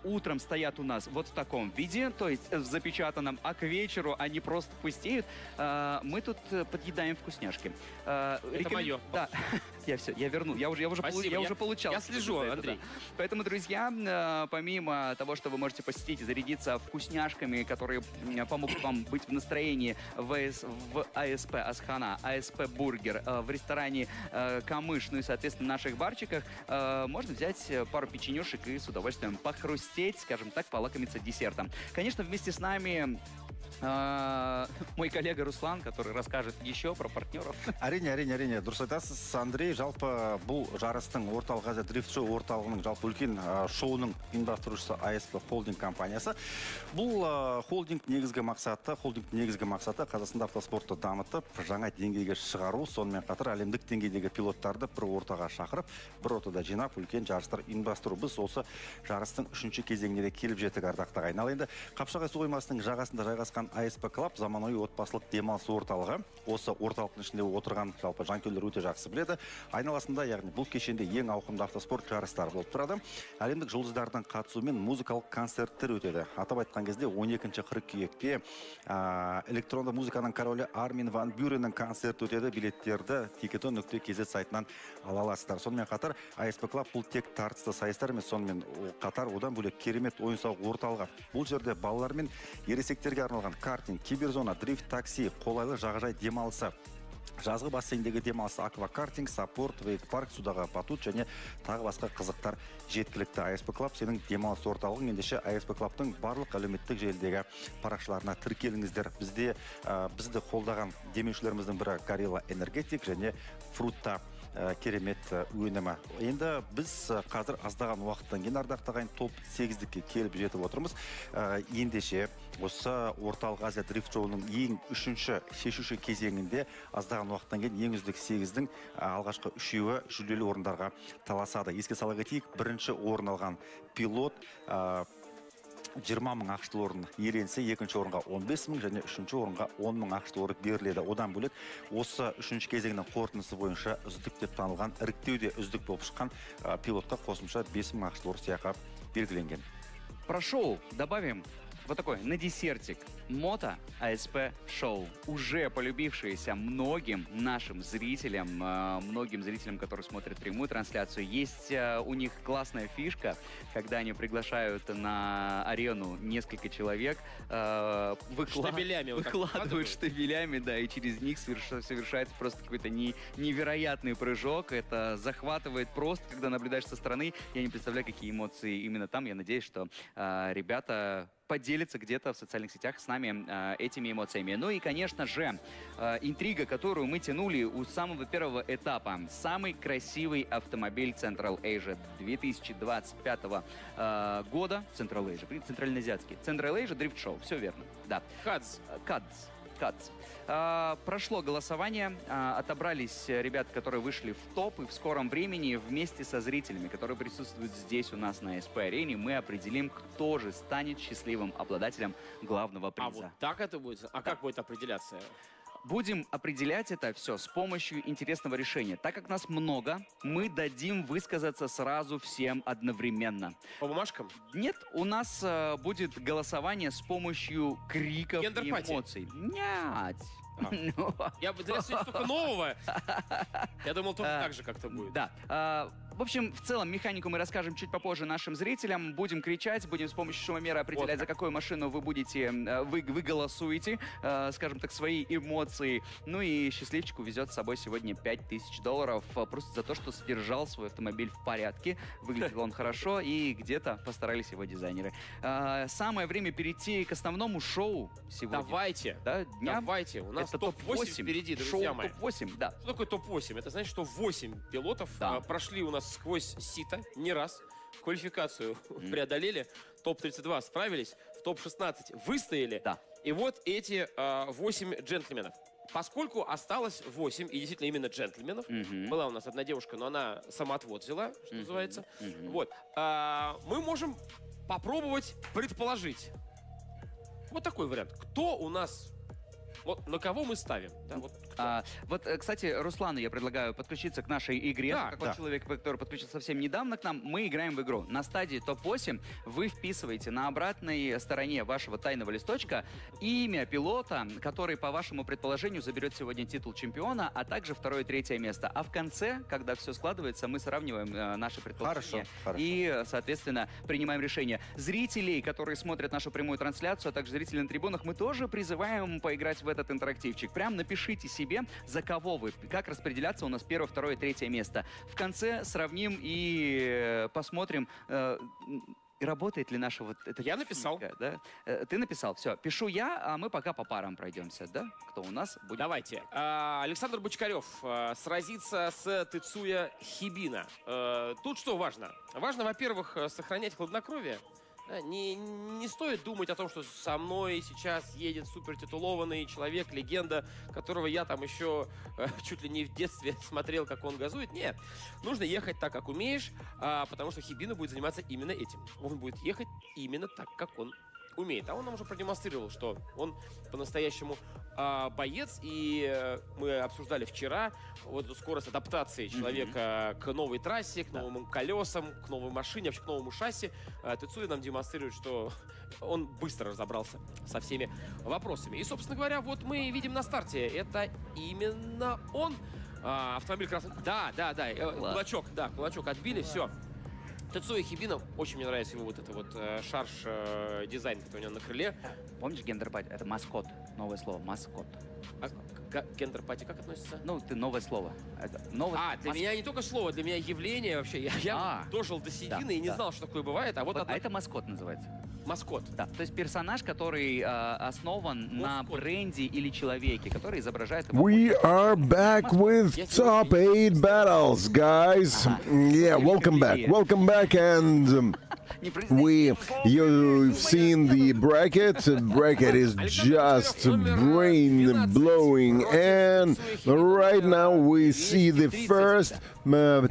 утром стоят у нас вот в таком виде, то есть в запечатанном, а к вечеру они просто пустеют, мы тут подъедаем вкусняшки. Это мое. Да, я верну. Я уже получал. Я слежу, Андрей. Да. Поэтому, друзья, помимо того, что вы можете посетить и зарядиться вкусняшками, которые помогут вам быть в настроении в АСП Асхана, АСП Бургер, в ресторане Камыш, ну и, соответственно, в наших барчиках, можно взять пару печенюшек и с удовольствием похрустеть, скажем так, полакомиться десертом. Конечно, вместе с нами мой коллега Руслан, который расскажет еще про партнеров. Әрине, дұрыс айтасыз, Андрей. Жалпы бұл жарыстың орталық Азия дрифт шоу орталығының жалпы үлкен шоуның ұйымдастырушысы ASP холдинг компаниясы. Бұл холдинг негізгі мақсаты Қазақстанда автоспортты дамытып, жаңа деңгейге шығару, сонымен қатар әлемдік деңгейдегі пилоттарды бір ортаға шақырып, бір ортада жинап, үлкен жарыстар ұйымдастыру. Біз осы жарыстың 3-ші кезеңіне де келіп жеттік, ардақты ағайындар. Енді Қапшағай су қоймасының жағасында жайғасқан ASP Club заманауи отбасылық демалыс орталығы. Осы орталықтың ішінде отырған жалпы жанкүйерлер өте жақсы біледі. Айналасында, яғни бұл кешенде ең ауқымды автоспорт жарыстары болып тұрады. Әлемдік жұлдыздардың қатысуымен музыкалық концерттер өтеді. Атап айтқан кезде 12 қыркүйекте электронды музыканың королі Армин Ван Бюреннің концерті өтеді. Билеттерді ticket.kz сайтынан ала аласыздар. Сонымен қатар ASP Club бұл тек тартысты сайыстар емес, сонымен қатар одан бөлек керемет ойын-сауық орталығы. Бұл жерде балалар мен ересектерге арналған картинг, киберзона, дрифт, такси, қолайлы жағажай демалысы, жазғы бассейндегі демалыс аквакартинг, саппорт, вейк-парк, судағы батут және тағы басқа қызықтар жеткілікті. ASP Club сенің демалыс орталығың. Ендеше ASP Club'тың барлық әлеуметтік желідегі парақшаларына тіркеліңіздер. Бізді қолдаған демеушілеріміздің бірі Gorilla Energetic және Фрутта керемет өнімі. Енді біз қазір аздаған уақыттан кейін ардақты ағайын топ-8-ке келіп жетіп отырмыз. Ендеше осы орталық Азия дрифт шоуының ең үшінші шешуші кезеңінде аздаған уақыттан кейін ең үздік 8-дің алғашқы үшеуі жүлделі орындарға таласады. Еске сала кетейік, бірінші орын алған пилот 20 мың ақш долларын иеленсе, екінші орынға 15 мың және үшінші орынға 10 мың ақш доллары беріледі. Одан бөлек осы үшінші кезеңнің қорытындысы бойынша үздік деп танылған, іріктеуде үздік болып шыққан пилотқа қосымша 5 мың ақш доллар сыйақы белгіленген. Про шоу добавим вот такой на десертик. Мото ASP шоу, уже полюбившееся многим нашим зрителям, многим зрителям, которые смотрят прямую трансляцию. Есть у них классная фишка, когда они приглашают на арену несколько человек, выкладывают штабелями, да, и через них совершается просто какой-то невероятный прыжок. Это захватывает просто, когда наблюдаешь со стороны. Я не представляю, какие эмоции именно там. Я надеюсь, что ребята поделятся где-то в социальных сетях с нами этими эмоциями. Ну и, конечно же, интрига, которую мы тянули у самого первого этапа. Самый красивый автомобиль Central Asia 2025 года. Central Asia, центральноазиатский. Central Asia Drift Show, все верно. Да. CADS. Прошло голосование, отобрались ребята, которые вышли в топ, и в скором времени вместе со зрителями, которые присутствуют здесь у нас на ASP-арене, мы определим, кто же станет счастливым обладателем главного приза. А вот так это будет? А как будет определяться? Будем определять это все с помощью интересного решения. Так как нас много, мы дадим высказаться сразу всем одновременно. По бумажкам? Нет, у нас будет голосование с помощью криков и эмоций. Нет. Я бы для только нового. Я думал, только так же как-то будет. Да. В общем, в целом, механику мы расскажем чуть попозже нашим зрителям. Будем кричать, будем с помощью шумомера определять, за какую машину вы будете, вы голосуете, скажем так, свои эмоции. Ну и счастливчику везет с собой сегодня $5000 просто за то, что содержал свой автомобиль в порядке. Выглядел он хорошо, и где-то постарались его дизайнеры. Самое время перейти к основному шоу сегодня. Давайте. Да, дня. Давайте. У нас топ-8 впереди, друзья мои. Топ-8, да. Что такое топ-8? Это значит, что 8 пилотов прошли у нас сквозь сито не раз, квалификацию преодолели, топ-32 справились, в топ-16 выстояли. Да. И вот эти 8 джентльменов. Поскольку осталось 8, и действительно именно джентльменов, была у нас одна девушка, но она самоотвод взяла, что называется, вот, мы можем попробовать предположить. Вот такой вариант. Кто у нас... Вот на кого мы ставим? Да, вот, кстати, Руслану я предлагаю подключиться к нашей игре. Да, как человек, который подключился совсем недавно к нам, мы играем в игру. На стадии топ-8 вы вписываете на обратной стороне вашего тайного листочка имя пилота, который, по вашему предположению, заберет сегодня титул чемпиона, а также второе и третье место. А в конце, когда все складывается, мы сравниваем наши предположения. Хорошо. И, соответственно, принимаем решение. Зрителей, которые смотрят нашу прямую трансляцию, а также зрителей на трибунах, мы тоже призываем поиграть в этот интерактивчик. Прям напишите себе, за кого вы, как распределяться у нас первое, второе, третье место. В конце сравним и посмотрим, работает ли наша вот эта... Я написал. Да? Ты написал, все. Пишу я, а мы пока по парам пройдемся, да? Кто у нас будет? Давайте. Александр Бочкарев сразится с Тецуя Хибина. Тут что важно? Важно, во-первых, сохранять хладнокровие. Не стоит думать о том, что со мной сейчас едет супертитулованный человек, легенда, которого я там еще чуть ли не в детстве смотрел, как он газует. Нет, нужно ехать так, как умеешь, потому что Хибина будет заниматься именно этим. Он будет ехать именно так, как он умеет. А он нам уже продемонстрировал, что он по-настоящему боец. И мы обсуждали вчера вот эту скорость адаптации человека к новой трассе, к новым колесам, к новой машине, вообще к новому шасси. Тецуя нам демонстрирует, что он быстро разобрался со всеми вопросами. И, собственно говоря, вот мы видим на старте. Это именно он. Автомобиль красный. Да. Кулачок отбили, все. Тецуя Хибина, очень мне нравится его вот это вот шарж-дизайн, который у него на крыле. Помнишь гендерпати? Это маскот. Новое слово. Маскот. Гендер-пати как относится? Ну, ты новое слово. Это новое. Для меня не только слово, для меня явление вообще. Я дожил до середины и не знал, что такое бывает. А вот это маскот называется. Маскот. Да, то есть персонаж, который основан на бренде или человеке, который изображает... We are back with top 8 battles, guys. Yeah, welcome back. Welcome back, and you've seen the bracket. Bracket is just brain blowing, and right now we see the first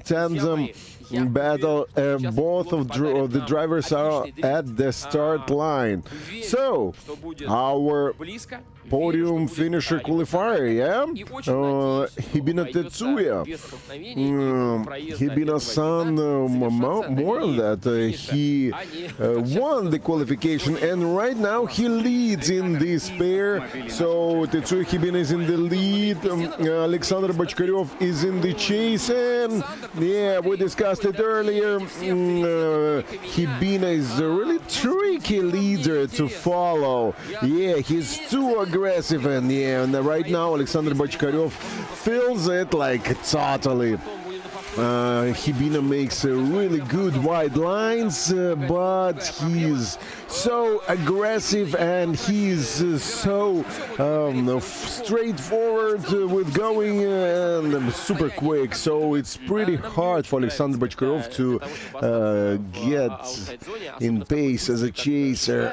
tandem battle. Both of the drivers are at the start line. So our podium finisher qualifier, yeah? Hibina Tetsuya. Hibina-san, more than that, he won the qualification, and right now he leads in this pair. So Tetsuya Hibina is in the lead, Alexander Bochkarev is in the chase, and yeah, we discussed it earlier. Hibina is a really tricky leader to follow. Yeah, he's too aggressive, and yeah, and right now Alexander Bochkarev feels it like totally. Hibina makes really good wide lines, but he's so aggressive and he's so straightforward with going and super quick. So it's pretty hard for Alexander Bochkarev to get in pace as a chaser.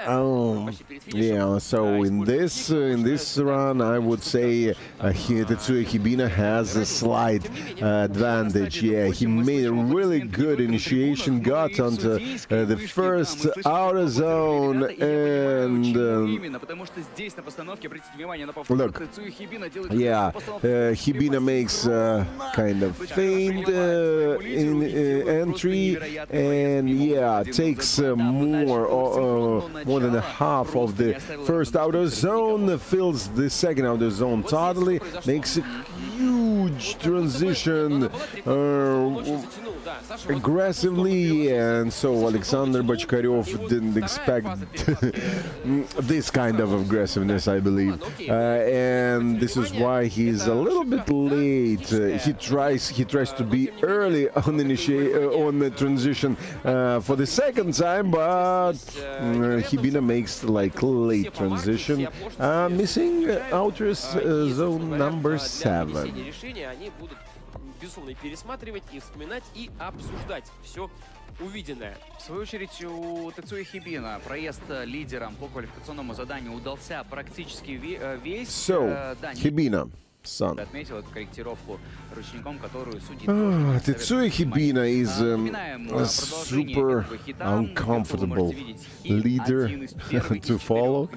Yeah, so in this run, I would say Tetsuya Hibina has a slight advantage. Yeah, he made a really good initiation, got onto the first outer zone, and look, yeah, Hibina makes kind of feint in entry, and yeah, takes more than half of the first outer zone, fills the second outer zone totally, makes a huge transition aggressively, and so Alexander Bochkarev didn't expect this kind of aggressiveness, I believe, and this is why he's a little bit late. He tries to be early on the transition for the second time, but Hibina makes like late transition, missing outer zone number 7. Безусловно, пересматривать и вспоминать и обсуждать все увиденное. В свою очередь, у Тецуи Хибина проезд лидером по квалификационному заданию удался практически весь. So, Hibina, son. Отметил эту корректировку ручником, которую судит. Tetsuya Hibina is a super uncomfortable leader to follow,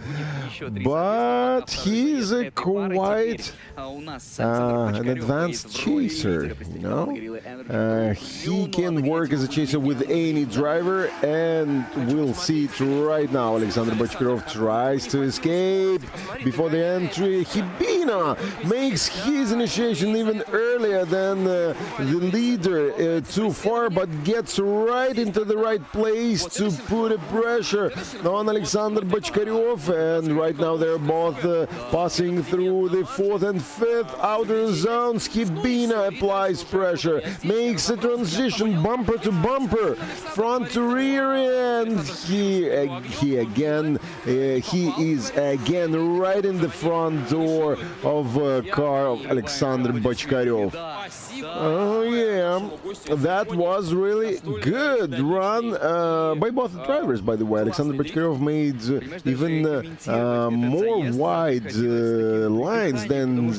but he's a quite an advanced chaser, you know? He can work as a chaser with any driver, and we'll see it right now. Alexander Bochkarev tries to escape before the entry. Hibina makes his initiation even earlier than the leader, too far, but gets right into the right place to put a pressure on Alexander Bochkarev, and right now they're both passing through the 4th and 5th outer zones. Hibina applies pressure, makes a transition bumper to bumper, front to rear, and he is again right in the front door of car of Alexander Bochkarev. Oh yeah, that was really good run by both drivers, by the way. Alexander Bochkarev made even more wide lines than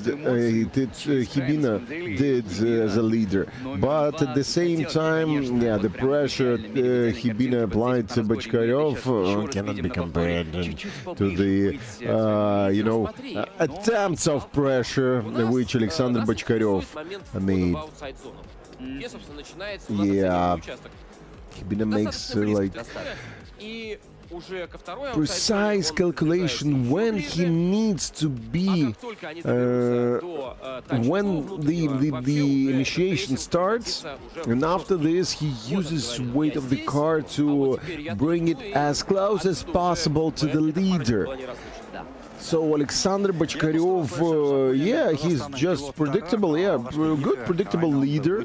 Hibina did as a leader. But at the same time, yeah, the pressure Hibina applied to Bochkarev cannot be compared to the, attempts of pressure which Alexander Bochkarev made. Yeah, Hibina makes like precise calculation when he needs to be, when the initiation starts, and after this he uses weight of the car to bring it as close as possible to the leader. So Alexander Bochkarev, yeah, he's just predictable, yeah, good predictable leader,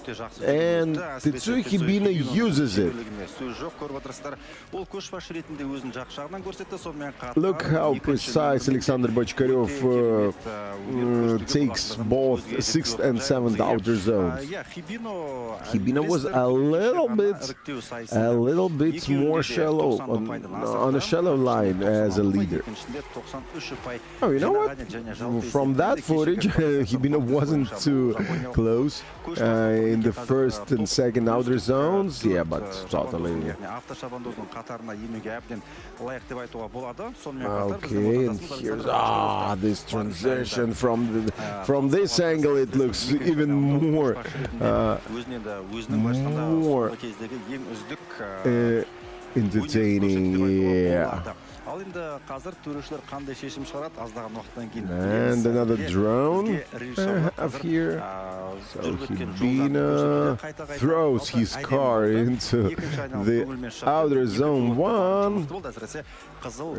and Tetsuya Hibina uses it. Look how precise Alexander Bochkarev takes both 6th and 7th outer zones. Hibina was a little bit more shallow on a shallow line as a leader. Oh, you know what? From that footage, Hibina wasn't too close in the 1st and 2nd outer zones. Yeah, but totally. Okay, and here's this transition from this angle. It looks even more entertaining. Yeah. And another drone up here. So Hibina throws his car into the outer zone 1.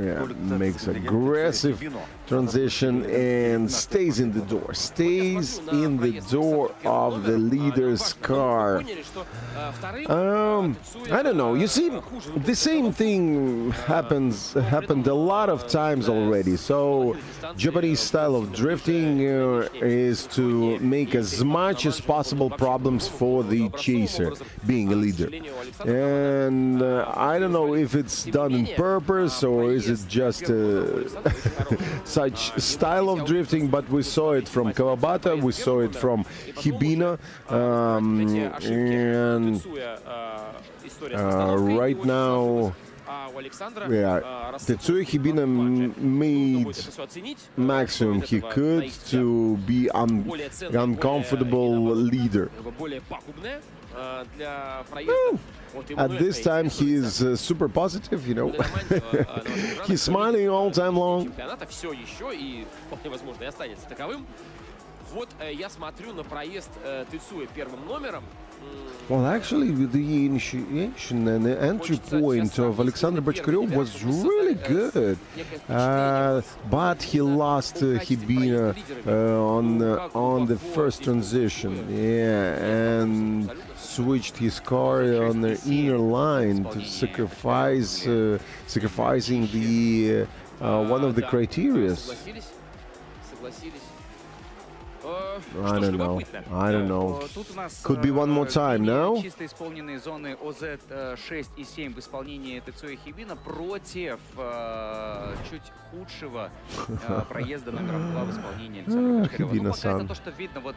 Yeah, makes aggressive transition and stays in the door. Stays in the door of the leader's car. I don't know. You see, the same thing happened a lot of times already. So Japanese style of drifting is to make as much as possible problems for the chaser, being a leader. And I don't know if it's done on purpose or is it just such style of drifting, but we saw it from Kawabata, we saw it from Hibina, and right now, yeah, Tetsuya Hibina made maximum he could to be uncomfortable leader. At this time, he is super positive, you know. He's smiling all time long. Well, actually, the initiation and the entry point of Alexander Bochkarev was really good, but he lost Hibina on the first transition, yeah, and switched his car on the inner line to sacrificing the one of the criteria. I don't know. Could be one more time now. Чисто исполненные зоны ОЗ-6 и 7 в исполнении Тецуя Хибина против чуть худшего проезда номером 2 в исполнении Александра Бочкарева. Ну, пока это то, что видно вот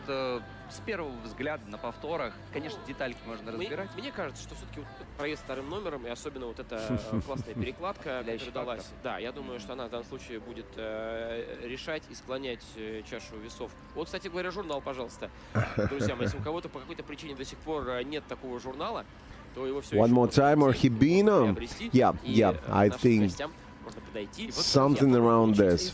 с первого взгляда на повторах. Конечно, детальки можно разбирать. Мне кажется, что все-таки проезд вторым номером и особенно вот эта классная перекладка, которая далась. Да, я думаю, что она в данном случае будет решать и склонять чашу весов. Вот, кстати говоря, журнал, пожалуйста, друзья мои, если у кого-то по какой-то причине до сих пор нет такого журнала, то его все One more time or Hibina? Yeah, I think something around this.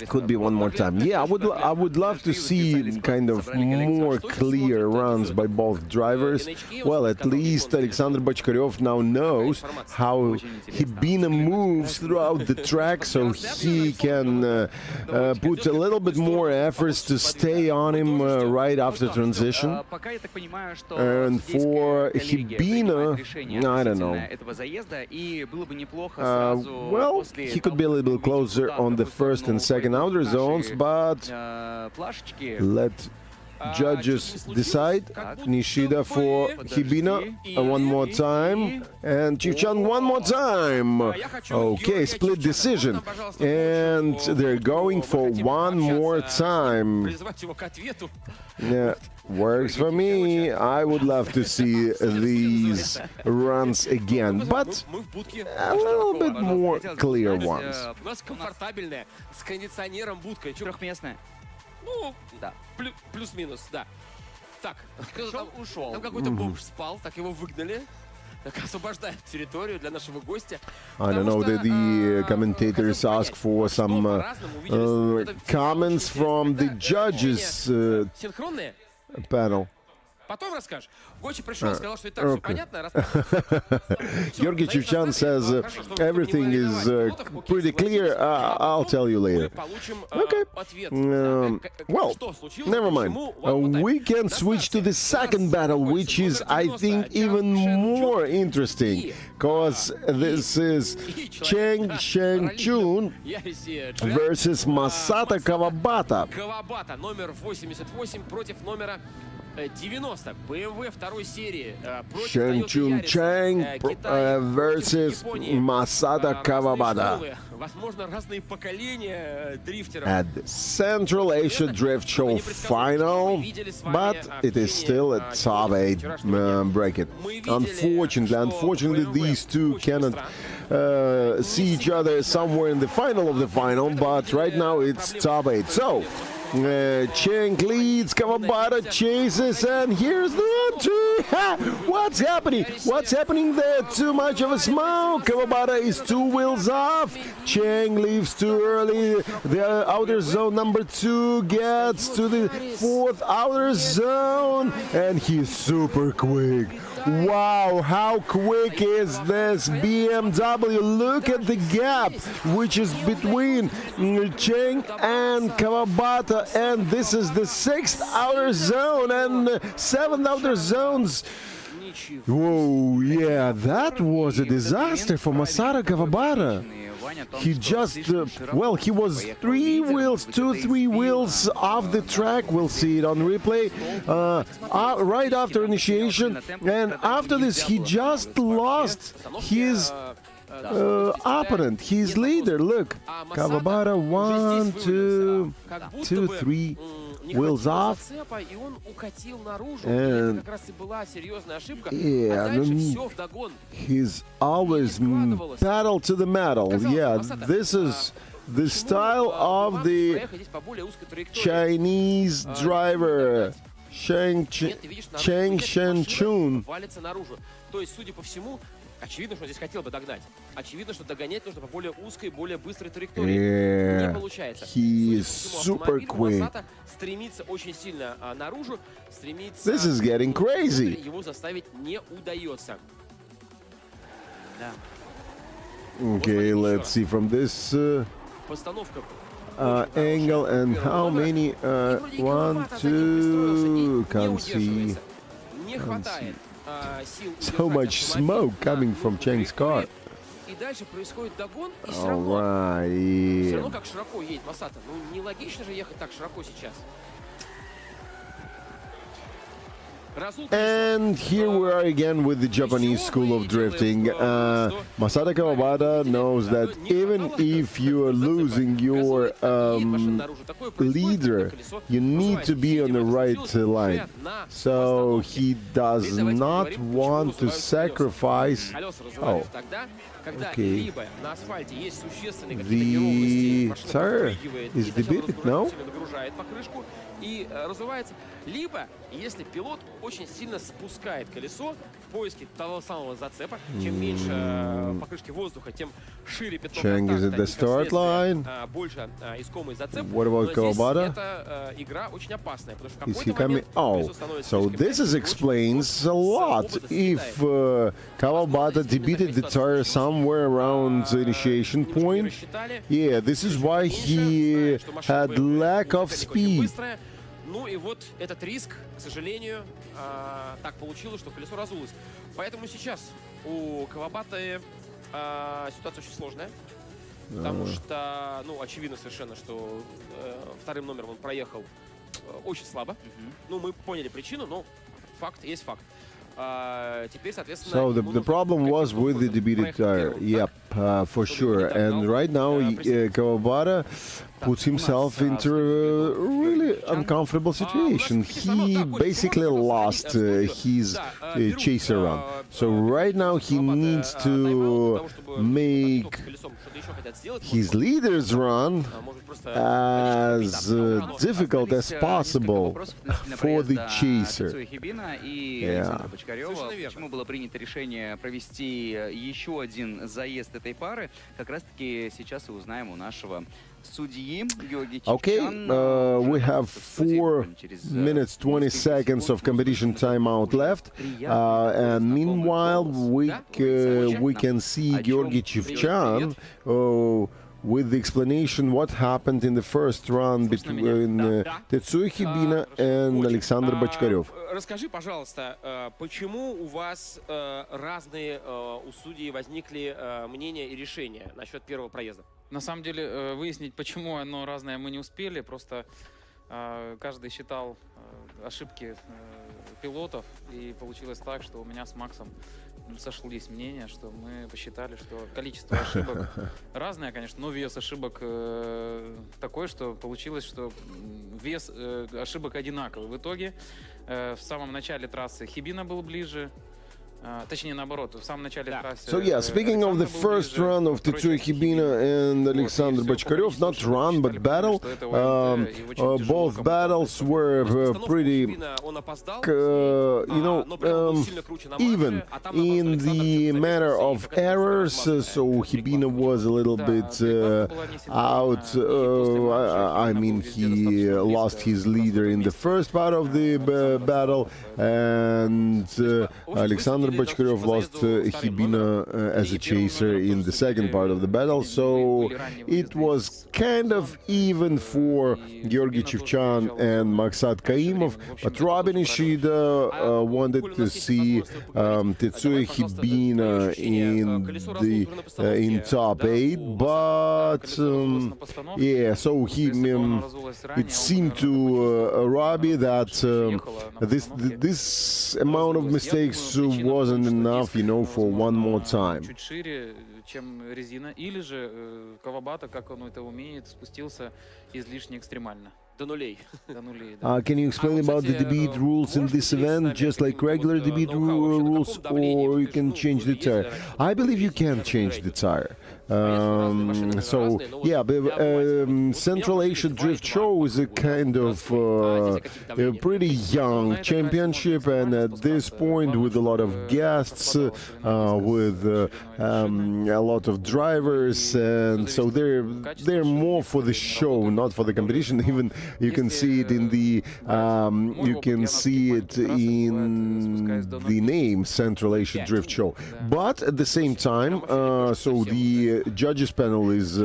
Could be one more time. Yeah, I would love to see kind of more clear runs by both drivers. Well, at least Alexander Bochkarev now knows how Hibina moves throughout the track, so he can put a little bit more efforts to stay on him right after transition. And for Hibina, I don't know. Well, he could be a little bit closer on the first and second outer zones, but let judges decide. Nishida for Hibina one more time, and Chivchan one more time. Okay, split decision, and they're going for one more time. Yeah, works for me. I would love to see these runs again, but a little bit more clear ones. Трехместная. Ну, да, плюс-минус, да. Так, ушел. Там какой-то бомж спал, так его выгнали. Так освобождает территорию для нашего гостя. I don't know, the commentators ask for some comments from the judges panel. потом расскажешь. Гочи пришел, сказал, что и так все понятно. Georgi Chivchan says everything is pretty clear. I'll tell you later. Okay. Well, never mind. We can switch to the second battle, which is, I think, even more interesting, because this is Cheng Shengchun versus Masato Kawabata. Kawabata, номер 88 против номера 90. BMW второй серии. Sheng Chun Cheng versus Masato Kawabata. Возможно, разные поколения дрифтеров. At the Central Asia Drift Show final, but it is still a top 8 bracket. Unfortunately, these two cannot see each other somewhere in the final of the final, but right now it's top 8. So, Cheng leads, Kawabata chases, and here's the entry. What's happening? What's happening there? Too much of a smoke. Kawabata is 2 wheels off. Cheng leaves too early. The outer zone number 2 gets to the 4th outer zone, and he's super quick. Wow, how quick is this BMW? Look at the gap which is between Cheng and Kawabata, and this is the 6th outer zone and 7th outer zones. Whoa, yeah, that was a disaster for Masato Kawabata. He just, well, he was 3 wheels off the track. We'll see it on replay. Right after initiation, and after this, he just lost his opponent, his leader. Look, Kawabata 1, 2, 3 wheels off. And yeah, he's always pedal to the metal. Yeah, this is the style of the Chinese driver, Cheng Shengchun. Очевидно, что здесь хотел бы догнать. Очевидно, что догонять нужно по более узкой, более быстрой траектории. Не получается. He is super quick. Стремится очень сильно наружу, стремится... This is getting crazy. Его заставить не удается. Okay, let's see from this Постановка. Angle and how many? 1, 2. Can't see. Не хватает. So much smoke coming from Cheng's car. И дальше происходит догон, и все равно как широко едет Масато. Ну, нелогично же ехать так широко сейчас. And here we are again with the Japanese school of drifting. Masato Kawabata knows that even if you are losing your leader, you need to be on the right line. So he does not want to sacrifice. Oh, okay. The tire is debited, no? И разрывается. Либо, если пилот очень сильно спускает колесо в поиске того самого зацепа, чем меньше покрышки воздуха, тем шире пятно контакта, больше искомый зацеп. What about Kawabata? Эта игра очень опасная, потому что в Is he какой-то момент coming? Oh, so this explains a lot. If Kawabata debited the tire somewhere around the initiation point, yeah, this is why he had lack of speed. Ну и вот этот риск, к сожалению, так получилось, что колесо разулось. Поэтому сейчас у Кавабаты ситуация очень сложная. Потому что, ну, очевидно совершенно, что вторым номером он проехал очень слабо. Ну, мы поняли причину, но факт есть факт. Теперь, соответственно, so the problem was with the debited tire. Yep, for sure. And right now, Kawabata puts himself into a really uncomfortable situation. He basically lost his chaser run. So right now he needs to make his leader's run as difficult as possible for the chaser. Yeah. Почему было принято решение провести еще один заезд этой пары, как раз-таки сейчас и узнаем у нашего судьи Георгий Okay, Чевчан. we have 4 minutes 20 seconds of competition timeout left, and meanwhile we can see Georgy Chevchan with the explanation what happened in the first round between Tetsuya Hibina and Alexander Bachkarev. Расскажи, пожалуйста, почему у вас разные у судей возникли мнения и решения насчет первого проезда? На самом деле, выяснить, почему оно разное, мы не успели. Просто каждый считал ошибки пилотов, и получилось так, что у меня с Максом сошлись мнения, что мы посчитали, что количество ошибок разное, конечно, но вес ошибок такой, что получилось, что вес ошибок одинаковый. В итоге в самом начале трассы Хибина был ближе, точнее, наоборот, в самом начале трассы... So yeah, speaking of the first run of Tetsuya Hibina and Alexander Bachkarev, not run but battle, both battles were pretty, even in the matter of errors. So Hibina was a little bit out. I mean, he lost his leader in the first part of the battle, and Alexander Bachkarev lost Hibina as a chaser in the second part of the battle, so it was kind of even for Georgy Chevchan and Maksat Kaimov, but Robin Ishida wanted to see Tetsuya Hibina in top 8, but yeah, so it seemed to Robbie that this amount of mistakes wasn't enough, for one more time. Чуть шире, чем резина, или же Кавабата, как он это умеет, спустился излишне экстремально. До нулей. Can you explain about the debit rules in this event, just like regular debit rules, or you can change the tire? I believe you can change the tire. So yeah, Central Asia Drift Show is a kind of a pretty young championship, and at this point, with a lot of guests, with a lot of drivers, and so they're more for the show, not for the competition. Even you can see it in the name Central Asia Drift Show. But at the same time, so the judges panel is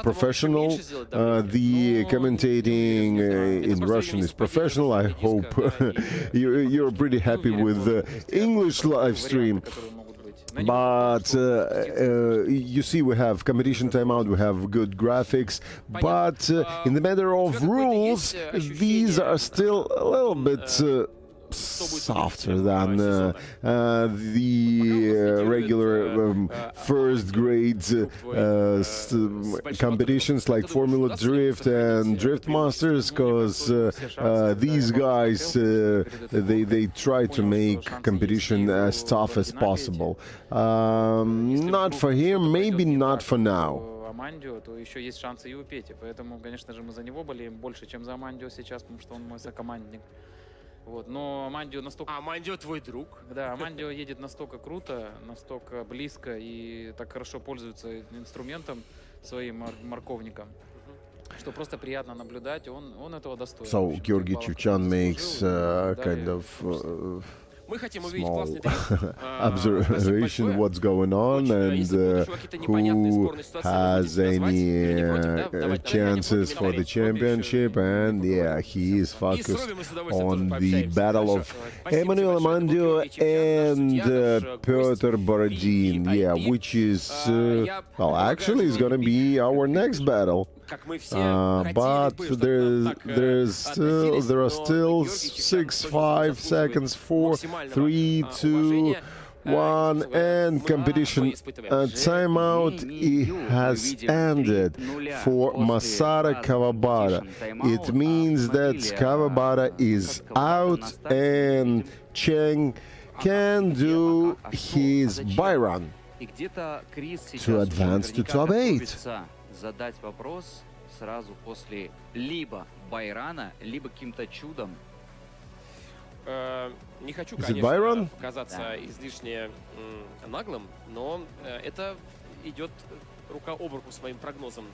professional. The commentating in Russian is professional. I hope you're pretty happy with the English live stream. But you see, we have competition timeout, we have good graphics, but in the matter of rules, these are still a little bit softer than the regular first grade competitions like Formula Drift and Drift Masters, because these guys they try to make competition as tough as possible. Not for him, maybe not for now. Амандио, то еще есть шансы и у Пети, поэтому, конечно же, мы за него болеем больше, чем за Амандио сейчас, потому что он мой сокомандник. Вот, но Амандио настолько... Амандио твой друг? Да, Амандио едет настолько круто, настолько близко и так хорошо пользуется инструментом своим морковником, что просто приятно наблюдать, он этого достоин. So Georgy Chevchan makes kind of small observation what's going on and who has any chances for the championship, and yeah, he is focused on the battle of Emmanuel Amandio and Pyotr Borodin, yeah, which is well, actually is gonna be our next battle. But there are still 6-5 seconds, 4, 3, 2, 1, and competition timeout has ended for Masaru Kawabata. It means that Kawabata is out and Cheng can do his byrun to advance to top 8. Задать вопрос сразу после либо байрана, либо каким-то чудом. Не хочу, конечно, показаться излишне наглым, но это идет рука об руку с моим прогнозом.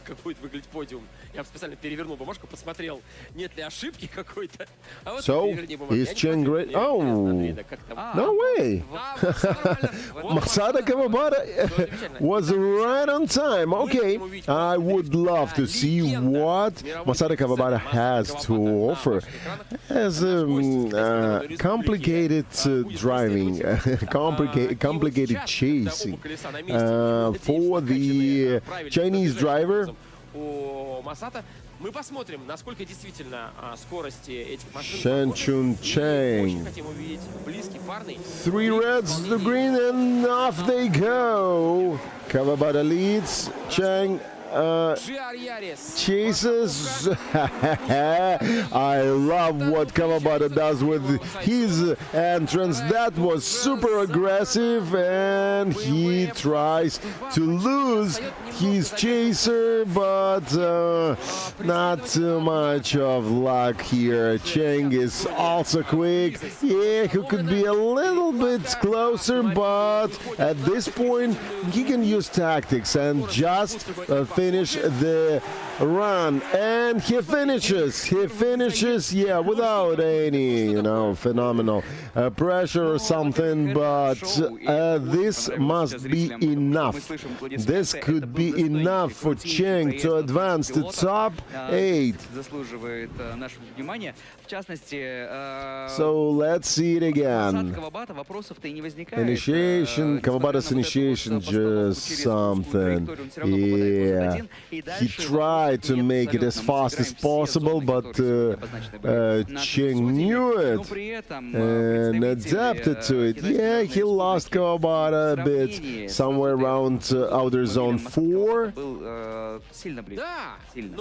Как будет выглядеть подиум. Я специально перевернул бумажку, посмотрел, нет ли ошибки какой-то. А вот So, is Cheng great? Oh, no way! Masada Kawabata was right on time. Okay, I would love to see what Masada Kawabata has to offer. As complicated driving, complicated chasing for the Chinese driver. У Масата. Мы посмотрим, насколько действительно скорости этих машин. Shen Chun Cheng. Хотим увидеть близкий парный. 3 reds to the green and off they go. Kawabata leads. Cheng chases. I love what Kawabata does with his entrance. That was super aggressive, and he tries to lose his chaser, but not too much of luck here. Cheng is also quick. Yeah, he could be a little bit closer, but at this point he can use tactics and just finish the run, and he finishes, yeah, without any, phenomenal pressure or something, but this must be enough. This could be enough for Cheng to advance to top 8. So let's see it again. Initiation, Kawabata's initiation, just something. Yeah, he tried to make it as fast as possible, but Cheng knew it and adapted to it. Yeah, he lost Kawabata a bit, somewhere around outer zone 4.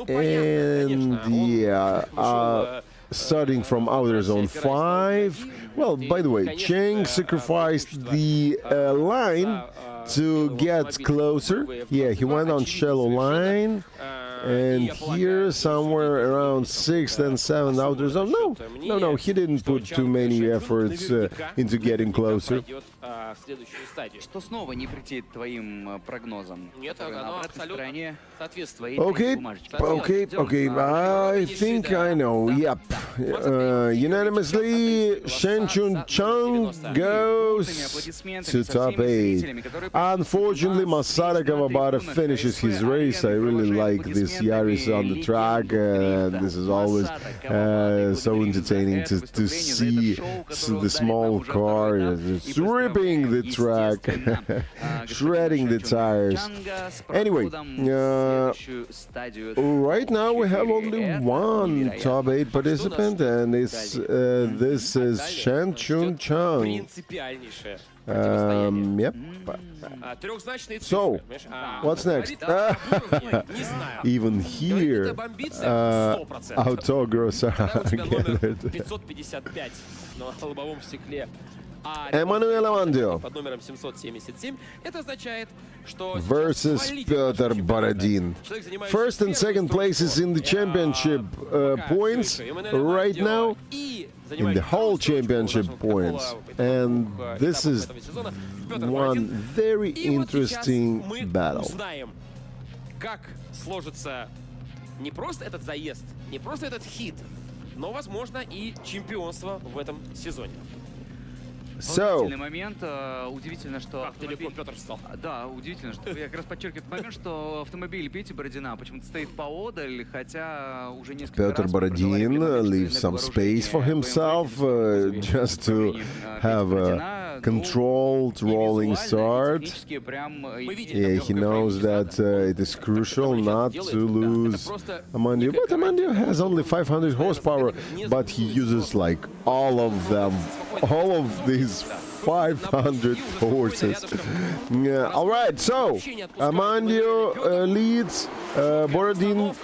And yeah, starting from outer zone 5. Well, by the way, Cheng sacrificed the line to get closer. Yeah, he went on shallow line. And here, somewhere around 6th and 7th outer zone. No, he didn't put too many efforts into getting closer. Что снова не претит твоим прогнозам? Нет, оно абсолютно соответствует. Okay. I think I know. Yep. Unanimously, Shen Chun Cheng goes to top 8. Unfortunately, Masada Kawabata finishes his race. I really like this Yaris on the track, and this is always so entertaining to see the small car ripping the track, shredding the tires. Anyway, right now we have only one top 8 participant, and this is Shen Chun Cheng. Yep. So, what's next? Even here, autographs are gathered. Emmanuel Amandio versus Petr Borodin. First and second places in the championship points right now, in the whole championship points. And this is one very interesting battle. Как сложится не просто этот заезд, не просто этот хит, но, возможно, и чемпионство в этом сезоне. Удивительный момент. Удивительно, что автомобиль... Да, удивительно, что я как раз подчеркиваю этот момент, что автомобиль Пети Бородина почему-то стоит поодаль, хотя уже несколько раз... Petr Borodin leaves some space for himself just to have a controlled rolling start. Yeah, he knows that it is crucial not to lose Amandio. But Amandio has only 500 horsepower, but he uses like all of them. All of these 500 horses. Yeah. All right, so Amandio leads, Borodin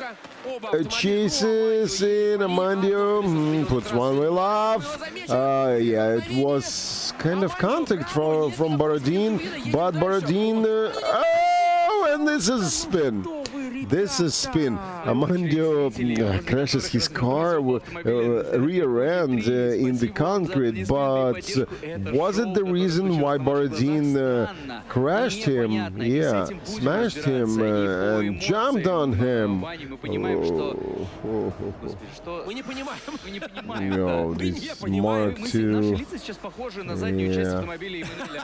chases in, Amandio puts one wheel off. Yeah, it was kind of contact from Borodin, but Borodin, and this is a spin. This is spin. Amandio crashes his car rear end in the concrete, but was it the reason why Borodin crashed him? Yeah, smashed him and jumped on him. Мы не понимаем. No, this Mark II. Лица сейчас похожи на заднюю часть автомобиля Эммануэля.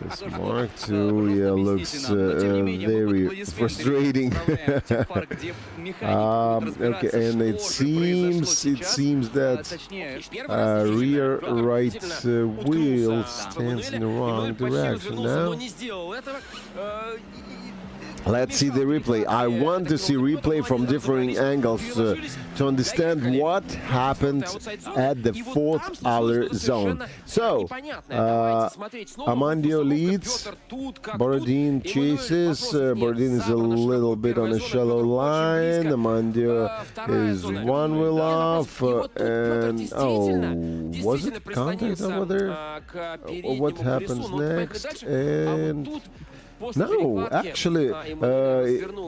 This Mark II, yeah, looks very frustrating. Okay, and it seems that rear right wheel stands in the wrong direction now. Let's see the replay. I want to see replay from differing angles to understand what happened at the fourth hour zone. So, Amandio leads, Borodin chases, Borodin is a little bit on a shallow line, Amandio is one wheel off, and was it contact over there? What happens next? And no, actually,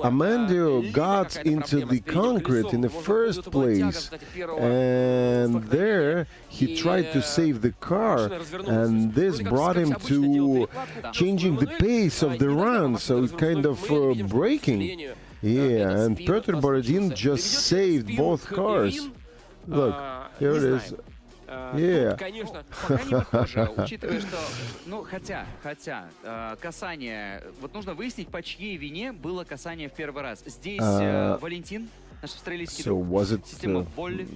Amandio got into the concrete in the first place, and there he tried to save the car, and this brought him to changing the pace of the run, so kind of braking. Yeah, and Petr Borodin just saved both cars. Look, here it is. Тут, конечно, пока не похоже, учитывая, что, ну, хотя, касание, вот нужно выяснить, по чьей вине было касание в первый раз. Здесь Валентин, наш австралийский друг, система Волли,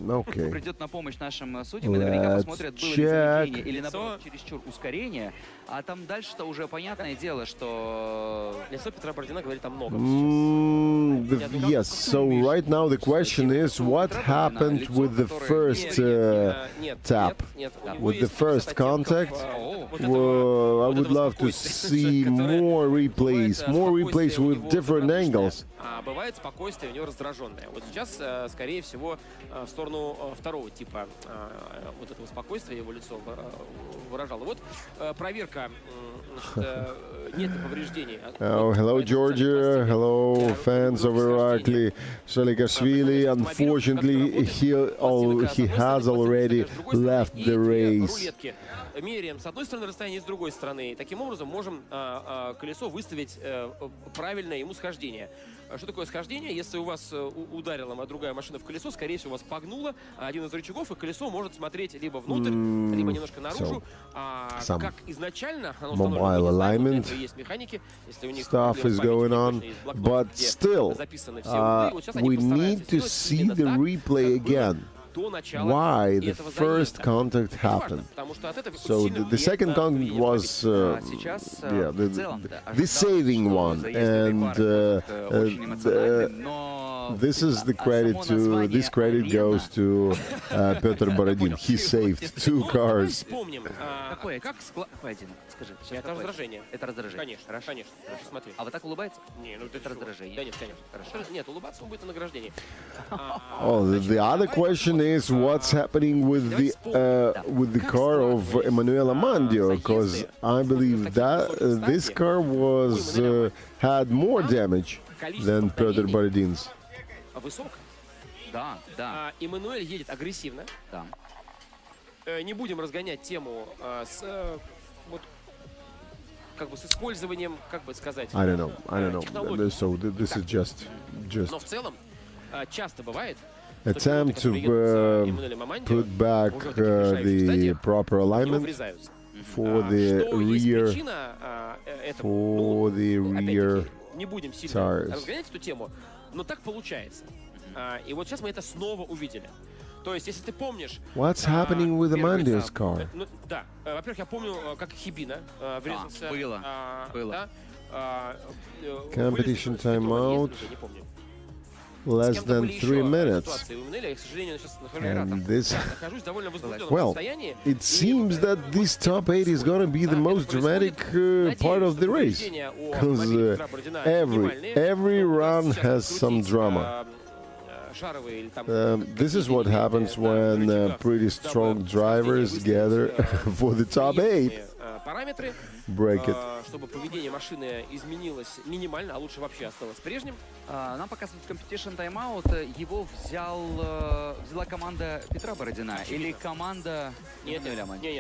придет на помощь нашим судьям и наверняка посмотрят, было ли замедление или, наоборот, чересчур ускорение. А там дальше-то уже понятное дело, что лицо Петра Бородина говорит о многом. Yes, so right now the question is what happened with the first tap, with the first contact. Well, I would love to see more replays with different angles. Бывает спокойствие у него раздраженное. Вот сейчас, скорее всего, в сторону второго типа вот этого спокойствия его лицо выражало. Вот проверка, нет повреждений. Oh, hello Georgia, hello fans of Irakli Salikashvili. Unfortunately, he has already left the race. Меряем с одной стороны расстояние, с другой стороны. Таким образом можем колесо выставить правильное ему схождение. Что такое схождение? Если у вас ударила другая машина в колесо, скорее всего, вас погнуло один из рычагов, и колесо может смотреть либо внутрь, либо немножко наружу. Как изначально оно установлено, есть механики, если у них stuff is going on, but still, we need to see the replay again. Why the first contact happened. So the second contact was the saving one, and this is the credit to this credit goes to Petr Borodin. He saved two cars. Это раздражение. Это раздражение. Конечно. Смотри. А вот так улыбается? Не, ну это раздражение. Да нет, конечно. Хорошо. Нет, улыбаться он будет на награждении. Oh, the other question is what's happening with the car of Emmanuel Amandio, because I believe that this car was had more damage than Petr Borodin's. Высоко. Да. Эммануэль едет агрессивно. Да. Не будем разгонять тему с вот как бы с использованием, как бы сказать. I don't know. So this is just. Но в целом часто бывает. Attempt to put back the proper alignment for the rear Не будем сильно tires. разгонять эту тему, но так получается. И вот сейчас мы это снова увидели. То есть, если ты помнишь... What's happening with Amandio's car? Да. Во-первых, я помню, как Хибина врезался. Было. Competition timeout. Less than 3 minutes. And this, well, it seems that this top 8 is going to be the most dramatic part of the race, because every run has some drama. This is what happens when pretty strong drivers gather for the top 8. параметры, Break it. чтобы поведение машины изменилось минимально, а лучше вообще осталось прежним. Нам показывают competition тайм-аут. Его взяла команда Петра Бородина или команда... Нет,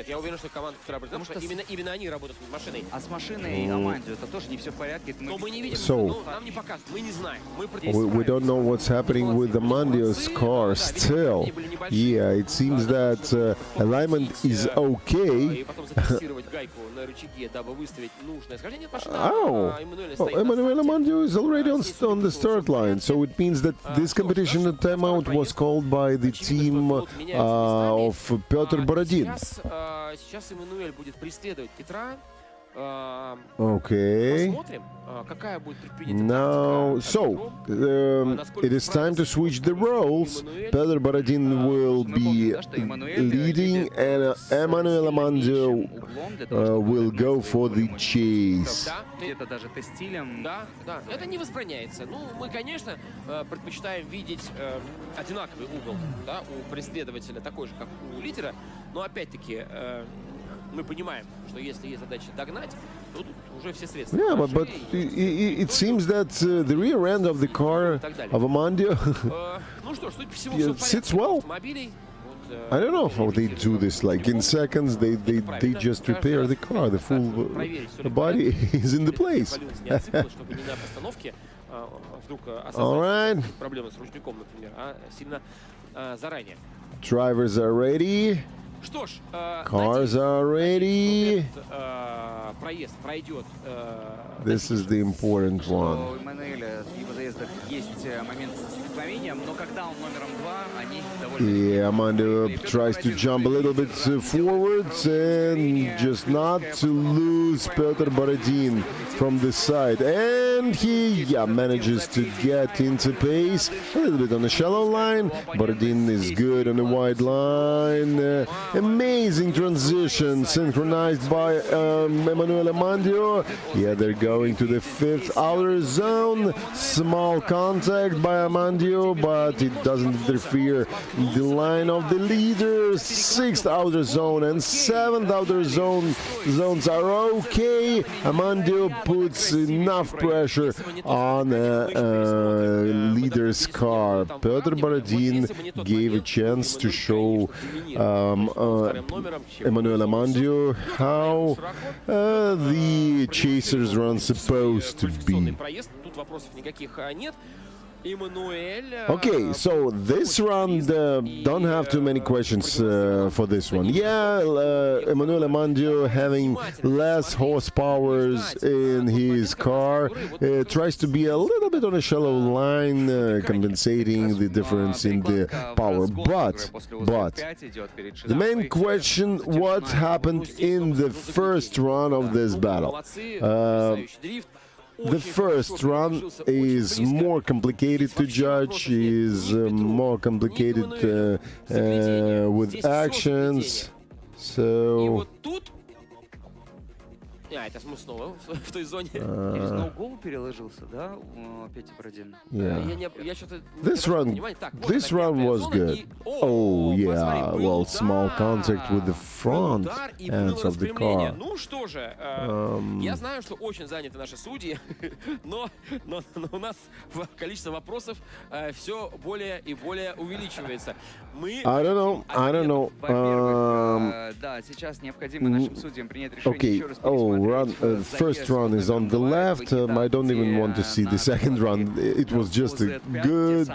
я уверен, что команда Петра Бородина, потому что именно они работают над машиной. А с машиной Амандио это тоже не все в порядке. Но мы не видим, нам не показывают, мы не знаем. We don't know what's happening with Amandio's car still. Yeah, it seems that alignment is okay. Oh, Emmanuel Amandio is already on the start line, so it means that this competition timeout was called by the team of Petr Borodin. Сейчас Эммануэль будет преследовать Петра. Okay. Now, so it is time to switch the roles. Petr Borodin will be leading, and Emmanuel Amandio will go for the chase. Где-то даже тестилем. Да, это не возбраняется. Ну, мы, конечно, предпочитаем видеть одинаковый угол, да, у преследователя такой же, как у лидера, но опять-таки мы понимаем, что если есть задача догнать, то тут уже все средства. Yeah, but it seems that the rear end of the car of Amandio sits well. I don't know how they do this. Like in seconds, they just repair the car. The full body is in the place. All right. Drivers are ready. Cars are ready. This is the important one. Yeah, Amanda tries to jump a little bit forwards and just not to lose Petr Borodin from the side. And he manages to get into pace a little bit on the shallow line. Borodin is good on the wide line. Amazing transition synchronized by Emmanuel Amandio. Yeah, they're going to the fifth outer zone. Small contact by Amandio, but it doesn't interfere the line of the leaders. Sixth outer zone and seventh outer zones are okay. Amandio puts enough pressure on leader's car. Petr Borodin gave a chance to show Emmanuel Amandio how the chaser's run supposed to be. Okay, so this round, don't have too many questions for this one. Yeah, Emmanuel Amandio having less horsepowers in his car, tries to be a little bit on a shallow line, compensating the difference in the power. But the main question, what happened in the first run of this battle? The first run is more complicated to judge, is more complicated with actions, so... Это мы снова в той зоне. Через ноу-гол переложился, да, Петя Бородин? This run was good. Oh, yeah, well, small contact with the front ends of the car. Ну что же, я знаю, что очень заняты наши судьи, но у нас количество вопросов все более и более увеличивается. I don't know. Да, сейчас необходимо нашим судьям принять решение еще раз. First run is on the left. I don't even want to see the second run. It was just a good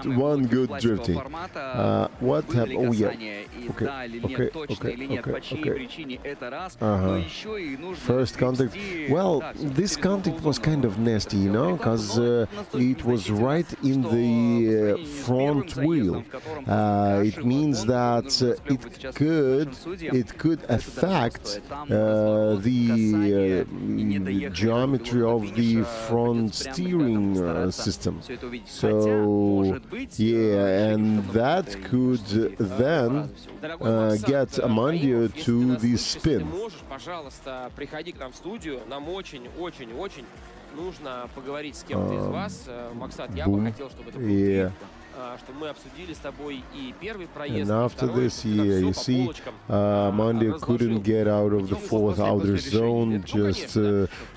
drifting. What happened? Oh yeah. Okay. First contact. Well, this contact was kind of nasty, you know, because it was right in the front wheel. It means that it could affect the geometry of the front steering system. So yeah, and that could then get Amandio to the spin. Пожалуйста, приходи к нам в студию. Нам очень нужно поговорить с кем-то из вас. Максат, я бы хотел, чтобы это был что мы обсудили с тобой и первый проезд, And и after второй. this, Ты там yeah, всё you по see, полочкам, Mandio couldn't разложил. get out of the Какие fourth смыслы outer после решения? zone, just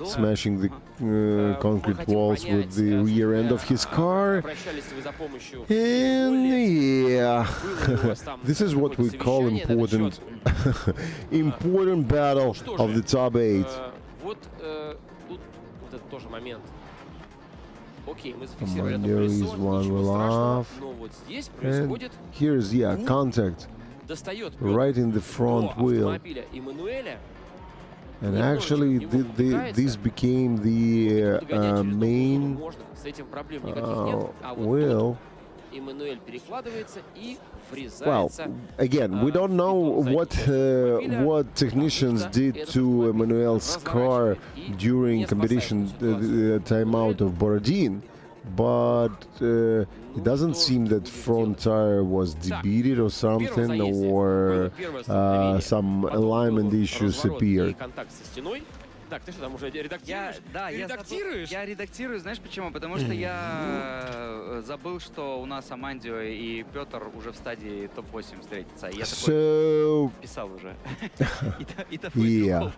smashing the Мы concrete хотим walls понять, with the rear end of his car. обращались ли вы за помощью And yeah, Было ли у вас там this is what we какое-то call совещание на этот important, счет? important battle Что of же, the top 8. Вот тут вот это тоже момент. Окей, мы зафиксировали это Mandio колесо, is one ничего wheel страшного, off. но вот здесь And происходит here's, yeah, contact достает right in the до front wheel. автомобиля Эммануэля. And actually, this became the main Можно, с этим проблем никаких нет. А вот wheel. тут Эммануэль перекладывается и Well, врезается. again, we don't know what technicians did to Emmanuel's car during competition timeout of Borodin, but it doesn't seem that front tire was debeated or something, or some alignment issues appeared. Контакт со стеной. Так, ты что там уже редактируешь? Я редактирую, знаешь почему? Потому что я забыл, что у нас Амандио и Петр уже в стадии топ-8 встретятся. Я такой писал уже. Yeah.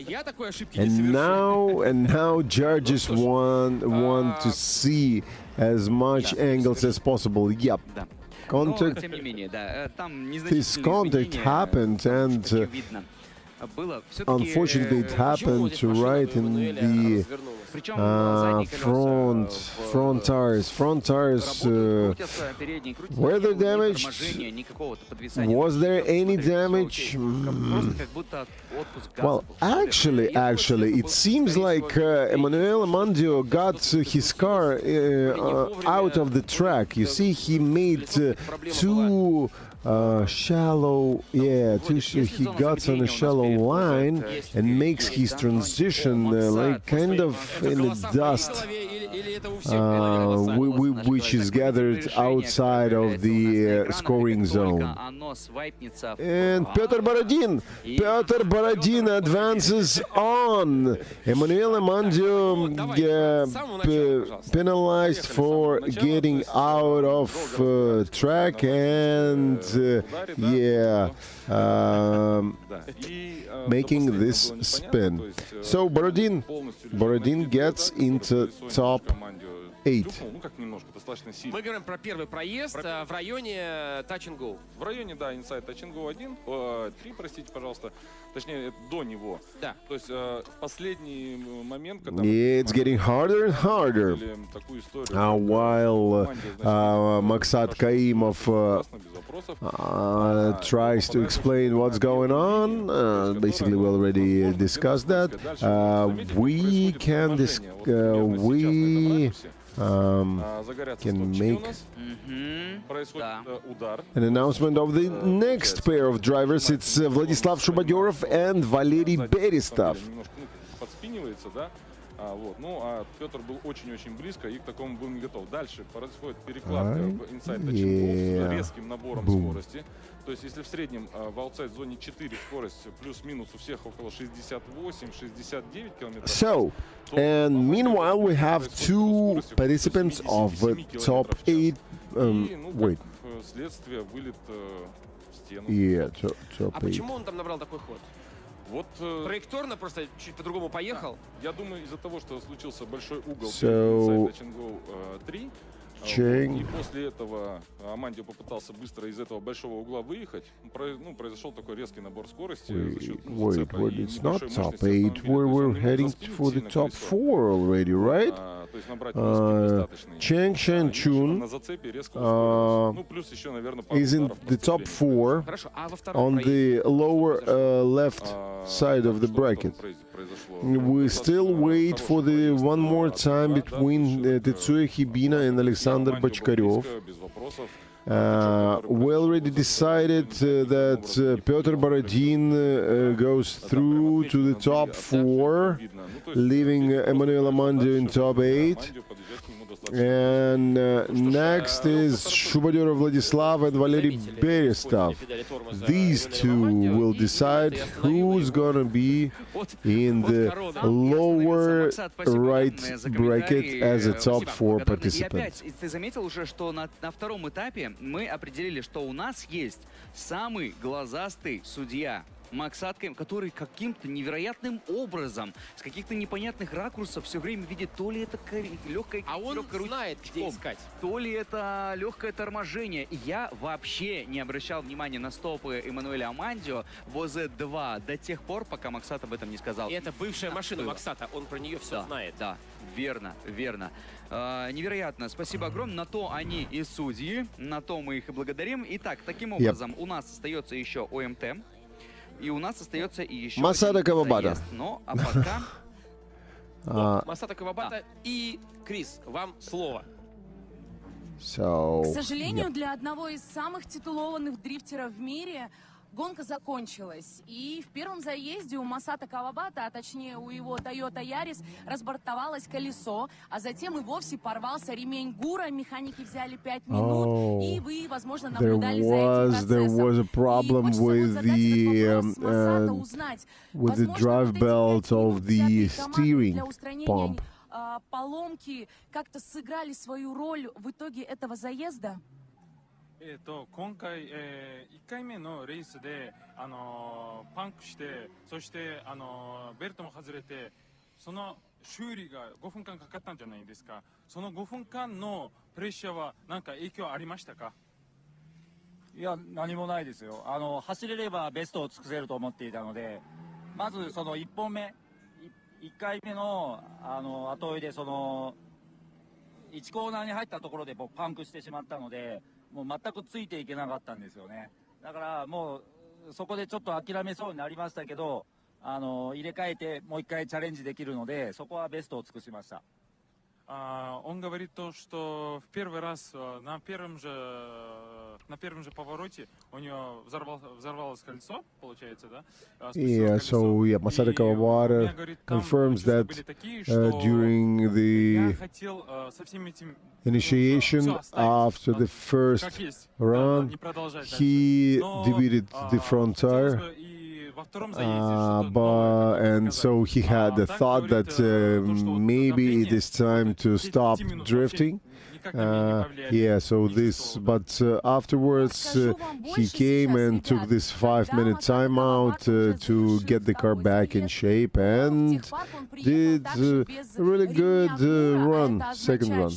Я такой ошибки не совершил. And now judges want to see as much angles as possible. Yep. Contact. Тем не менее, да, там This contact happened, and unfortunately it happened right in the front tires. Front tires were there damaged? Was there any damage? Well, actually, it seems like Emanuele Mandio got his car out of the track. You see, he made two shallow, he got on a shallow line and makes his transition like kind of in the dust, which is gathered outside of the scoring zone. And Peter Borodin advances on. Emanuele Mandio penalized for getting out of track and making this spin. So Borodin gets into top 8. Мы говорим про первый проезд в районе Touch and Go. В районе, да, Inside Touch and Go 3, простите, пожалуйста. Точнее, до него. Да. То есть последний момент, когда... It's getting harder and harder. While Maksat Kaimov tries to explain what's going on, basically we already discussed that. We can make an announcement of the next pair of drivers. It's Vladislav Shubadyorov and Valery Berestov. Подспинивается, да? Ну, а Петр был очень-очень близко и к такому был не готов. Дальше происходит перекладка в inside touch and go с резким набором скорости. То есть, если в среднем в outside зоне 4 скорость плюс-минус у всех около 68-69 км. So, and meanwhile we have two participants of top 8. Wait. Следствие вылет в стену. Yeah, top 8. А почему он там набрал такой ход? Вот траекторно просто чуть по-другому поехал. Я думаю, из-за того, что случился большой угол So, Touch and Go 3. Cheng. И после этого Амандио попытался быстро из этого большого угла выехать. Произошел такой резкий набор скорости за счет зацепа и it's not небольшой top мощности 8. We're heading for the top 4 already, right? То есть набрать недостаточный. Cheng Shenchun На зацепе резко ускорилось. Ну, плюс еще, наверное, пару is in ударов the top 4 on the lower left side of the bracket. We still wait for the one more time between Tetsuya Hibina and Alexander Bachkaryov. We already decided that Petr Borodin goes through to the top 4, leaving Emanuele Mandio in top 8. And next is Shubadurov Vladislav and Valery Berestov. These two will decide who's gonna be in the lower right bracket as a top 4 participant. Ты заметил уже, что на втором этапе мы определили, что у нас есть самый глазастый судья Максат, который каким-то невероятным образом, с каких-то непонятных ракурсов все время видит, то ли это легкое, а он знает, где искать, то ли это легкое торможение. И я вообще не обращал внимания на стопы Эммануэля Амандио в ОЗ-2 до тех пор, пока Максат об этом не сказал. И это бывшая машина Максата, он про нее все знает. Да, верно, верно. Невероятно. Спасибо огромное. На то они и судьи, на то мы их и благодарим. Итак, таким образом, у нас остается еще ОМТ. И у нас остается и еще Масада Кавабата. Но, а пока... Масада Кавабата и Крис, вам слово. К сожалению, для одного из самых титулованных дрифтеров в мире гонка закончилась. И в первом заезде у Масата Кавабата, а точнее у его Toyota Yaris, разбортовалось колесо, а затем и вовсе порвался ремень ГУРа. Механики взяли 5 минут, и вы, возможно, наблюдали за этим процессом. There was a problem with the drive belt of the steering pump. Поломки как-то сыграли свою роль в итоге этого заезда? 今回、1回目のレースで、パンクして、そして、ベルトも外れて、その修理が5分間かかったんじゃないですか。その5分間のプレッシャーは何か影響ありましたか？いや、何もないですよ。走れればベストを尽くせると思っていたので、まずその1本目、1回目の後追いでその1コーナーに入ったところで僕パンクしてしまったので、もう全くついていけなかったんですよね。だからもうそこでちょっと諦めそうになりましたけど、入れ替えてもう一回チャレンジできるので、そこはベストを尽くしました。Он говорит то, что в первый раз на первом же повороте у него взорвалось кольцо, получается, да? Yeah, so yeah, Masada Kawabata confirms that during the initiation after the first run, he defeated the front tire. And so he had the thought that maybe it is time to stop drifting. Yeah, so this, but afterwards he came and took this 5-minute timeout to get the car back in shape and did a really good run, second run.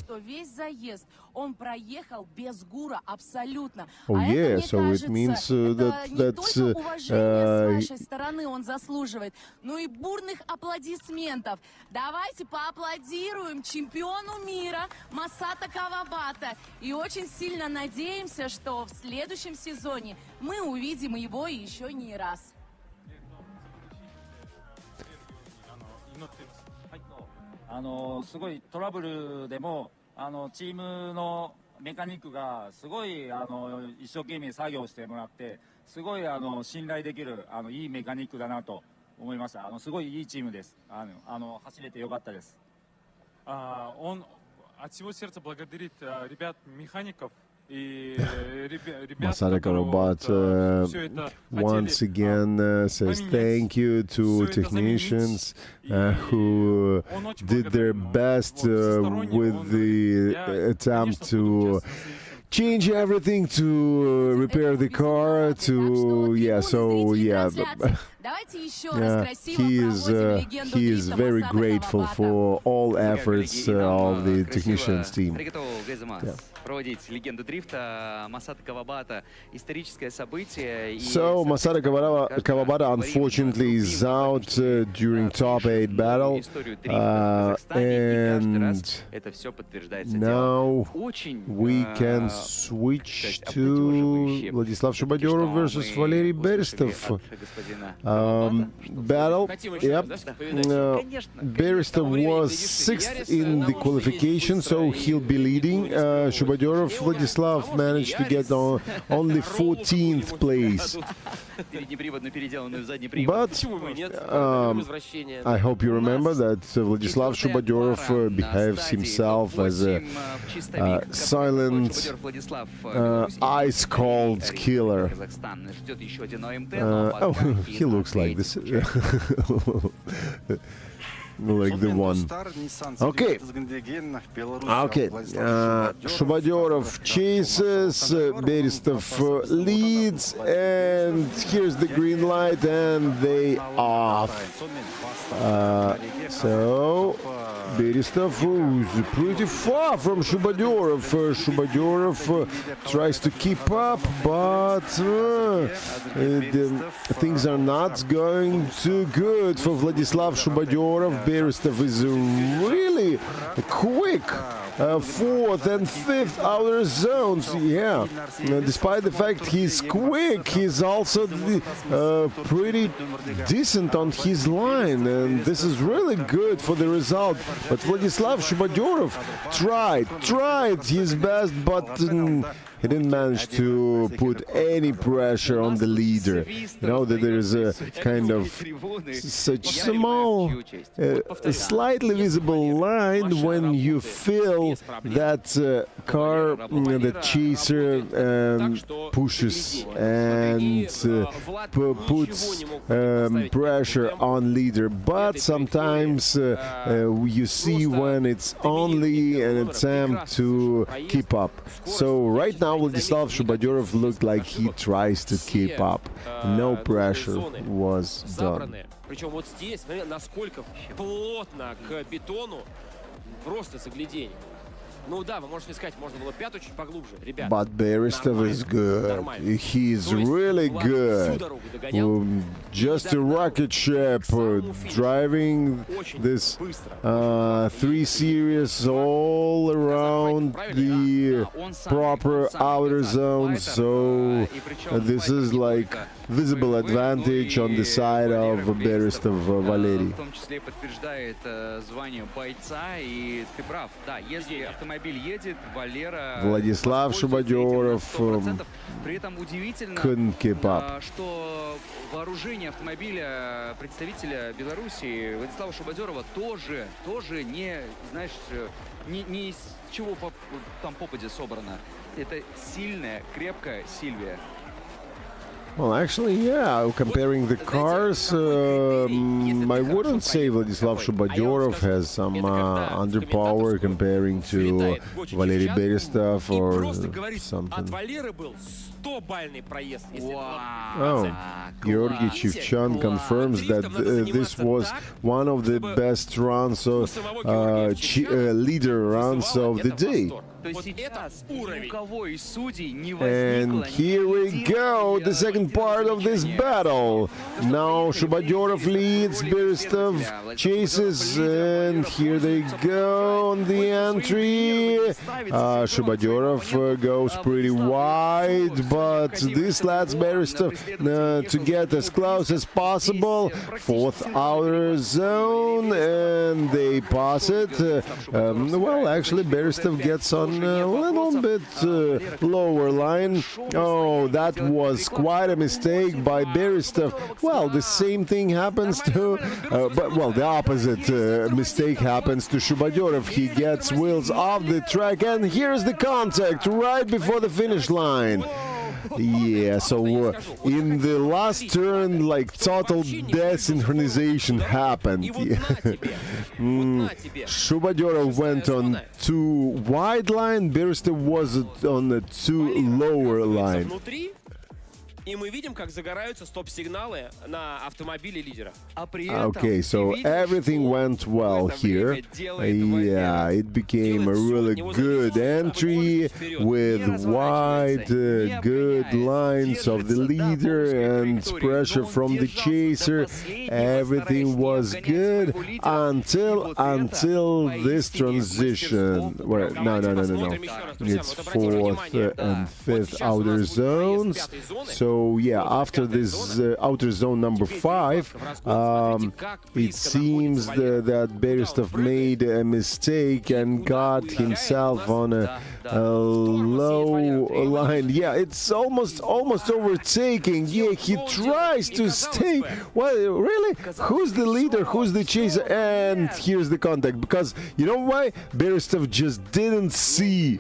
Он проехал без ГУРа абсолютно. Oh yeah, so it means that не только уважения с вашей стороны он заслуживает, но и бурных аплодисментов. Давайте поаплодируем чемпиону мира Масата Кавабата. И очень сильно надеемся, что в следующем сезоне мы увидим его еще не раз. すごいトラブルでもチームのメカニックがすごい一生懸命作業してもらってすごい信頼できるいいメカニックだなと思いました。すごいいいチームです。走れてよかったです。Он от всего сердца благодарит ребят механиков. Masada Kawabata once again says thank you to technicians who did their best with the attempt to change everything to repair the car to he is very grateful for all efforts of the technicians team. Проводить легенду дрифта Масата Кавабата, историческое событие. So Masada Kawabata unfortunately is out during top 8 battle, and now we can switch to Vladislav Shubadurov versus Valery Berestov. battle. Yep. Berestov was 6th in the qualification, so he'll be leading. Shubadyorov Vladislav managed to get on only 14th place. But I hope you remember that Vladislav Shubadyorov behaves himself as a silent, ice-cold killer. Oh, he looks like this. Like the one. Okay. Okay. Shubadyorov chases, Berestov leads, and here's the green light, and they off. So Berestov is pretty far from Shubadyorov. Shubadyorov tries to keep up, but things are not going too good for Vladislav Shubadyorov. Berestov is really quick. 4th and 5th outer zones, yeah. Despite the fact he's quick, he's also pretty decent on his line, and this is really good for the result. But Vladislav Shubadyorov tried his best, but he didn't manage to put any pressure on the leader. You know that there is a kind of such small, slightly visible line when you feel that car, the chaser pushes and puts pressure on leader. But sometimes you see when it's only an attempt to keep up. So right now Vladislav Shubadyorov looked like he tries to keep up. No pressure was done. Причем вот здесь, смотри, насколько плотно к бетону, просто загляденье. Ну да, вы можете сказать, можно было пятую чуть поглубже, ребят. But Berestov is good. He's really good. Just a rocket ship driving this 3 series all around the proper outer zone. So this is like visible advantage on the side of Berestov Valery. Vladislav Shubadyorov couldn't keep up. Что вооружение автомобиля представителя Беларуси Владислава Шубадёрова тоже не, знаешь, не из чего там попади собрано. Это сильная, крепкая Сильвия. Well, actually, yeah, comparing the cars, I wouldn't say Vladislav Shubadyorov has some underpower comparing to Valery Berestov or something. Oh, Georgy Chivchan confirms that this was one of the best runs of leader runs of the day. And here we go, the second part of this battle. Now Shubadyorov leads, Berestov chases, and here they go on the entry. Shubadyorov goes pretty wide, but this lets Berestov to get as close as possible. 4th outer zone, and they pass it. Well, actually, Berestov gets on a little bit lower line. Oh, that was quite a mistake by Berestov. Well, the same thing happens to, well, the opposite mistake happens to Shubadyorov. He gets wheels off the track, and here's the contact right before the finish line. Yeah, so in the last turn, like, total desynchronization happened. Shubadyorov went on too wide line, Berestov was on a too lower line. И мы видим, как загораются стоп-сигналы на автомобиле лидера. Okay, so everything went well here. Yeah, it became a really good entry with wide, good lines of the leader and pressure from the chaser. Everything was good until this transition. Where no. It's 4th and 5th outer zones. So So yeah, after this outer zone number 5, it seems that Berestov made a mistake and got himself on a low line. Yeah, it's almost overtaking. Yeah, he tries to stay. Well, really? Who's the leader? Who's the chaser? And here's the contact. Because you know why? Berestov just didn't see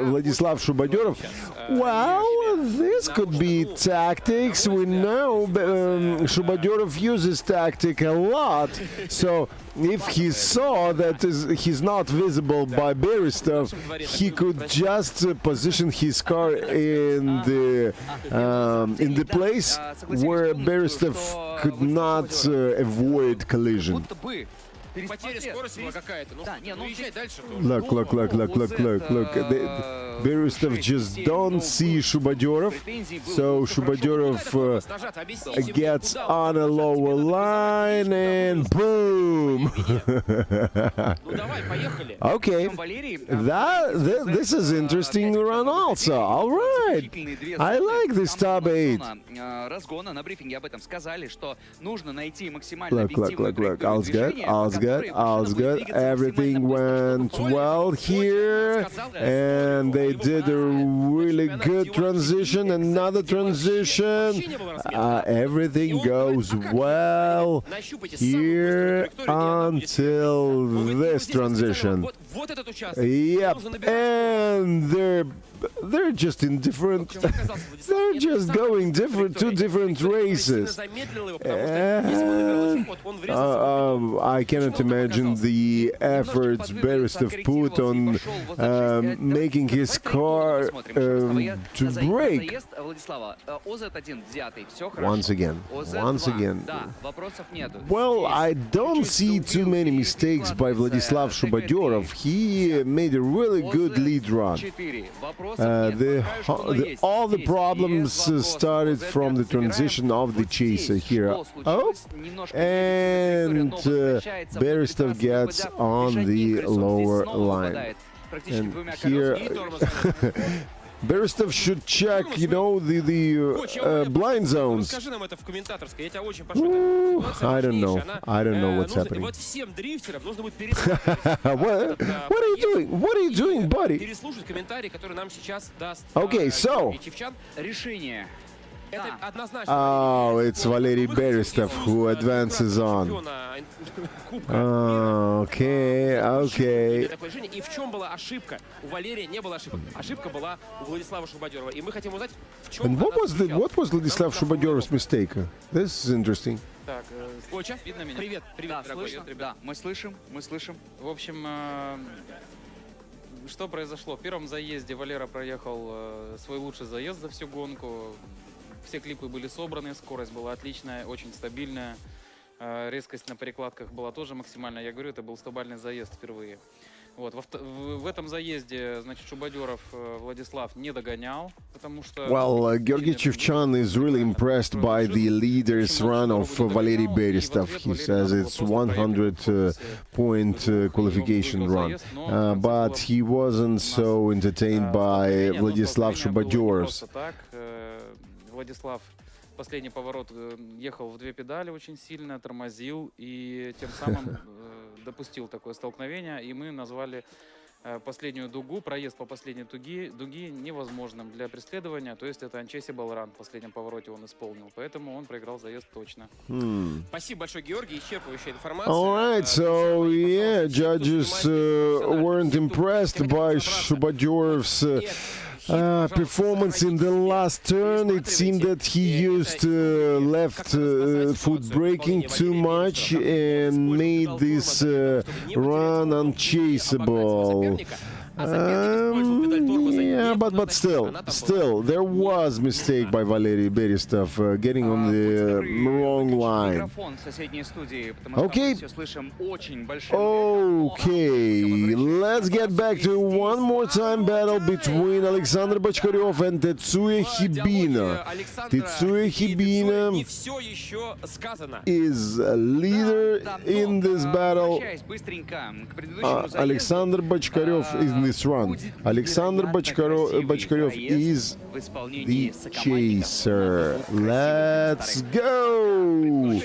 Vladislav Shubadyorov. Well, this could be tactics. We know Shubadyorov uses tactic a lot. So if he saw that he's not visible by Berestov, he could just position his car in the place where Berestov could not avoid collision. Потеря скорости была какая-то. Ну, езжай дальше. Look. Berestov just don't see Shubadyorov, so Shubadyorov gets on a lower line and boom. Okay, this is interesting run also. All right, I like this top 8. Look. All's good. Everything went well here, and they did a really good transition. Another transition. Everything goes well here until this transition. Yep, and they're just in different. They're just going two different races. I cannot imagine the efforts Berestov put on making his car to brake. Once again. Well, I don't see too many mistakes by Vladislav Shubadyorov. He made a really good lead run. All the problems started from the transition of the chaser here. Oh, and Berestov gets on the lower line. And here, Berestov should check, the blind zones. Ooh, I don't know what's happening. What are you doing? What are you doing, buddy? Okay, so. Oh, it's Valery Berestov who advances on. Okay. И в чем была ошибка? У Валерия не было ошибок. Ошибка была у Владислава Шубадерова. И мы хотим узнать, в чем. And what was Vladislav Shubadyov's mistake? This is interesting. Так, Коча, видно меня? Привет, дорогой. Да, мы слышим. В общем, что произошло? В первом заезде Валера проехал свой лучший заезд за всю гонку. Все клипы были собраны, скорость была отличная, очень стабильная. Резкость на перекладках была тоже максимальная. Я говорю, это был 100-бальный заезд впервые. Вот. В этом заезде, значит, Шубадеров Владислав не догонял, потому что... Well, Georgy Chevchan is really impressed by the leader's run of Valery Berestov. He says it's 100-point qualification run. But he wasn't so entertained by Vladislav Shubadyorov's. Владислав последний поворот ехал в две педали очень сильно, тормозил и тем самым допустил такое столкновение. И мы назвали последнюю дугу, проезд по последней дуги невозможным для преследования. То есть это unchaseable run в последнем повороте он исполнил. Поэтому он проиграл заезд точно. Спасибо большое, Георгий. Исчерпывающая информация. All right, so yeah, judges weren't impressed by Shubadyorov's performance in the last turn. It seemed that he used left foot braking too much and made this run unchaseable. Yeah, but still, there was mistake by Valery Berestov getting on the wrong line. Okay, let's get back to one more time battle between Alexander Bachkaryov and Tetsuya Hibina. Tetsuya Hibina is a leader in this battle. Alexander Bachkaryov is in this run. Alexander Bachkaryov Bachkarev is the chaser. Let's go!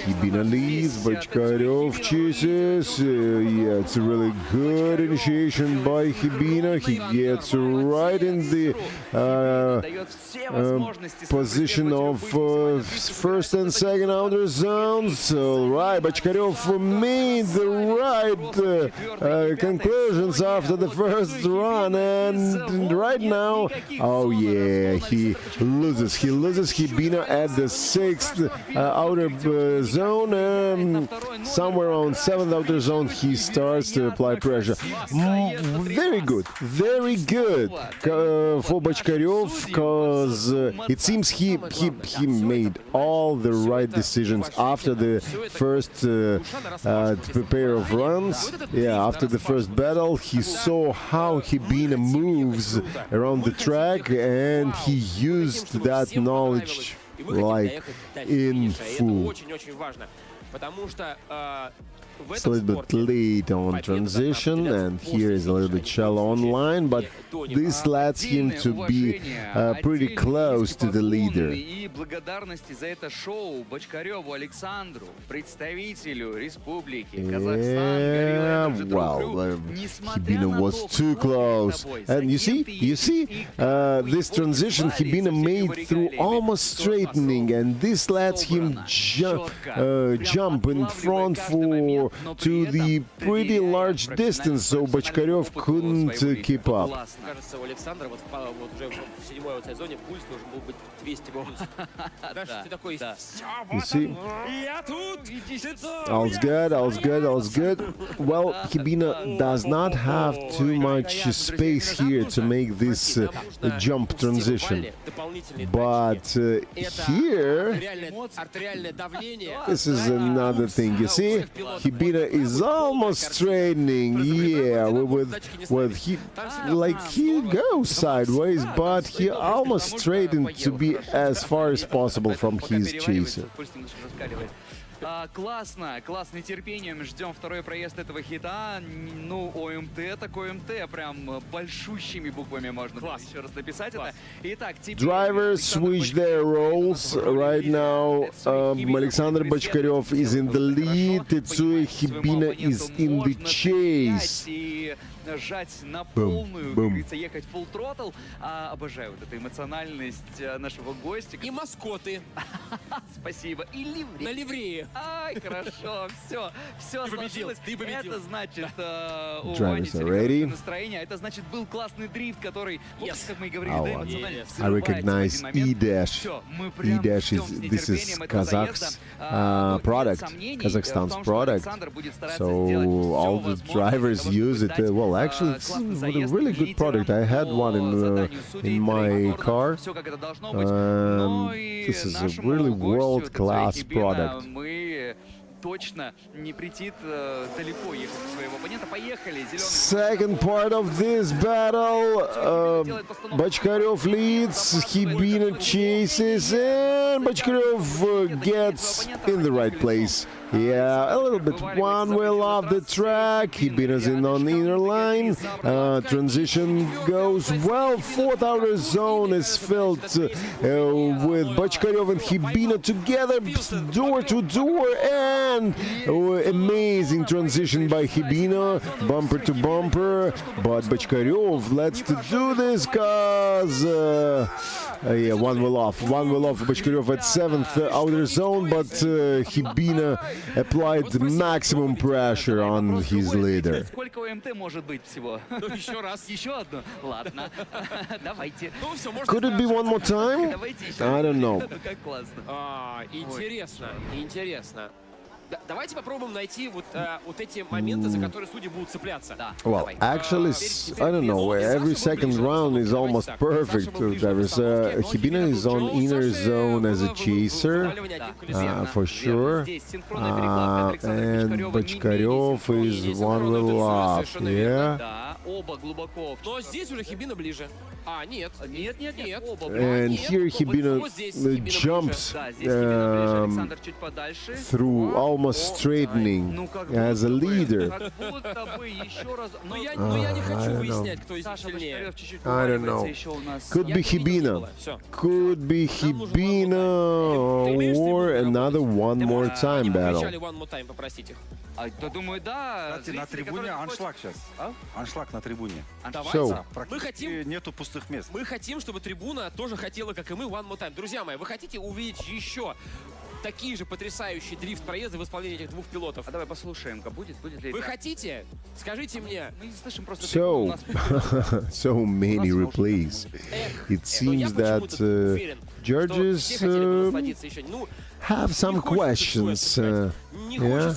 Hibina leads, Bachkarev chases. Yeah, it's a really good initiation by Hibina. He gets right in the position of first and second outer zones. All right, Bachkarev made the right conclusions after the first run, and right now, oh yeah, he loses. Hibina at the sixth outer zone. Somewhere around seventh outer zone, he starts to apply pressure. Very good for Bachkarev, because it seems he made all the right decisions after the first pair of runs. Yeah, after the first battle, he saw how Hibina moves around the track, and he used that knowledge like in full. It's a little bit late on transition, and here is a little bit shallow on line, but this lets him to be pretty close to the leader. И благодарности за это шоу Бочкареву Александру, представителю Республики Казахстан. Yeah, well, Hibina was too close. And you see, this transition Hibina made through almost straightening, and this lets him jump in front to the pretty large distance, so Bachkarev couldn't keep up. Кажется, у Александра вот уже в седьмой вот зоне пульс должен был быть 200 градусов. Дальше ты такой, You see? All's good. Well, Hibina does not have too much space here to make this jump transition. But here, this is another thing. You see, Hibina is almost straightening. Yeah, he goes sideways, but he almost straightened to be as far as possible from his chaser. Классно, с нетерпением ждем второй проезд этого хита. Ну, ОМТ, такой ОМТ, прям большущими буквами можно еще раз написать это. Итак, drivers switch their roles. Right now, Alexander Bachkarev is in the lead, Tetsuya Hibina is in the chase. Жать на полную, как говорится, ехать full throttle. Обожаю вот эту эмоциональность нашего гостя. И маскоты. Спасибо. И ливреи. На ливрее. Ай, хорошо, все сложилось. Ты победил. Это значит, у Drivers are ready. настроение. Это значит, был классный дрифт, который, как мы и говорили, эмоционально I recognize E-Dash. E-Dash is Kazakh's product, Kazakhstan's product. So all the drivers use it. Well, actually, it's a really good product. I had one in my car. This is a really world-class product. Second part of this battle, Bachkarev leads, Hibina chases, and Bachkarev gets in the right place. Yeah, a little bit one wheel off the track. Hibina's in on the inner line. Transition goes well. Fourth outer zone is filled with Bachkarev and Hibina together, door to door, and amazing transition by Hibina, bumper to bumper. But Bachkarev lets to do this because yeah, one wheel off. Bachkarev at seventh outer zone, but Hibina applied maximum pressure on his leader. Сколько ОМТ может быть всего? Еще раз. Еще одну? Ладно. Давайте. Could it be one more time? I don't know. Как классно. Интересно. Давайте попробуем найти вот эти моменты, за которые судьи будут цепляться. Well, actually, I don't know. Every second round is almost perfect. Hibina is on inner zone as a chaser, for sure. And Bachkarev is one wheel off. Yeah. оба глубоко. Но здесь уже Хибина ближе. А, нет. Нет. Оба And here Hibina jumps through almost straightening as a leader. Но я не хочу выяснять, кто из них сильнее. I don't know. Could be Hibina. Could be Hibina or another one more time battle. Вначале one more time попросить их. Да, думаю, да. Кстати, на трибуне аншлаг сейчас. Аншлаг на трибуне. Давайте. Мы хотим... Нету пустых мест. Мы хотим, чтобы трибуна тоже хотела, как и мы, one more time. Друзья мои, вы хотите увидеть еще такие же потрясающие дрифт-проезды в исполнении этих двух пилотов? А давай послушаем-ка, будет ли... Вы хотите? Скажите мне. Мы не слышим просто... So many replays. It seems that judges have some questions. Yeah.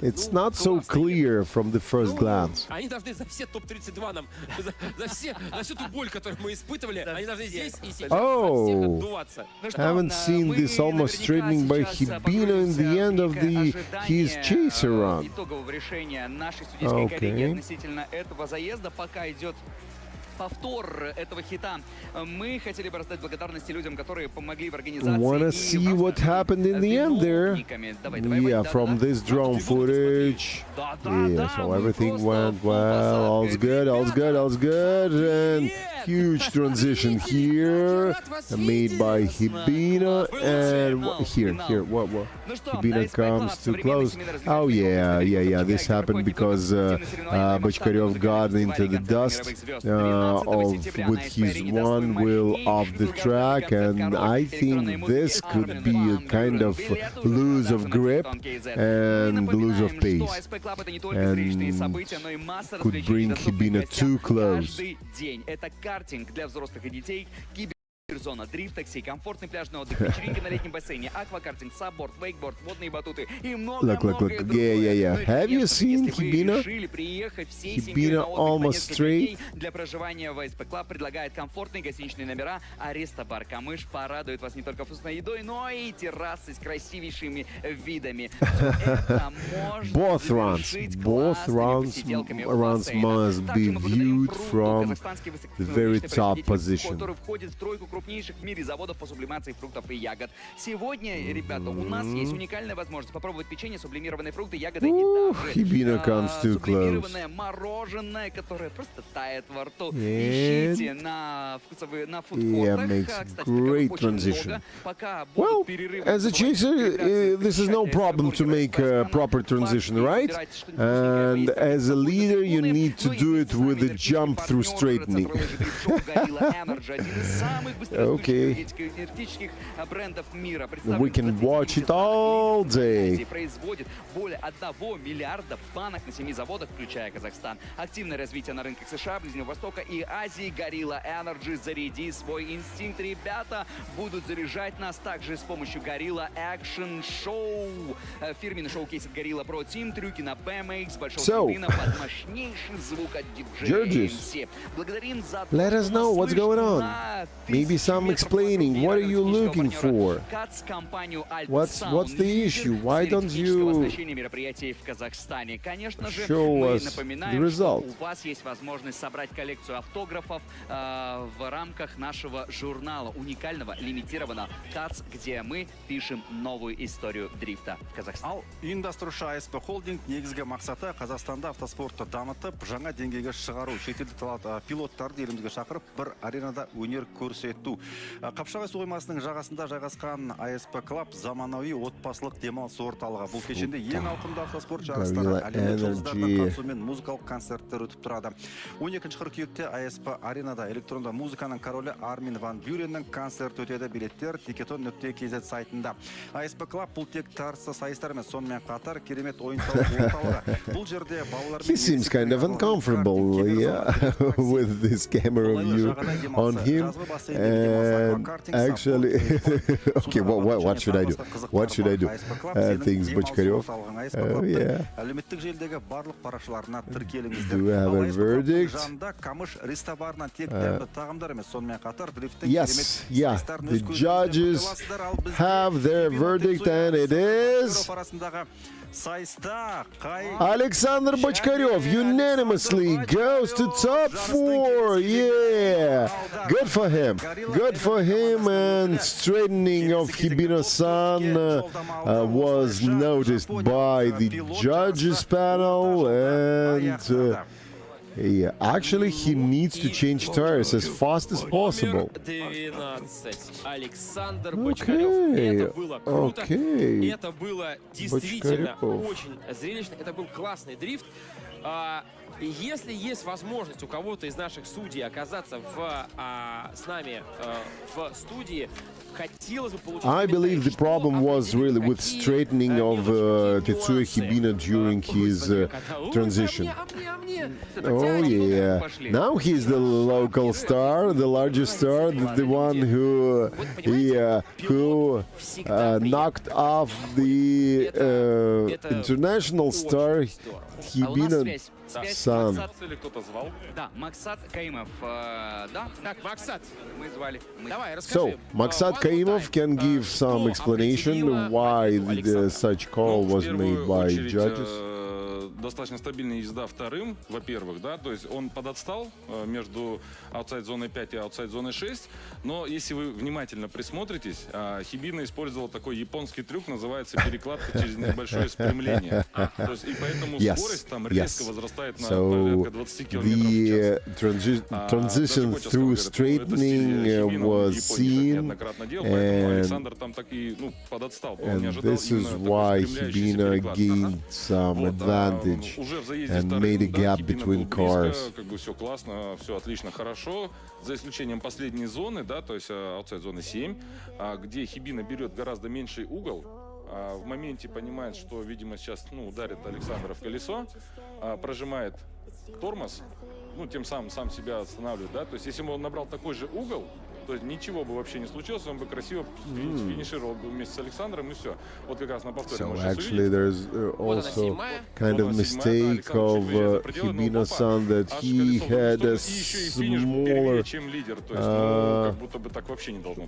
It's not so clear from the first glance. Они должны за все топ-32 нам, за всю ту боль, которую мы испытывали, они должны здесь и сейчас за всех отдуваться. Haven't seen this almost straightening by Hibina in the end of his chaser run. Итогового решения нашей судейской коллегии относительно этого заезда, пока идет повтор этого хита. Мы хотели бы раздать благодарности людям, которые помогли в организации. Wanna see what happened in the end there? Yeah, from this drone footage. Yeah, so everything went well. All's good. And huge transition here, made by Hibina. And here, what? Hibina comes too close. Oh yeah. This happened because Bachkaryov got into the dust with his one wheel off the track, and I think this could be a kind of lose of grip and lose of pace, and could bring Hibina too close. Картинг для взрослых и детей, киберзона, дрифт-такси, комфортный пляжный отдых, вечеринки на летнем бассейне, аквакартинг, сабборд, вейкборд, водные батуты и много-много Look. Yeah. Have you seen Hibina? Hibina almost straight. Для проживания в ASP Club предлагает комфортные гостиничные номера, а Рестобар Камыш порадует вас не только вкусной едой, но и террасой с красивейшими видами. Both runs must be viewed from the very top position. Который входит в тройку крупнейших в мире заводов по сублимации фруктов и ягод. Сегодня, ребята, у нас есть уникальная возможность попробовать печенье, сублимированные фрукты, ягоды и также сублимированное мороженое, которое просто тает во рту. Ищите на фудкортах. Кстати, great transition. Well, as a chaser, this is no problem to make a proper transition, right? And as a leader, you need to do it with a jump through straightening. Okay. We can watch it all day. Производит более 1 миллиарда банок на 7 заводах, включая Казахстан. Активное развитие на рынках США, Ближнего Востока и Азии. Gorilla Energy, заряди свой инстинкт. Ребята будут заряжать нас также с помощью Gorilla Action Show. Фирменный шоу-кейс от Gorilla Pro Team, трюки на BMX, большого шумина под мощнейший звук от диджея. Благодарим за то, let us know what's going on. Maybe some explaining. What are you looking for? What's the issue? Why don't you show us the result? У вас есть возможность собрать коллекцию автографов в рамках нашего журнала, уникального, лимитированного CADS, где мы пишем новую историю дрифта в Казахстане. Ұйымдастырушы ASP Holding негізгі мақсаты Қазақстанда автоспортты дамытып, жаңа деңгейге шығару, шетелдік пилоттарды елімізге шақырып, бір аренада өнер көрсету. Қапшағай су қоймасының жағасында жайғасқан ASP Club заманауи отбасылық демалыс орталығы. Бұл кешенде ең ауқымды автоспорт жарыстары, әлемдік жұлдыздардың қатысуымен музыкалық концерттер өтіп тұрады. 12 қыркүйекте ASP аренада электронды музыканың королі Армин Ван Бюреннің концерті өтеді. Билеттер ticket.kz сайтында. ASP Club бұл тек тартысты сайыстар емес, сонымен қатар керемет ойын-сауық орталығы. Бұл жерде балалар... He seems kind of uncomfortable, yeah, with this camera view on him. And actually, okay, what should I do? What should I do? Thanks, Bachkaryov. Yeah. Әлеуметтік желдегі барлық парақшаларына тіркеліңіздер. Do you have a verdict? Yes, yeah. The judges have their verdict, and it is сайста қай Alexander Bochkarev unanimously goes to top 4. Yeah, good for him. Good for him. And straightening of Hibino-san was noticed by the judges panel, and yeah, actually he needs to change tires as fast as possible. Номер 12. Александр Бочкарев. Это было круто. Это было действительно очень зрелищно. Это был классный дрифт. Если есть возможность у кого-то из наших судей оказаться с нами в студии, хотелось бы получить... I believe the problem was really with straightening of Tetsuya Hibino during his transition. Oh yeah, now he's the local star, the largest star, the one who knocked off the international star Hibino-san. Да, Максат Каимов. Да, так, Максат, мы звали. Давай, расскажи. So, Maksat Kaimov can give some explanation why such call was made by judges. Достаточно стабильная езда вторым, во-первых, да, то есть он подотстал между аутсайд зоной 5 и аутсайд зоной 6, но если вы внимательно присмотритесь, Хибино использовал такой японский трюк, называется перекладка через небольшое спрямление. То есть и поэтому скорость там резко возрастает на порядка 20 км в час. Transition through straightening was seen, Александр там так и подотстал, он не ожидал именно такой спрямляющейся gained some advantage and made a gap between cars. Как бы все классно, все отлично, хорошо, за исключением последней зоны, да, то есть аутсайд зоны 7, где Хибино берет гораздо меньший угол, в моменте понимает, что, видимо, сейчас ударит Александра в колесо, прожимает тормоз, тем самым сам себя останавливает, да, то есть если бы он набрал такой же угол, то есть ничего бы вообще не случилось, он бы красиво финишировал бы вместе с Александром, и все. Вот как раз на повторе So actually there's also kind of mistake of Hibino-san that he had a smaller,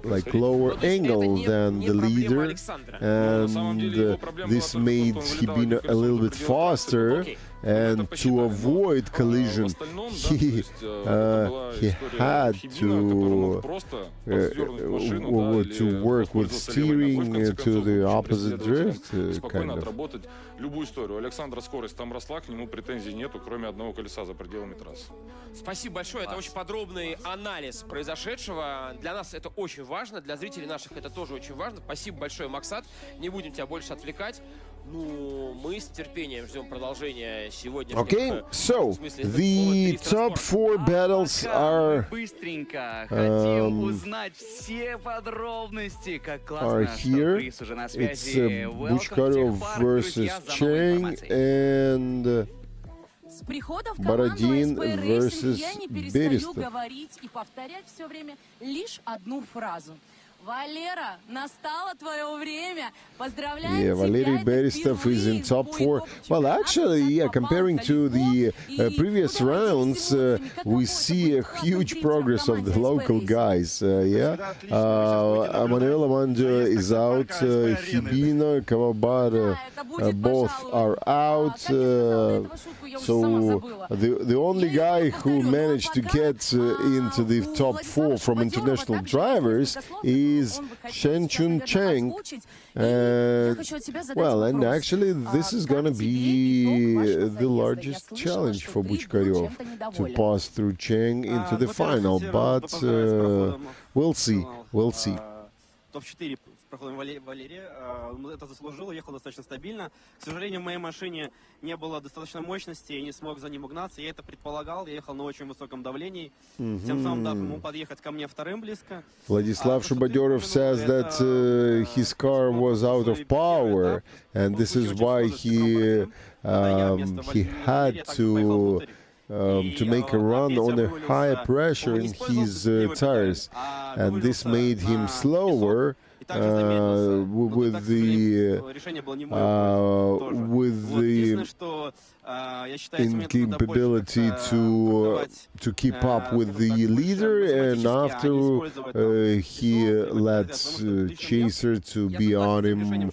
like lower angle than the leader, and this made Hibino a little bit faster. And to avoid collision, he had to work with steering to the opposite drift, kind of. Любую историю. У Александра скорость там росла, к нему претензий нету, кроме одного колеса за пределами трассы. Спасибо большое. Это очень подробный анализ произошедшего. Для нас это очень важно, для зрителей наших это тоже очень важно. Спасибо большое, Максат. Не будем тебя больше отвлекать. Мы с терпением ждем продолжения сегодня. Okay, so the top 4 battles are here. It's Bochkarev versus Cheng and Бородин versus Берестов. Говорить и повторять все время лишь одну фразу. Валера, настало твое время. Поздравляем тебя. Valery Berestov is in top 4. Well, actually, comparing to the previous rounds, we see a huge progress of the local guys. Manuel Amando is out, Hibino, Kawabara, both are out. So the only guy who managed to get into the top 4 from international drivers is Shenchun Cheng. Well, and actually this is going to be the largest challenge for Bochkarev to pass through Cheng into the final, but we'll see, we'll see. ТОП-4 проходом Валерия. Это заслужил, ехал достаточно стабильно. К сожалению, в моей машине не было достаточно мощности, я не смог за ним угнаться. Я это предполагал, я ехал на очень высоком давлении. Тем самым дав ему подъехать ко мне вторым близко. Vladislav Shubadyorov says that his car was out of power, and this is why he had to make a run on a higher pressure in his tires. and this made him slower with the incapability to keep up with the leader, and after he lets Chaser to be on him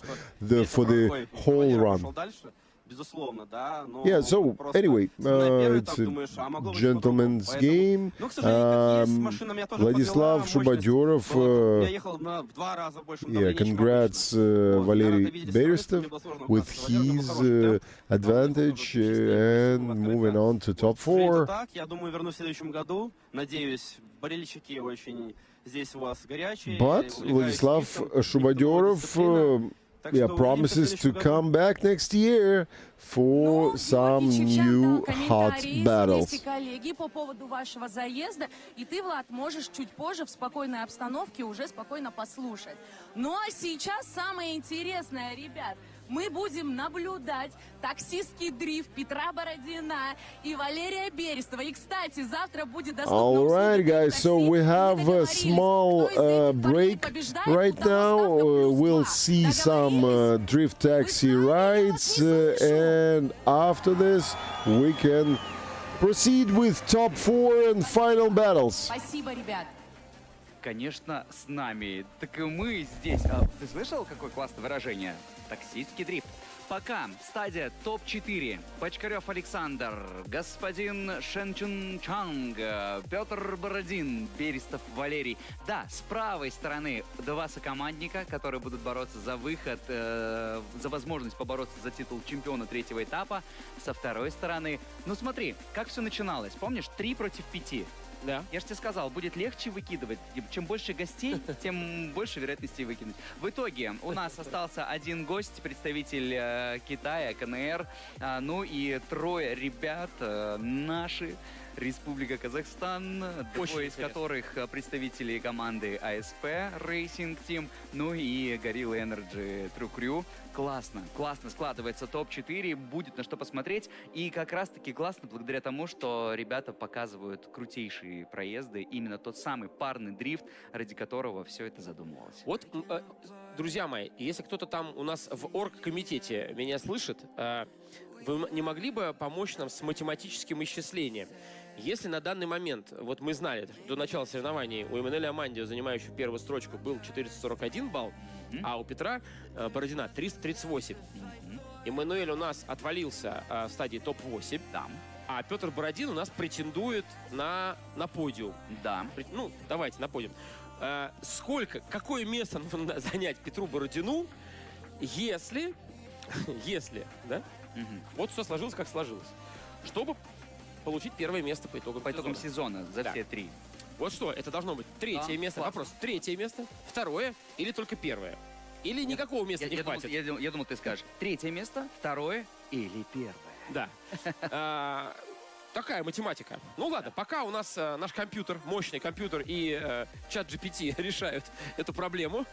for the whole run. Yeah, so anyway, it's a gentleman's game. Vladislav Shubadyorov, congrats Valery Berestov with his advantage and moving on to top 4. But Vladislav Shubadyorov promises to come back next year for some new hot battles. Коллеги, по поводу вашего заезда, и ты, Влад, можешь чуть позже в спокойной обстановке уже спокойно послушать. Ну а сейчас самое интересное, ребят. Мы будем наблюдать таксистский дрифт Петра Бородина и Валерия Берестова. И, кстати, завтра будет доступно... All right, guys, so we have a small break right now. We'll see some drift taxi rides, and after this, we can proceed with top 4 and final battles. Спасибо, ребят. Конечно, с нами. Так и мы здесь. Ты слышал, какое классное выражение? Таксистский дрифт. Пока стадия топ-4. Бочкарев Александр, господин Шенчун Чанг, Петр Бородин, Берестов Валерий. Да, с правой стороны два сокомандника, которые будут бороться за выход, за возможность побороться за титул чемпиона третьего этапа. Со второй стороны, ну смотри, как все начиналось. Помнишь, 3 против 5. Да. Я же тебе сказал, будет легче выкидывать. Чем больше гостей, тем больше вероятности выкинуть. В итоге у нас остался один гость, представитель Китая, КНР. Ну и 3 ребят наши. Республика Казахстан, двое из которых представители команды ASP Racing Team, ну и Gorilla Energy True Crew. Классно, классно складывается топ-4, будет на что посмотреть. И как раз-таки классно благодаря тому, что ребята показывают крутейшие проезды, именно тот самый парный дрифт, ради которого все это задумывалось. Вот, друзья мои, если кто-то там у нас в оргкомитете меня слышит, вы не могли бы помочь нам с математическим исчислением? Если на данный момент, вот мы знали, до начала соревнований у Эммануэля Амандио, занимающего первую строчку, был 441 балл, а у Петра Бородина 338. Эммануэль у нас отвалился в стадии топ-8, а Петр Бородин у нас претендует на подиум. Да. Ну, давайте на подиум. Какое место нужно занять Петру Бородину, если, да? Вот все сложилось, как сложилось. Чтобы получить первое место по итогам сезона за все 3. Вот что, это должно быть 3-е место. Класс. Вопрос, 3-е место, 2-е или только 1-е? Или никакого места не хватит? Я думал, ты скажешь 3-е место, 2-е или 1-е. Да. Такая математика. Ну ладно, пока у нас наш компьютер, мощный компьютер и чат GPT решают эту проблему.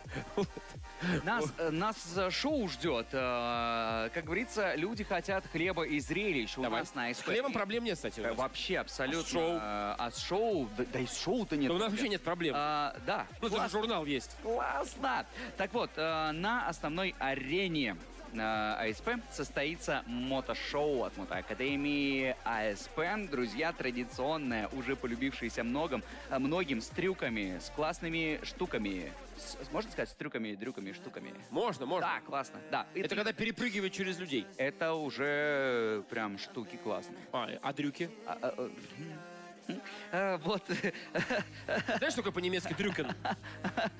Нас шоу ждет. Как говорится, люди хотят хлеба и зрелищ. У нас на ASP. С хлебом проблем нет, кстати. Вообще, абсолютно. А с шоу? Да и с шоу-то нет. У нас вообще нет проблем. Да. Ну, даже журнал есть. Классно. Так вот, на основной арене ASP состоится мотошоу от мотоакадемии ASP. Друзья, традиционное, уже полюбившееся многим с трюками, с классными штуками. Можно сказать, с трюками, дрюками, штуками? Можно. Да, классно. Да. Это когда перепрыгивают через людей. Это уже прям штуки классные. А дрюки? Вот. Знаешь, что такое по-немецки дрюкен?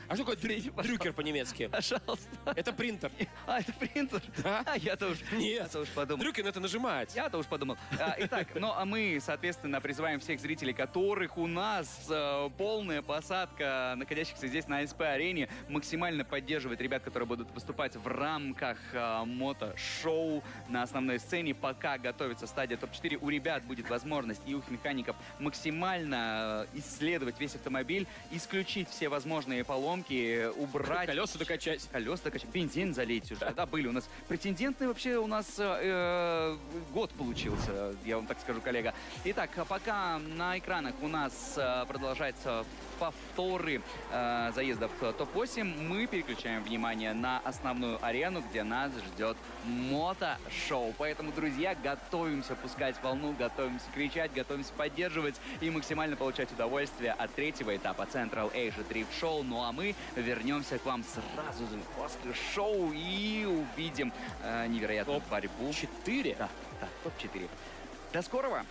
А что такое дрюкер по-немецки? Пожалуйста. Это принтер. Это принтер? Да. Я-то уж подумал. Дрюкен — это нажимать. Я-то уж подумал. Итак, ну а мы, соответственно, призываем всех зрителей, которых у нас полная посадка, находящихся здесь на ASP-арене, максимально поддерживать ребят, которые будут выступать в рамках мото-шоу на основной сцене. Пока готовится стадия топ-4, у ребят будет возможность и у их механиков максимально детально исследовать весь автомобиль, исключить все возможные поломки, убрать... Колеса докачать. Колеса докачать, бензин залить уже. Да, были у нас претенденты, вообще у нас год получился, я вам так скажу, коллега. Итак, пока на экранах у нас продолжается повторы заездов ТОП-8, мы переключаем внимание на основную арену, где нас ждет мото-шоу. Поэтому, друзья, готовимся пускать волну, готовимся кричать, готовимся поддерживать и максимально получать удовольствие от третьего этапа Central Asia Drift Show. Ну а мы вернемся к вам сразу же после шоу и увидим невероятную борьбу. ТОП-4? Да, ТОП-4. До скорого!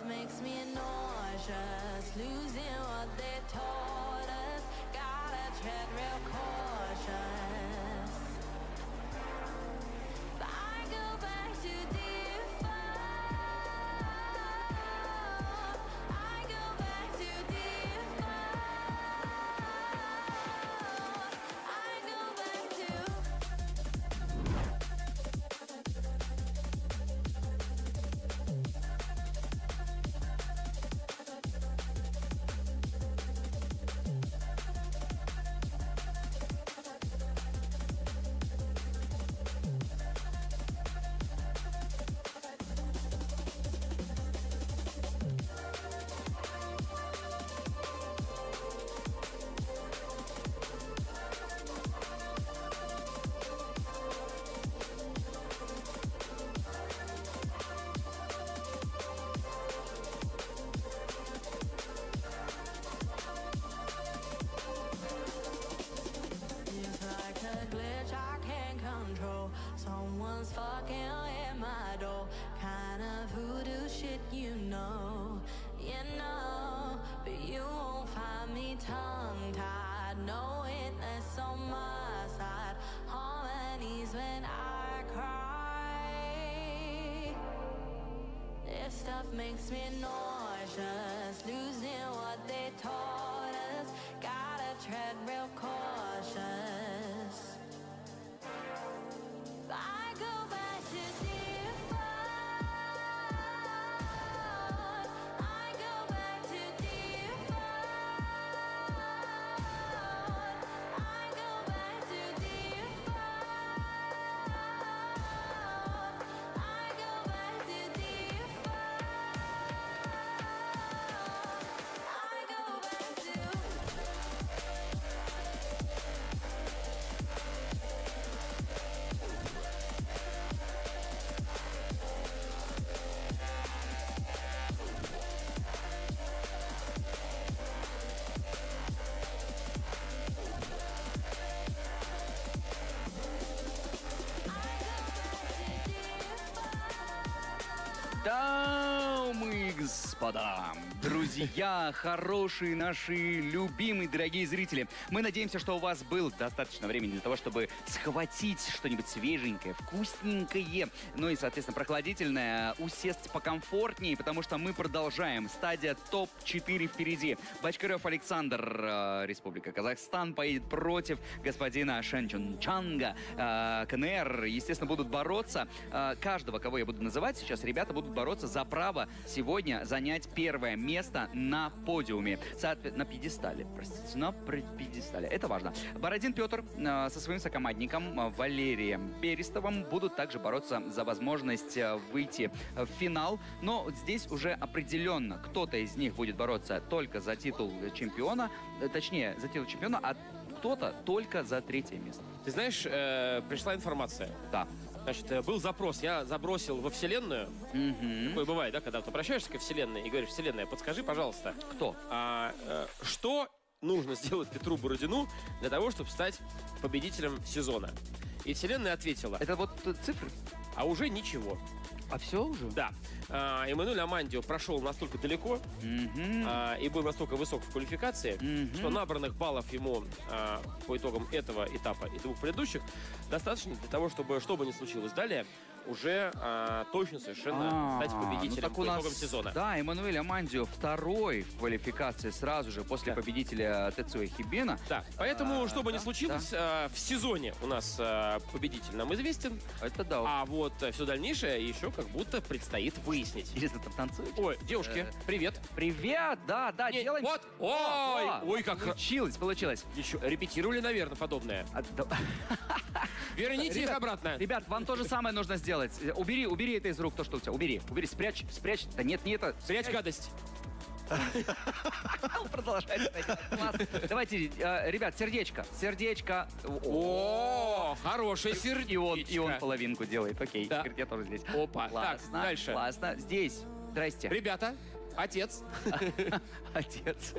Makes me nauseous, losing what they taught us. Gotta tread real cautious. I go back to default. I go back to default. I go back to someone's fucking in my door. Kind of voodoo shit, you know, but you won't find me tongue-tied, knowing that's on my side. Harmonies when I cry. This stuff makes me nauseous, losing what they taught us. Gotta tread real cautious. I go back to default. I go back to default. I go back to default. I go back to default. I go back to Дамы и господа, друзья, хорошие наши, любимые, дорогие зрители, мы надеемся, что у вас было достаточно времени для того, чтобы схватить что-нибудь свеженькое, вкусненькое, ну и, соответственно, прохладительное, усесть покомфортнее, потому что мы продолжаем. Стадия ТОП-4 впереди. Бочкарев Александр, Республика Казахстан, поедет против господина Шенчунчанга. КНР, естественно, будут бороться. Каждого, кого я буду называть сейчас, ребята будут бороться за право сегодня занять первое место на подиуме. На пьедестале, простите, на пьедестале. Это важно. Бородин Петр со своим сокомандником Валерием Берестовым будут также бороться за возможность выйти в финал. Но здесь уже определенно кто-то из них будет бороться только за титул чемпиона, точнее, за титул чемпиона, а кто-то только за третье место. Ты знаешь, пришла информация. Да. Значит, был запрос, я забросил во Вселенную. Такое бывает, да, когда ты обращаешься ко Вселенной и говоришь: Вселенная, подскажи, пожалуйста. Кто? Что нужно сделать Петру Бородину для того, чтобы стать победителем сезона? И Вселенная ответила. Это вот цифры? А уже ничего. А все уже? Да. Эммануэль Амандио прошел настолько далеко и был настолько высок в квалификации, что набранных баллов ему по итогам этого этапа и двух предыдущих достаточно для того, чтобы, что бы ни случилось далее, уже точно совершенно стать победителем по итогам сезона. Да, Эммануэль Амандио второй в квалификации сразу же после победителя Тецуя Хибина. Да, поэтому, что бы ни случилось, в сезоне у нас победитель нам известен. Это да. А вот все дальнейшее еще как будто предстоит выяснить. Интересно, там танцуют? Ой, девушки, привет. Привет, да, делаем. Вот, ой, как получилось. Еще репетировали, наверное, подобное. Верните их обратно. Ребят, вам то же самое нужно сделать. Убери это из рук, то, что у тебя. Убери, спрячь. Да нет, не это. Спрячь гадость. Продолжай. Класс. Давайте, ребят, сердечко. О, хорошее сердечко. И он половинку делает. Окей, да. я тоже здесь. Опа, классно, так, дальше. Классно. Здесь. Здрасте. Ребята, отец. Отец.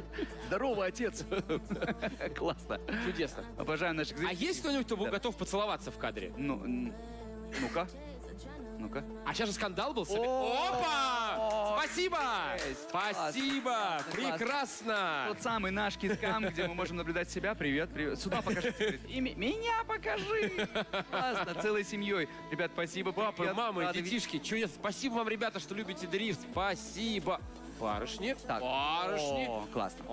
Здорово, отец. Классно. Чудесно. Обожаем наших зрителей. А есть кто-нибудь, кто был готов поцеловаться в кадре? Ну-ка. А сейчас же скандал был. Опа! Спасибо! Спасибо! Прекрасно! Тот самый наш кискам, где мы можем наблюдать себя. Привет. Сюда покажи. Меня покажи! Классно, целой семьей. Ребят, спасибо. Папа, мама, детишки, чудесно. Спасибо вам, ребята, что любите дрифт. Спасибо. Барышни. Так. Барышни. Классно.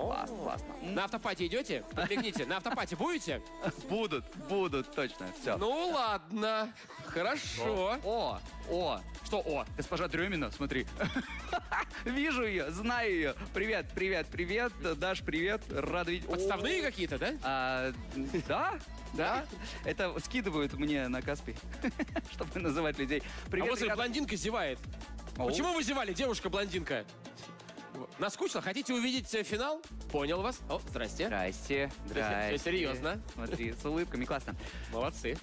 На автопате идете? Подмигните. На автопате будете? Будут, точно. Все. Ну ладно. Хорошо. О. Что о? Госпожа Дремина, смотри. Вижу ее, знаю ее. Привет. Даш, привет. Рад видеть. Подставные какие-то, да? Да. Это скидывают мне на Каспий, чтобы называть людей. Привет, а вот блондинка зевает. Почему вы зевали, девушка-блондинка? Наскучно? Хотите увидеть финал? Понял вас. О, здрасте. Здрасте. Все серьезно. Смотри, с улыбками, классно. Молодцы.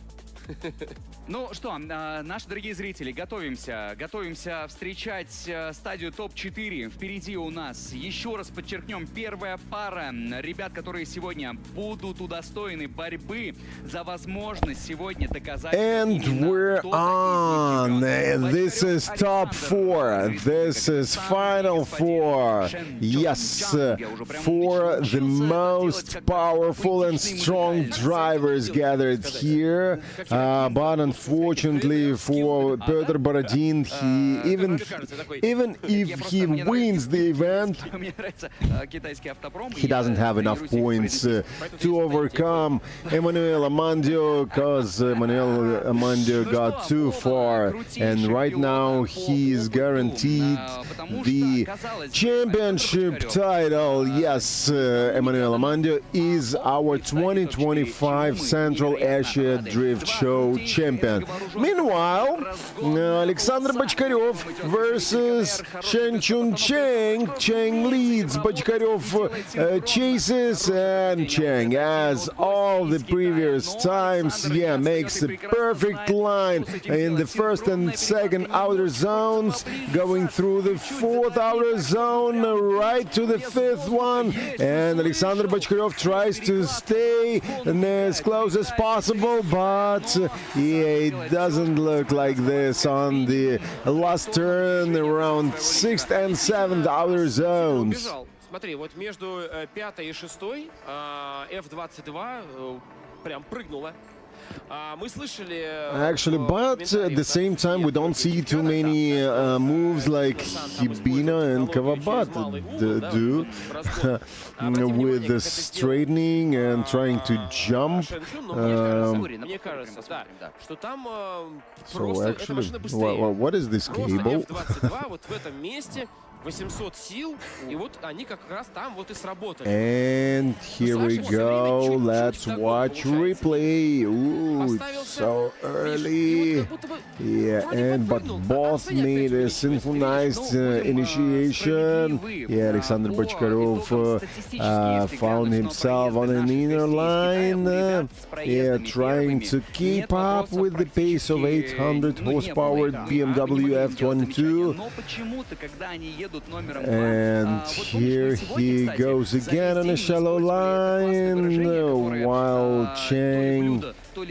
Ну что, наши дорогие зрители, готовимся встречать стадию ТОП-4. Впереди у нас, еще раз подчеркнем, первая пара ребят, которые сегодня будут удостоены борьбы за возможность сегодня доказать. And we're on. This is top 4. This is final 4. Yes, for the most powerful and strong drivers gathered here. But unfortunately for Petr Borodin, even if he wins the event, he doesn't have enough points to overcome Emmanuel Amandeo, because Emmanuel Amandeo got too far, and right now he is guaranteed the championship title. Yes, Emmanuel Amandeo is our 2025 Central Asia Drift Show champion. Meanwhile, Alexander Bachkarev versus Shenchun Cheng. Cheng leads, Bachkarev chases, and Cheng, as all the previous times, makes a perfect line in the first and second outer zones, going through the fourth outer zone right to the fifth one, and Alexander Bachkarev tries to stay as close as possible, but Yeah, it doesn't look like this on the last turn around 6th and 7th outer zones. Бежал. Смотри, вот между пятой и шестой F22 прям прыгнула. Мы слышали... Actually, but at the same time, we don't see too many moves like Hibina and Kavabat do with the straightening and trying to jump. Мне кажется, да, что там So просто эта actually, машина быстрее. what is this Просто cable? F22 вот в этом месте 800 сил, и вот они как раз там вот и сработали. And here we go. Let's watch replay. Ooh, it's so early. Yeah, but both made a synchronized initiation. Yeah, Alexander Bочкарев found himself on an inner line. Yeah, trying to keep up with the pace of 800 horsepower BMW F22. And here he goes again on a shallow line, while Cheng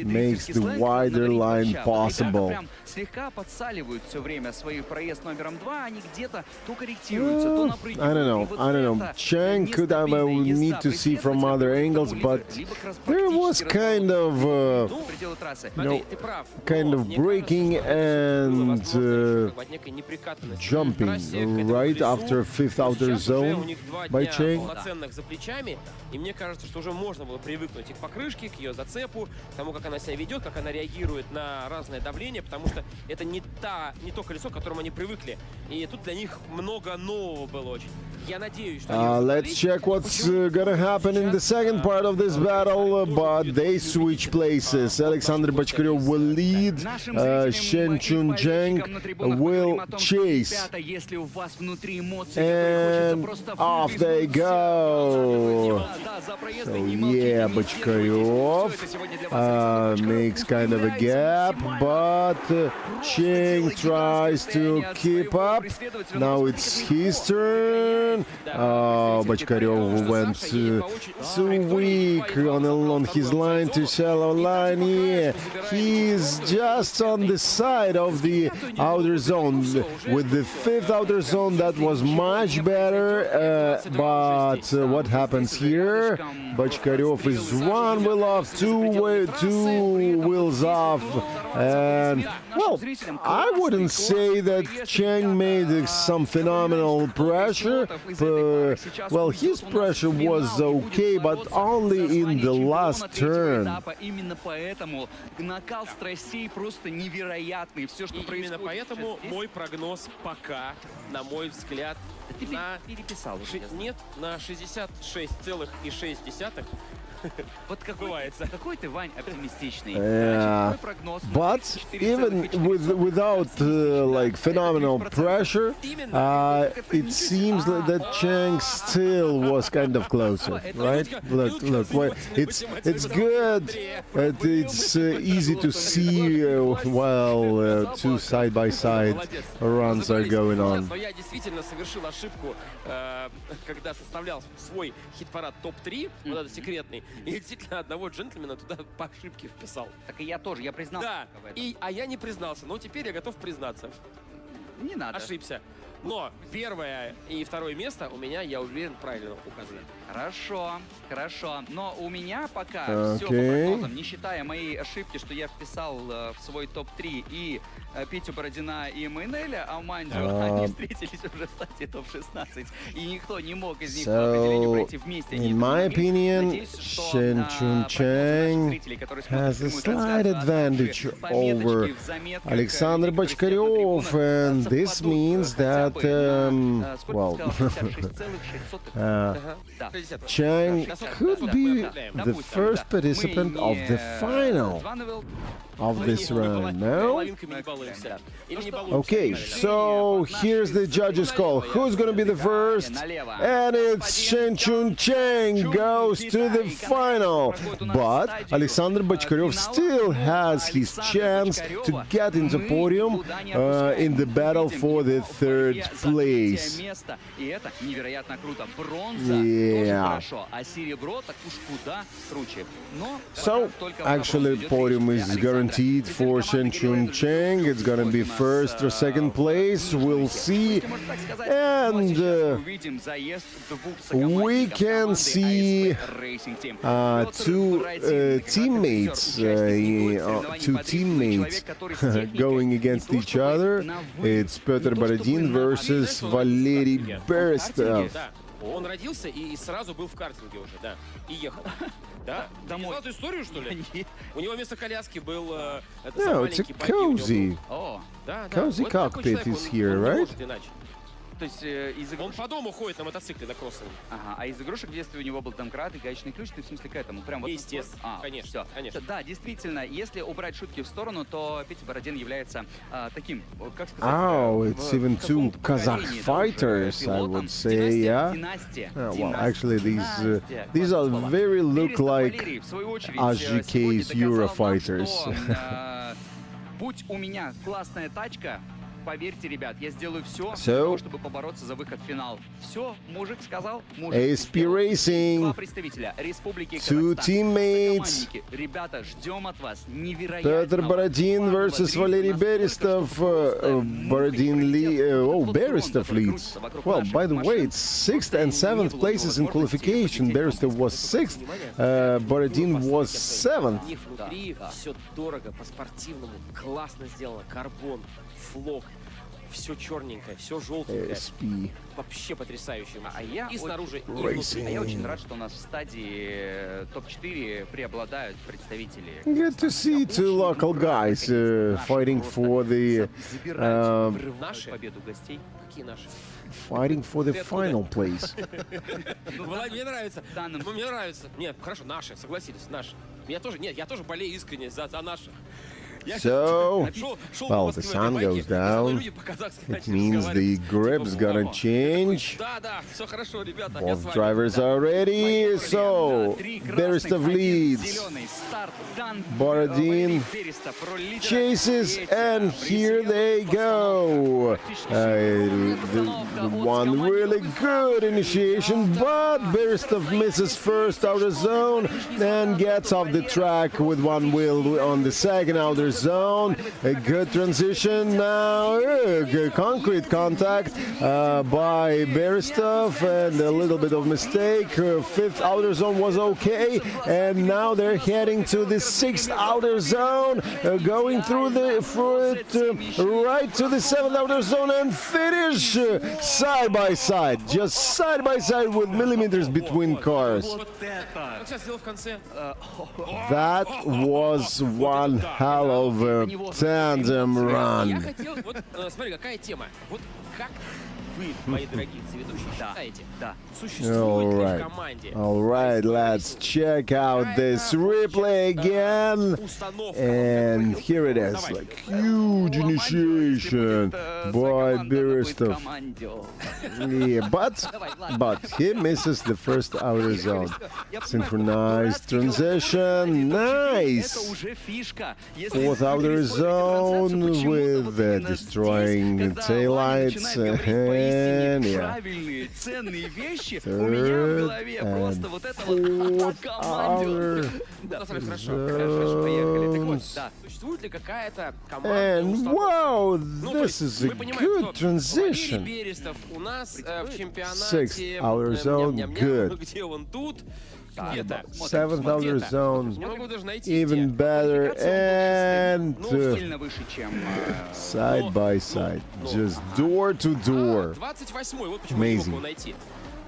makes the wider line possible. Слегка подсаливают все время свой проезд номером 2, они где-то то корректируются, то I don't know. Cheng could have need to see from other angles, but there was kind of braking and jumping right after 5th outer zone by Cheng. И мне кажется, что уже можно было привыкнуть и к покрышке, к ее зацепу, к тому, как она себя ведет, как она реагирует на разное давление, потому что это не то колесо, к которому они привыкли. И тут для них много нового было очень. Я надеюсь, что let's check what's gonna happen in the second part of this battle, but they switch places. Alexander Bочкарев will lead, Shen Chun-Cheng will chase. And off they go. So yeah, Bочкарев makes kind of a gap, but Cheng tries to keep up. Now it's his turn. Bочкарев went too weak on his line to shallow line. Yeah, he's just on the side of the outer zone. With the 5th outer zone, that was much better. But what happens here? Bочкарев is one wheel off, two wheels off. And, well, I wouldn't say that Cheng made some phenomenal pressure. Well, his pressure was okay, but only in the last turn. Именно поэтому накал страстей просто невероятный. Все, что происходит. Именно поэтому мой прогноз пока, на мой взгляд, переписал. Нет, на 66,6. Вот какой ты, Вань, оптимистичный. But even without like phenomenal pressure, it seems that Cheng still was kind of closer, right? Look, it's good. It's easy to see while two side-by-side runs are going on. Но я действительно совершил ошибку, когда составлял свой хит-парад топ-3, вот этот секретный. И действительно одного джентльмена туда по ошибке вписал. Так и я тоже, я признался. Да, а я не признался, но теперь я готов признаться. Не надо. Ошибся. Но первое и второе место у меня, я уверен, правильно указано. Хорошо. Но у меня пока все по прогнозам, не считая моей ошибки, что я вписал в свой топ-3 и Петю Бородина и Майнеля, а Мандю, они встретились уже в стадии топ-16. И никто не мог из них по определению пройти вместе. In my opinion, Shen Chun-Cheng has a slight advantage over Alexander Bочкарев, and this means that, well, Cheng could be the first participant of the final of this round, no? Okay, so here's the judges' call. Who's gonna be the first? And it's Shen Chun-Cheng goes to the final. But Alexander Bочкарев still has his chance to get into podium in the battle for the 3rd place. Yeah. So, actually, podium is guaranteed guaranteed for Shen Chun Cheng. It's gonna be first or second place. We'll see. And we can see two teammates going against each other. It's Petr Borodin versus Valeri Berestov. Да. Он родился и сразу был в картинге уже, да. И ехал. Да? Ты не знал эту историю, что ли? У него вместо коляски был маленький cozy. Да, Cozy cockpit is here, right? То есть из игрушек... Он по дому ходит на мотоцикле, на кроссовом. Ага, а из игрушек в детстве у него был домкрат и гаечный ключ, ты в смысле к этому? Прям вот... Естественно, конечно, всё. конечно. Да, действительно, если убрать шутки в сторону, то Петя Бородин является таким, как сказать... Oh, it's even two Kazakh fighters, I would say, yeah. Well, actually, these are very look like ASGK's Eurofighters. Будь у меня классная тачка, поверьте, ребят, я сделаю все, чтобы побороться за выход в финал. Все, мужик сказал, мужик ASP Racing. Два представителя Республики Two Казахстан. teammates. Ребята, ждем от вас невероятного. Petr Borodin versus Valeri Berestov. Berestov leads. Well, by the way, it's 6th and 7th places in qualification. Berestov was 6th. Borodin was 7th. Внутри все дорого, по-спортивному, классно сделано, карбон, флок. Все черненькое, все желтенькое. ASP. Вообще потрясающая машина. И очень, снаружи, и внутри. А я очень рад, что у нас в стадии топ-4 преобладают представители. Good to see two local guys fighting for the победу гостей. Какие наши? Fighting for the final place. Мне нравится. Мне нравится. Нет, хорошо, наши, согласились, наши. Я тоже болею искренне за наших. So, well, the sun goes down. It means the grip's gonna change. Both drivers are ready. So, Berestov leads. Borodin chases, and here they go. One really good initiation, but Berestov misses first outer zone and gets off the track with one wheel on the second outer zone. A good transition now. Concrete contact by Berestov and a little bit of mistake. Fifth outer zone was okay, and now they're heading to the sixth outer zone, going through right to the seventh outer zone and finish side by side, just side by side with millimeters between cars. That was one hell of a tandem run. Я хотел, смотри, какая тема. Вот как вы, мои дорогие соведущие, считаете, существует ли в команде... All right, let's check out this replay again. And here it is, like huge initiation by Berestov. Yeah, but he misses the first outer zone. Synchronized transition, nice. Fourth outer zone with destroying taillights. And yeah. Third and fourth outer zones. And wow, this is a good transition. Sixth outer zone, good. Seventh outer zone, even better, and side by side, just door to door. Amazing.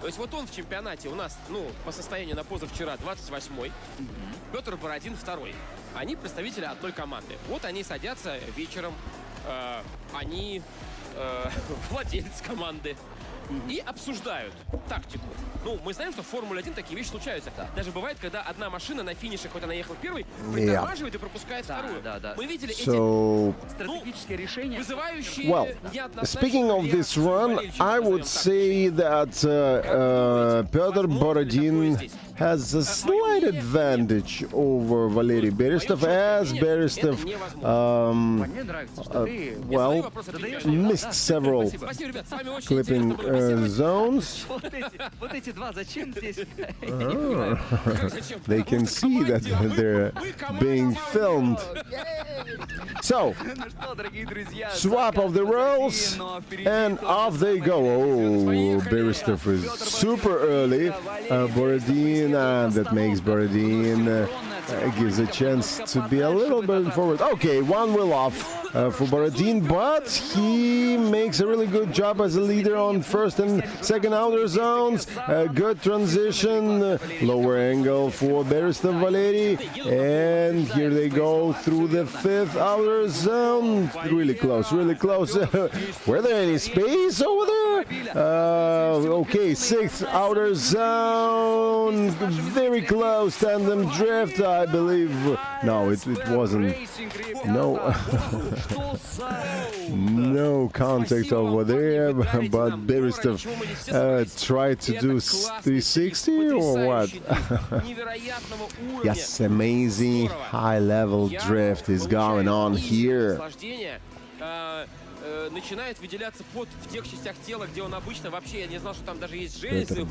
То есть вот он в чемпионате у нас, по состоянию на позавчера 28-й, Петр Бородин 2-й. Они представители одной команды. Вот они садятся вечером, они владелец команды. И обсуждают тактику. Мы знаем, что в Формуле-1 такие вещи случаются. Даже бывает, когда одна машина на финише, хоть она ехала первой, притормаживает и пропускает вторую. Мы видели эти стратегические решения, вызывающие неоднозначные... Speaking of this run, I would say that Petr Borodin has a slight advantage over Valery Berestov, as Berestov well, missed several clipping zones. They can see that they're being filmed. So, swap of the roles, and off they go. Oh, Berestov is super early. Borodin, that makes Borodin gives a chance to be a little bit forward. Okay, one wheel off for Borodin, but he makes a really good job as a leader on first and second outer zones. A good transition, lower angle for Berestov Valery, and here they go through the fifth outer zone. Really close, really close. Were there any space over there? Okay, sixth outer zone, very close, tandem drift, I believe. No, it wasn't. No, no contact over there, but Berestov tried to do 360 or what? Yes, amazing high-level drift is going on here. Начинает выделяться пот в тех частях тела, где он обычно вообще, я не знал, что там даже есть железы.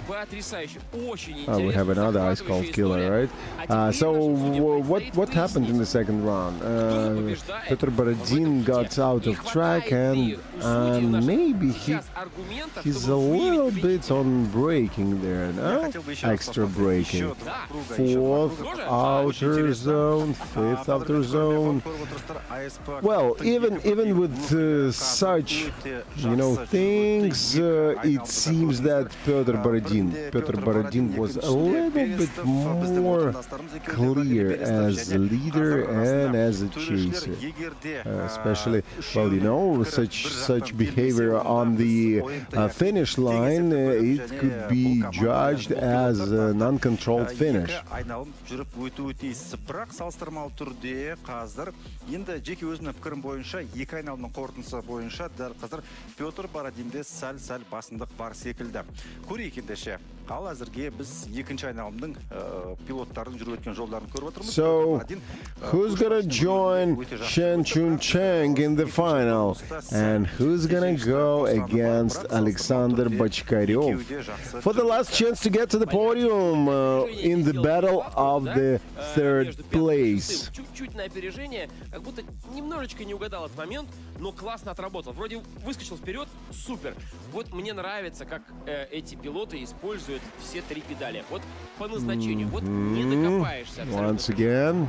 Потрясающе, очень интересно. We have another ice cold killer, right? So what happened in the second round? Petr Borodin got out of track, and maybe he's a little bit on braking there, no? Extra braking. Fourth outer zone, fifth outer zone. Well, even with such, things, it seems that Petr Borodin was a little bit more clear as a leader and as a chaser. Especially, well, such behavior on the finish line, it could be judged as an uncontrolled finish. Екі айналымның қорытындысы бойынша дәл қазір Петр Бородинде сәл басымдық бар секілді. Көрейік ендеше. Ал әзірге біз екінші айналымның пилоттардың жүріп өткен жолдарын көріп отырмыз. So, who's gonna join Shen Chun Cheng in the final? And who's gonna go against Alexander Bachkaryov for the last chance to get to the podium in the battle of the third place? Чуть-чуть на опережение, как будто немножечко не угадал этот момент, но классно отработал. Вроде выскочил вперед, супер. Вот мне нравится, как эти пилоты используют все три педали. Вот по назначению. Вот не докопаешься. Once again,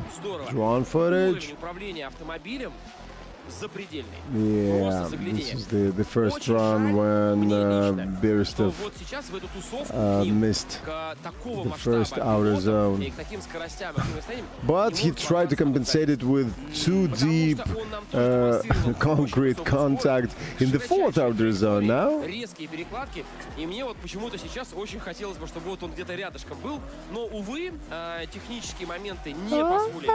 drone footage. Уровень управления автомобилем запредельный. Yeah, this is the first run when Berestov missed the first outer zone. But he tried to compensate it with too deep concrete contact in the fourth outer zone now. Резкие перекладки, и мне вот почему-то сейчас очень хотелось бы, чтобы вот он где-то рядышком был, но, увы, технические моменты не позволили.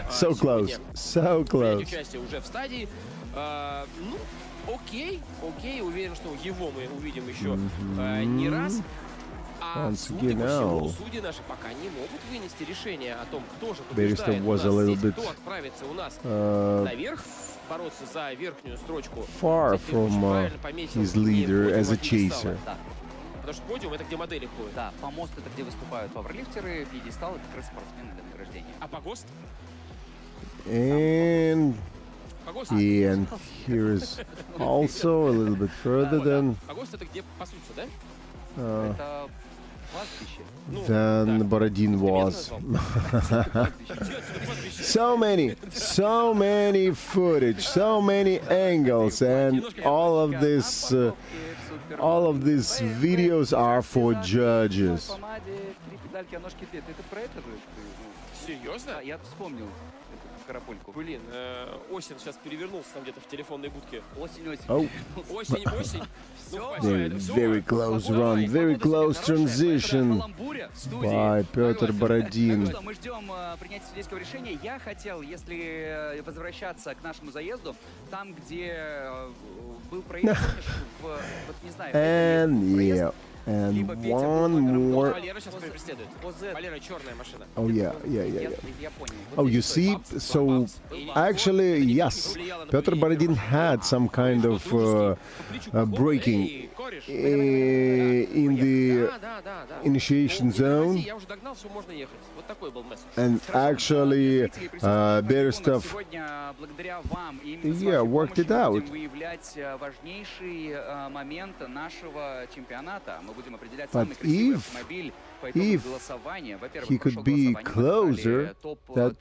So close, so close. Участие уже в стадии. Ну, окей, уверен, что его мы увидим еще не раз. А судя по всему, судьи наши пока не могут вынести решение о том, кто же побеждает у нас здесь, кто отправится у нас наверх, бороться за верхнюю строчку. Far from his leader as a chaser. Потому что подиум — это где модели ходят. Да, помост — это где выступают пауэрлифтеры, пьедестал — это как раз спортсмены для награждения. А погост? And here is also a little bit further than Borodin was. So many footage, so many angles, and all of these videos are for judges. Серьезно? Я вспомнил карапульку. Блин, Осень сейчас перевернулся там где-то в телефонной будке. Осень. Oh. Осень. Very close run, very close transition by Petr Borodin. Мы ждем принятия судейского решения. Я хотел, если возвращаться к нашему заезду, там, где был проезд, не знаю, and yeah. And one more. Валера сейчас преследует. Валера черная машина. Oh yeah. Oh, you see, so actually, yes, Petr Borodin had some kind of braking in the initiation zone, and actually Berestov, yeah, worked it out. But if he could be closer, that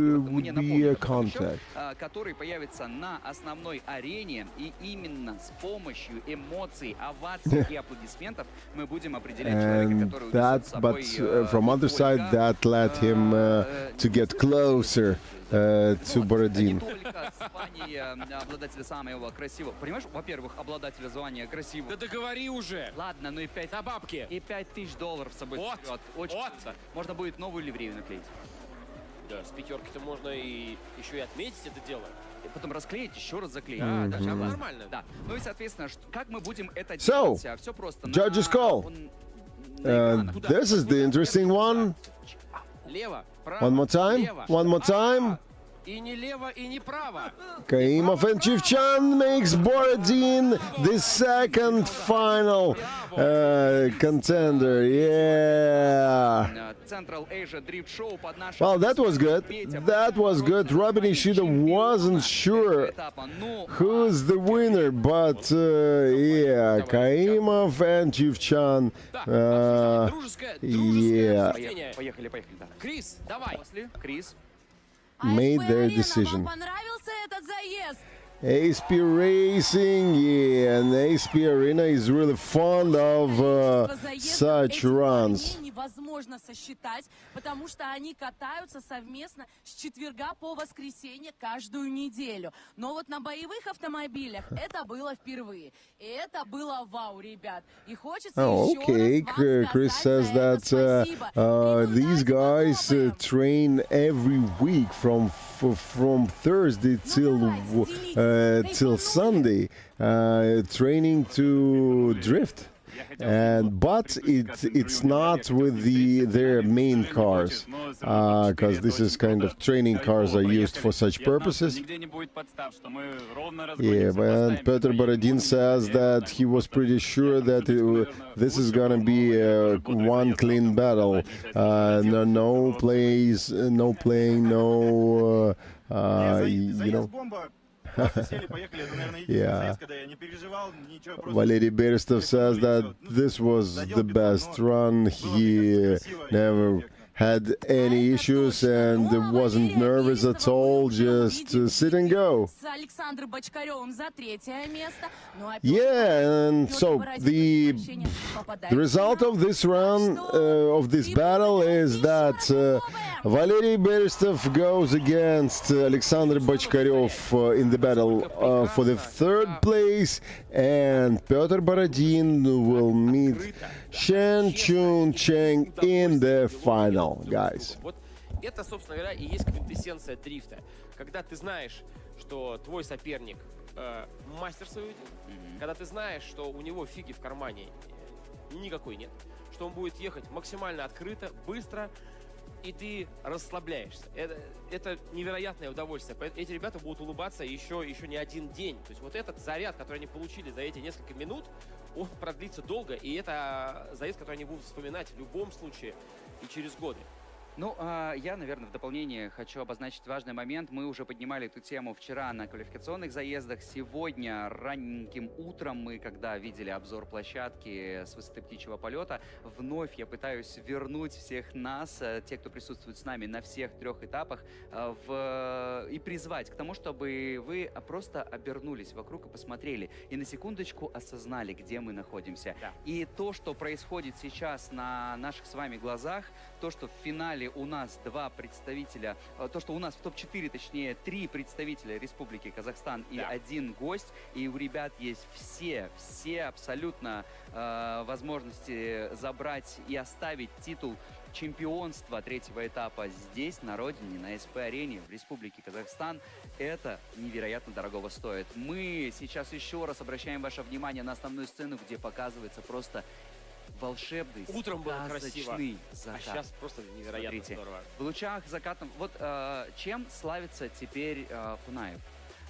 would be a contact. Который появится на основной арене, и именно с помощью эмоций, оваций и аплодисментов мы будем определять человека, который унесет с собой. But from other side, that led him to get closer to Borodin. Обладателя самого красивого. Понимаешь, во-первых, обладателя звания красивого. Да договори уже. Ладно, ну и 5 на бабки. И $5000 с собой. Вот. Очень круто. Можно будет новую ливрею наклеить. Да, с пятерки-то можно и еще и отметить это дело. И потом расклеить, еще раз заклеить. Да, нормально. Да. Ну и, соответственно, как мы будем это So, делать? Все просто. Judges call. This is the interesting one. Лево, право. One more time. Лево. One more time. И не лево, и не право. Kaimov and Chivchan makes Borodin the second final contender. Yeah. Central Asia Drift Show под нашим. Well, that was good. That was good. Robin Ishida wasn't sure who's the winner, but yeah, Kaimov and Chivchan. Yeah. Поехали. Крис, давай. Крис. Made their decision. Понравился этот заезд? ASP Racing, yeah, and ASP Arena is really fond of such runs. Невозможно сосчитать, потому что они катаются совместно с четверга по воскресенье каждую неделю. Но вот на боевых автомобилях это было впервые. И это было вау, ребят. И хочется Okay, Chris says that these guys train every week from Thursday till Sunday, training to drift. But it's not with their main cars, because this is kind of training cars are used for such purposes. Yeah, but Petr Borodin says that he was pretty sure that this is gonna be one clean battle. No plays, no playing, no, you know. Yeah. Valery Berestov says that this was the best run. He never had any issues and wasn't nervous at all, just sit and go. Yeah, and so the result of this run, of this battle, is that Valery Berestov goes against Alexander Bachkarev in the battle for the third place, and Petr Borodin will meet Shen Chun Cheng in the final, guys. Вот это, собственно говоря, и есть квинтэссенция дрифта. Когда ты знаешь, что твой соперник мастер своего дела, когда ты знаешь, что у него фиги в кармане никакой нет, что он будет ехать максимально открыто, быстро, и ты расслабляешься. Это невероятное удовольствие. Эти ребята будут улыбаться еще не один день. То есть вот этот заряд, который они получили за эти несколько минут, он продлится долго, и это заезд, который они будут вспоминать в любом случае и через годы. Ну, я, наверное, в дополнение хочу обозначить важный момент. Мы уже поднимали эту тему вчера на квалификационных заездах. Сегодня ранненьким утром мы, когда видели обзор площадки с высоты птичьего полета, вновь я пытаюсь вернуть всех нас, тех, кто присутствует с нами на всех трех этапах, и призвать к тому, чтобы вы просто обернулись вокруг и посмотрели, и на секундочку осознали, где мы находимся. Да. И то, что происходит сейчас на наших с вами глазах, то, что в финале у нас два представителя, то, что у нас в топ-4, точнее, 3 представителя Республики Казахстан и один гость, и у ребят есть все абсолютно возможности забрать и оставить титул чемпионство третьего этапа здесь, на родине, на АСП-арене, в Республике Казахстан, это невероятно дорогого стоит. Мы сейчас еще раз обращаем ваше внимание на основную сцену, где показывается просто волшебный, Утром было красиво, закат. а сейчас просто невероятно. Смотрите, здорово. в лучах заката. Вот чем славится теперь Konaev?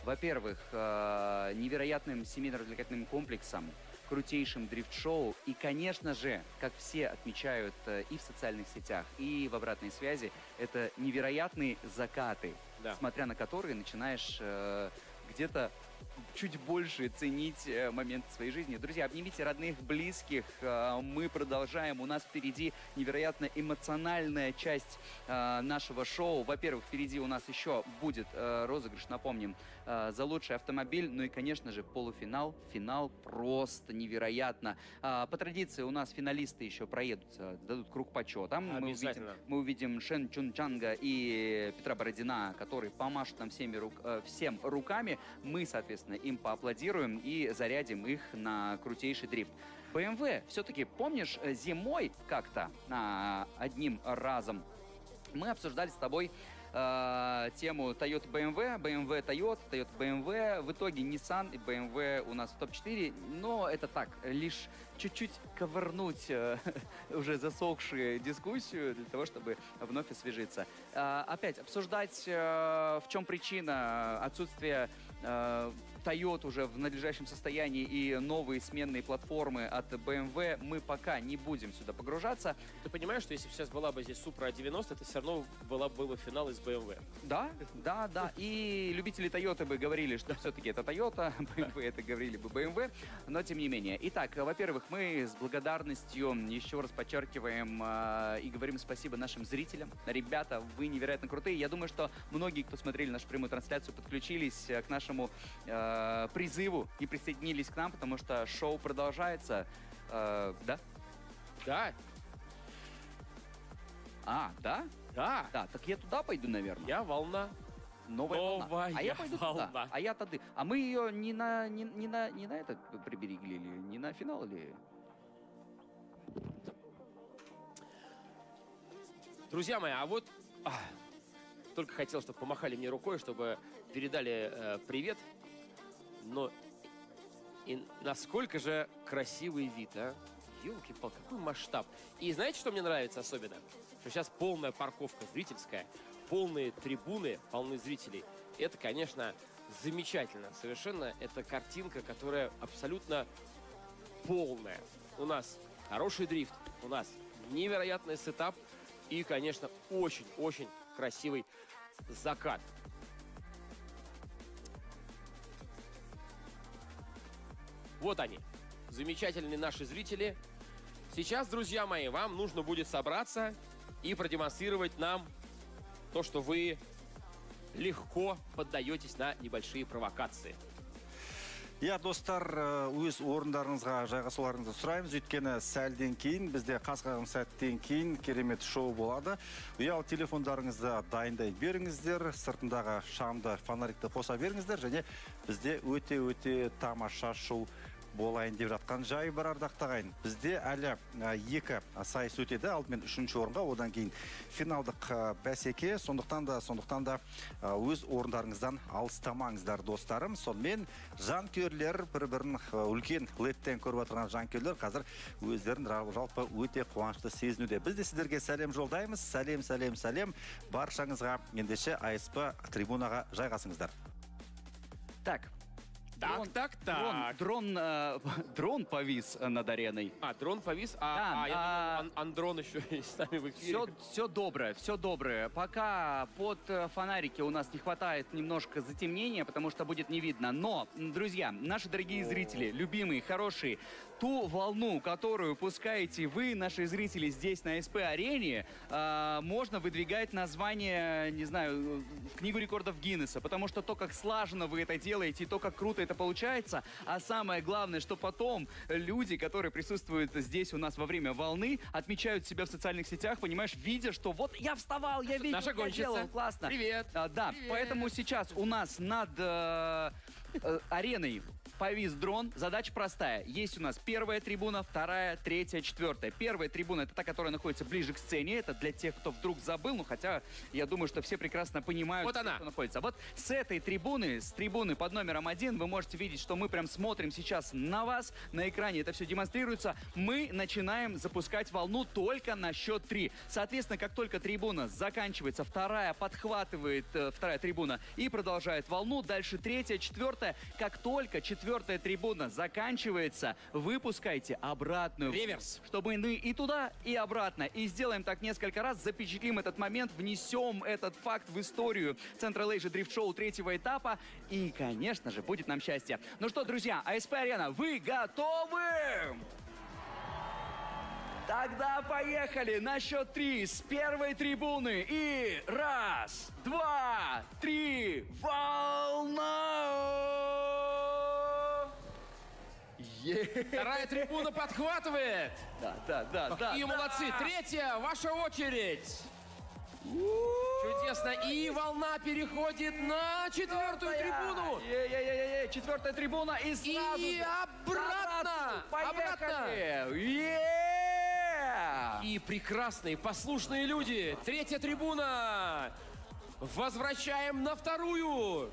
Во-первых, невероятным семейно-развлекательным комплексом, крутейшим дрифт-шоу и, конечно же, как все отмечают и в социальных сетях, и в обратной связи, это невероятные закаты, смотря на которые начинаешь где-то чуть больше ценить момент своей жизни. Друзья, обнимите родных, близких. Мы продолжаем. У нас впереди невероятно эмоциональная часть нашего шоу. Во-первых, впереди у нас еще будет розыгрыш, напомним, за лучший автомобиль. Ну и, конечно же, полуфинал. Финал просто невероятно. По традиции у нас финалисты еще проедутся, дадут круг почета. Мы увидим Шен Чунчанга и Петра Бородина, которые помашут нам всем руками. Мы, соответственно, им поаплодируем и зарядим их на крутейший дрифт. BMW, все-таки, помнишь, зимой как-то одним разом мы обсуждали с тобой тему Toyota BMW, BMW Toyota, Toyota BMW. В итоге Nissan и BMW у нас в топ-4, но это так, лишь чуть-чуть ковырнуть уже засохшую дискуссию для того, чтобы вновь освежиться. Опять обсуждать, в чем причина отсутствия Toyota уже в надлежащем состоянии и новые сменные платформы от BMW, мы пока не будем сюда погружаться. Ты понимаешь, что если бы сейчас была бы здесь Supra 90, это все равно был бы финал из BMW? Да. И любители Toyota бы говорили, что все-таки это Toyota, BMW это говорили бы BMW, но тем не менее. Итак, во-первых, мы с благодарностью еще раз подчеркиваем и говорим спасибо нашим зрителям. Ребята, вы невероятно крутые. Я думаю, что многие, кто смотрели нашу прямую трансляцию, подключились к нашему призыву и присоединились к нам, потому что шоу продолжается. Да? Да. Да? Да. Да, так я туда пойду, наверное. Я волна. Новая волна. А я пойду волна. туда. А я тады. А мы ее не на это приберегли, или не на финал, или... Друзья мои, а вот только хотел, чтобы помахали мне рукой, чтобы передали привет. Но и насколько же красивый вид, а? Ёлки-палки, какой масштаб. И знаете, что мне нравится особенно? Что сейчас полная парковка зрительская, полные трибуны, полны зрителей. Это, конечно, замечательно. Совершенно это картинка, которая абсолютно полная. У нас хороший дрифт, у нас невероятный сетап и, конечно, очень-очень красивый закат. Вот они, замечательные наши зрители. Сейчас, друзья мои, вам нужно будет собраться и продемонстрировать нам то, что вы легко поддаетесь на небольшие провокации. Достар, өз орындарыңызға жайғасуларыңызды сұраймыз. Өйткені сәлден кейін, бізде қасқағым сәттен кейін керемет шоу болады. Ұялы телефондарыңызды дайындай беріңіздер, сыртындағы шамды, фонарикті қоса беріңіздер, және бізде өте тамаша шоу болайын деп жатқан жайы бар, ардақты ағайын. Бізде әлі екі сайыс өтеді, алдымен үшінші орынға, одан кейін финалдық бәсеке, сондықтан да өз орындарыңыздан алыстамаңыздар, достарым. Сонымен жанкүйерлер бір-бірін үлкен леттен көріп отырған жанкүйерлер қазір өздерін жалпы өте қуанышты сезінуде. Біз де сіздерге сәлем жолдаймыз. Сәлем. Баршаңызға ендеше ASP трибунаға жайғасыңыздар. Так. Дрон повис над ареной. Дрон повис? Я думал, Андрон еще с нами в эфире. Все доброе. Пока под фонарики у нас не хватает немножко затемнения, потому что будет не видно. Но, друзья, наши дорогие зрители, любимые, хорошие, ту волну, которую пускаете вы, наши зрители, здесь на АСП-арене, можно выдвигать название, не знаю, в книгу рекордов Гиннесса, потому что то, как слаженно вы это делаете, то, как круто это получается, а самое главное, что потом люди, которые присутствуют здесь у нас во время волны, отмечают себя в социальных сетях, понимаешь, видя, что вот я вставал, я видел, наша я делал, классно. Привет. Да, Привет. Поэтому сейчас у нас над ареной повис дрон. Задача простая. Есть у нас первая трибуна, вторая, третья, четвертая. Первая трибуна — это та, которая находится ближе к сцене. Это для тех, кто вдруг забыл. Ну, хотя, я думаю, что все прекрасно понимают, вот она. Кто находится. Вот с этой трибуны, с трибуны под номером 1, вы можете видеть, что мы прям смотрим сейчас на вас. На экране это все демонстрируется. Мы начинаем запускать волну только на счет 3. Соответственно, как только трибуна заканчивается, вторая подхватывает, вторая трибуна, и продолжает волну. Дальше третья, четвертая. Как только четвертая трибуна заканчивается, выпускайте обратную. Реверс. Чтобы мы и туда, и обратно. И сделаем так несколько раз, запечатлим этот момент, внесем этот факт в историю Central Asia Drift Show 3-го этапа. И, конечно же, будет нам счастье. Ну что, друзья, ASP Arena, вы готовы? Тогда поехали на счет 3 с первой трибуны. И 1, 2, 3, волна! Вторая трибуна подхватывает. Да. Какие молодцы. Третья, ваша очередь. Чудесно. И волна переходит на четвертую трибуну. Четвертая трибуна и сразу и обратно. Поехали. И прекрасные, послушные люди. Третья трибуна. Возвращаем на вторую.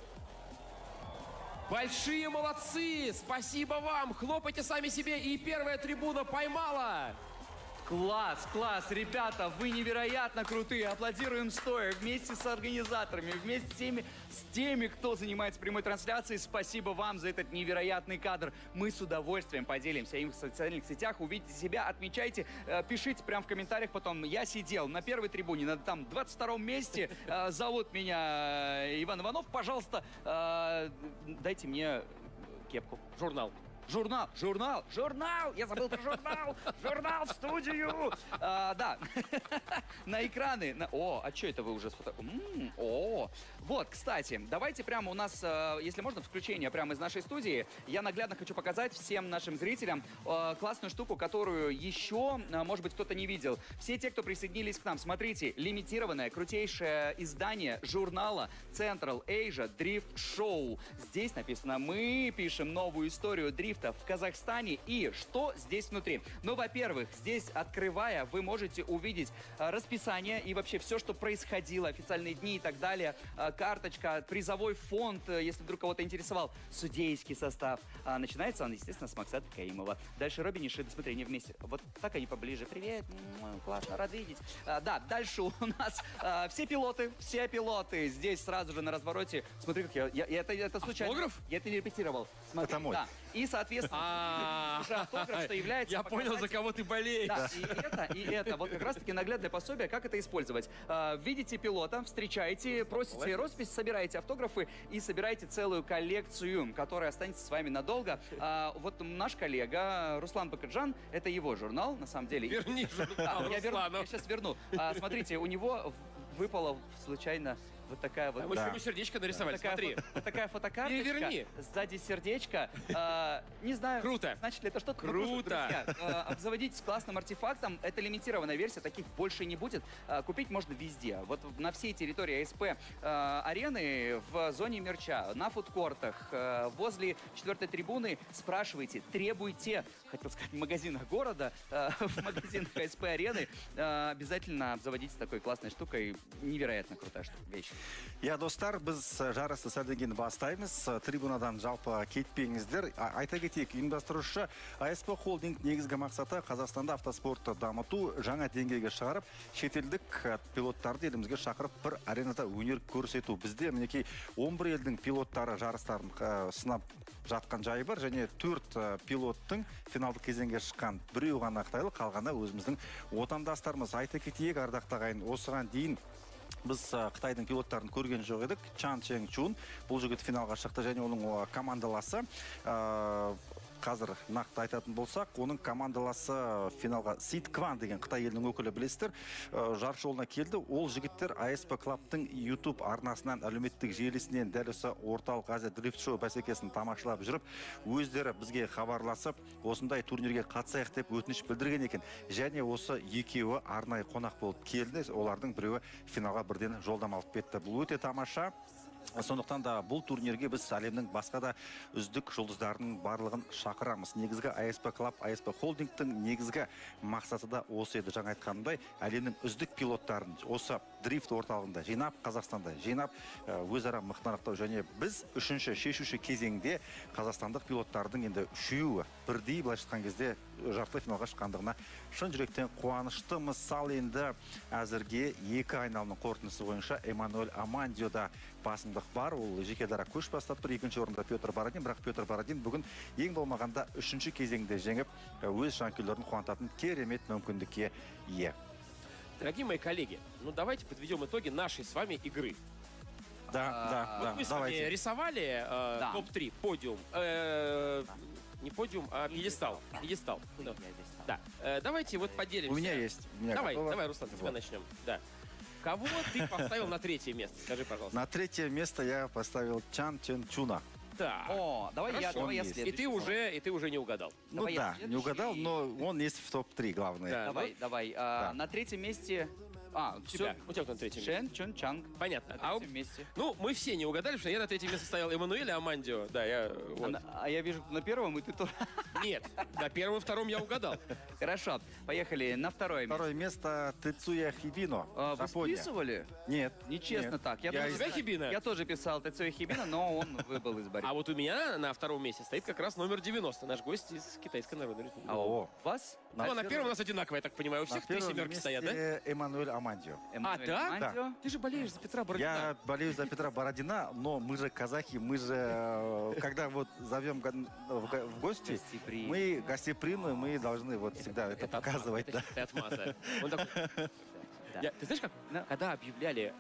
Большие молодцы. Спасибо вам. Хлопайте сами себе. И первая трибуна поймала. Класс, ребята, вы невероятно крутые. Аплодируем стоя вместе с организаторами, вместе с теми, кто занимается прямой трансляцией. Спасибо вам за этот невероятный кадр. Мы с удовольствием поделимся им в социальных сетях. Увидите себя, отмечайте, пишите прямо в комментариях потом. Я сидел на первой трибуне, на там 22-м месте. Зовут меня Иван Иванов. Пожалуйста, дайте мне кепку. Журнал. Журнал! Я забыл про журнал! Журнал в студию! Да, на экраны. О, а что это вы уже сфотографировали? Вот, кстати, давайте прямо у нас, если можно, включение прямо из нашей студии. Я наглядно хочу показать всем нашим зрителям классную штуку, которую еще, может быть, кто-то не видел. Все те, кто присоединились к нам, смотрите, лимитированное, крутейшее издание журнала Central Asia Drift Show. Здесь написано: мы пишем новую историю дрифта в Казахстане. И что здесь внутри? Ну, во-первых, здесь, открывая, вы можете увидеть расписание и вообще все, что происходило, официальные дни и так далее. Карточка, призовой фонд, если вдруг кого-то интересовал, судейский состав. Начинается он, естественно, с Максата Каимова. Дальше Робин и Шида, смотри, они вместе. Вот так они поближе. Привет, классно, рад видеть. Да, дальше у нас все пилоты. Здесь сразу же на развороте. Смотри, как это случайно. Автограф? Я это не репетировал. Смотри, это мой. Да. И, соответственно, уже автограф, что является... Я понял, за кого ты болеешь. Да, и это. Вот как раз-таки наглядное пособие, как это использовать. Видите пилота, встречаете, просите роспись, собираете автографы и собираете целую коллекцию, которая останется с вами надолго. Вот наш коллега Руслан Бакаджан, это его журнал, на самом деле. Верни журнал, я сейчас верну. Смотрите, у него выпало случайно вот такая вот... Мы еще ему сердечко нарисовали, смотри. Вот такая фотокарточка. Верни. Сзади сердечко. Не знаю, Круто. значит ли это что-то. Круто. Друзья, обзаводитесь классным артефактом. Это лимитированная версия, таких больше не будет. Купить можно везде. Вот на всей территории ASP арены, в зоне мерча, на фудкортах, возле 4-й трибуны. Спрашивайте, требуйте, хотел сказать, в магазинах города, в магазинах ASP арены. Обязательно обзаводитесь такой классной штукой. Невероятно крутая штука, вещь. Я, достар, біз жарысты сәлдеген бастаймыз. Трибунадан жалпы кетпеңіздер. Айта кетейік, ұйымдастырушы ASP Холдинг негізгі мақсаты Қазақстанда автоспортты дамыту, жаңа деңгейге шығарып, шетелдік пилоттарды елімізге шақырып, бір аренада өнер көрсету. Бізде мінекей 11 елдің пилоттары жарыстарын сынап жатқан жайы бар, және 4 пилоттың финалдық кезеңге шыққан. Біреу ғана қытайлық, қалғаны өзіміздің отандастарымыз. Айта кетейік, ардақты ағайын, осыған дейін біз Қытайдың пилоттарын көрген жоқ едік. Чан Чен Чун бұл жігіт финалға шықты, және оның командаласы, қазір нақты айтатын болсақ, оның командаласы финалға Сид Кван деген Қытай елінің өкілі, білесіздер, жарыс жолына келді. Ол жігіттер ASP Club'тың YouTube арнасынан, әлеуметтік желісінен дәл осы орталық Азия дрифт шоу бәсекесін тамашалап жүріп, өздері бізге хабарласып, осындай турнирге қатысайық деп өтініш білдірген екен. Және осы екеуі арнайы қонақ болып келді. Олардың біреуі финалға бірден жолдама алып кетті. Бұл өте тамаша. Сондықтан да бұл турнирге біз әлемнің басқа да үздік жұлдыздарының барлығын шақырамыз. Негізгі ASP Club, ASP Holdingтің негізгі мақсаты да осы еді. Жаңа айтқанымдай, әлемнің үздік пилоттарын осы дрифт орталығында жинап, Қазақстанда жинап, өзара мықтанақтау. Және біз үшінші шешуші кезеңде қазақстандық пилоттардың енді үшеуі бірдей, былай айтқан кезде жартылай финалға шыққандығына шын жүректен қуанышты. Мысал енді әзірге екі айналымның қорытындысы бойынша Эммануэль Амандиода басымдық бар. Ол жеке дара көш бастап тұр. Екінші орында Петр Бородин. Бірақ Петр Бородин бүгін ең болмағанда үшінші кезеңде жеңіп, өз жанкүйерлерін қуантатын керемет мүмкіндікке ие. Дорогие мои коллеги, ну давайте подведем итоги нашей с вами игры. Да, мы с вами рисовали топ-3, подиум. Не подиум, а пьедестал. Да. Давайте вот поделимся. У меня есть. Давай, Руслан, с тебя начнем. Да. Кого ты поставил на третье место? Скажи, пожалуйста. На третье место я поставил Чан Чен-Чуна. Да. О, давай я следующий. И ты уже не угадал. Ну да, не угадал, но он есть в топ-3, главное. Давай. На третьем месте... У тебя кто на третьем месте? Шен Чон Чанг. Понятно. На третьем месте. Ну, мы все не угадали, что я на третьем месте ставил Эммануэля Амандио. Да, я... Вот. А я вижу, на первом, и ты тоже. Нет, на первом и втором я угадал. Хорошо, поехали на второе место. Второе место Тецуя Хибино. Вы списывали? Нет. Нечестно так. У тебя Хибино? Я тоже писал Тецуя Хибино, но он выбыл из борьбы. А вот у меня на втором месте стоит как раз номер 90, наш гость из Китайской Народной Республики. А у вас? Ну, на первом у нас одинаково, я так понимаю. У всех три семерки стоят, да? Эммануэль Амандио. Да? Ты же болеешь за Петра Бородина. Я болею за Петра Бородина, но мы же казахи, мы же, когда вот зовем в гости, мы гостеприимны, мы должны вот всегда это показывать. Ты отмаза. Он такой... Ты знаешь, как, когда объявляли,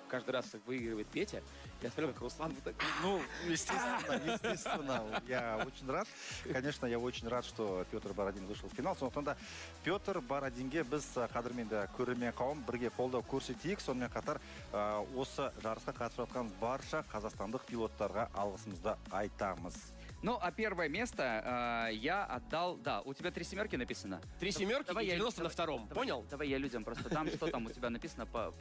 каждый раз выигрывает Петя, я смотрел, как Руслан вот так... Ну, естественно. Я очень рад. Конечно, я очень рад, что Петр Бородин вышел в финал. Сондықтан да Петр Бородинге біз қадірменді көрермен қауым бірге қолдау көрсетейік. Сонымен қатар осы жарысқа қатысып жатқан барша қазақстандық пилоттарға алғысымызды айтамыз. Ну, а первое место я отдал... Да, у тебя 3 семерки написано. 3 семерки и 90 на втором. Понял? Давай я людям просто дам, что там у тебя написано по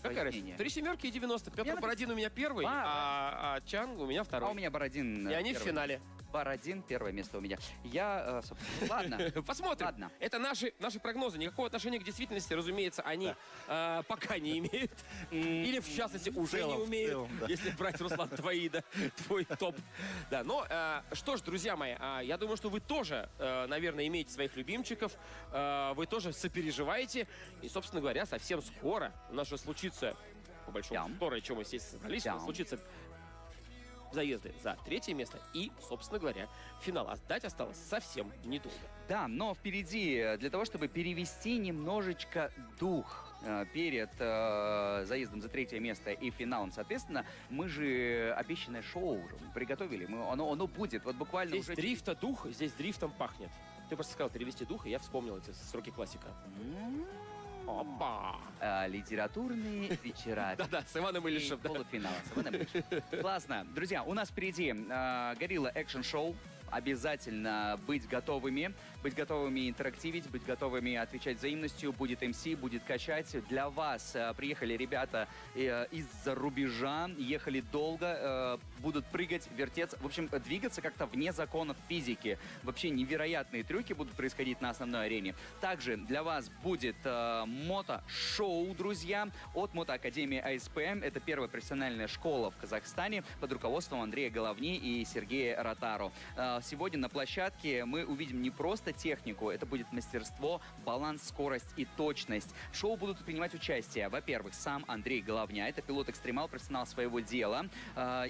Какая разница? 3 семерки и 90. Петр Бородин у меня первый, а Чанг у меня второй. А у меня Бородин и они в финале. Бородин, первое место у меня. Я, собственно, ладно. Посмотрим. Ладно. Это наши прогнозы. Никакого отношения к действительности, разумеется, они пока не имеют. Или, в частности, уже не умеют. Если брать, Руслан, твой топ. Да, но что ж, друзья мои, я думаю, что вы тоже, наверное, имеете своих любимчиков. Вы тоже сопереживаете. И, собственно говоря, совсем скоро у нас же случится, по большому счету, чем мы здесь собрались, случится заезды за третье место и, собственно говоря, финал. А ждать осталось совсем недолго. Да, но впереди, для того, чтобы перевести немножечко дух перед заездом за третье место и финалом, соответственно, мы же обещанное шоу уже приготовили. Оно будет. Вот буквально здесь дрифта дух, здесь дрифтом пахнет. Ты просто сказал перевести дух, и я вспомнил эти сроки классика. Опа! Литературные вечера. Да-да, с Иваном Ильичем. Полуфинал с Иваном Ильичем. Классно. Друзья, у нас впереди Горилла Экшн Шоу. Обязательно быть готовыми интерактивить, быть готовыми отвечать взаимностью. Будет МС, будет качать. Для вас приехали ребята из-за рубежа, ехали долго, будут прыгать, вертеться, в общем, двигаться как-то вне законов физики. Вообще невероятные трюки будут происходить на основной арене. Также для вас будет мото-шоу, друзья, от мотоакадемии АСП. Это первая профессиональная школа в Казахстане под руководством Андрея Головни и Сергея Ротару. Сегодня на площадке мы увидим не просто технику, это будет мастерство, баланс, скорость и точность. В шоу будут принимать участие, во-первых, сам Андрей Головня, это пилот-экстремал, профессионал своего дела,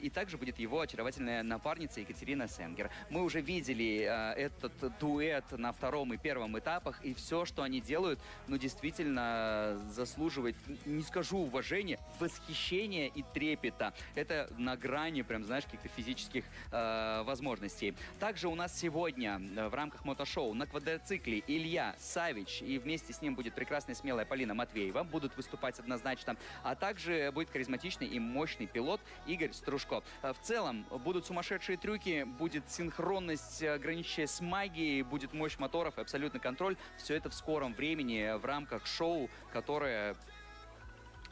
и также будет его очаровательная напарница Екатерина Сенгер. Мы уже видели этот дуэт на втором и первом этапах, и все, что они делают, ну, действительно заслуживает, не скажу уважения, восхищения и трепета. Это на грани, прям, знаешь, каких-то физических возможностей. Также у нас сегодня в рамках мотошоу на квадроцикле Илья Савич и вместе с ним будет прекрасная смелая Полина Матвеева. Будут выступать однозначно. А также будет харизматичный и мощный пилот Игорь Стружко. В целом будут сумасшедшие трюки, будет синхронность, граничащая с магией, будет мощь моторов и абсолютный контроль. Все это в скором времени в рамках шоу, которое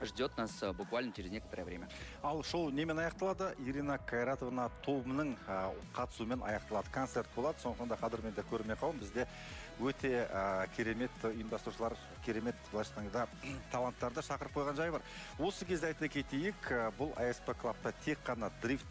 ждет нас буквально через некоторое время. Ал шоу немен аяқталады? Ирина Кайратовна тобының қатысуымен аяқталады. Концерт болады. Сондықтан да қадірмен де көрмей қауым. Бізде өте керемет ұйымдастырушылар, керемет былайшықаңда таланттарды шақырып қойған жай бар. Осы кезде айта кетейік, бұл ASP Club'та тек қана дрифт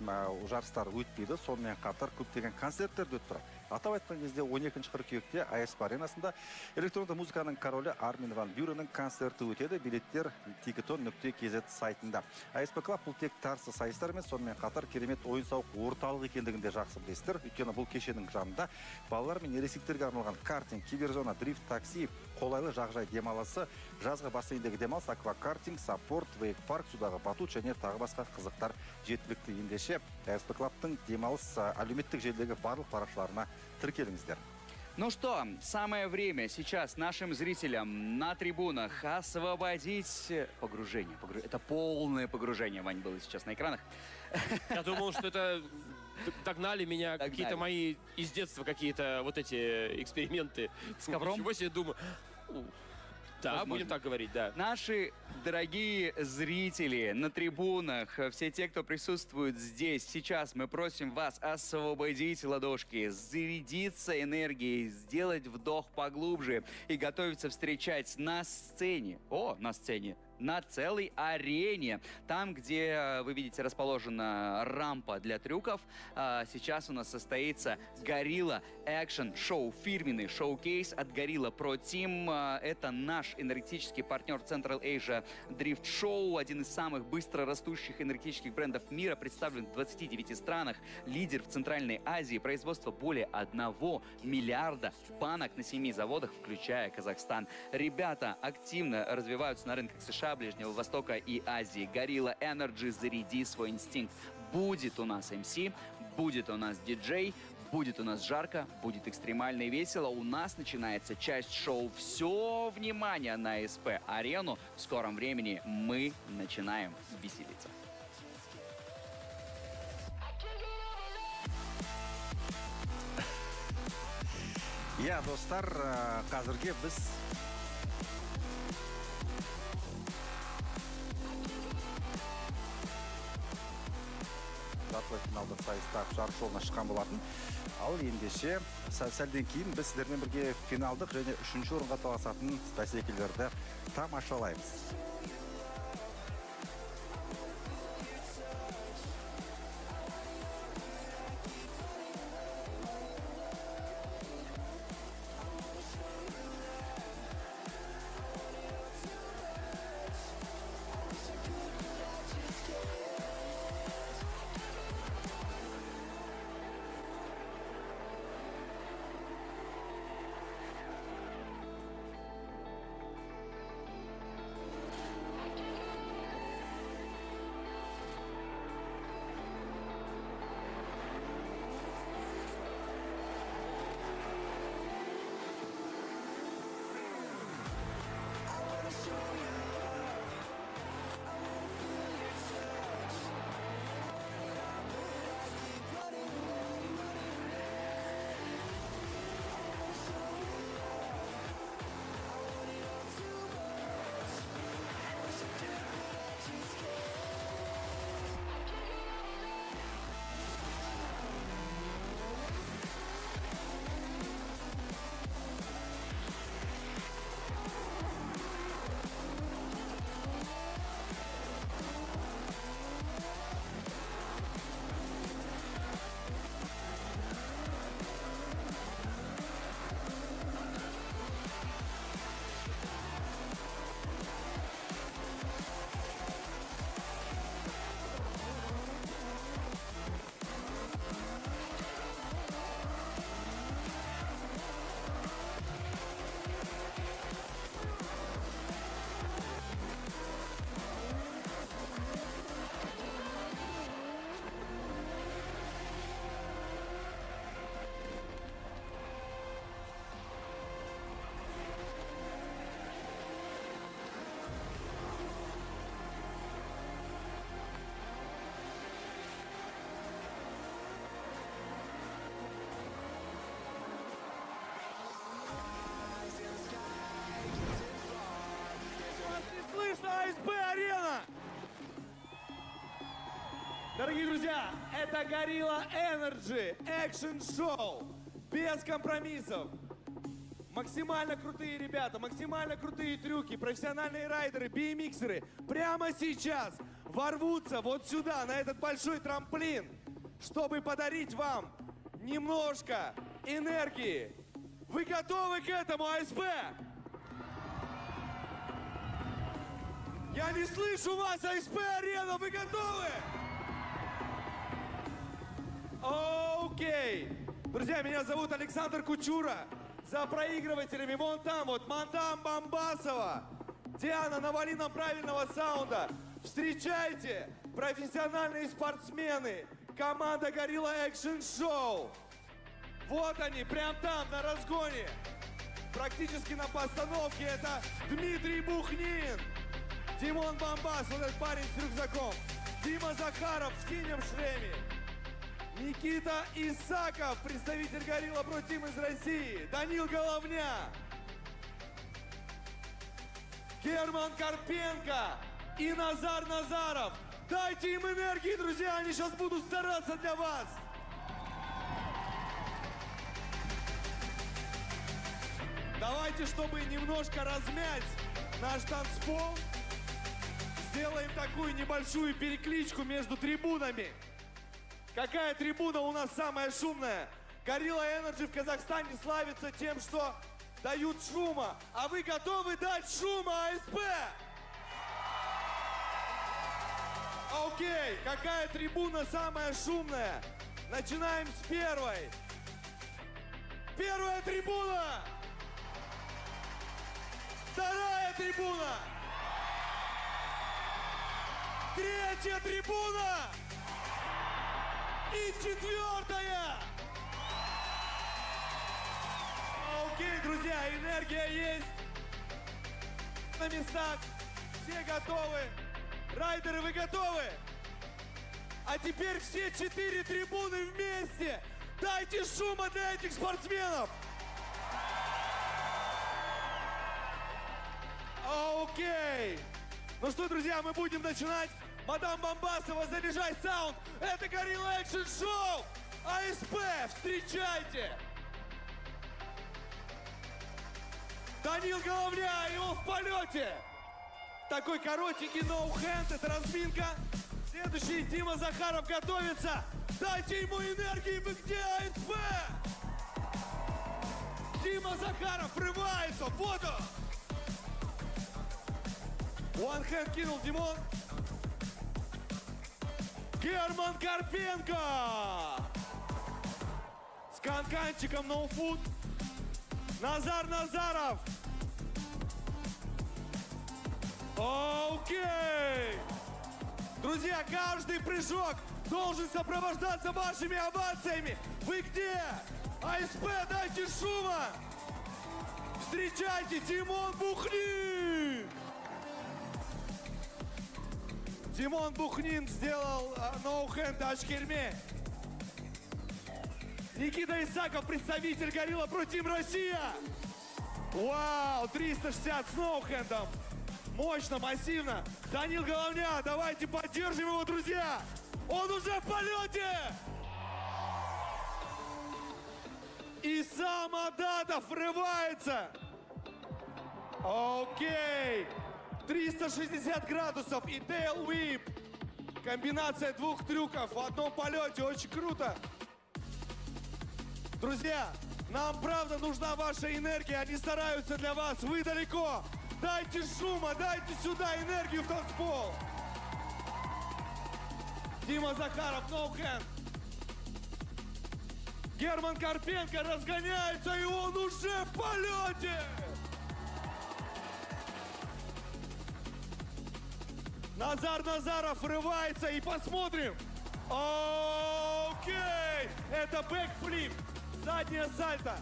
жарыстары өтпейді. Сонымен қатар көптеген концерттер өтіп тұрады. Атап айтқан кезде 12 қыркүйекте ASP аренасында электронды музыканың королі Армин Ван Бюренің концерті өтеді. Билеттер ticketon.kz сайтында. ASP Club бұл тек тарсы сайыстар емес, сонымен қатар керемет ойын-сауық орталық екендігінде жақсы білесіздер. Өйткені бұл кешенің жанында балалар мен ересектерге арналған картинг, киберзона, дрифт, такси, қолайлы жағажай демалысы, жазғы бассейндегі демалыс, аквакартинг, саппорт, вейк-парк, судағы батут және тағы басқа қызықтар жеткілікті. Ендеше ASP Club'тың демалыс әлеуметтік желідегі барлық парақшаларына тіркеліңіздер. Ну что, самое время сейчас нашим зрителям на трибунах освободить погружение. Это полное погружение, Вань, было сейчас на экранах. Я думал, что это догнали меня какие-то мои из детства какие-то вот эти эксперименты с ковром. Чего себе думаю. Да, Возможно. будем так говорить, да. Наши дорогие зрители на трибунах, все те, кто присутствует здесь, сейчас мы просим вас освободить ладошки, зарядиться энергией, сделать вдох поглубже и готовиться встречать на сцене. На целой арене. Там, где, вы видите, расположена рампа для трюков, сейчас у нас состоится Gorilla Action Show, фирменный шоу-кейс от Gorilla Pro Team. Это наш энергетический партнер Central Asia Drift Show, один из самых быстро растущих энергетических брендов мира, представлен в 29 странах, лидер в Центральной Азии, производство более 1 миллиарда банок на 7 заводах, включая Казахстан. Ребята активно развиваются на рынках США, Ближнего Востока и Азии. Gorilla Energy, заряди свой инстинкт. Будет у нас МС, будет у нас диджей, будет у нас жарко, будет экстремально и весело. У нас начинается часть шоу. Все внимание на ASP арену. В скором времени мы начинаем веселиться. Я, достар, қазірге біз жартылай финалдық сайыста жарыс жолына шыққан болатын. Ал ендеше сәлден кейін біз сіздермен бірге финалдық және 3-ші орынға таласатын бәсекелерді тамашалаймыз. Дорогие друзья, это Gorilla Energy Action Show. Без компромиссов. Максимально крутые ребята, максимально крутые трюки, профессиональные райдеры, BMXеры прямо сейчас ворвутся вот сюда, на этот большой трамплин, чтобы подарить вам немножко энергии. Вы готовы к этому, АСП? Я не слышу вас, АСП Арена, вы готовы? Окей. Друзья, меня зовут Александр Кучура. За проигрывателями вон там вот мадам Бомбасова. Диана, навали нам правильного саунда. Встречайте, профессиональные спортсмены. Команда Gorilla Action Show. Вот они, прям там, на разгоне. Практически на постановке. Это Дмитрий Бухнин. Димон Бомбас, вот этот парень с рюкзаком. Дима Захаров в синем шлеме. Никита Исаков, представитель Gorilla Pro Team из России. Данил Головня. Герман Карпенко и Назар Назаров. Дайте им энергии, друзья, они сейчас будут стараться для вас. Давайте, чтобы немножко размять наш танцпол, сделаем такую небольшую перекличку между трибунами. Какая трибуна у нас самая шумная? Gorilla Energy в Казахстане славится тем, что дают шума. А вы готовы дать шума, АСП? Окей, какая трибуна самая шумная? Начинаем с первой. Первая трибуна. Вторая трибуна. Третья трибуна. И четвертая! Окей, друзья, энергия есть. На местах. Все готовы. Райдеры, вы готовы? А теперь все 4 трибуны вместе. Дайте шума для этих спортсменов. Окей. Ну что, друзья, мы будем начинать. Мадам Бомбасова, заряжай саунд! Это Gorilla Action Show! АСП, встречайте! Данил Головня, его в полете! Такой коротенький ноу-хенд, это разминка. Следующий, Дима Захаров готовится. Дайте ему энергии, вы где, АСП? Дима Захаров врывается, вот он! One hand кинул Димон. Герман Карпенко! С канканчиком ноуфут. Назар Назаров. Окей! Друзья, каждый прыжок должен сопровождаться вашими овациями. Вы где? АСП, дайте шума! Встречайте, Димон Бухнин! Димон Бухнин сделал ноу-хенд Ашкерме. Никита Исаков, представитель Gorilla Pro Team Россия. Вау, 360 с ноу-хендом. Мощно, массивно. Данил Головня, давайте поддержим его, друзья. Он уже в полете. И сам Адатов врывается. Окей. 360 градусов и тейл whip. Комбинация двух трюков в одном полете. Очень круто. Друзья, нам правда нужна ваша энергия. Они стараются для вас. Вы далеко. Дайте шума, дайте сюда энергию в танцпол. Дима Захаров, ноу-хенд. Герман Карпенко разгоняется, и он уже в полете. Назар Назаров врывается, и посмотрим. Окей, это бэкфлип, задняя сальто.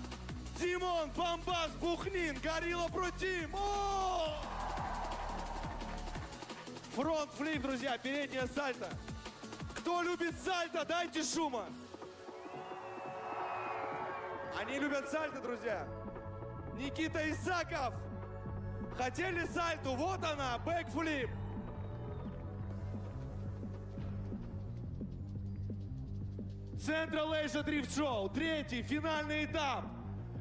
Димон Бомбас Бухнин, Gorilla Pro Team. Фронт-флип, друзья, передняя сальто. Кто любит сальто, дайте шума. Они любят сальто, друзья. Никита Исаков. Хотели сальту? Вот она, бэкфлип. Central Asia Drift Show, третий, финальный этап.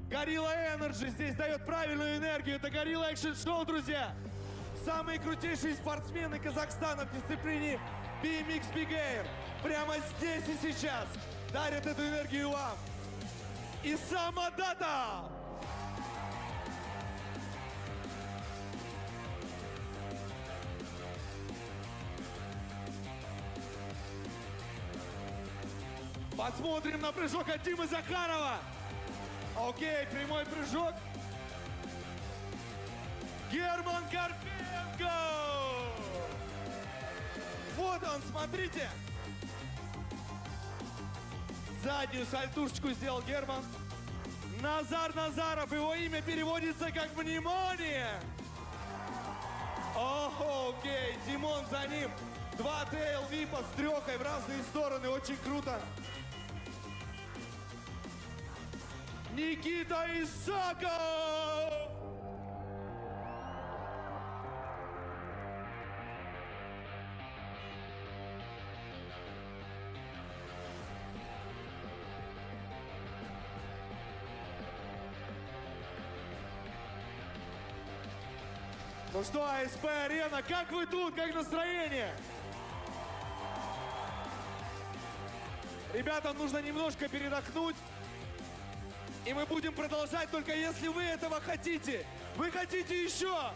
Gorilla Energy здесь дает правильную энергию. Это Gorilla Action Show, друзья. Самые крутейшие спортсмены Казахстана в дисциплине BMX Big Air прямо здесь и сейчас дарят эту энергию вам. И сама дата! Посмотрим на прыжок от Димы Захарова. Окей, прямой прыжок. Герман Карпенко! Вот он, смотрите. Заднюю сальтушечку сделал Герман. Назар Назаров, его имя переводится как «внимание». Окей, Димон за ним. Два тейл-випа с трехой в разные стороны, очень круто. Никита Исаков! Ну что, АСП Арена, как вы тут, как настроение? Ребятам нужно немножко передохнуть. И мы будем продолжать, только если вы этого хотите. Вы хотите еще?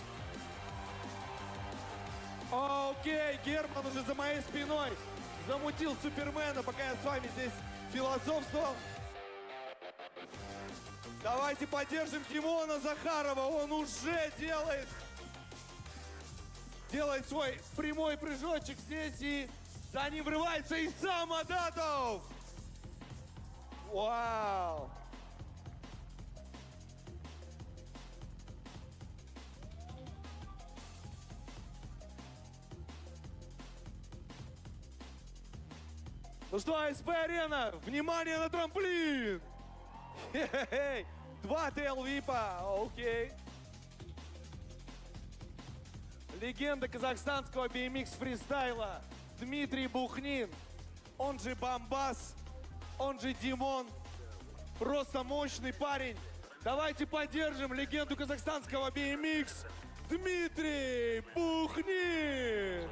Окей, Герман уже за моей спиной замутил Супермена, пока я с вами здесь философствовал. Давайте поддержим Димона Захарова. Он уже делает свой прямой прыжочек здесь, и за ним врывается и сам Адатов. Вау! Ну что, АСП Арена, внимание на трамплин! Хе-хе-хей! Два тейл-випа, окей. Легенда казахстанского BMX фристайла Дмитрий Бухнин, он же Бамбас, он же Димон. Просто мощный парень. Давайте поддержим легенду казахстанского BMX Дмитрий Бухнин.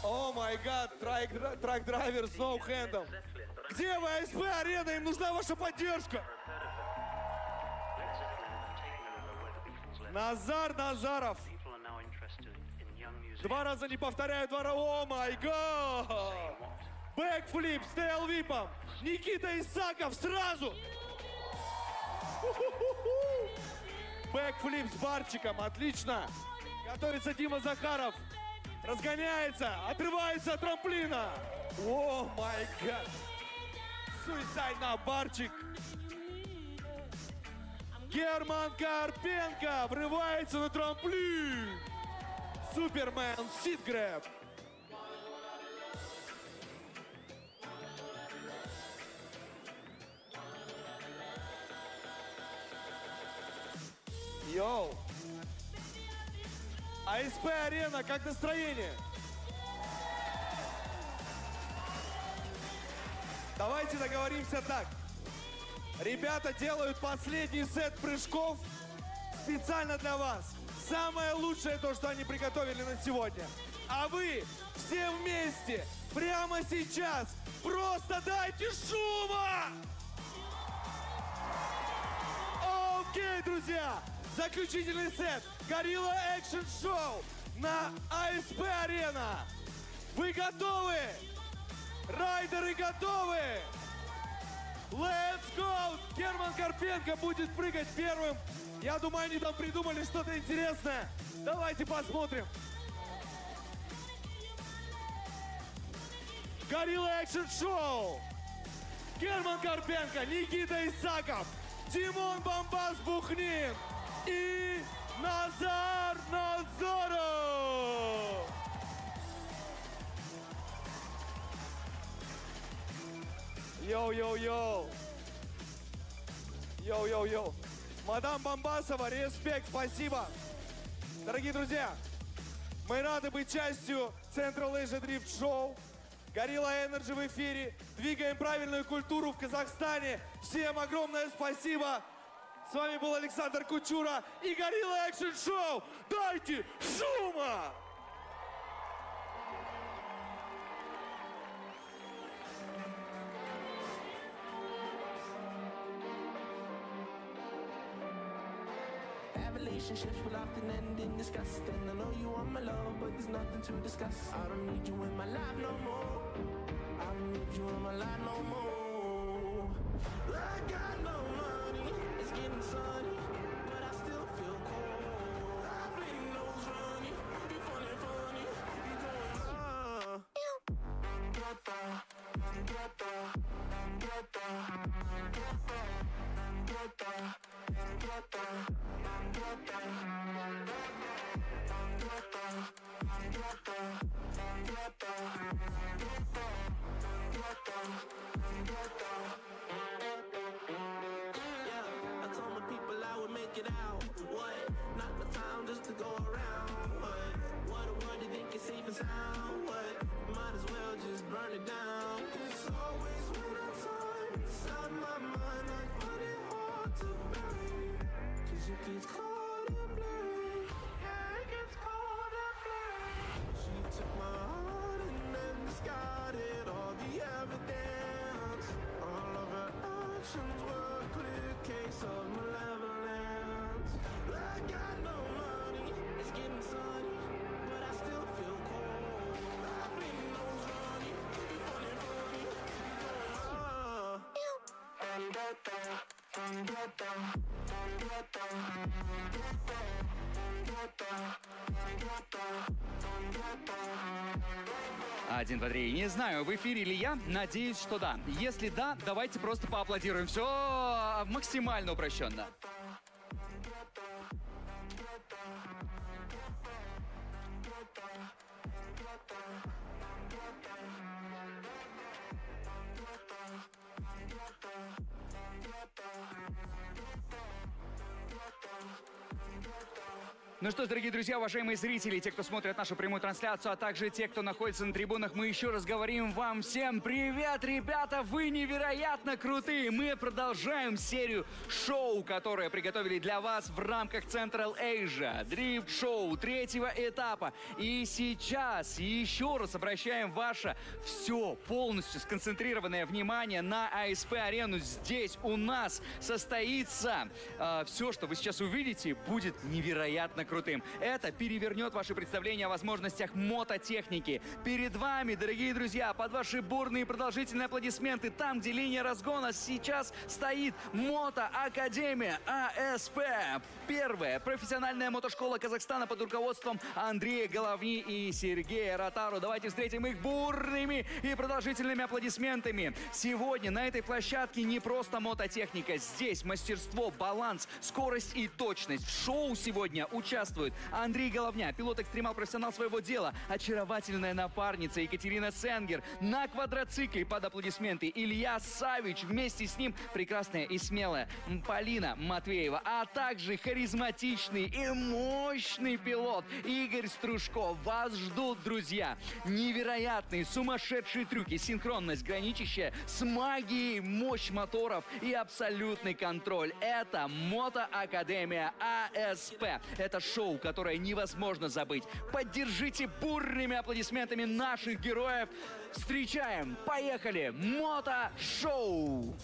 О май гад, трак-драйвер с ноу-хендом. Где вы, АСП Арена? Им нужна ваша поддержка. Назар Назаров. Два раза не повторяю, о май гад. Бэкфлип с тейл-випом. Никита Исаков сразу. Бэкфлип с барчиком, отлично. Готовится Дима Захаров. Разгоняется, отрывается от трамплина. О май гад. Суисайд на барчик. Герман Карпенко врывается на трамплин. Супермен сит-грэб. Йоу. АСП Арена, как настроение? Давайте договоримся так. Ребята делают последний сет прыжков специально для вас. Самое лучшее то, что они приготовили на сегодня. А вы все вместе, прямо сейчас, просто дайте шума! Окей, друзья, заключительный сет Gorilla Action Show на ASP Arena. Вы готовы? Райдеры готовы? Let's go! Герман Карпенко будет прыгать первым. Я думаю, они там придумали что-то интересное. Давайте посмотрим. Gorilla Action Show. Герман Карпенко, Никита Исаков, Димон Бамбас Бухнин и Назар Назаров. Йоу-йоу-йоу. Йоу-йоу-йоу. Мадам Бамбасова, респект, спасибо. Дорогие друзья, мы рады быть частью Central Asia Drift Show. Горилла Энерджи в эфире. Двигаем правильную культуру в Казахстане. Всем огромное спасибо. С вами был Александр Кучура и Горилла Экшн Шоу. Дайте шума! Relationships will often end in disgust. And I know you want my love, but there's nothing to discuss. I don't need you in my life no more. I don't need you in my life no more. I got no money, it's getting sunny, but I still feel cold. I play nose running, you funny, you going I told my people I would make it out. What? Not the time just to go around. What a word you think is safe and sound. What? Might as well just burn it down. It's always when I time inside my mind, I find it hard to bury. Cause it gets cold and blurry. Yeah, it gets cold and blurry. She took my heart and then discarded all the evidence. All of her actions were a clear case of malevolence. I got no money, it's getting sunny, but I still feel cold. I've been nose running, you funny, Один, два, три. Не знаю, в эфире ли я. Надеюсь, что да. Если да, давайте просто поаплодируем. Все максимально упрощенно. Ну что ж, дорогие друзья, уважаемые зрители, те, кто смотрит нашу прямую трансляцию, а также те, кто находится на трибунах, мы еще раз говорим вам всем привет, ребята, вы невероятно крутые. Мы продолжаем серию шоу, которые приготовили для вас в рамках Central Asia, дрифт-шоу третьего этапа. И сейчас еще раз обращаем ваше все полностью сконцентрированное внимание на ASP-арену. Здесь у нас состоится все, что вы сейчас увидите, будет невероятно крутым. Это перевернет ваше представление о возможностях мототехники. Перед вами, дорогие друзья, под ваши бурные и продолжительные аплодисменты, там, где линия разгона, сейчас стоит Мотоакадемия АСП. Первая профессиональная мотошкола Казахстана под руководством Андрея Головни и Сергея Ротару. Давайте встретим их бурными и продолжительными аплодисментами. Сегодня на этой площадке не просто мототехника. Здесь мастерство, баланс, скорость и точность. В шоу сегодня участвуют Андрей Головня, пилот-экстремал, профессионал своего дела, очаровательная напарница Екатерина Сенгер, на квадроцикле под аплодисменты Илья Савич, вместе с ним прекрасная и смелая Полина Матвеева, а также харизматичный и мощный пилот Игорь Стружков. Вас ждут, друзья, невероятные, сумасшедшие трюки, синхронность, граничащая с магией, мощь моторов и абсолютный контроль. Это Мотоакадемия АСП. Это шоу, которое невозможно забыть. Поддержите бурными аплодисментами наших героев. Встречаем! Поехали! Мото-шоу!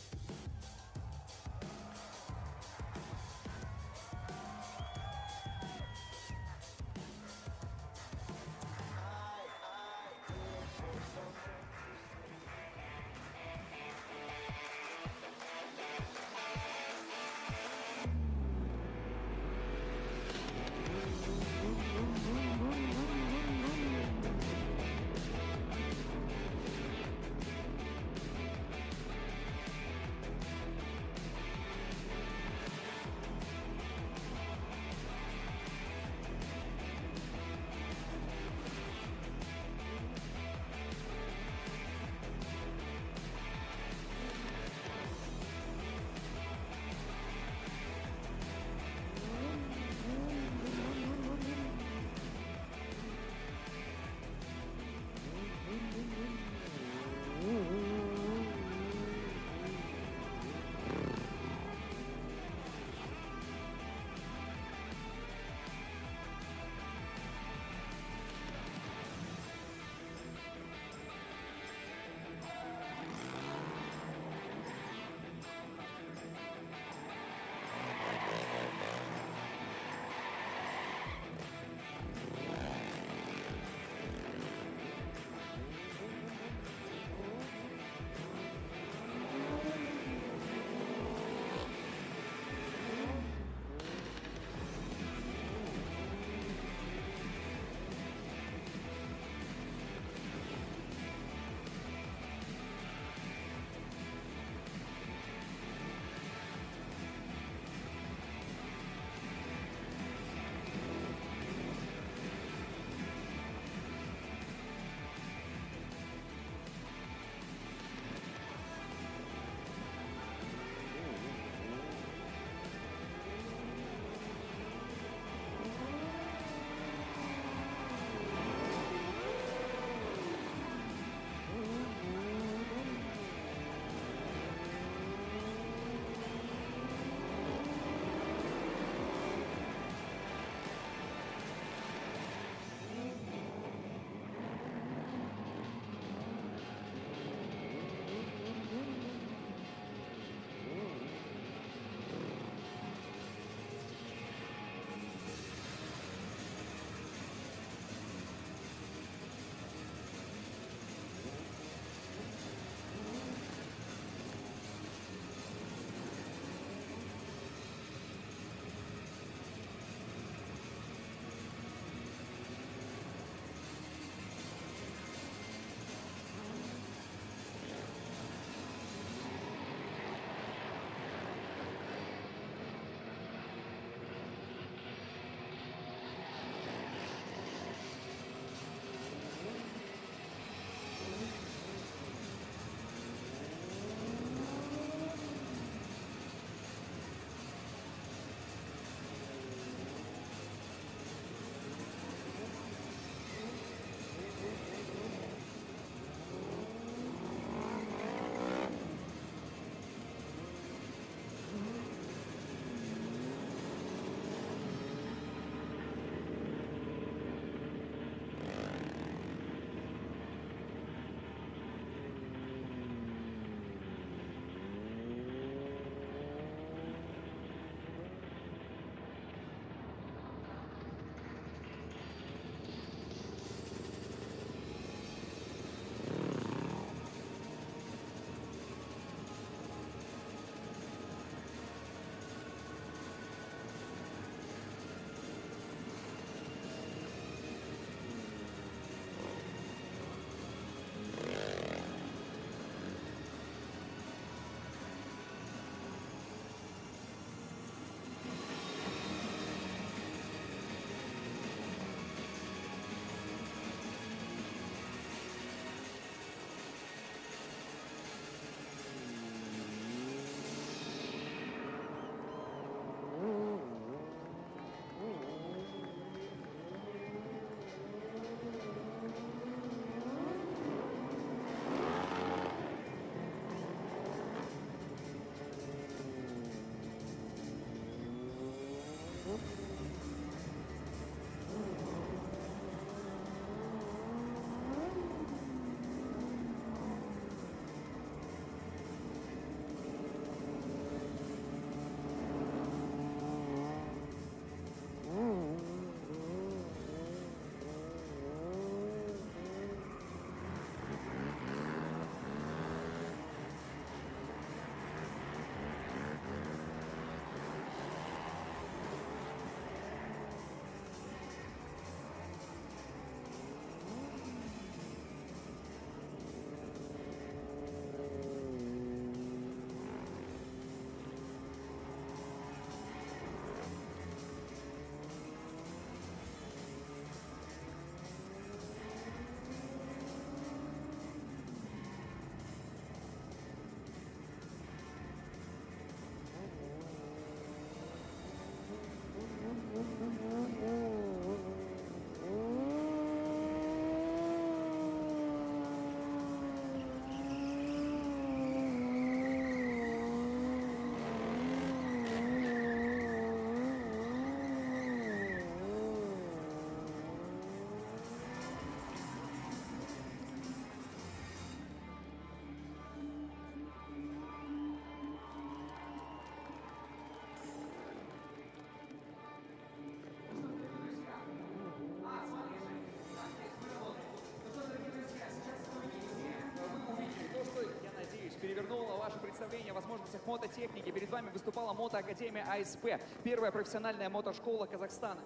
представление о возможностях мототехники. Перед вами выступала мотоакадемия АСП, первая профессиональная мотошкола Казахстана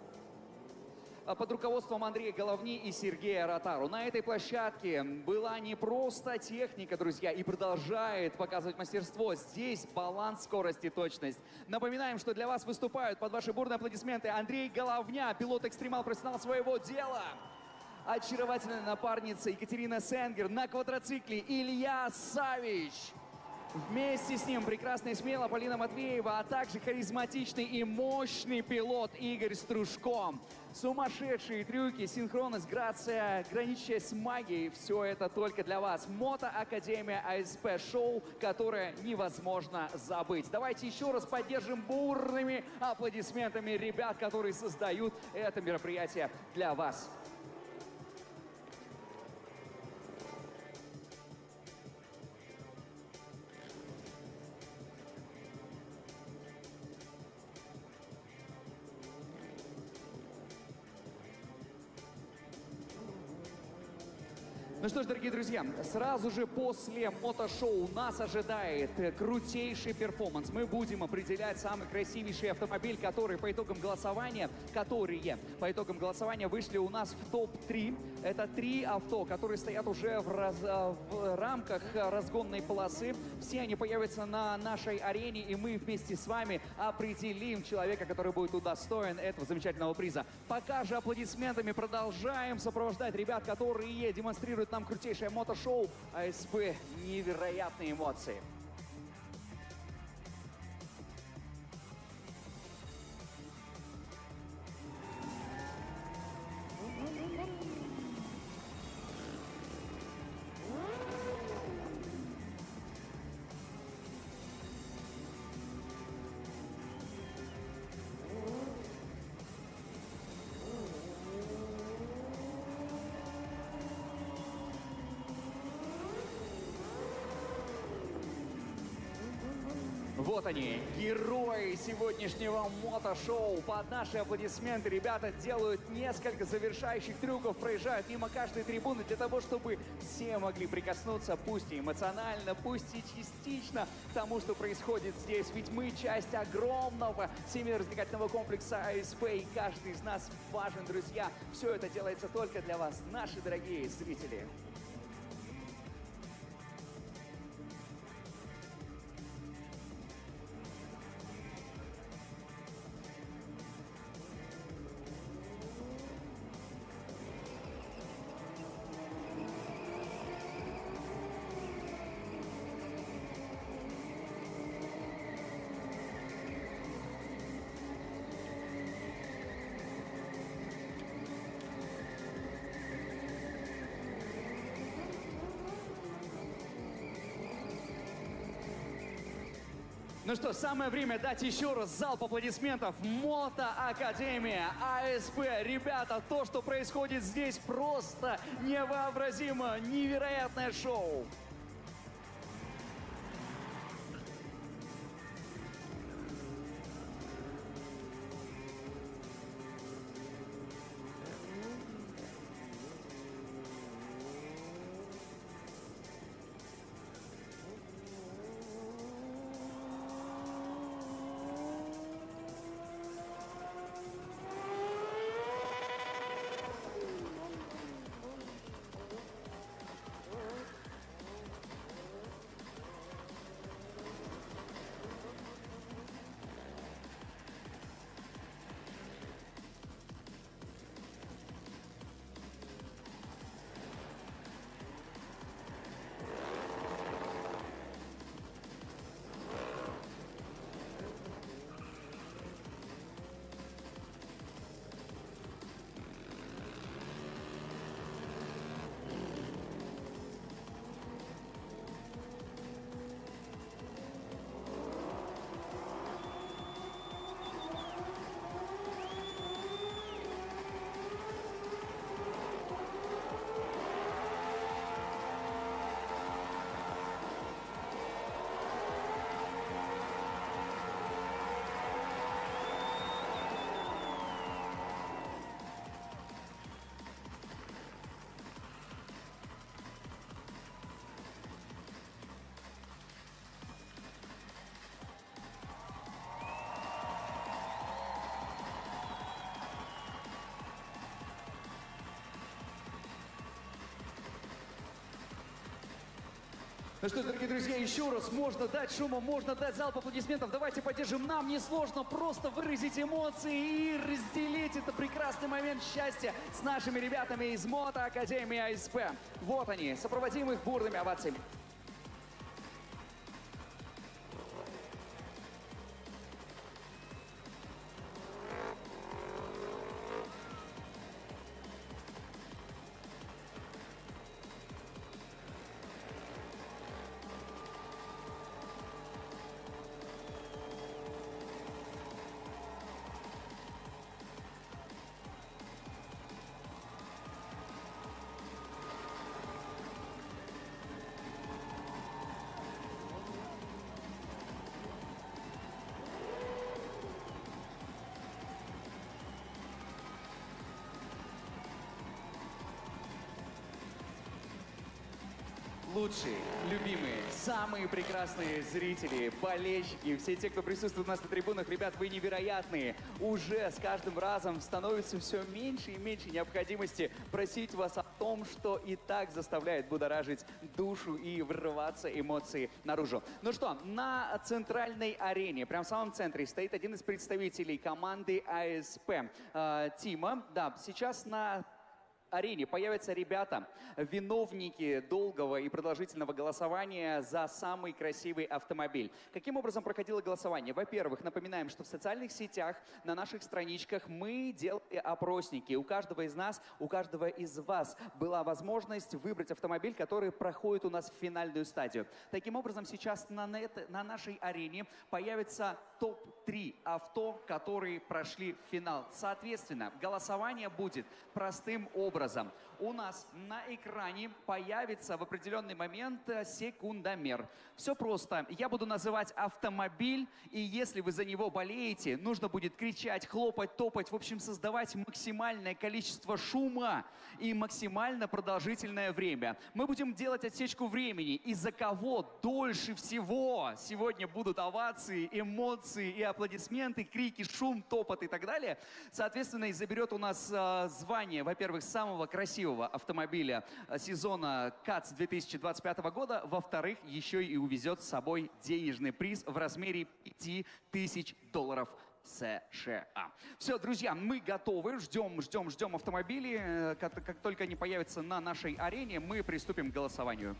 под руководством Андрея Головни и Сергея Ротару. На этой площадке была не просто техника, друзья, и продолжает показывать мастерство. Здесь баланс, скорость и точность. Напоминаем, что для вас выступают под ваши бурные аплодисменты Андрей Головня, пилот-экстремал, профессионал своего дела. Очаровательная напарница Екатерина Сенгер, на квадроцикле Илья Савич. Вместе с ним прекрасная и смелая Полина Матвеева, а также харизматичный и мощный пилот Игорь Стружко. Сумасшедшие трюки, синхронность, грация, граничащая с магией. Все это только для вас. Мотоакадемия АСП шоу, которое невозможно забыть. Давайте еще раз поддержим бурными аплодисментами ребят, которые создают это мероприятие для вас. Ну что ж, дорогие друзья, сразу же после мотошоу нас ожидает крутейший перформанс. Мы будем определять самый красивейший автомобиль, которые по итогам голосования вышли у нас в топ-3. Это 3 авто, которые стоят уже в рамках разгонной полосы. Все они появятся на нашей арене, и мы вместе с вами определим человека, который будет удостоен этого замечательного приза. Пока же аплодисментами продолжаем сопровождать ребят, которые демонстрируют нам крутейшее мотошоу АСП. Невероятные эмоции. Вот они, герои сегодняшнего мотошоу. Под наши аплодисменты ребята делают несколько завершающих трюков, проезжают мимо каждой трибуны для того, чтобы все могли прикоснуться, пусть и эмоционально, пусть и частично, к тому, что происходит здесь. Ведь мы часть огромного семейно-развлекательного комплекса АСП, и каждый из нас важен, друзья. Все это делается только для вас, наши дорогие зрители. Ну что, самое время дать еще раз залп аплодисментов. Мотоакадемия АСП. Ребята, то, что происходит здесь, просто невообразимо. Невероятное шоу. Ну что ж, дорогие друзья, еще раз можно дать шума, можно дать залп аплодисментов. Давайте поддержим. Нам несложно просто выразить эмоции и разделить это прекрасный момент счастья с нашими ребятами из мотоакадемии АСП. Вот они, сопроводим их бурными овациями. Лучшие, любимые, самые прекрасные зрители, болельщики, все те, кто присутствует у нас на трибунах, ребят, вы невероятные. Уже с каждым разом становится все меньше и меньше необходимости просить вас о том, что и так заставляет будоражить душу и врываться эмоции наружу. Ну что, на центральной арене, прямо в самом центре, стоит один из представителей команды АСП Тима. Да, сейчас на арене появятся ребята, виновники долгого и продолжительного голосования за самый красивый автомобиль. Каким образом проходило голосование? Во-первых, напоминаем, что в социальных сетях, на наших страничках мы делали опросники. У каждого из нас, у каждого из вас была возможность выбрать автомобиль, который проходит у нас в финальную стадию. Таким образом, сейчас на нашей арене появится топ-3 авто, которые прошли в финал. Соответственно, голосование будет простым образом. У нас на экране появится в определенный момент секундомер. Все просто. Я буду называть автомобиль, и если вы за него болеете, нужно будет кричать, хлопать, топать, в общем, создавать максимальное количество шума и максимально продолжительное время. Мы будем делать отсечку времени, и за кого дольше всего сегодня будут овации, эмоции и аплодисменты, крики, шум, топот и так далее. Соответственно, и заберет у нас звание, во-первых, самого красивого автомобиля сезона CADS 2025 года, во-вторых, еще и увезет с собой денежный приз в размере $5000 США. Все, друзья, мы готовы, ждем автомобили. Как только они появятся на нашей арене, мы приступим к голосованию.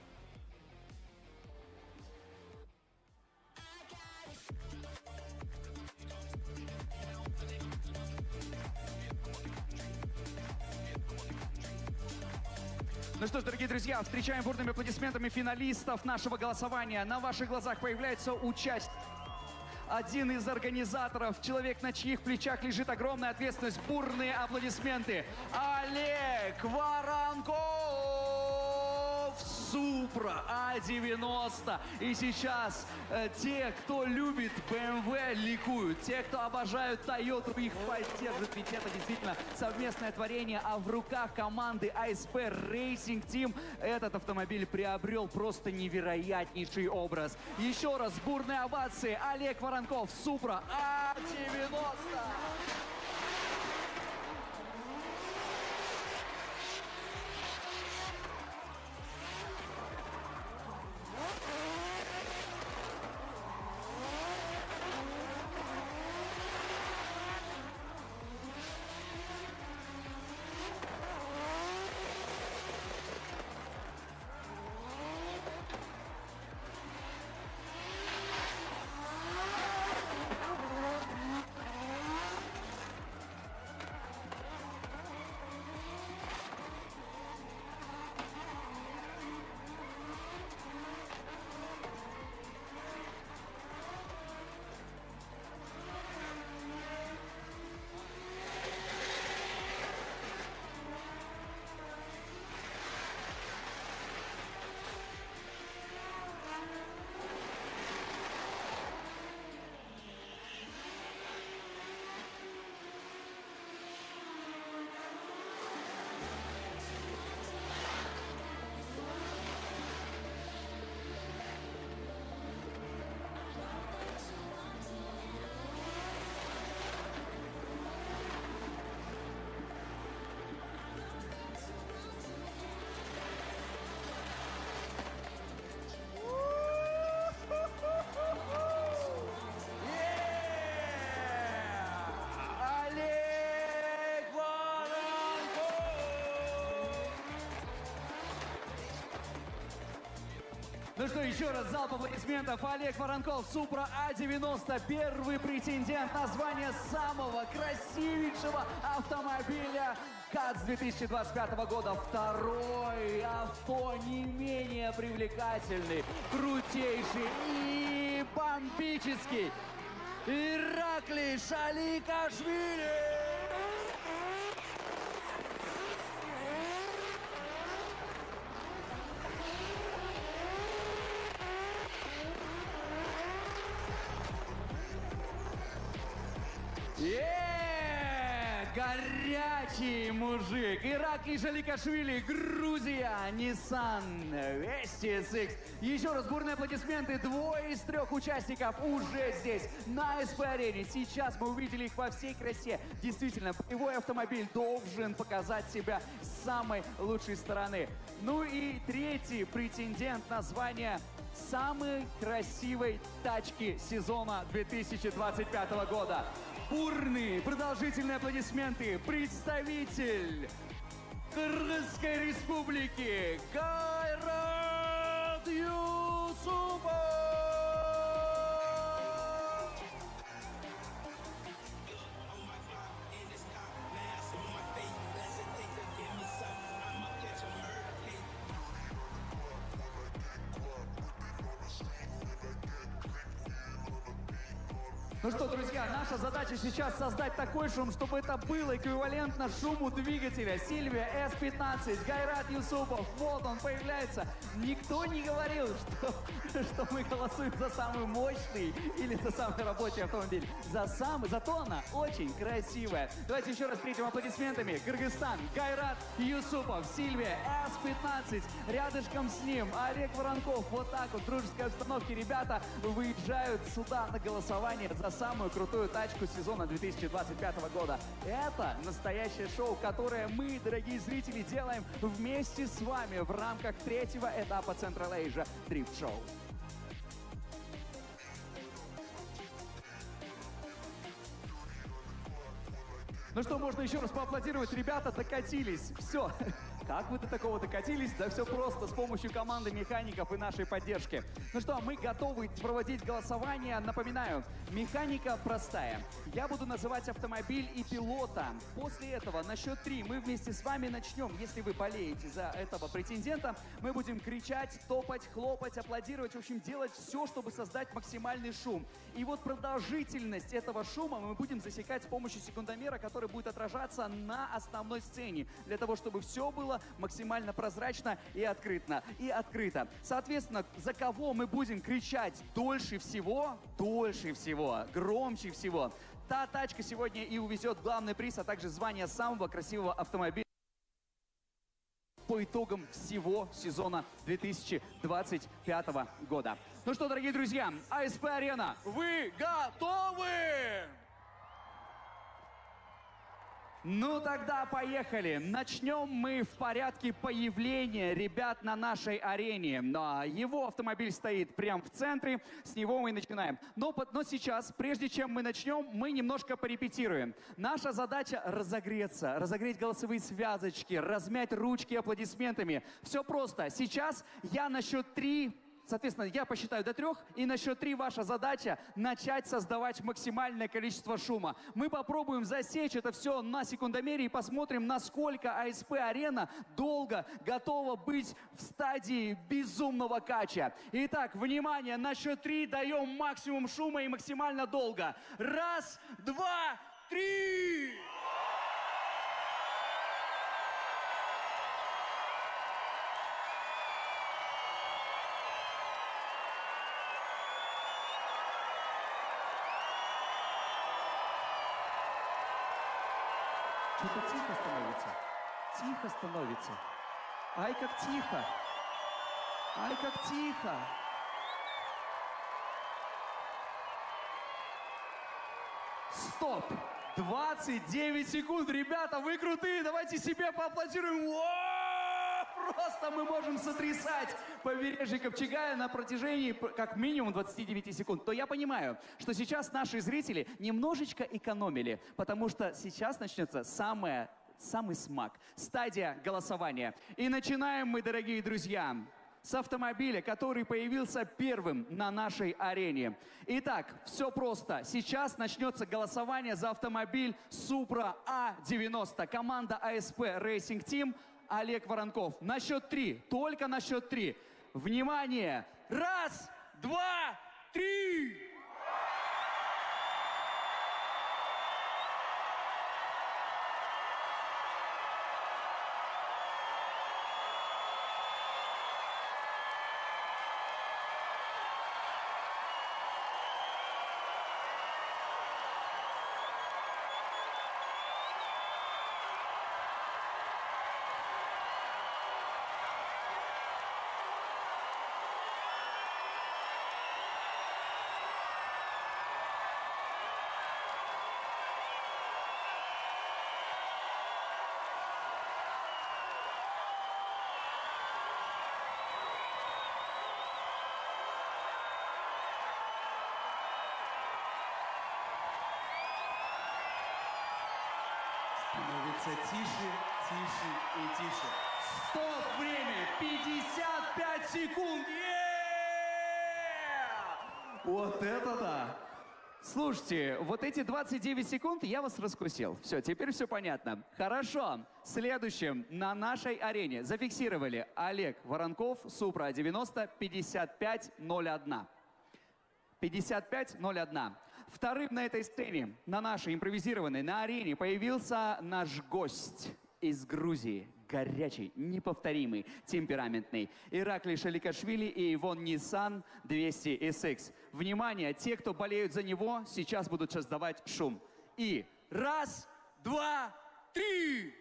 Ну что ж, дорогие друзья, встречаем бурными аплодисментами финалистов нашего голосования. На ваших глазах появляется участник. Один из организаторов, человек, на чьих плечах лежит огромная ответственность. Бурные аплодисменты. Олег Воронков! Супра А90. И сейчас те, кто любит BMW, ликуют. Те, кто обожают Toyota, их поддержат. Ведь это действительно совместное творение. А в руках команды ASP Racing Team этот автомобиль приобрел просто невероятнейший образ. Еще раз бурные овации. Олег Воронков, Супра А90. Ну что, еще раз залп аплодисментов. Олег Воронков, Супра А90, первый претендент на звание самого красивейшего автомобиля CADS 2025 года. Второй авто не менее привлекательный, крутейший и бомбический. Ираклий Шаликашвили! Горячий мужик. Ираклий Шаликашвили, Грузия, Nissan STSX. Еще раз бурные аплодисменты. Двое из трех участников уже здесь, на ASP-арене. Сейчас мы увидели их во всей красе. Действительно, боевой автомобиль должен показать себя с самой лучшей стороны. Ну и третий претендент на звание самой красивой тачки сезона 2025 года. Бурные, продолжительные аплодисменты. Представитель Кыргызской республики Кайрат Юсупов! Ну что, друзья, наша задача сейчас создать такой шум, чтобы это было эквивалентно шуму двигателя. Сильвия S15, Гайрат Юсупов, вот он появляется. Никто не говорил, что мы голосуем за самый мощный или за самый рабочий автомобиль. Зато она очень красивая. Давайте еще раз встретим аплодисментами. Кыргызстан, Гайрат Юсупов, Сильвия S15, рядышком с ним Олег Воронков. Вот так вот в дружеской обстановке ребята выезжают сюда на голосование за самую крутую тачку сезона 2025 года. Это настоящее шоу, которое мы, дорогие зрители, делаем вместе с вами в рамках третьего этапа Central Asia Drift Show. Ну что, можно еще раз поаплодировать. Ребята докатились. Все. Как вы до такого докатились? Да все просто, с помощью команды механиков и нашей поддержки. Ну что, мы готовы проводить голосование. Напоминаю, механика простая. Я буду называть автомобиль и пилота. После этого на счет 3 мы вместе с вами начнем. Если вы болеете за этого претендента, мы будем кричать, топать, хлопать, аплодировать. В общем, делать все, чтобы создать максимальный шум. И вот продолжительность этого шума мы будем засекать с помощью секундомера, который будет отражаться на основной сцене. Для того, чтобы все было максимально прозрачно и открыто. Соответственно, за кого мы будем кричать дольше всего, громче всего, та тачка сегодня и увезет главный приз, а также звание самого красивого автомобиля по итогам всего сезона 2025 года. Ну что, дорогие друзья, ASP-арена, вы готовы? Ну тогда поехали. Начнем мы в порядке появления ребят на нашей арене. Его автомобиль стоит прямо в центре, с него мы и начинаем. Но сейчас, прежде чем мы начнем, мы немножко порепетируем. Наша задача разогреться, разогреть голосовые связочки, размять ручки аплодисментами. Все просто. Сейчас я на счет 3... Соответственно, я посчитаю до 3, и на счет 3 ваша задача начать создавать максимальное количество шума. Мы попробуем засечь это все на секундомере и посмотрим, насколько ASP-арена долго готова быть в стадии безумного кача. Итак, внимание, на счет 3 даем максимум шума и максимально долго. 1, 2, 3! Что-то тихо становится. Тихо становится. Ай, как тихо. Ай, как тихо. Стоп. 29 секунд. Ребята, вы крутые. Давайте себе поаплодируем. Просто мы можем сотрясать побережье Копчегая на протяжении как минимум 29 секунд. То я понимаю, что сейчас наши зрители немножечко экономили, потому что сейчас начнется самый смак. Стадия голосования. И начинаем мы, дорогие друзья. с автомобиля, который появился первым на нашей арене. Итак, все просто. Сейчас начнется голосование за автомобиль Supra A90. Команда ASP Racing Team, Олег Воронков. На счет 3, только на счет 3. Внимание! Раз, два, три! Становится тише, тише и тише. Стоп! Время! 55 секунд! Вот это да! Слушайте, вот эти 29 секунд я вас раскусил. Все, теперь все понятно. Хорошо. Следующим на нашей арене зафиксировали Олег Воронков, Supra 90, 55.01. 55.01. Вторым на этой сцене, на нашей импровизированной, на арене, появился наш гость из Грузии. Горячий, неповторимый, темпераментный. Ираклий Шаликашвили и Ивон Nissan 200SX. Внимание, те, кто болеют за него, сейчас будут создавать шум. И раз, два, три!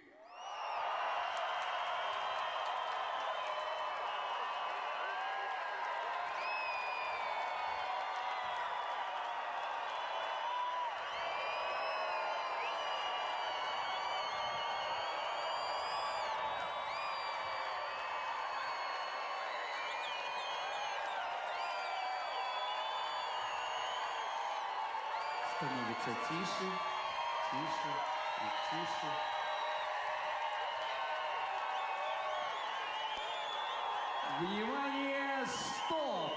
Становится тише, тише и тише. Внимание, стоп!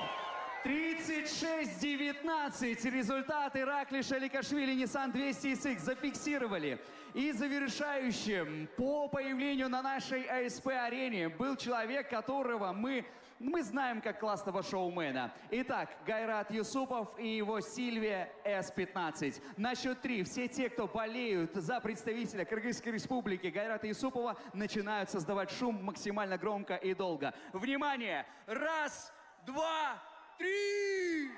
36-19. Результат Ираклий Шаликашвили Nissan 200SX зафиксировали. И завершающим по появлению на нашей ASP-арене был человек, которого мы знаем как классного шоумена. Итак, Гайрат Юсупов и его Сильвия С-15. На счет 3 все те, кто болеют за представителя Кыргызской республики Гайрата Юсупова, начинают создавать шум максимально громко и долго. Внимание! Раз, два, три!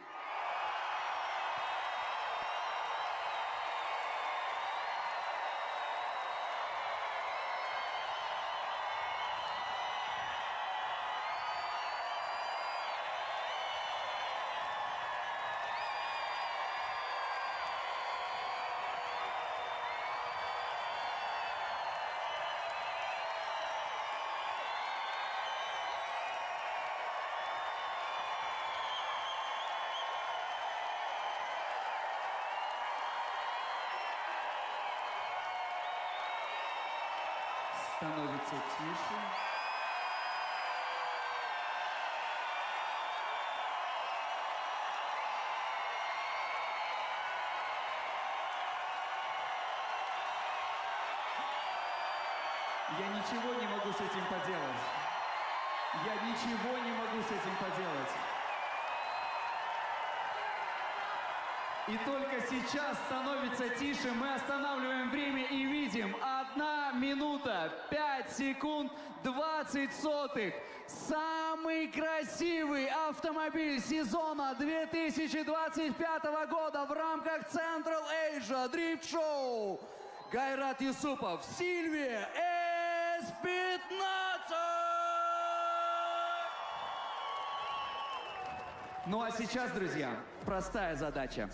Становится тише. Я ничего не могу с этим поделать. Я ничего не могу с этим поделать. И только сейчас становится тише. Мы останавливаем время и видим 1 минута 5 секунд 20 сотых. Самый красивый автомобиль сезона 2025 года в рамках Central Asia Drift Show. Гайрат Юсупов, Сильвия С-15. Ну а сейчас, друзья, простая задача.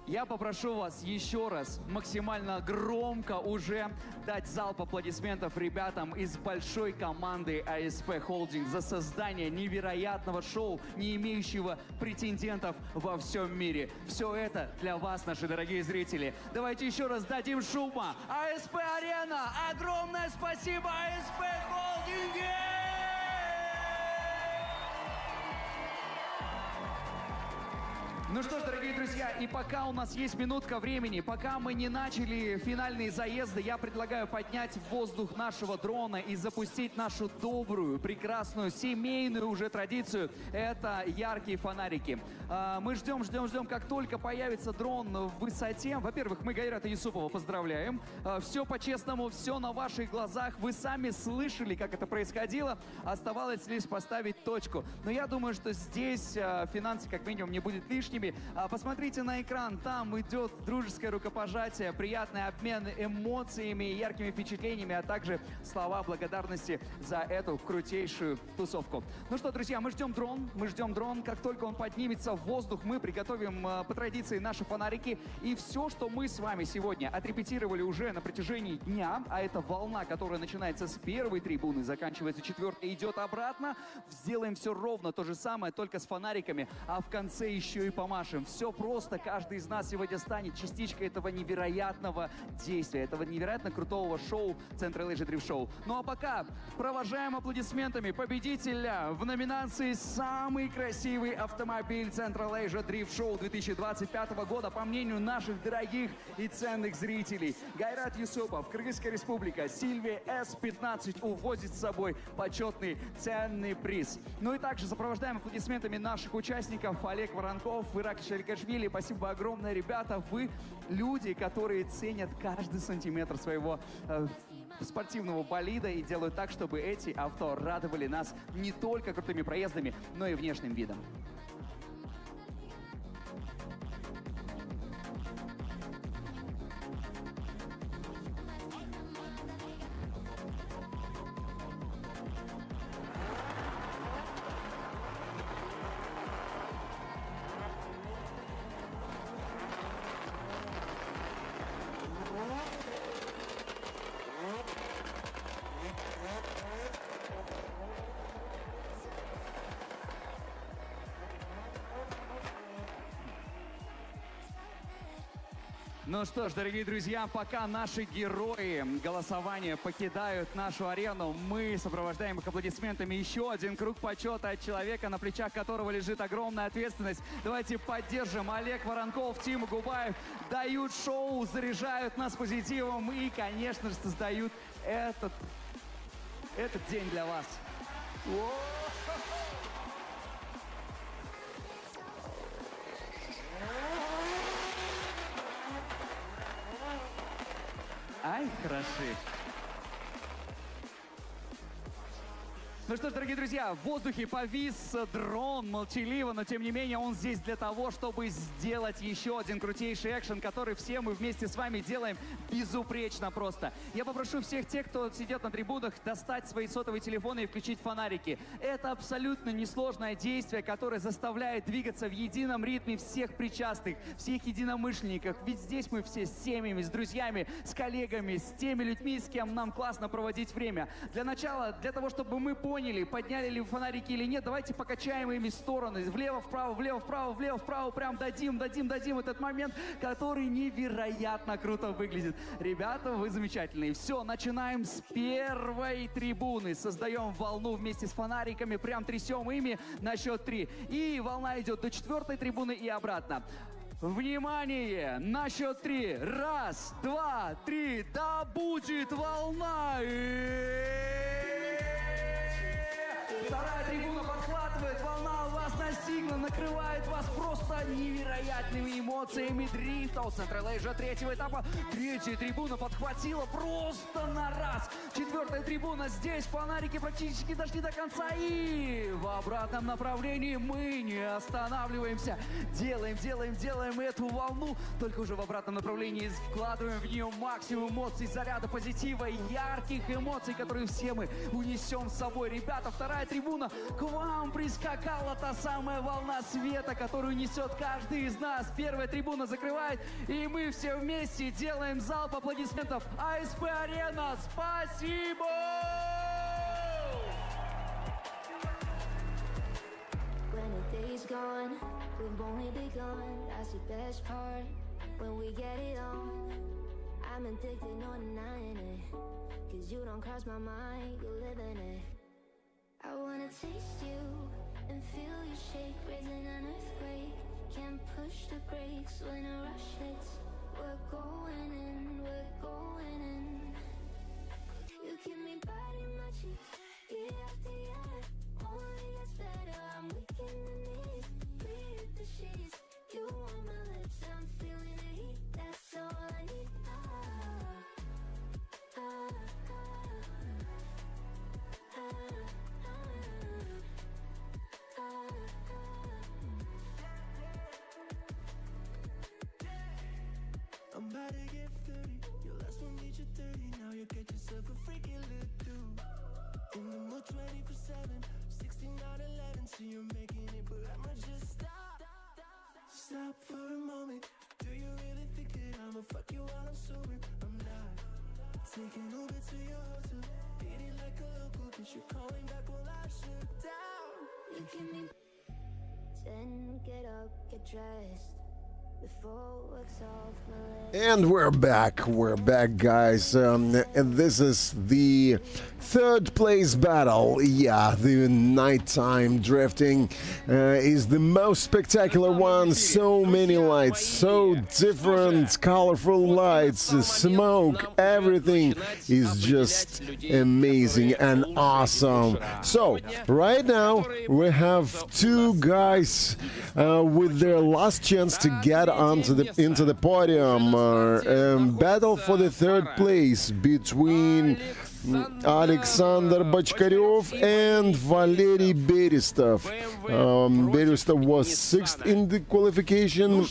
Я попрошу вас еще раз максимально громко уже дать залп аплодисментов ребятам из большой команды ASP Holding за создание невероятного шоу, не имеющего претендентов во всем мире. Все это для вас, наши дорогие зрители. Давайте еще раз дадим шума. ASP Arena! Огромное спасибо ASP Holding! Ну что ж, дорогие друзья, и пока у нас есть минутка времени, пока мы не начали финальные заезды, я предлагаю поднять в воздух нашего дрона и запустить нашу добрую, прекрасную, семейную уже традицию. Это яркие фонарики. Мы ждем, как только появится дрон в высоте. Во-первых, мы Гайрата Юсупова поздравляем. Все по-честному, все на ваших глазах. Вы сами слышали, как это происходило. Оставалось лишь поставить точку. Но я думаю, что здесь финансы как минимум не будет лишними. Посмотрите на экран, там идет дружеское рукопожатие, приятный обмен эмоциями, яркими впечатлениями, а также слова благодарности за эту крутейшую тусовку. Ну что, друзья, мы ждем дрон. Как только он поднимется в воздух, мы приготовим по традиции наши фонарики. И все, что мы с вами сегодня отрепетировали уже на протяжении дня, а это волна, которая начинается с первой трибуны, заканчивается четвертой, идет обратно, сделаем все ровно то же самое, только с фонариками, а в конце еще и помашем. Все просто. Каждый из нас сегодня станет частичкой этого невероятного действия, этого невероятно крутого шоу Central Asia Drift Show. Ну а пока провожаем аплодисментами победителя в номинации «Самый красивый автомобиль Central Asia Drift Show 2025 года», по мнению наших дорогих и ценных зрителей. Гайрат Юсупов, Кыргызская республика, Сильвия С-15 увозит с собой почетный ценный приз. Ну и также сопровождаем аплодисментами наших участников: Олег Воронков, Ирак Шаликашвили. Спасибо огромное, ребята. Вы люди, которые ценят каждый сантиметр своего спортивного болида и делают так, чтобы эти авто радовали нас не только крутыми проездами, но и внешним видом. Ну что ж, дорогие друзья, пока наши герои голосования покидают нашу арену, мы сопровождаем их аплодисментами. Еще один круг почета от человека, на плечах которого лежит огромная ответственность. Давайте поддержим. Олег Воронков, Тима Губаев дают шоу, заряжают нас позитивом и, конечно же, создают этот день для вас. Ай, хороши. Ну что ж, дорогие друзья, в воздухе повис дрон молчаливо, но тем не менее он здесь для того, чтобы сделать еще один крутейший экшен, который все мы вместе с вами делаем безупречно просто. Я попрошу всех тех, кто сидит на трибунах, достать свои сотовые телефоны и включить фонарики. Это абсолютно несложное действие, которое заставляет двигаться в едином ритме всех причастных, всех единомышленников. Ведь здесь мы все с семьями, с друзьями, с коллегами, с теми людьми, с кем нам классно проводить время. Для начала, для того, чтобы мы поняли, подняли ли фонарики или нет, давайте покачаем ими в стороны. Влево-вправо, влево-вправо, влево-вправо. Прям дадим этот момент, который невероятно круто выглядит. Ребята, вы замечательные. Все, начинаем с первой трибуны. Создаем волну вместе с фонариками. Прям трясем ими на счет 3. И волна идет до 4-й трибуны и обратно. Внимание! На счет 3. 1, 2, 3. Да будет волна! Вторая трибуна подхватывает, волна вас настигла, накрывает вас просто невероятными эмоциями дрифта от Central Asia третьего этапа. Третья трибуна подхватила просто на раз. 4-я трибуна здесь, фонарики практически дошли до конца. И в обратном направлении мы не останавливаемся. Делаем эту волну, только уже в обратном направлении вкладываем в нее максимум эмоций, заряда позитива, ярких эмоций, которые все мы унесем с собой. Ребята, вторая трибуна, к вам прискакала та самая волна света, которую несет каждый из нас. Первая трибуна закрывает, и мы все вместе делаем залп аплодисментов. ASP Arena, спасибо! When the day's gone, we've only begun. That's the best part. When we get it on, I'm addicted, no denying it. Cause you don't cross my mind, you live in it. I wanna taste you and feel you shake, raising an earthquake. can't push the brakes when a rush hits. We're going in, we're going in. You give me body my cheek, year after year. Only gets better, I'm weak in the knees. Breathe the sheets, you on my lips, I'm feeling the heat. That's all I need. I'm about to get 30. Your last one made you 30. Now you get yourself a freaking little dude. In the mood 24/7. 16 out 11. So you're making it, but I'ma just stop. Stop for a moment. Do you really think that I'ma fuck you while I'm sober? I'm not. Taking Uber to your hotel. Eating like a local bitch. You're calling back while I shut down. You give me 10, get up, get dressed. Before work's off my legs. And we're back, guys. And this is the third place battle. Yeah, the nighttime drifting is the most spectacular one. So many lights, so different, colorful lights, smoke, everything is just amazing and awesome. So, right now, we have two guys with their last chance to get into the podium. Battle for the third place between Alexander Bachkarev and Valery Berestov. Berestov was 6th in the qualification,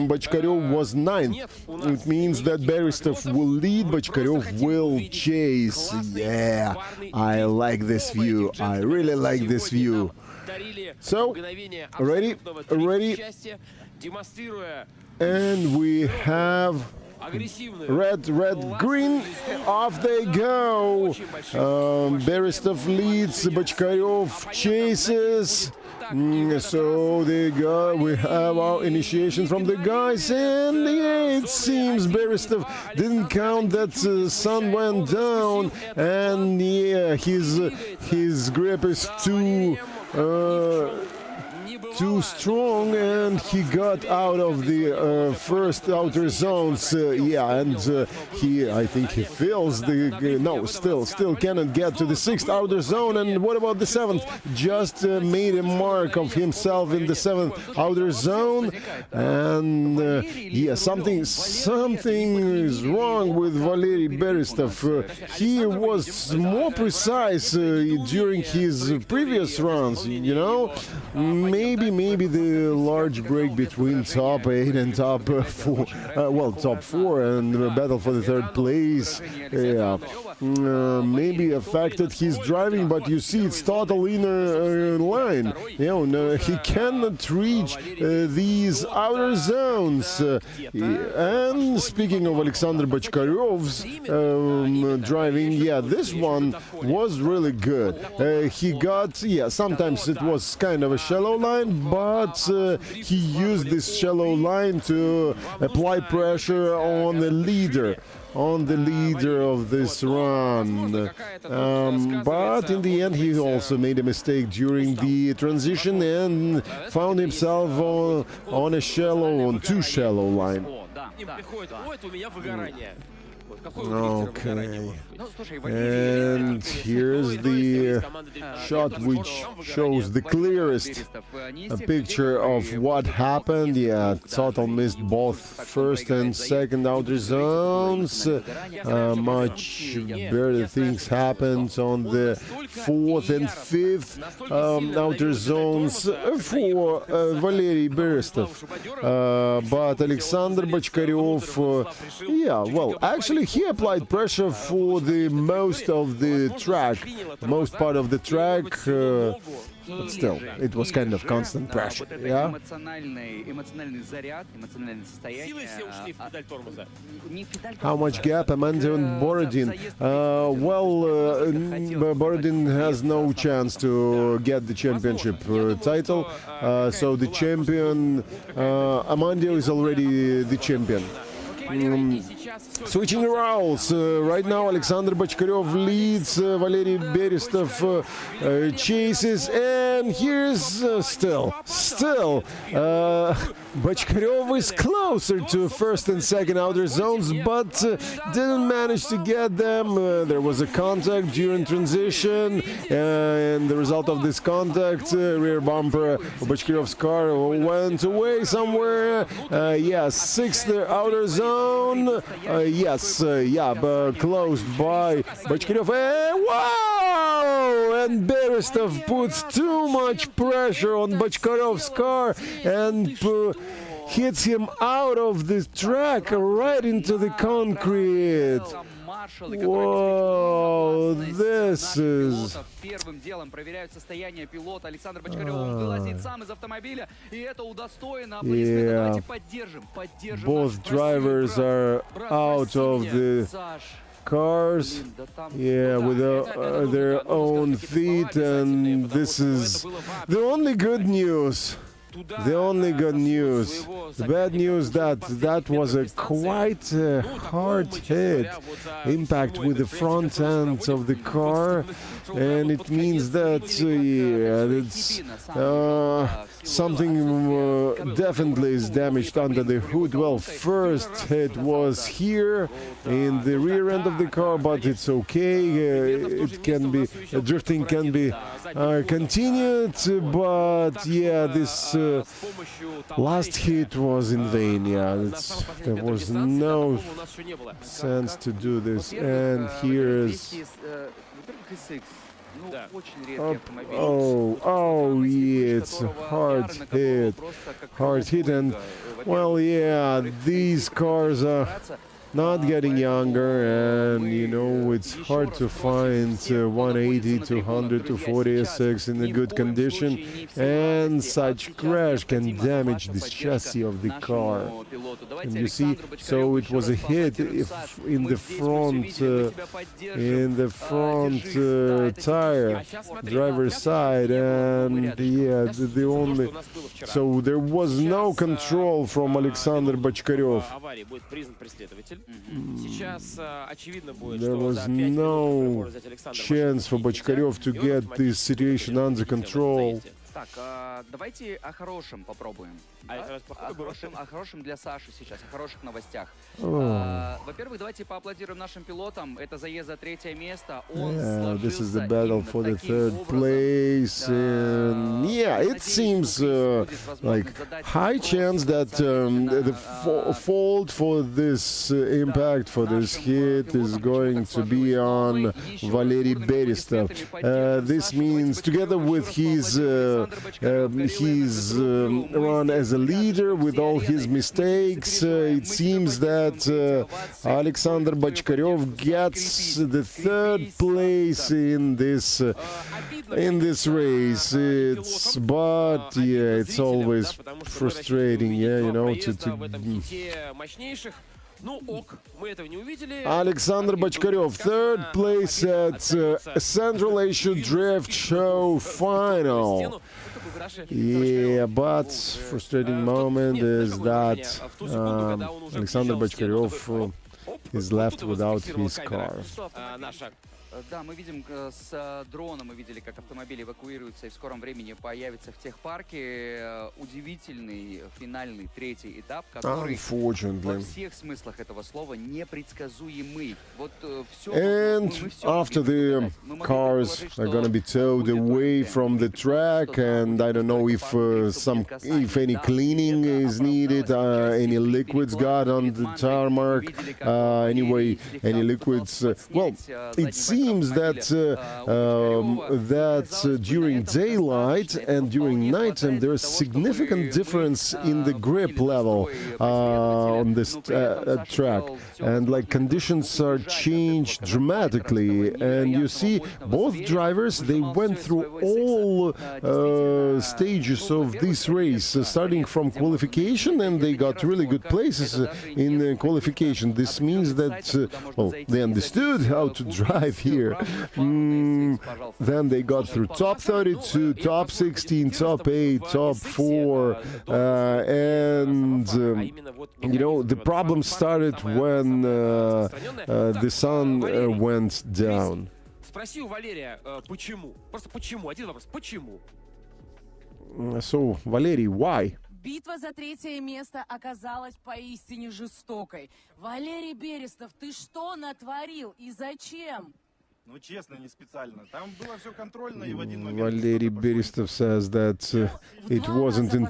Bachkarev was 9th. It means that Berestov will lead, Bachkarev will chase. Yeah, I like this view. I really like this view. So, ready? And we have red, green, off they go. Berestov leads, Bachkarev chases. So we have our initiation from the guys, and yeah, it seems Berestov didn't count that sun went down, and yeah, his grip is too strong, and he got out of the first outer zones. I think he feels still cannot get to the 6th outer zone. And what about the 7th? Just made a mark of himself in the 7th outer zone. And something is wrong with Valery Berestov. He was more precise during his previous runs, you know. Maybe the large break between top 8 and top 4, top 4 and the battle for the third place, maybe affected his driving, but you see it's total inner line. He cannot reach these outer zones. And speaking of Alexander Bachkarev's driving, this one was really good. He got, sometimes it was kind of a shallow line, but he used this shallow line to apply pressure on the leader of this run. But in the end, he also made a mistake during the transition and found himself on too shallow line. Okay, and here's the shot which shows the clearest picture of what happened. Total missed both first and second outer zones. Much better things happened on the 4th and 5th outer zones for Valery Berestov. But Alexander Bachkarev, actually he applied pressure for the most of the track, most part of the track, but still, it was kind of constant pressure, How much gap Amandia and Borodin? Borodin has no chance to get the championship title, so the champion, Amandia is already the champion. Switching roles. Right now, Alexander Bachkaryov leads, Valery Berestov chases, and here's still, Bachkaryov is closer to first and second outer zones, but didn't manage to get them. There was a contact during transition, and the result of this contact, rear bumper of Bachkaryov's car went away somewhere. Yes, sixth outer zone. Closed by Bachkaryov. Wow! And Berestov puts too much pressure on Bachkaryov's car and hits him out of the track right into the concrete. Whoa, this is... Первым делом проверяют состояние пилота. Александр Бочкарев вылазит сам из автомобиля, и это удостоено аплодисментов. Давайте поддержим. Both drivers are out of the cars, with their own feet, and this is the only good news. The only good news. The bad news that was a quite hard hit, impact with the front end of the car, and it means that it's something definitely is damaged under the hood. Well, first hit was here in the rear end of the car, but it's okay. It can be drifting can be continued, but this last hit was in vain. There was no sense to do this, and here's it's a hard hit, and well, these cars are not getting younger, and it's hard to find 180 to 100 to 46 in a good condition, and such crash can damage the chassis of the car. And you see, so it was a hit in the front tire, driver's side, and the only, so there was no control from Alexander Bachkaryov. There was no chance for Bachkaryov to get this situation under control. Так, давайте о хорошем попробуем. О хорошем для Саши сейчас, о хороших новостях. Во-первых, давайте поаплодируем нашим пилотам. Это заезд за третье место. This is the battle for the third place. And it seems like high chance that the fault for this impact, for this hit, is going to be on Valery Berestov. This means, together with his run as a leader with all his mistakes, it seems that Alexander Bachkaryov gets the third place in this race. It's always frustrating, Alexander Bachkaryov, third place at Central Asia Drift Show final. But frustrating moment is that Alexander Bachkaryov is left without his car. Да, мы видим с дрона, мы видели, как автомобиль эвакуируется и в скором времени появится в техпарке. Удивительный финальный третий этап, который во всех смыслах этого слова непредсказуемый. Вот все. And after the cars are gonna be towed away from the track, and I don't know if any cleaning is needed, any liquids got on the tarmac, anyway, any liquids. Well, it seems that during daylight and during nighttime there is significant difference in the grip level on this track, and conditions are changed dramatically. And you see, both drivers, they went through all stages of this race, starting from qualification, and they got really good places in qualification. This means means that, well, they understood how to drive here. Then they got through top 32, top 16, top 8, top 4, and, you know, the problem started when the sun went down. Спроси у Валерия, почему? Просто почему? Один вопрос. Почему? So, Valery, why? Битва за третье место оказалась поистине жестокой. Валерий Берестов, ты что натворил и зачем? Ну, честно, не специально. Там было все контрольно, и в один момент... Valery Berestov says that it wasn't in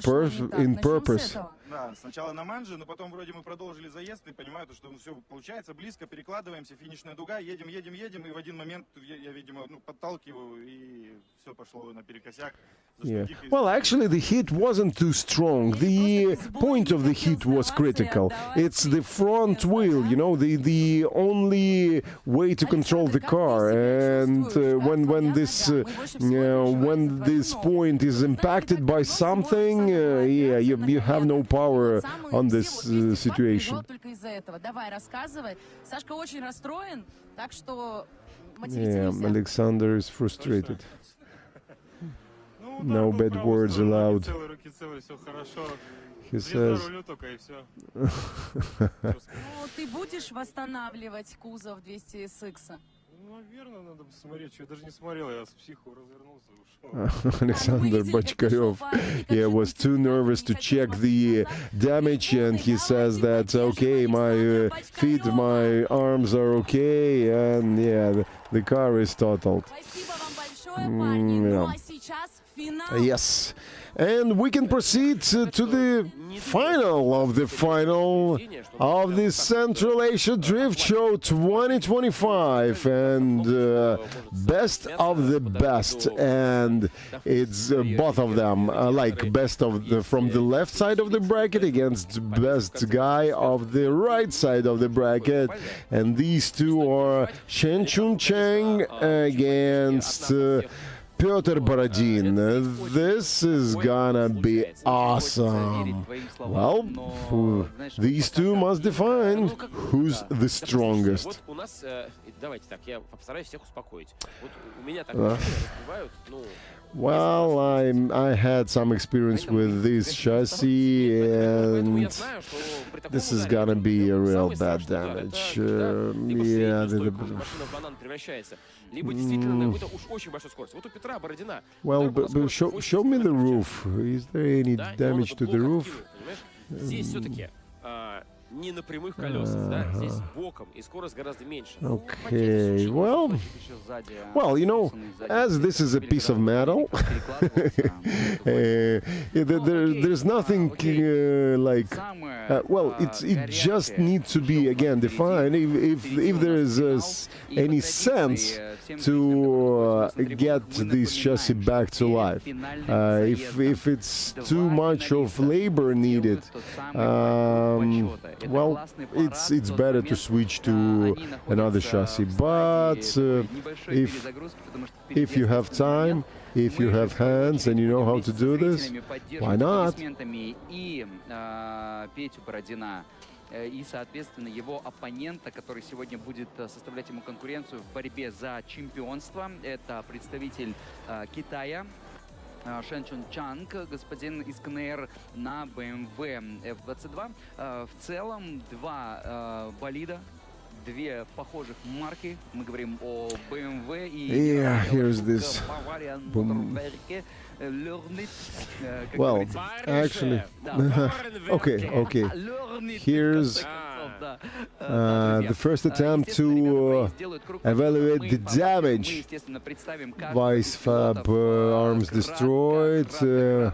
purpose. Да, сначала на манже, но потом вроде мы продолжили заезд, и понимаю, что все получается, близко, перекладываемся, финишная дуга, едем, и в один момент я видимо, подталкиваю, и все пошло наперекосяк. Yeah. Well, actually, the heat wasn't too strong. The point of the heat was critical. It's the front wheel, you know, the only way to control the car. And when this point is impacted by something, yeah, you have no power on this situation. Yeah, Alexander is frustrated. No bad words allowed. He says... Ты будешь восстанавливать кузов 200SX? Наверное, надо посмотреть. Я даже не смотрел, я с психу развернулся и ушел. Alexander Bachkarev, yeah, was too nervous to check the damage, and he says that, okay, my feet, my arms are okay, and yeah, the car is totaled. Yeah. Yes, and we can proceed to the final of the Central Asia Drift Show 2025, and best of the best, and it's both of them, like best of from the left side of the bracket against best guy of the right side of the bracket, and these two are Shen Chun Cheng against Pyotr Borodin. This is gonna be awesome. Well, these two must define who's the strongest. Well, I had some experience with this chassis, and this is gonna be a real bad damage. Yeah. Well, but show me the roof. Is there any damage to the roof? Не на прямых колесах, да, здесь боком, и скорость гораздо меньше. Okay, well, you know, as this is a piece of metal, there's nothing like, well, it just needs to be again defined. If there is any sense to get this chassis back to life, if it's too much of labor needed. Well, it's better to switch to another chassis, but if you have time, if you have hands and you know how to do this, why not? И, соответственно, его оппонента, который сегодня будет составлять ему конкуренцию в борьбе за чемпионство, это представитель Китая, Шен Чун Чанг, господин из КНР на BMW F22. В целом, два болида, две похожих марки. Мы говорим о BMW и here's this. Well, actually, okay. Here's the first attempt to evaluate the damage. Vice Fab arms destroyed. Yeah.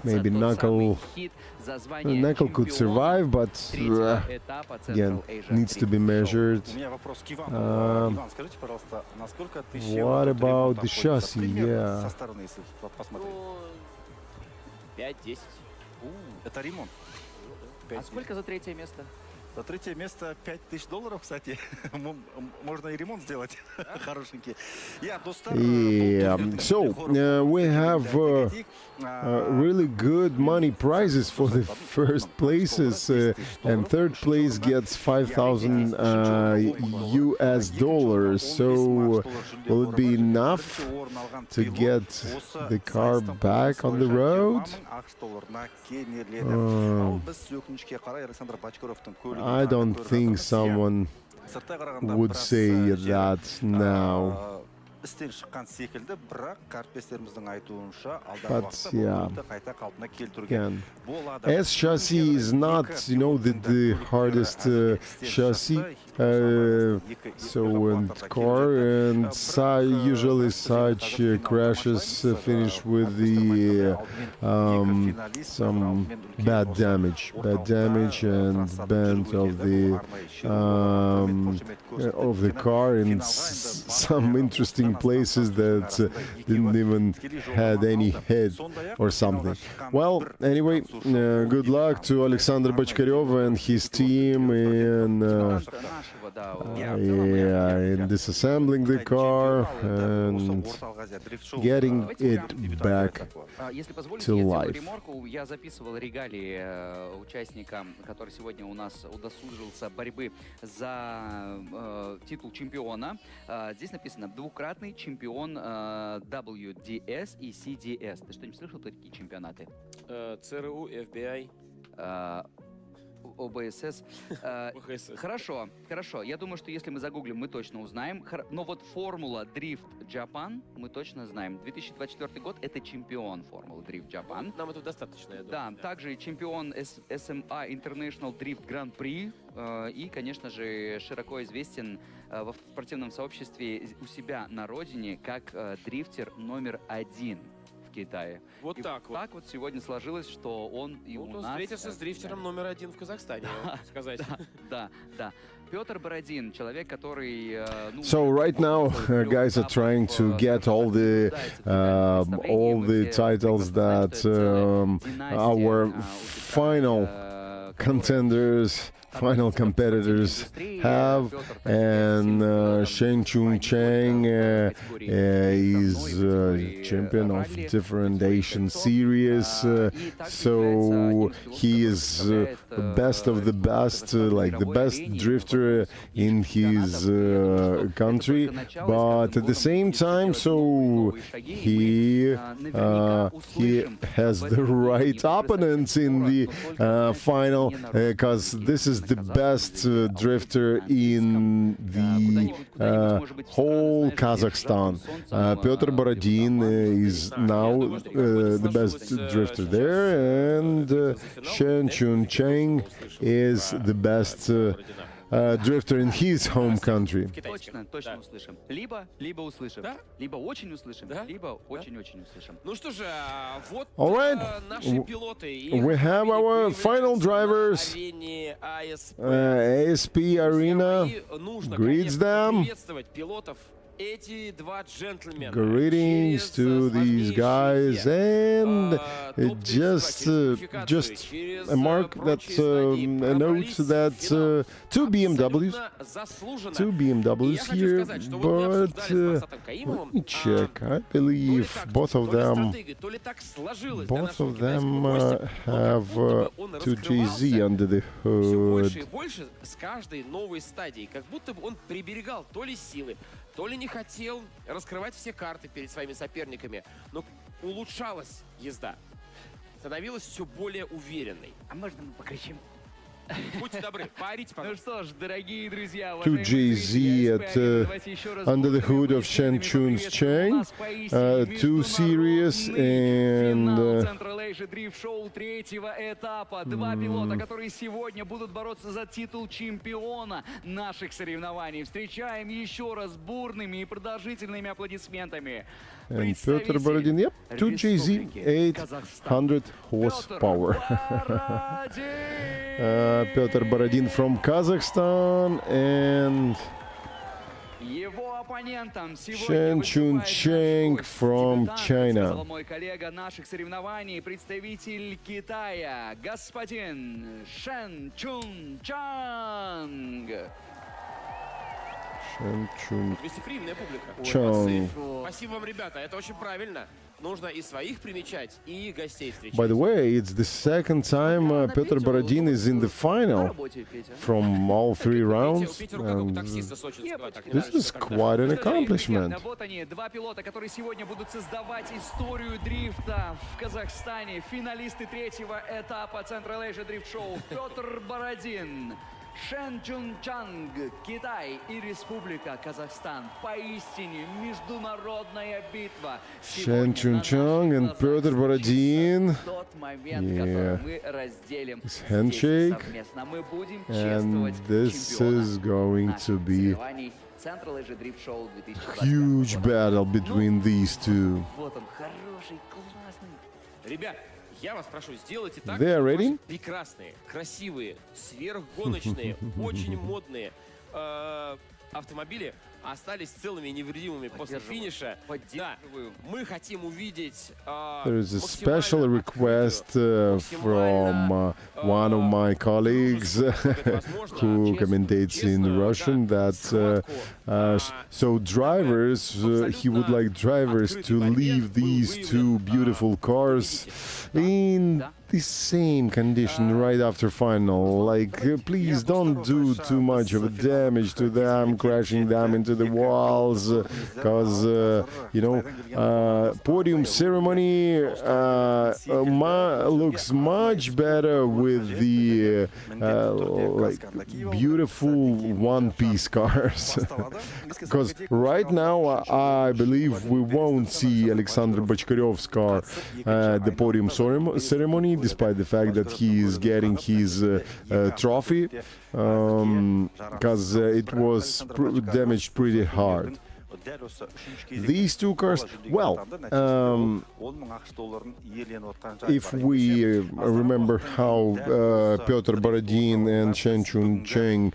Maybe Knuckle could survive, but again, needs to be measured. What about the chassis? Yeah. 5-10. А сколько за третье место? За третье место $5000, кстати. Можно и ремонт сделать хорошенький. So we have really good money prizes for the first places, and third place gets $5,000 US. So will it be enough to get the car back on the road? I don't think someone would say that now. But yeah, again, S chassis is not, the hardest chassis. So in car, and usually such crashes finish with the some bad damage and bend of the car in some interesting places that didn't even had any head or something. Well, anyway, good luck to Alexander Bachkarev and his team in disassembling the car and getting it back to life. Я записывал регалии участника, который сегодня у нас удосужился борьбы за титул чемпиона. Здесь написано двукратный чемпион WDS и CDS. Ты что-нибудь слышал про такие чемпионаты? ЦРУ, FBI. ОБСС. Хорошо. Я думаю, что если мы загуглим, мы точно узнаем. Но вот формула Drift Japan мы точно знаем. 2024 год — это чемпион формулы Drift Japan. Нам этого достаточно, я думаю. Да, также чемпион SMA International Drift Grand Prix. И, конечно же, широко известен в спортивном сообществе у себя на родине как дрифтер номер 1 в Китае. Вот и так вот. Так вот сегодня сложилось, что он и у нас... встретился с дрифтером номер 1 в Казахстане, сказать. Да. Петр Бородин, человек, который... So right now, guys are trying to get all the titles that our final competitors have, and Shen Chun Cheng is champion of different Asian series, so he is best of the best, like the best drifter in his country, but at the same time, so he has the right opponents in the final, because this is the best drifter in the whole Kazakhstan. Petr Borodin is now the best drifter there, and Shen Chun Cheng is the best drifter in his home country. Точно услышим. Либо услышим, либо очень услышим, либо очень-очень услышим. Ну что же, вот наши пилоты. We have our final drivers. ASP Arena greets them. Greetings to these guys, and just a mark that a note that two BMWs here, but let me check. I believe both of them have 2JZ under the hood. То ли не хотел раскрывать все карты перед своими соперниками, но улучшалась езда. Становилась все более уверенной. А можно мы покричим? Будьте добры, поорите, пожалуйста. Ну что ж, дорогие друзья, 2JZ under the hood of Shen Chun Cheng, 2 series, and Central Asia дрифт-шоу третьего этапа. Два пилота, которые сегодня будут бороться за титул чемпиона наших соревнований. Встречаем еще раз бурными и продолжительными аплодисментами. And Petr Borodin, yep, 2JZ, 800 horsepower. Petr Borodin from Kazakhstan, and Его оппонентом сегодня Shen Chun-Cheng from сказал China. мой коллега наших соревнований, представитель Китая, господин Шен Чун-Чанг. Shen Chun. Гостеприимная публика. Чон. Молодцы. Спасибо вам, ребята. Это очень правильно. Нужно и своих примечать, и гостей встречать. By the way, it's the second time Petr Borodin is in the final from all 3 rounds. And this is quite an accomplishment. Вот они, два пилота, которые сегодня будут создавать историю дрифта в Казахстане. Финалисты третьего этапа Central Asia Drift Show. Петр Бородин, Шен Чун-Чанг, Китай и Республика Казахстан. Поистине международная битва. Shen Chun-Cheng and Petr Borodin. Тот момент, который мы разделим His handshake. совместно. Мы будем And чествовать this чемпиона is going to be соревнований Central Asia Drift Show 2020. huge battle between these two. Вот он, хороший, классный. Ребят, я вас прошу, сделайте так, They are чтобы ready? ваши прекрасные, красивые, сверхгоночные, очень модные автомобили остались целыми и невредимыми после финиша. Да, мы хотим увидеть There is a special request from one of my colleagues who commentates in Russian that so drivers, he would like drivers to leave these two beautiful cars in the same condition right after final. Like, please don't do too much of a damage to them, crashing them into the walls, because you know, podium ceremony looks much better with the like beautiful one-piece cars. Because right now I believe we won't see Alexander Bochkaryov's car at the podium ceremony, despite the fact that he is getting his trophy, because it was damaged pretty hard. These two cars, well, if we remember how Petr Borodin and Shen Chun-Cheng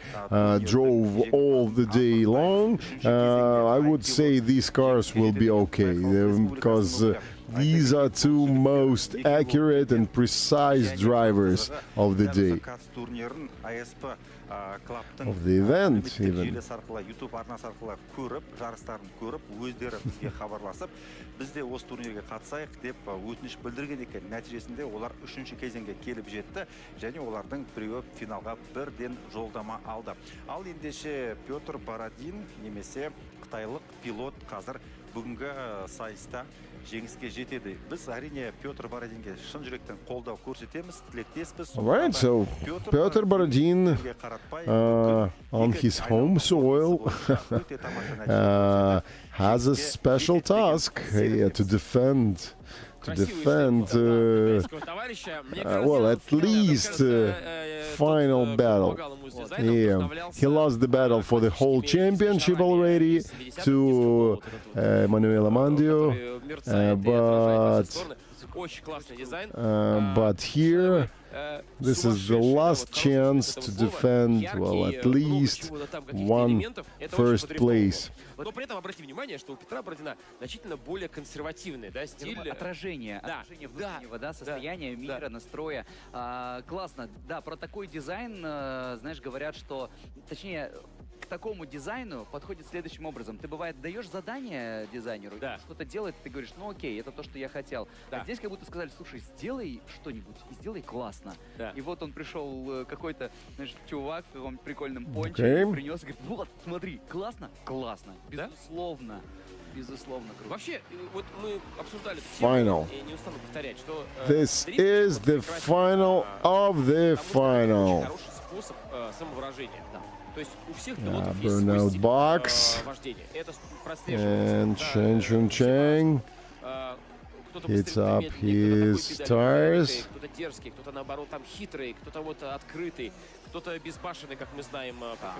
drove all the day long, I would say these cars will be okay, because these are two most accurate and precise drivers of the day, of the event even. YouTube арнасы арқылы көріп, жарыстарын көріп, өздері бізге хабарласып, біз де осы турнирге қатысайық деп өтініш білдірген екен. Нәтижесінде олар 3-ші кезеңге келіп жетті, және олардың біреуі финалға бірден жолдама алды. Ал ендеше Петр Бородин немесе қытайлық пилот қазір бүгінгі сайыста жеңіске жетеді. Біз әрине Петр Бородинге шын жүректен қолдау көрсетеміз, тілектеспіз. All right, so Petr Borodin on his home soil has a special task to defend. Well, at least final battle. Yeah, he lost the battle for the whole championship already to Manuel Amandio, but here this is the last chance to defend, well, at least one first place. Но при этом обратите внимание, что у Петра Бородина значительно более консервативный, да, стиль. Отражение внутреннего, да, состояния мира, настроя. Классно. Да, про такой дизайн, знаешь, говорят, что, точнее, к такому дизайну подходит следующим образом. Ты, бывает, даешь задание дизайнеру, что-то делает, ты говоришь, ну окей, это то, что я хотел. А здесь как будто сказали, слушай, сделай что-нибудь и сделай классно. И вот он пришел, какой-то, знаешь, чувак в таком прикольном понче, принес, говорит, вот, смотри, классно? Классно. Безусловно. Безусловно, круто. Вообще, вот мы обсуждали Final. и не устану повторять, что This is the final of the final. хороший способ самовыражения. То есть у всех пилотов есть Burnout свой box. стиль вождения. Это прослеживается. And Shen Chun-Cheng. heats up his tires. кто-то дерзкий, кто-то наоборот там хитрый, кто-то вот открытый, кто-то безбашенный, как мы знаем,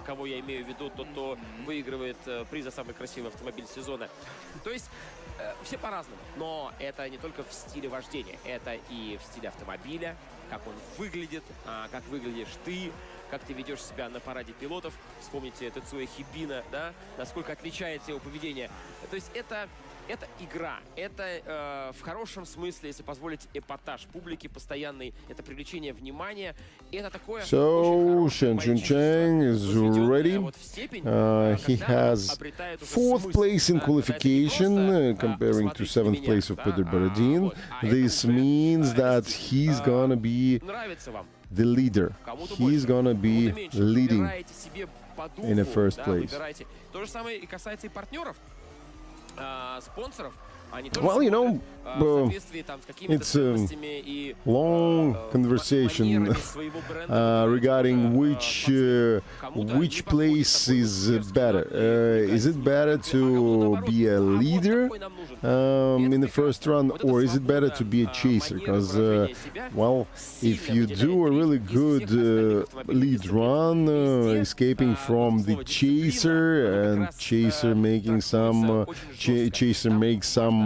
кого я имею в виду, тот, кто выигрывает приз за самый красивый автомобиль сезона. То есть все по-разному, но это не только в стиле вождения, это и в стиле автомобиля, как он выглядит, как выглядишь ты, как ты ведешь себя на параде пилотов. Вспомните Тецуя Хибина, да, насколько отличается его поведение. То есть это игра, это в хорошем смысле, если позволить, эпатаж публики постоянный, это привлечение внимания, это такое. So Shen Chuncheng is ready. He has 4th place in qualification, comparing to 7th place of Peter Borodin. This means that he's gonna be the leader. He's gonna be leading in the first place. То же самое и касается и партнеров. Спонсоров, Well, you know, it's a long conversation regarding which place is better. Is it better to be a leader in the first run, or is it better to be a chaser? Because, well, if you do a really good lead run, escaping from the chaser, and chaser making some chaser makes some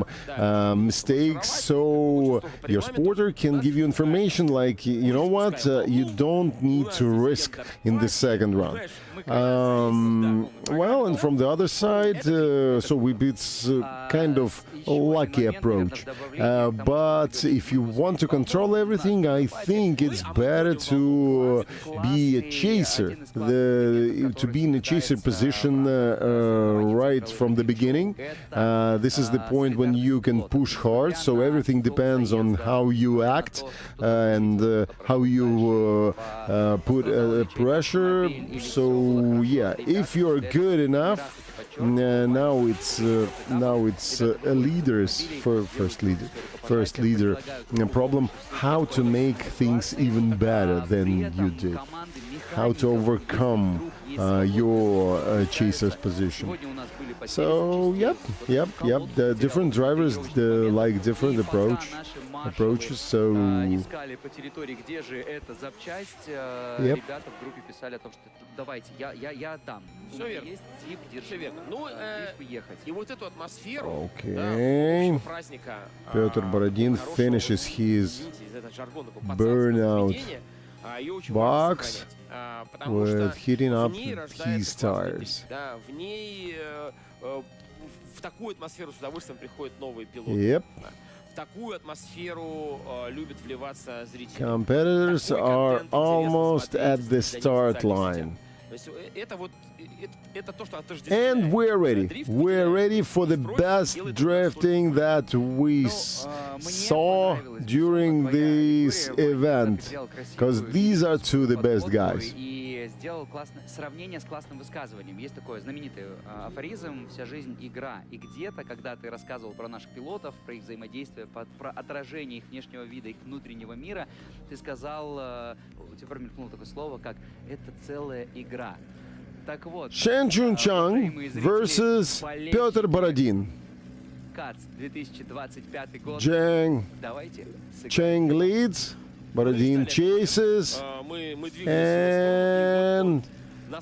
mistakes, so your spotter can give you information like, you know what, you don't need to risk in the second round. Well, and from the other side, so it's kind of a lucky approach. But if you want to control everything, I think it's better to be a chaser, to be in a chaser position right from the beginning. This is the point when you can push hard, so everything depends on how you act and how you put pressure. So yeah, if you're good enough, now it's a leader's first leader problem, how to make things even better than you did, how to overcome your chaser's position. So yep. The different drivers like different approaches. So okay. Petr Borodin finishes his burnout box with heating up his tires. В такую атмосферу с удовольствием приходят новые пилоты. Yep. В такую атмосферу любят вливаться зрители. Competitors are almost at the start line. And we're ready. We're ready for the best drifting that we saw during this event. Because these are two of the best guys. Сделал сравнение с классным высказыванием. Есть такой знаменитый афоризм «Вся жизнь — игра». И где-то, когда ты рассказывал про наших пилотов, про их взаимодействие, про отражение их внешнего вида, их внутреннего мира, ты сказал, у тебя промелькнуло такое слово, как «это целая игра». Так вот, Shen Chuncheng versus Petr Borodin. CADS 2025 год. Давайте. Cheng leads. Borodin chases, and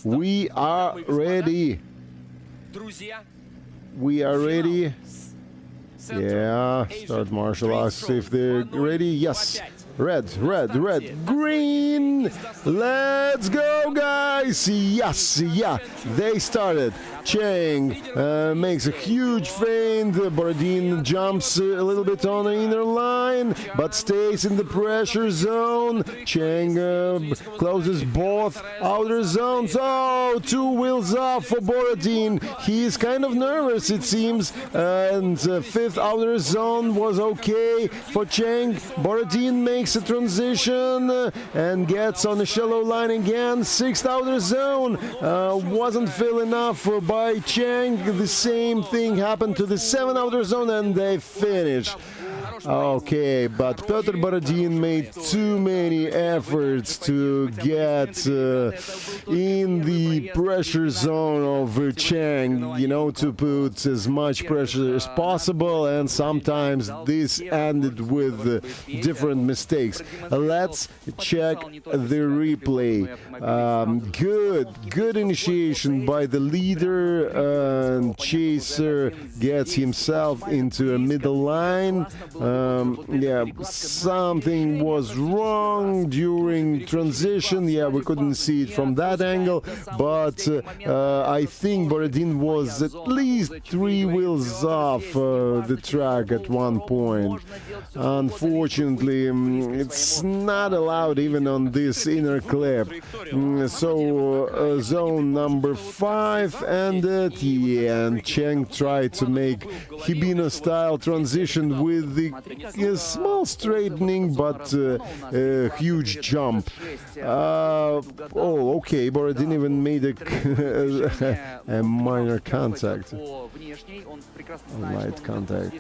we are ready. We are ready. Yeah, start martial arts if they're ready. Yes. Red, green. Let's go, guys. Yes, yeah, they started. Cheng makes a huge feint. Borodin jumps a little bit on the inner line, but stays in the pressure zone. Cheng closes both outer zones. Oh, 2 wheels off for Borodin. He's kind of nervous, it seems. And 5th outer zone was okay for Cheng. Borodin makes a transition and gets on the shallow line again. 6th outer zone wasn't filled enough by Cheng. The same thing happened to the 7th outer zone, and they finish. Okay, but Petr Borodin made too many efforts to get in the pressure zone of Cheng, you know, to put as much pressure as possible, and sometimes this ended with different mistakes. Let's check the replay. Good initiation by the leader, and Chaser gets himself into a middle line. Yeah, something was wrong during transition. Yeah, we couldn't see it from that angle, but I think Borodin was at least 3 wheels off the track at one point. Unfortunately, it's not allowed even on this inner clip. So zone number 5 ended, yeah, and Cheng tried to make Hibino-style transition with the small straightening, but huge jump. Oh, okay, Borodin even made a minor contact. Light contact.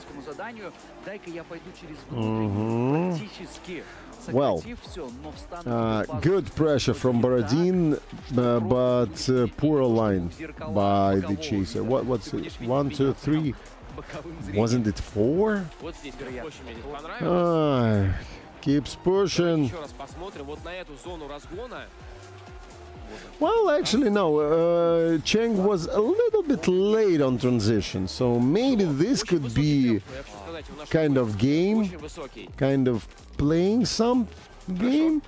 Well, good pressure from Borodin, but poor line by the Chaser. What's it? 1, 2, 3. Wasn't it 4? Keeps pushing. Well, actually, no. Cheng was a little bit late on transition, so maybe this could be kind of game, kind of playing some game.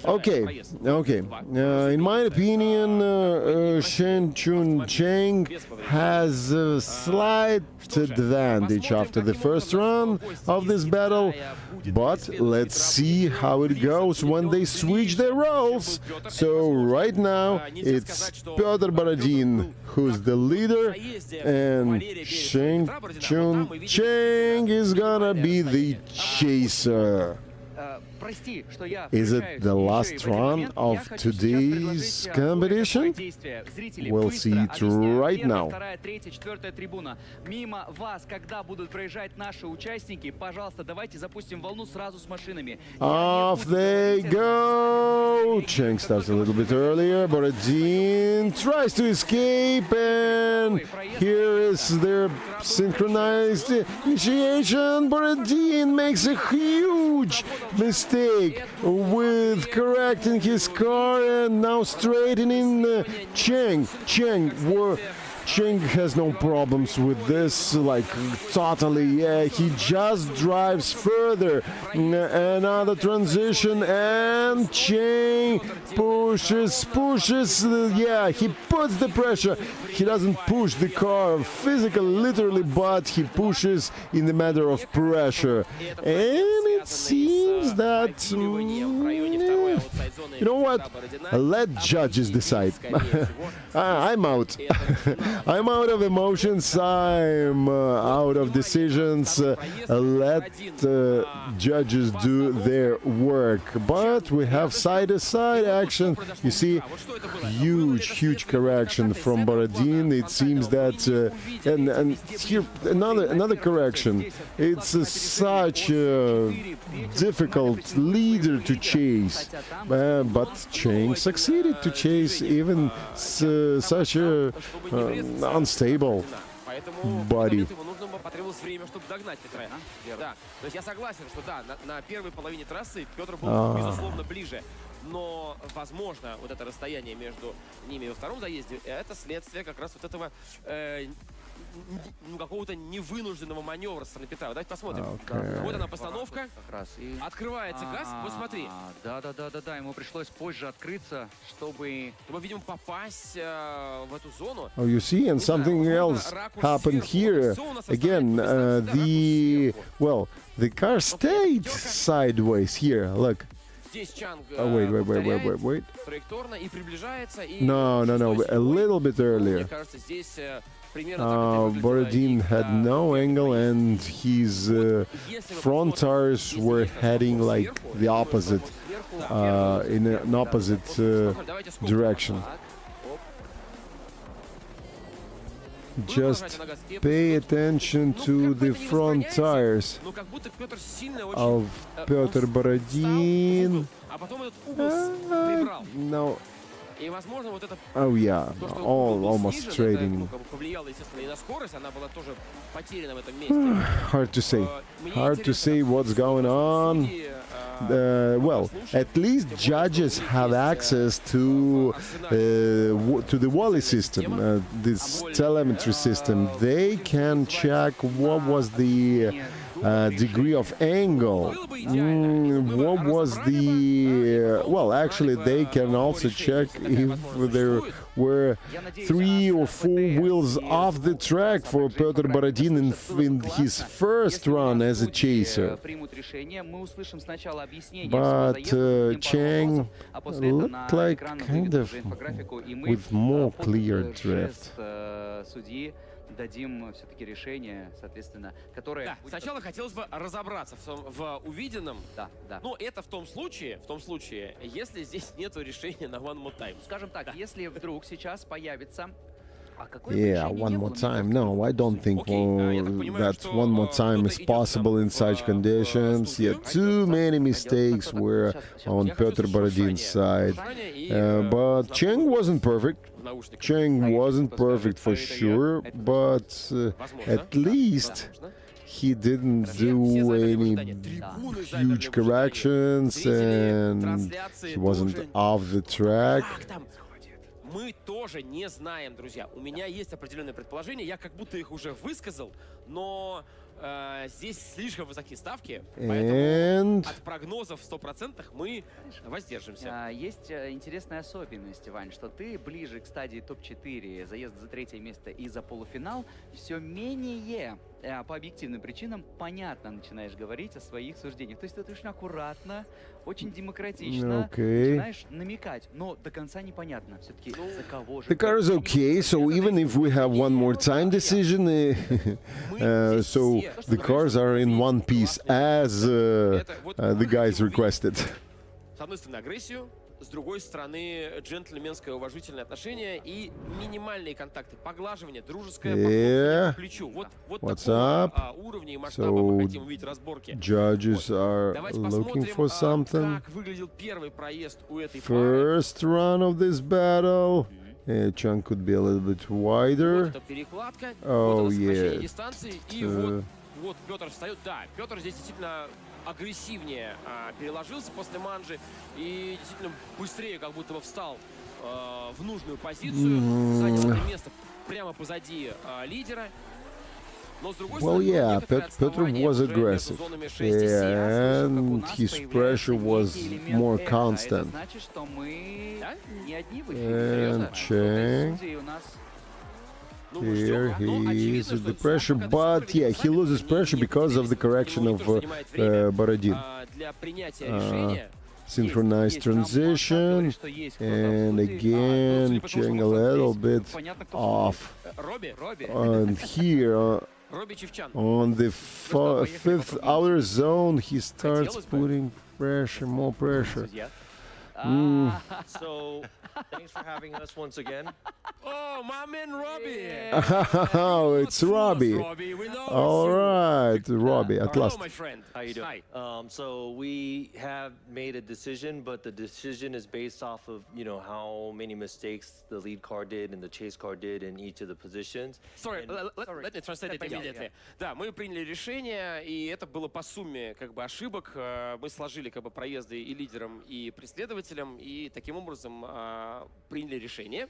Okay, okay. In my opinion, Shen Chun Cheng has a slight advantage after the first round of this battle, but let's see how it goes when they switch their roles. So right now it's Petr Borodin who's the leader, and Shen Chun Cheng is gonna be the chaser. Is it the last run of today's competition? We'll see it right now. Off they go! Cheng starts a little bit earlier. Borodin tries to escape, and here is their synchronized initiation. Borodin makes a huge mistake with correcting his car and now straightening Cheng. Cheng has no problems with this, like totally, yeah, he just drives further. Another transition, and Cheng pushes, yeah, he puts the pressure. He doesn't push the car physically, literally, but he pushes in the matter of pressure. And it seems that, you know what, let judges decide. I'm out. I'm out of emotions, I'm out of decisions. Let judges do their work. But we have side-to-side action. You see, huge correction from Borodin. It seems that, and here another correction. It's such a difficult leader to chase, but Cheng succeeded to chase even such a unstable body. Время, чтобы догнать Петра. Да, то есть я согласен, что да, на первой половине трассы Петр был, безусловно, ближе. Но, возможно, вот это расстояние между ними во втором заезде, это следствие как раз вот этого какого-то невынужденного маневра со стороны Петра. Давайте посмотрим. Вот она постановка. Открывается газ. Вот смотри. Да, ему пришлось позже открыться, чтобы, видимо, попасть в эту зону. Oh, you see, and something else happened here. Again, the car stayed sideways here. Look. Oh, wait. No, a little bit earlier. Borodin had no angle, and his front tires were heading like the opposite, in an opposite direction. Just pay attention to the front tires of Petr Borodin. No. Oh yeah, almost trading. Hard to say. Hard to say what's going on. Well, at least judges have access to the Wally system, this telemetry system. They can check what was the degree of angle. What was the... well, actually, they can also check if there were 3 or 4 wheels off the track for Petr Borodin in his first run as a chaser. But Chang looked like kind of with more clear drift. Дадим все-таки решение, соответственно, которое... Да, сначала хотелось бы разобраться в увиденном. Да, да. Но это в том случае, если здесь нету решения на one more time. Скажем так, если вдруг сейчас появится... Yeah, one more time. No, I don't think that one more time is possible in such conditions. Yeah, too many mistakes were on Petr Borodin's side. But Cheng wasn't perfect. Cheng wasn't perfect for sure, but at least he didn't do any huge corrections and he wasn't off the track. Мы тоже не знаем, друзья. У меня есть определенные предположения, я как будто их уже высказал, но здесь слишком высокие ставки, поэтому от прогнозов в 100% мы воздержимся. Есть интересная особенность, Вань, что ты ближе к стадии топ-4, заезд за 3-е место и за полуфинал, все менее по объективным причинам понятно начинаешь говорить о своих суждениях. То есть ты очень аккуратно, очень демократично начинаешь намекать, но до конца непонятно. Все-таки за кого же... The car is okay, so even if we have one more time decision, so the cars are in one piece as the guys requested. С одной стороны агрессию, с другой стороны джентльменское уважительное отношение и минимальные контакты, поглаживание, дружеское похлопывание по плечу. Вот такого уровня и масштаба мы хотим увидеть разборки. Judges are looking for something. Как выглядел первый проезд у этой First run of this battle. Chunk could be a little bit wider. Oh yeah. И вот Петр встает. Да, Петр здесь действительно агрессивнее переложился после манжи и действительно быстрее как будто бы встал в нужную позицию, занял это место прямо позади лидера. Но с другой стороны, Petr was aggressive, and his pressure was more constant. And Cheng, here he is with the pressure, but yeah, he loses pressure because of the correction of Borodin. Synchronized transition, and again Cheng a little bit off. And here on the 5th outer zone, he starts putting pressure, more pressure. So, thanks for having us once again. Oh, my man Robbie! Oh, it's Robbie. All right, Robbie, at last. Hello, my friend. How you doing? So we have made a decision, but the decision is based off of, you know, how many mistakes the lead car did and the chase car did in each of the positions. Sorry, let me translate it immediately. Да, мы приняли решение, и это было по сумме как бы ошибок. Мы сложили как бы проезды и лидером, и преследователем, и таким образом приняли решение.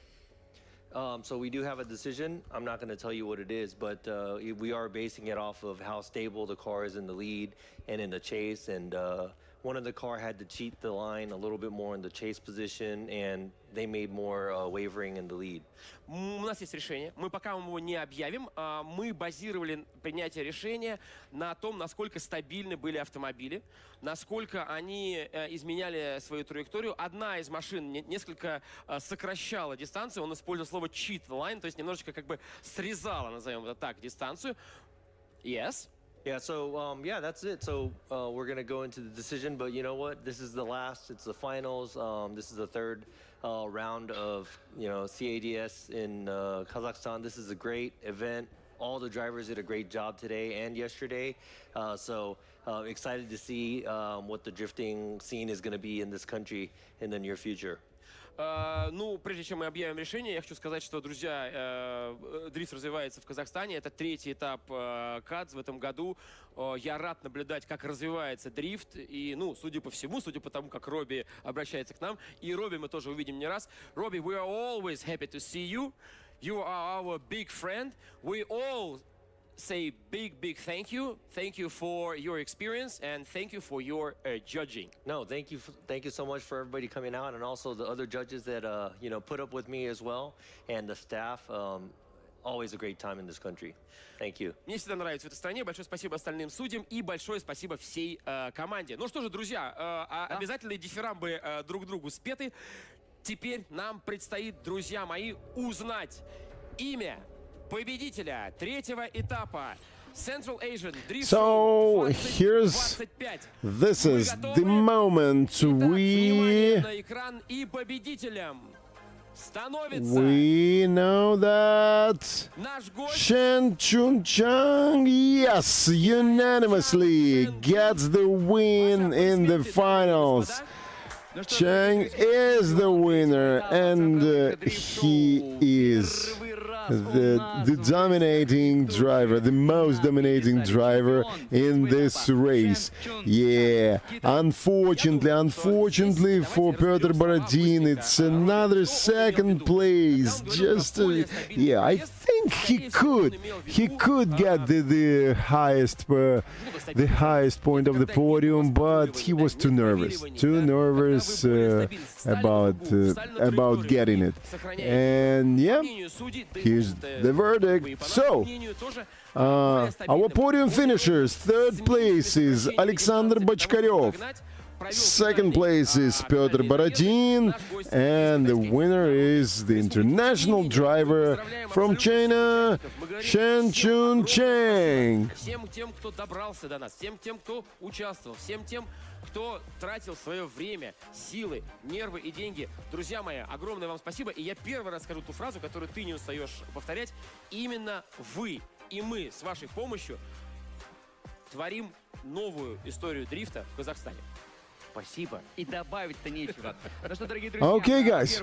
So we do have a decision. I'm not going to tell you what it is, but we are basing it off of how stable the car is in the lead and in the chase. And one of the car had to cheat the line a little bit more in the chase position, and they made more wavering in the lead. У нас есть решение. Мы пока его не объявим. Мы базировали принятие решения на том, насколько стабильны были автомобили, насколько они изменяли свою траекторию. Одна из машин несколько сокращала дистанцию. Он использовал слово cheat line, то есть немножечко как бы срезала, назовем это так, дистанцию. Yes. Yeah, so yeah, that's it. So we're gonna go into the decision, but you know what? This is the last. It's the finals. This is the third round of CADS in Kazakhstan. This is a great event. All the drivers did a great job today and yesterday. So excited to see what the drifting scene is going to be in this country in the near future. Ну, прежде чем мы объявим решение, я хочу сказать, что, друзья, дрифт развивается в Казахстане. Это третий этап CADS в этом году. Я рад наблюдать, как развивается дрифт. И, ну, судя по всему, судя по тому, как Робби обращается к нам. И Робби мы тоже увидим не раз. Робби, we are always happy to see you. You are our big friend. We all say big thank you. Thank you for your experience and thank you for your judging. No, thank you so much for everybody coming out, and also the other judges that put up with me as well, and the staff. Always a great time in this country. Thank you. Мне всегда нравится в этой стране. Большое спасибо остальным судьям и большое спасибо всей команде. Ну что же, друзья, обязательные дифирамбы друг другу спеты. Теперь нам предстоит, друзья мои, узнать имя победителя третьего этапа Central Asian Drift So Show here's this is the moment we know that Shen Chun-chang, yes, unanimously gets the win in the finals. Chang is the winner, and he is the dominating driver, the most dominating driver in this race. Yeah, unfortunately for Petr Borodin, it's another second place. Just yeah, I think he could get the highest point of the podium, but he was too nervous about getting it. And yeah, here's the verdict. So our podium finishers: third place is Alexander Bochkarev, second place is Petr Borodin, and the winner is the international driver from China, Shen Chun-chang. Всем тем, кто добрался до нас, всем тем, кто участвовал, всем тем, кто тратил свое время, силы, нервы и деньги. Друзья мои, огромное вам спасибо. И я первый раз скажу ту фразу, которую ты не устаешь повторять. Именно вы и мы с вашей помощью творим новую историю дрифта в Казахстане. Спасибо. И добавить-то нечего. Ну что, дорогие друзья, Okay, guys.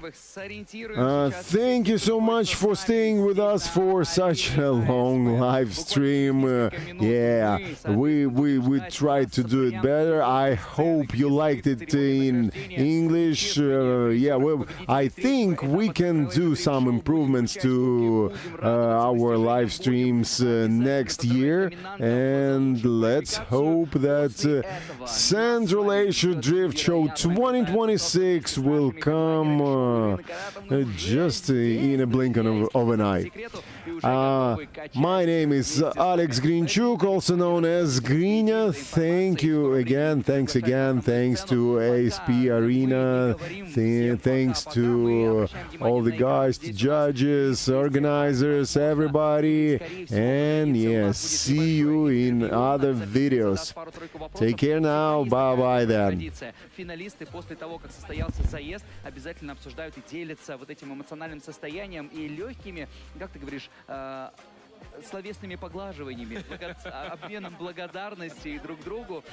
Thank you so much for staying with us for such a long live stream. Yeah, we tried to do it better. I hope you liked it in English. Yeah, well, I think we can do some improvements to our live streams next year, and let's hope that Central Asia Drift Show 2026 will come just in a blink of an eye. My name is Alex Grinchuk, also known as GRINYA. Thank you again, thanks to ASP Arena, thanks to all the guys, judges, organizers, everybody, and yes, see you in other videos. Take care now, bye-bye then. Финалисты после того, как состоялся заезд, обязательно обсуждают и делятся вот этим эмоциональным состоянием и легкими, как ты говоришь, словесными поглаживаниями, обменом благодарности друг другу,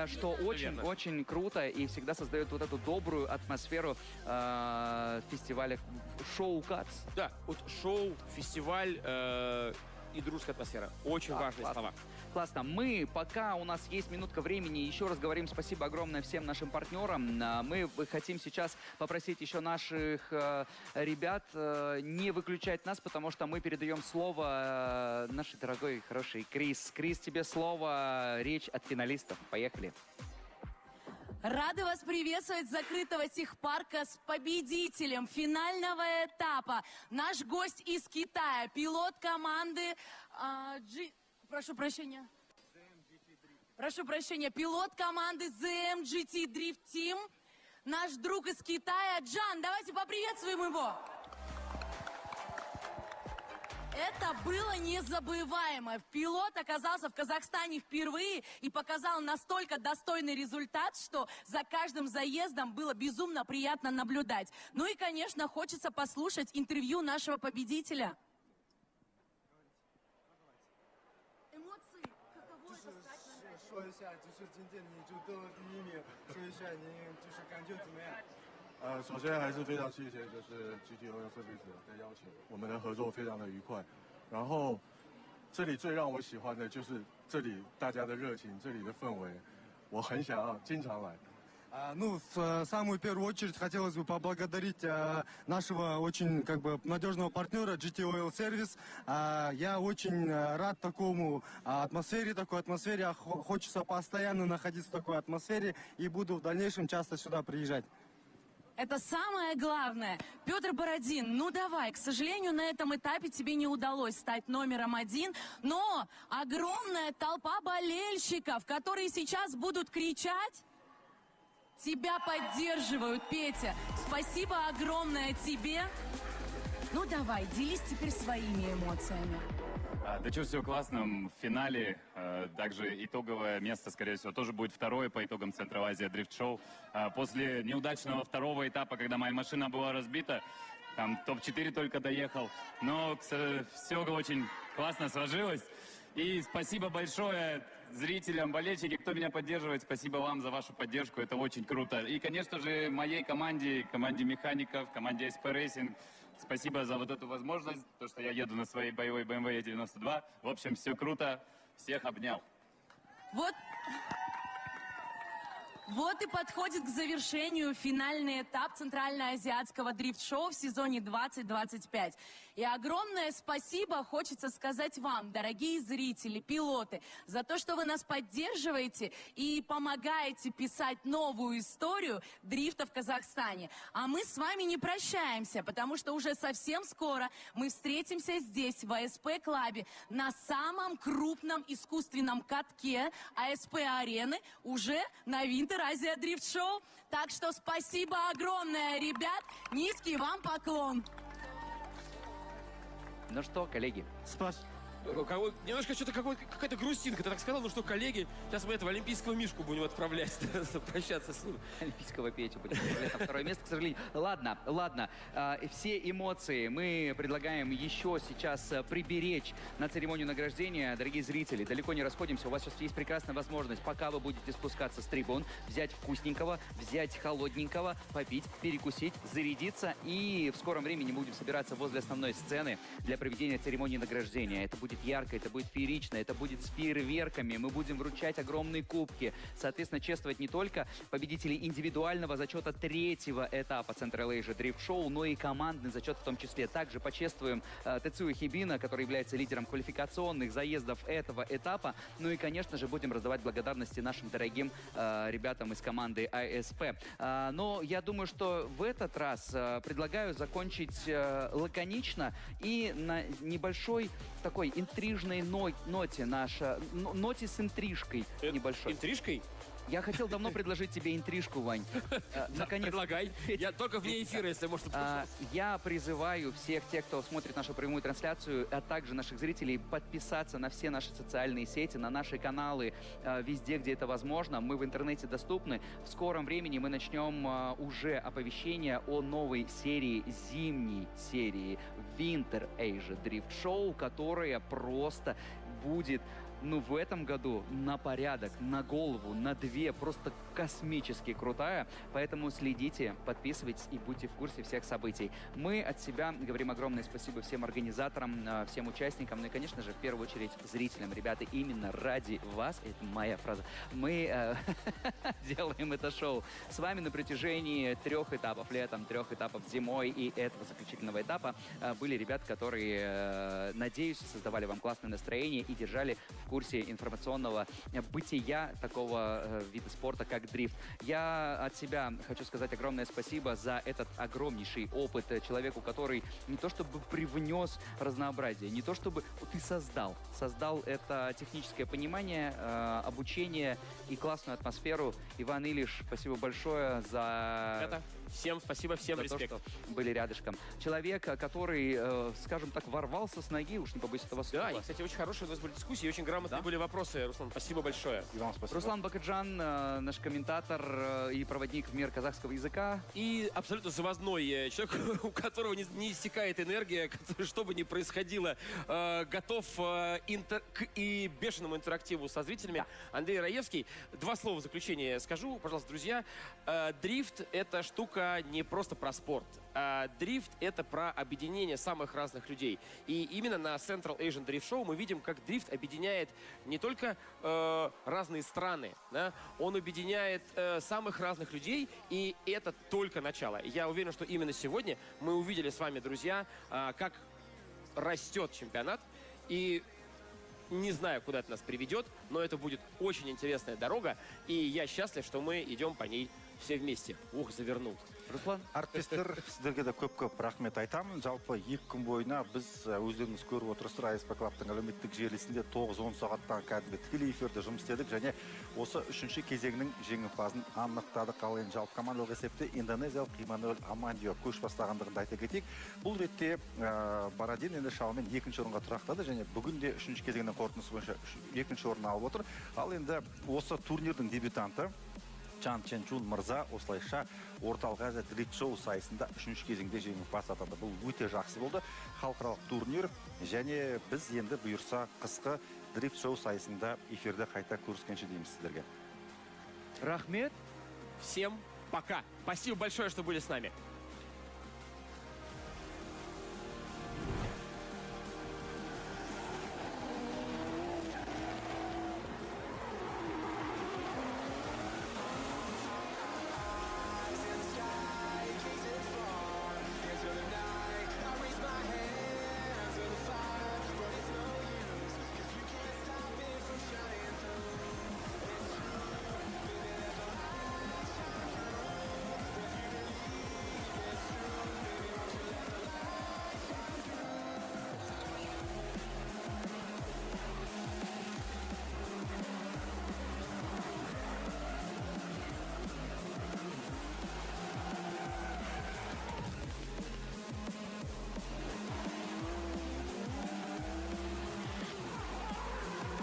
что очень круто и всегда создает вот эту добрую атмосферу фестиваля шоу CADS. Да, вот шоу, фестиваль и дружеская атмосфера. Очень важные слова. Классно. Мы, пока у нас есть минутка времени, еще раз говорим спасибо огромное всем нашим партнерам. Мы хотим сейчас попросить еще наших ребят не выключать нас, потому что мы передаем слово нашей дорогой, хорошей Крис. Крис, тебе слово, речь от финалистов. Поехали. Рады вас приветствовать с закрытого техпарка с победителем финального этапа. Наш гость из Китая, пилот команды Прошу прощения, пилот команды GT Drift Team, наш друг из Китая Джан. Давайте поприветствуем его. Это было незабываемо. Пилот оказался в Казахстане впервые и показал настолько достойный результат, что за каждым заездом было безумно приятно наблюдать. Ну и, конечно, хочется послушать интервью нашего победителя. Эмоции, каково это стать на... 说一下，就是今天你就得了第1名，说一下您就是感觉怎么样？首先还是非常谢谢就是 GT Oil Service 的邀请，我们的合作非常的愉快。然后这里最让我喜欢的就是这里大家的热情，这里的氛围，我很想要经常来。Ну, в самую первую очередь хотелось бы поблагодарить нашего очень надежного партнера GT Oil Service. Я очень рад такой атмосфере. Хочется постоянно находиться в такой атмосфере и буду в дальнейшем часто сюда приезжать. Это самое главное. Петр Бородин, ну давай, к сожалению, на этом этапе тебе не удалось стать номером 1, но огромная толпа болельщиков, которые сейчас будут кричать, тебя поддерживают, Петя. Спасибо огромное тебе. Ну давай, делись теперь своими эмоциями. Да что, все классно. В финале также итоговое место, скорее всего, тоже будет второе по итогам Центра Азия дрифт-шоу. После неудачного второго этапа, когда моя машина была разбита, там топ-4 только доехал. Но все очень классно сложилось. И спасибо большое зрителям, болельщикам, кто меня поддерживает. Спасибо вам за вашу поддержку, это очень круто. И, конечно же, моей команде механиков, команде ASP Racing. Спасибо за вот эту возможность, то, что я еду на своей боевой BMW E92. В общем, все круто, всех обнял. Вот и подходит к завершению финальный этап Центральноазиатского дрифт-шоу в сезоне 2025. И огромное спасибо хочется сказать вам, дорогие зрители, пилоты, за то, что вы нас поддерживаете и помогаете писать новую историю дрифта в Казахстане. А мы с вами не прощаемся, потому что уже совсем скоро мы встретимся здесь, в ASP Club, на самом крупном искусственном катке ASP арены, уже на Winter Азия Дрифт Шоу. Так что спасибо огромное, ребят. Низкий вам поклон. Ну что, коллеги? Немножко что-то какая-то грустинка. Ты так сказал, ну что, коллеги, сейчас мы этого олимпийского мишку будем отправлять, прощаться с ним. Олимпийского Петю будем отправлять на второе место, к сожалению. Ладно. Все эмоции мы предлагаем еще сейчас приберечь на церемонию награждения. Дорогие зрители, далеко не расходимся. У вас сейчас есть прекрасная возможность, пока вы будете спускаться с трибун, взять вкусненького, взять холодненького, попить, перекусить, зарядиться. И в скором времени мы будем собираться возле основной сцены для проведения церемонии награждения. Это будет ярко, это будет феерично, это будет с фейерверками. Мы будем вручать огромные кубки. Соответственно, чествовать не только победителей индивидуального зачета третьего этапа Central Asia Drift Show, но и командный зачет в том числе. Также почествуем Тецуя Хибина, который является лидером квалификационных заездов этого этапа. Ну и, конечно же, будем раздавать благодарности нашим дорогим ребятам из команды ASP. Но я думаю, что в этот раз предлагаю закончить лаконично и на небольшой такой интрижной ноте ноте с интрижкой небольшой. Интрижкой? Я хотел давно предложить тебе интрижку, Вань. Наконец. Предлагай. Я только вне эфира, если может. Я призываю всех тех, кто смотрит нашу прямую трансляцию, а также наших зрителей, подписаться на все наши социальные сети, на наши каналы, везде, где это возможно. Мы в интернете доступны. В скором времени мы начнем уже оповещение о новой серии, зимней серии Winter Asia Drift Show, которая просто будет в этом году на порядок, на голову, на 2, просто космически крутая. Поэтому следите, подписывайтесь и будьте в курсе всех событий. Мы от себя говорим огромное спасибо всем организаторам, всем участникам, ну и, конечно же, в первую очередь зрителям. Ребята, именно ради вас, это моя фраза, мы делаем это шоу с вами на протяжении 3 этапов летом, 3 этапов зимой и этого заключительного этапа. Были ребята, которые, надеюсь, создавали вам классное настроение и держали в курсе информационного бытия такого вида спорта, как дрифт. Я от себя хочу сказать огромное спасибо за этот огромнейший опыт человеку, который не то чтобы привнес разнообразие, не то чтобы ты создал это техническое понимание, обучение и классную атмосферу. Иван Ильич, спасибо большое за Всем спасибо, всем за то, респект. что были рядышком. Человек, который, скажем так, ворвался с ноги, уж не побоюсь этого слова. Да, и, кстати, очень хорошие у нас были дискуссии, очень грамотные были вопросы. Руслан, спасибо большое. И вам спасибо. Руслан Бакаджан, наш комментатор и проводник в мир казахского языка. И абсолютно завозной человек, у которого не иссякает энергия, который, что бы ни происходило, готов к и бешеному интерактиву со зрителями. Да. Андрей Раевский. Два слова в заключение скажу, пожалуйста, друзья. Дрифт — это штука не просто про спорт. Дрифт — это про объединение самых разных людей. И именно на Central Asian Drift Show мы видим, как дрифт объединяет не только разные страны, да? Он объединяет самых разных людей, и это только начало. Я уверен, что именно сегодня мы увидели с вами, друзья, как растет чемпионат. И не знаю, куда это нас приведет, но это будет очень интересная дорога, и я счастлив, что мы идем по ней все вместе. Ух, завернул. Руслан? Әріптестер, сіздерге де көп рахмет айтамын. Жалпы 2 күн бойына біз өздеріңіз көріп отырсыздар ASP Club'тың әлеуметтік желісінде 9-10 сағаттан кәдімгі тікелей эфирде жұмыс істедік және осы 3-ші кезеңнің жеңімпазын анықтадық. Ал енді жалпы командалық есепте индонезиялық Имануэль Амандио көш бастағандығын айта кетейік. Бұл ретте Бородин енді шамамен 2-ші орынға тұрақтады және бүгін де 3-ші кезеңнің қорытындысы бойынша 2-ші орын алып отыр. Ал енді осы турнирдің дебютанты Чан Ченчун мырза осылайша орталық Азия дрифт шоу сайысында 3-ші кезеңде жеңімпаз атанды. Бұл өте жақсы болды. Халықаралық турнир және біз енді бұйырса қысқы дрифт шоу сайысында эфирде қайта көріскенше дейміз сіздерге. Рахмет. Всем пока. Спасибо большое, что были с нами.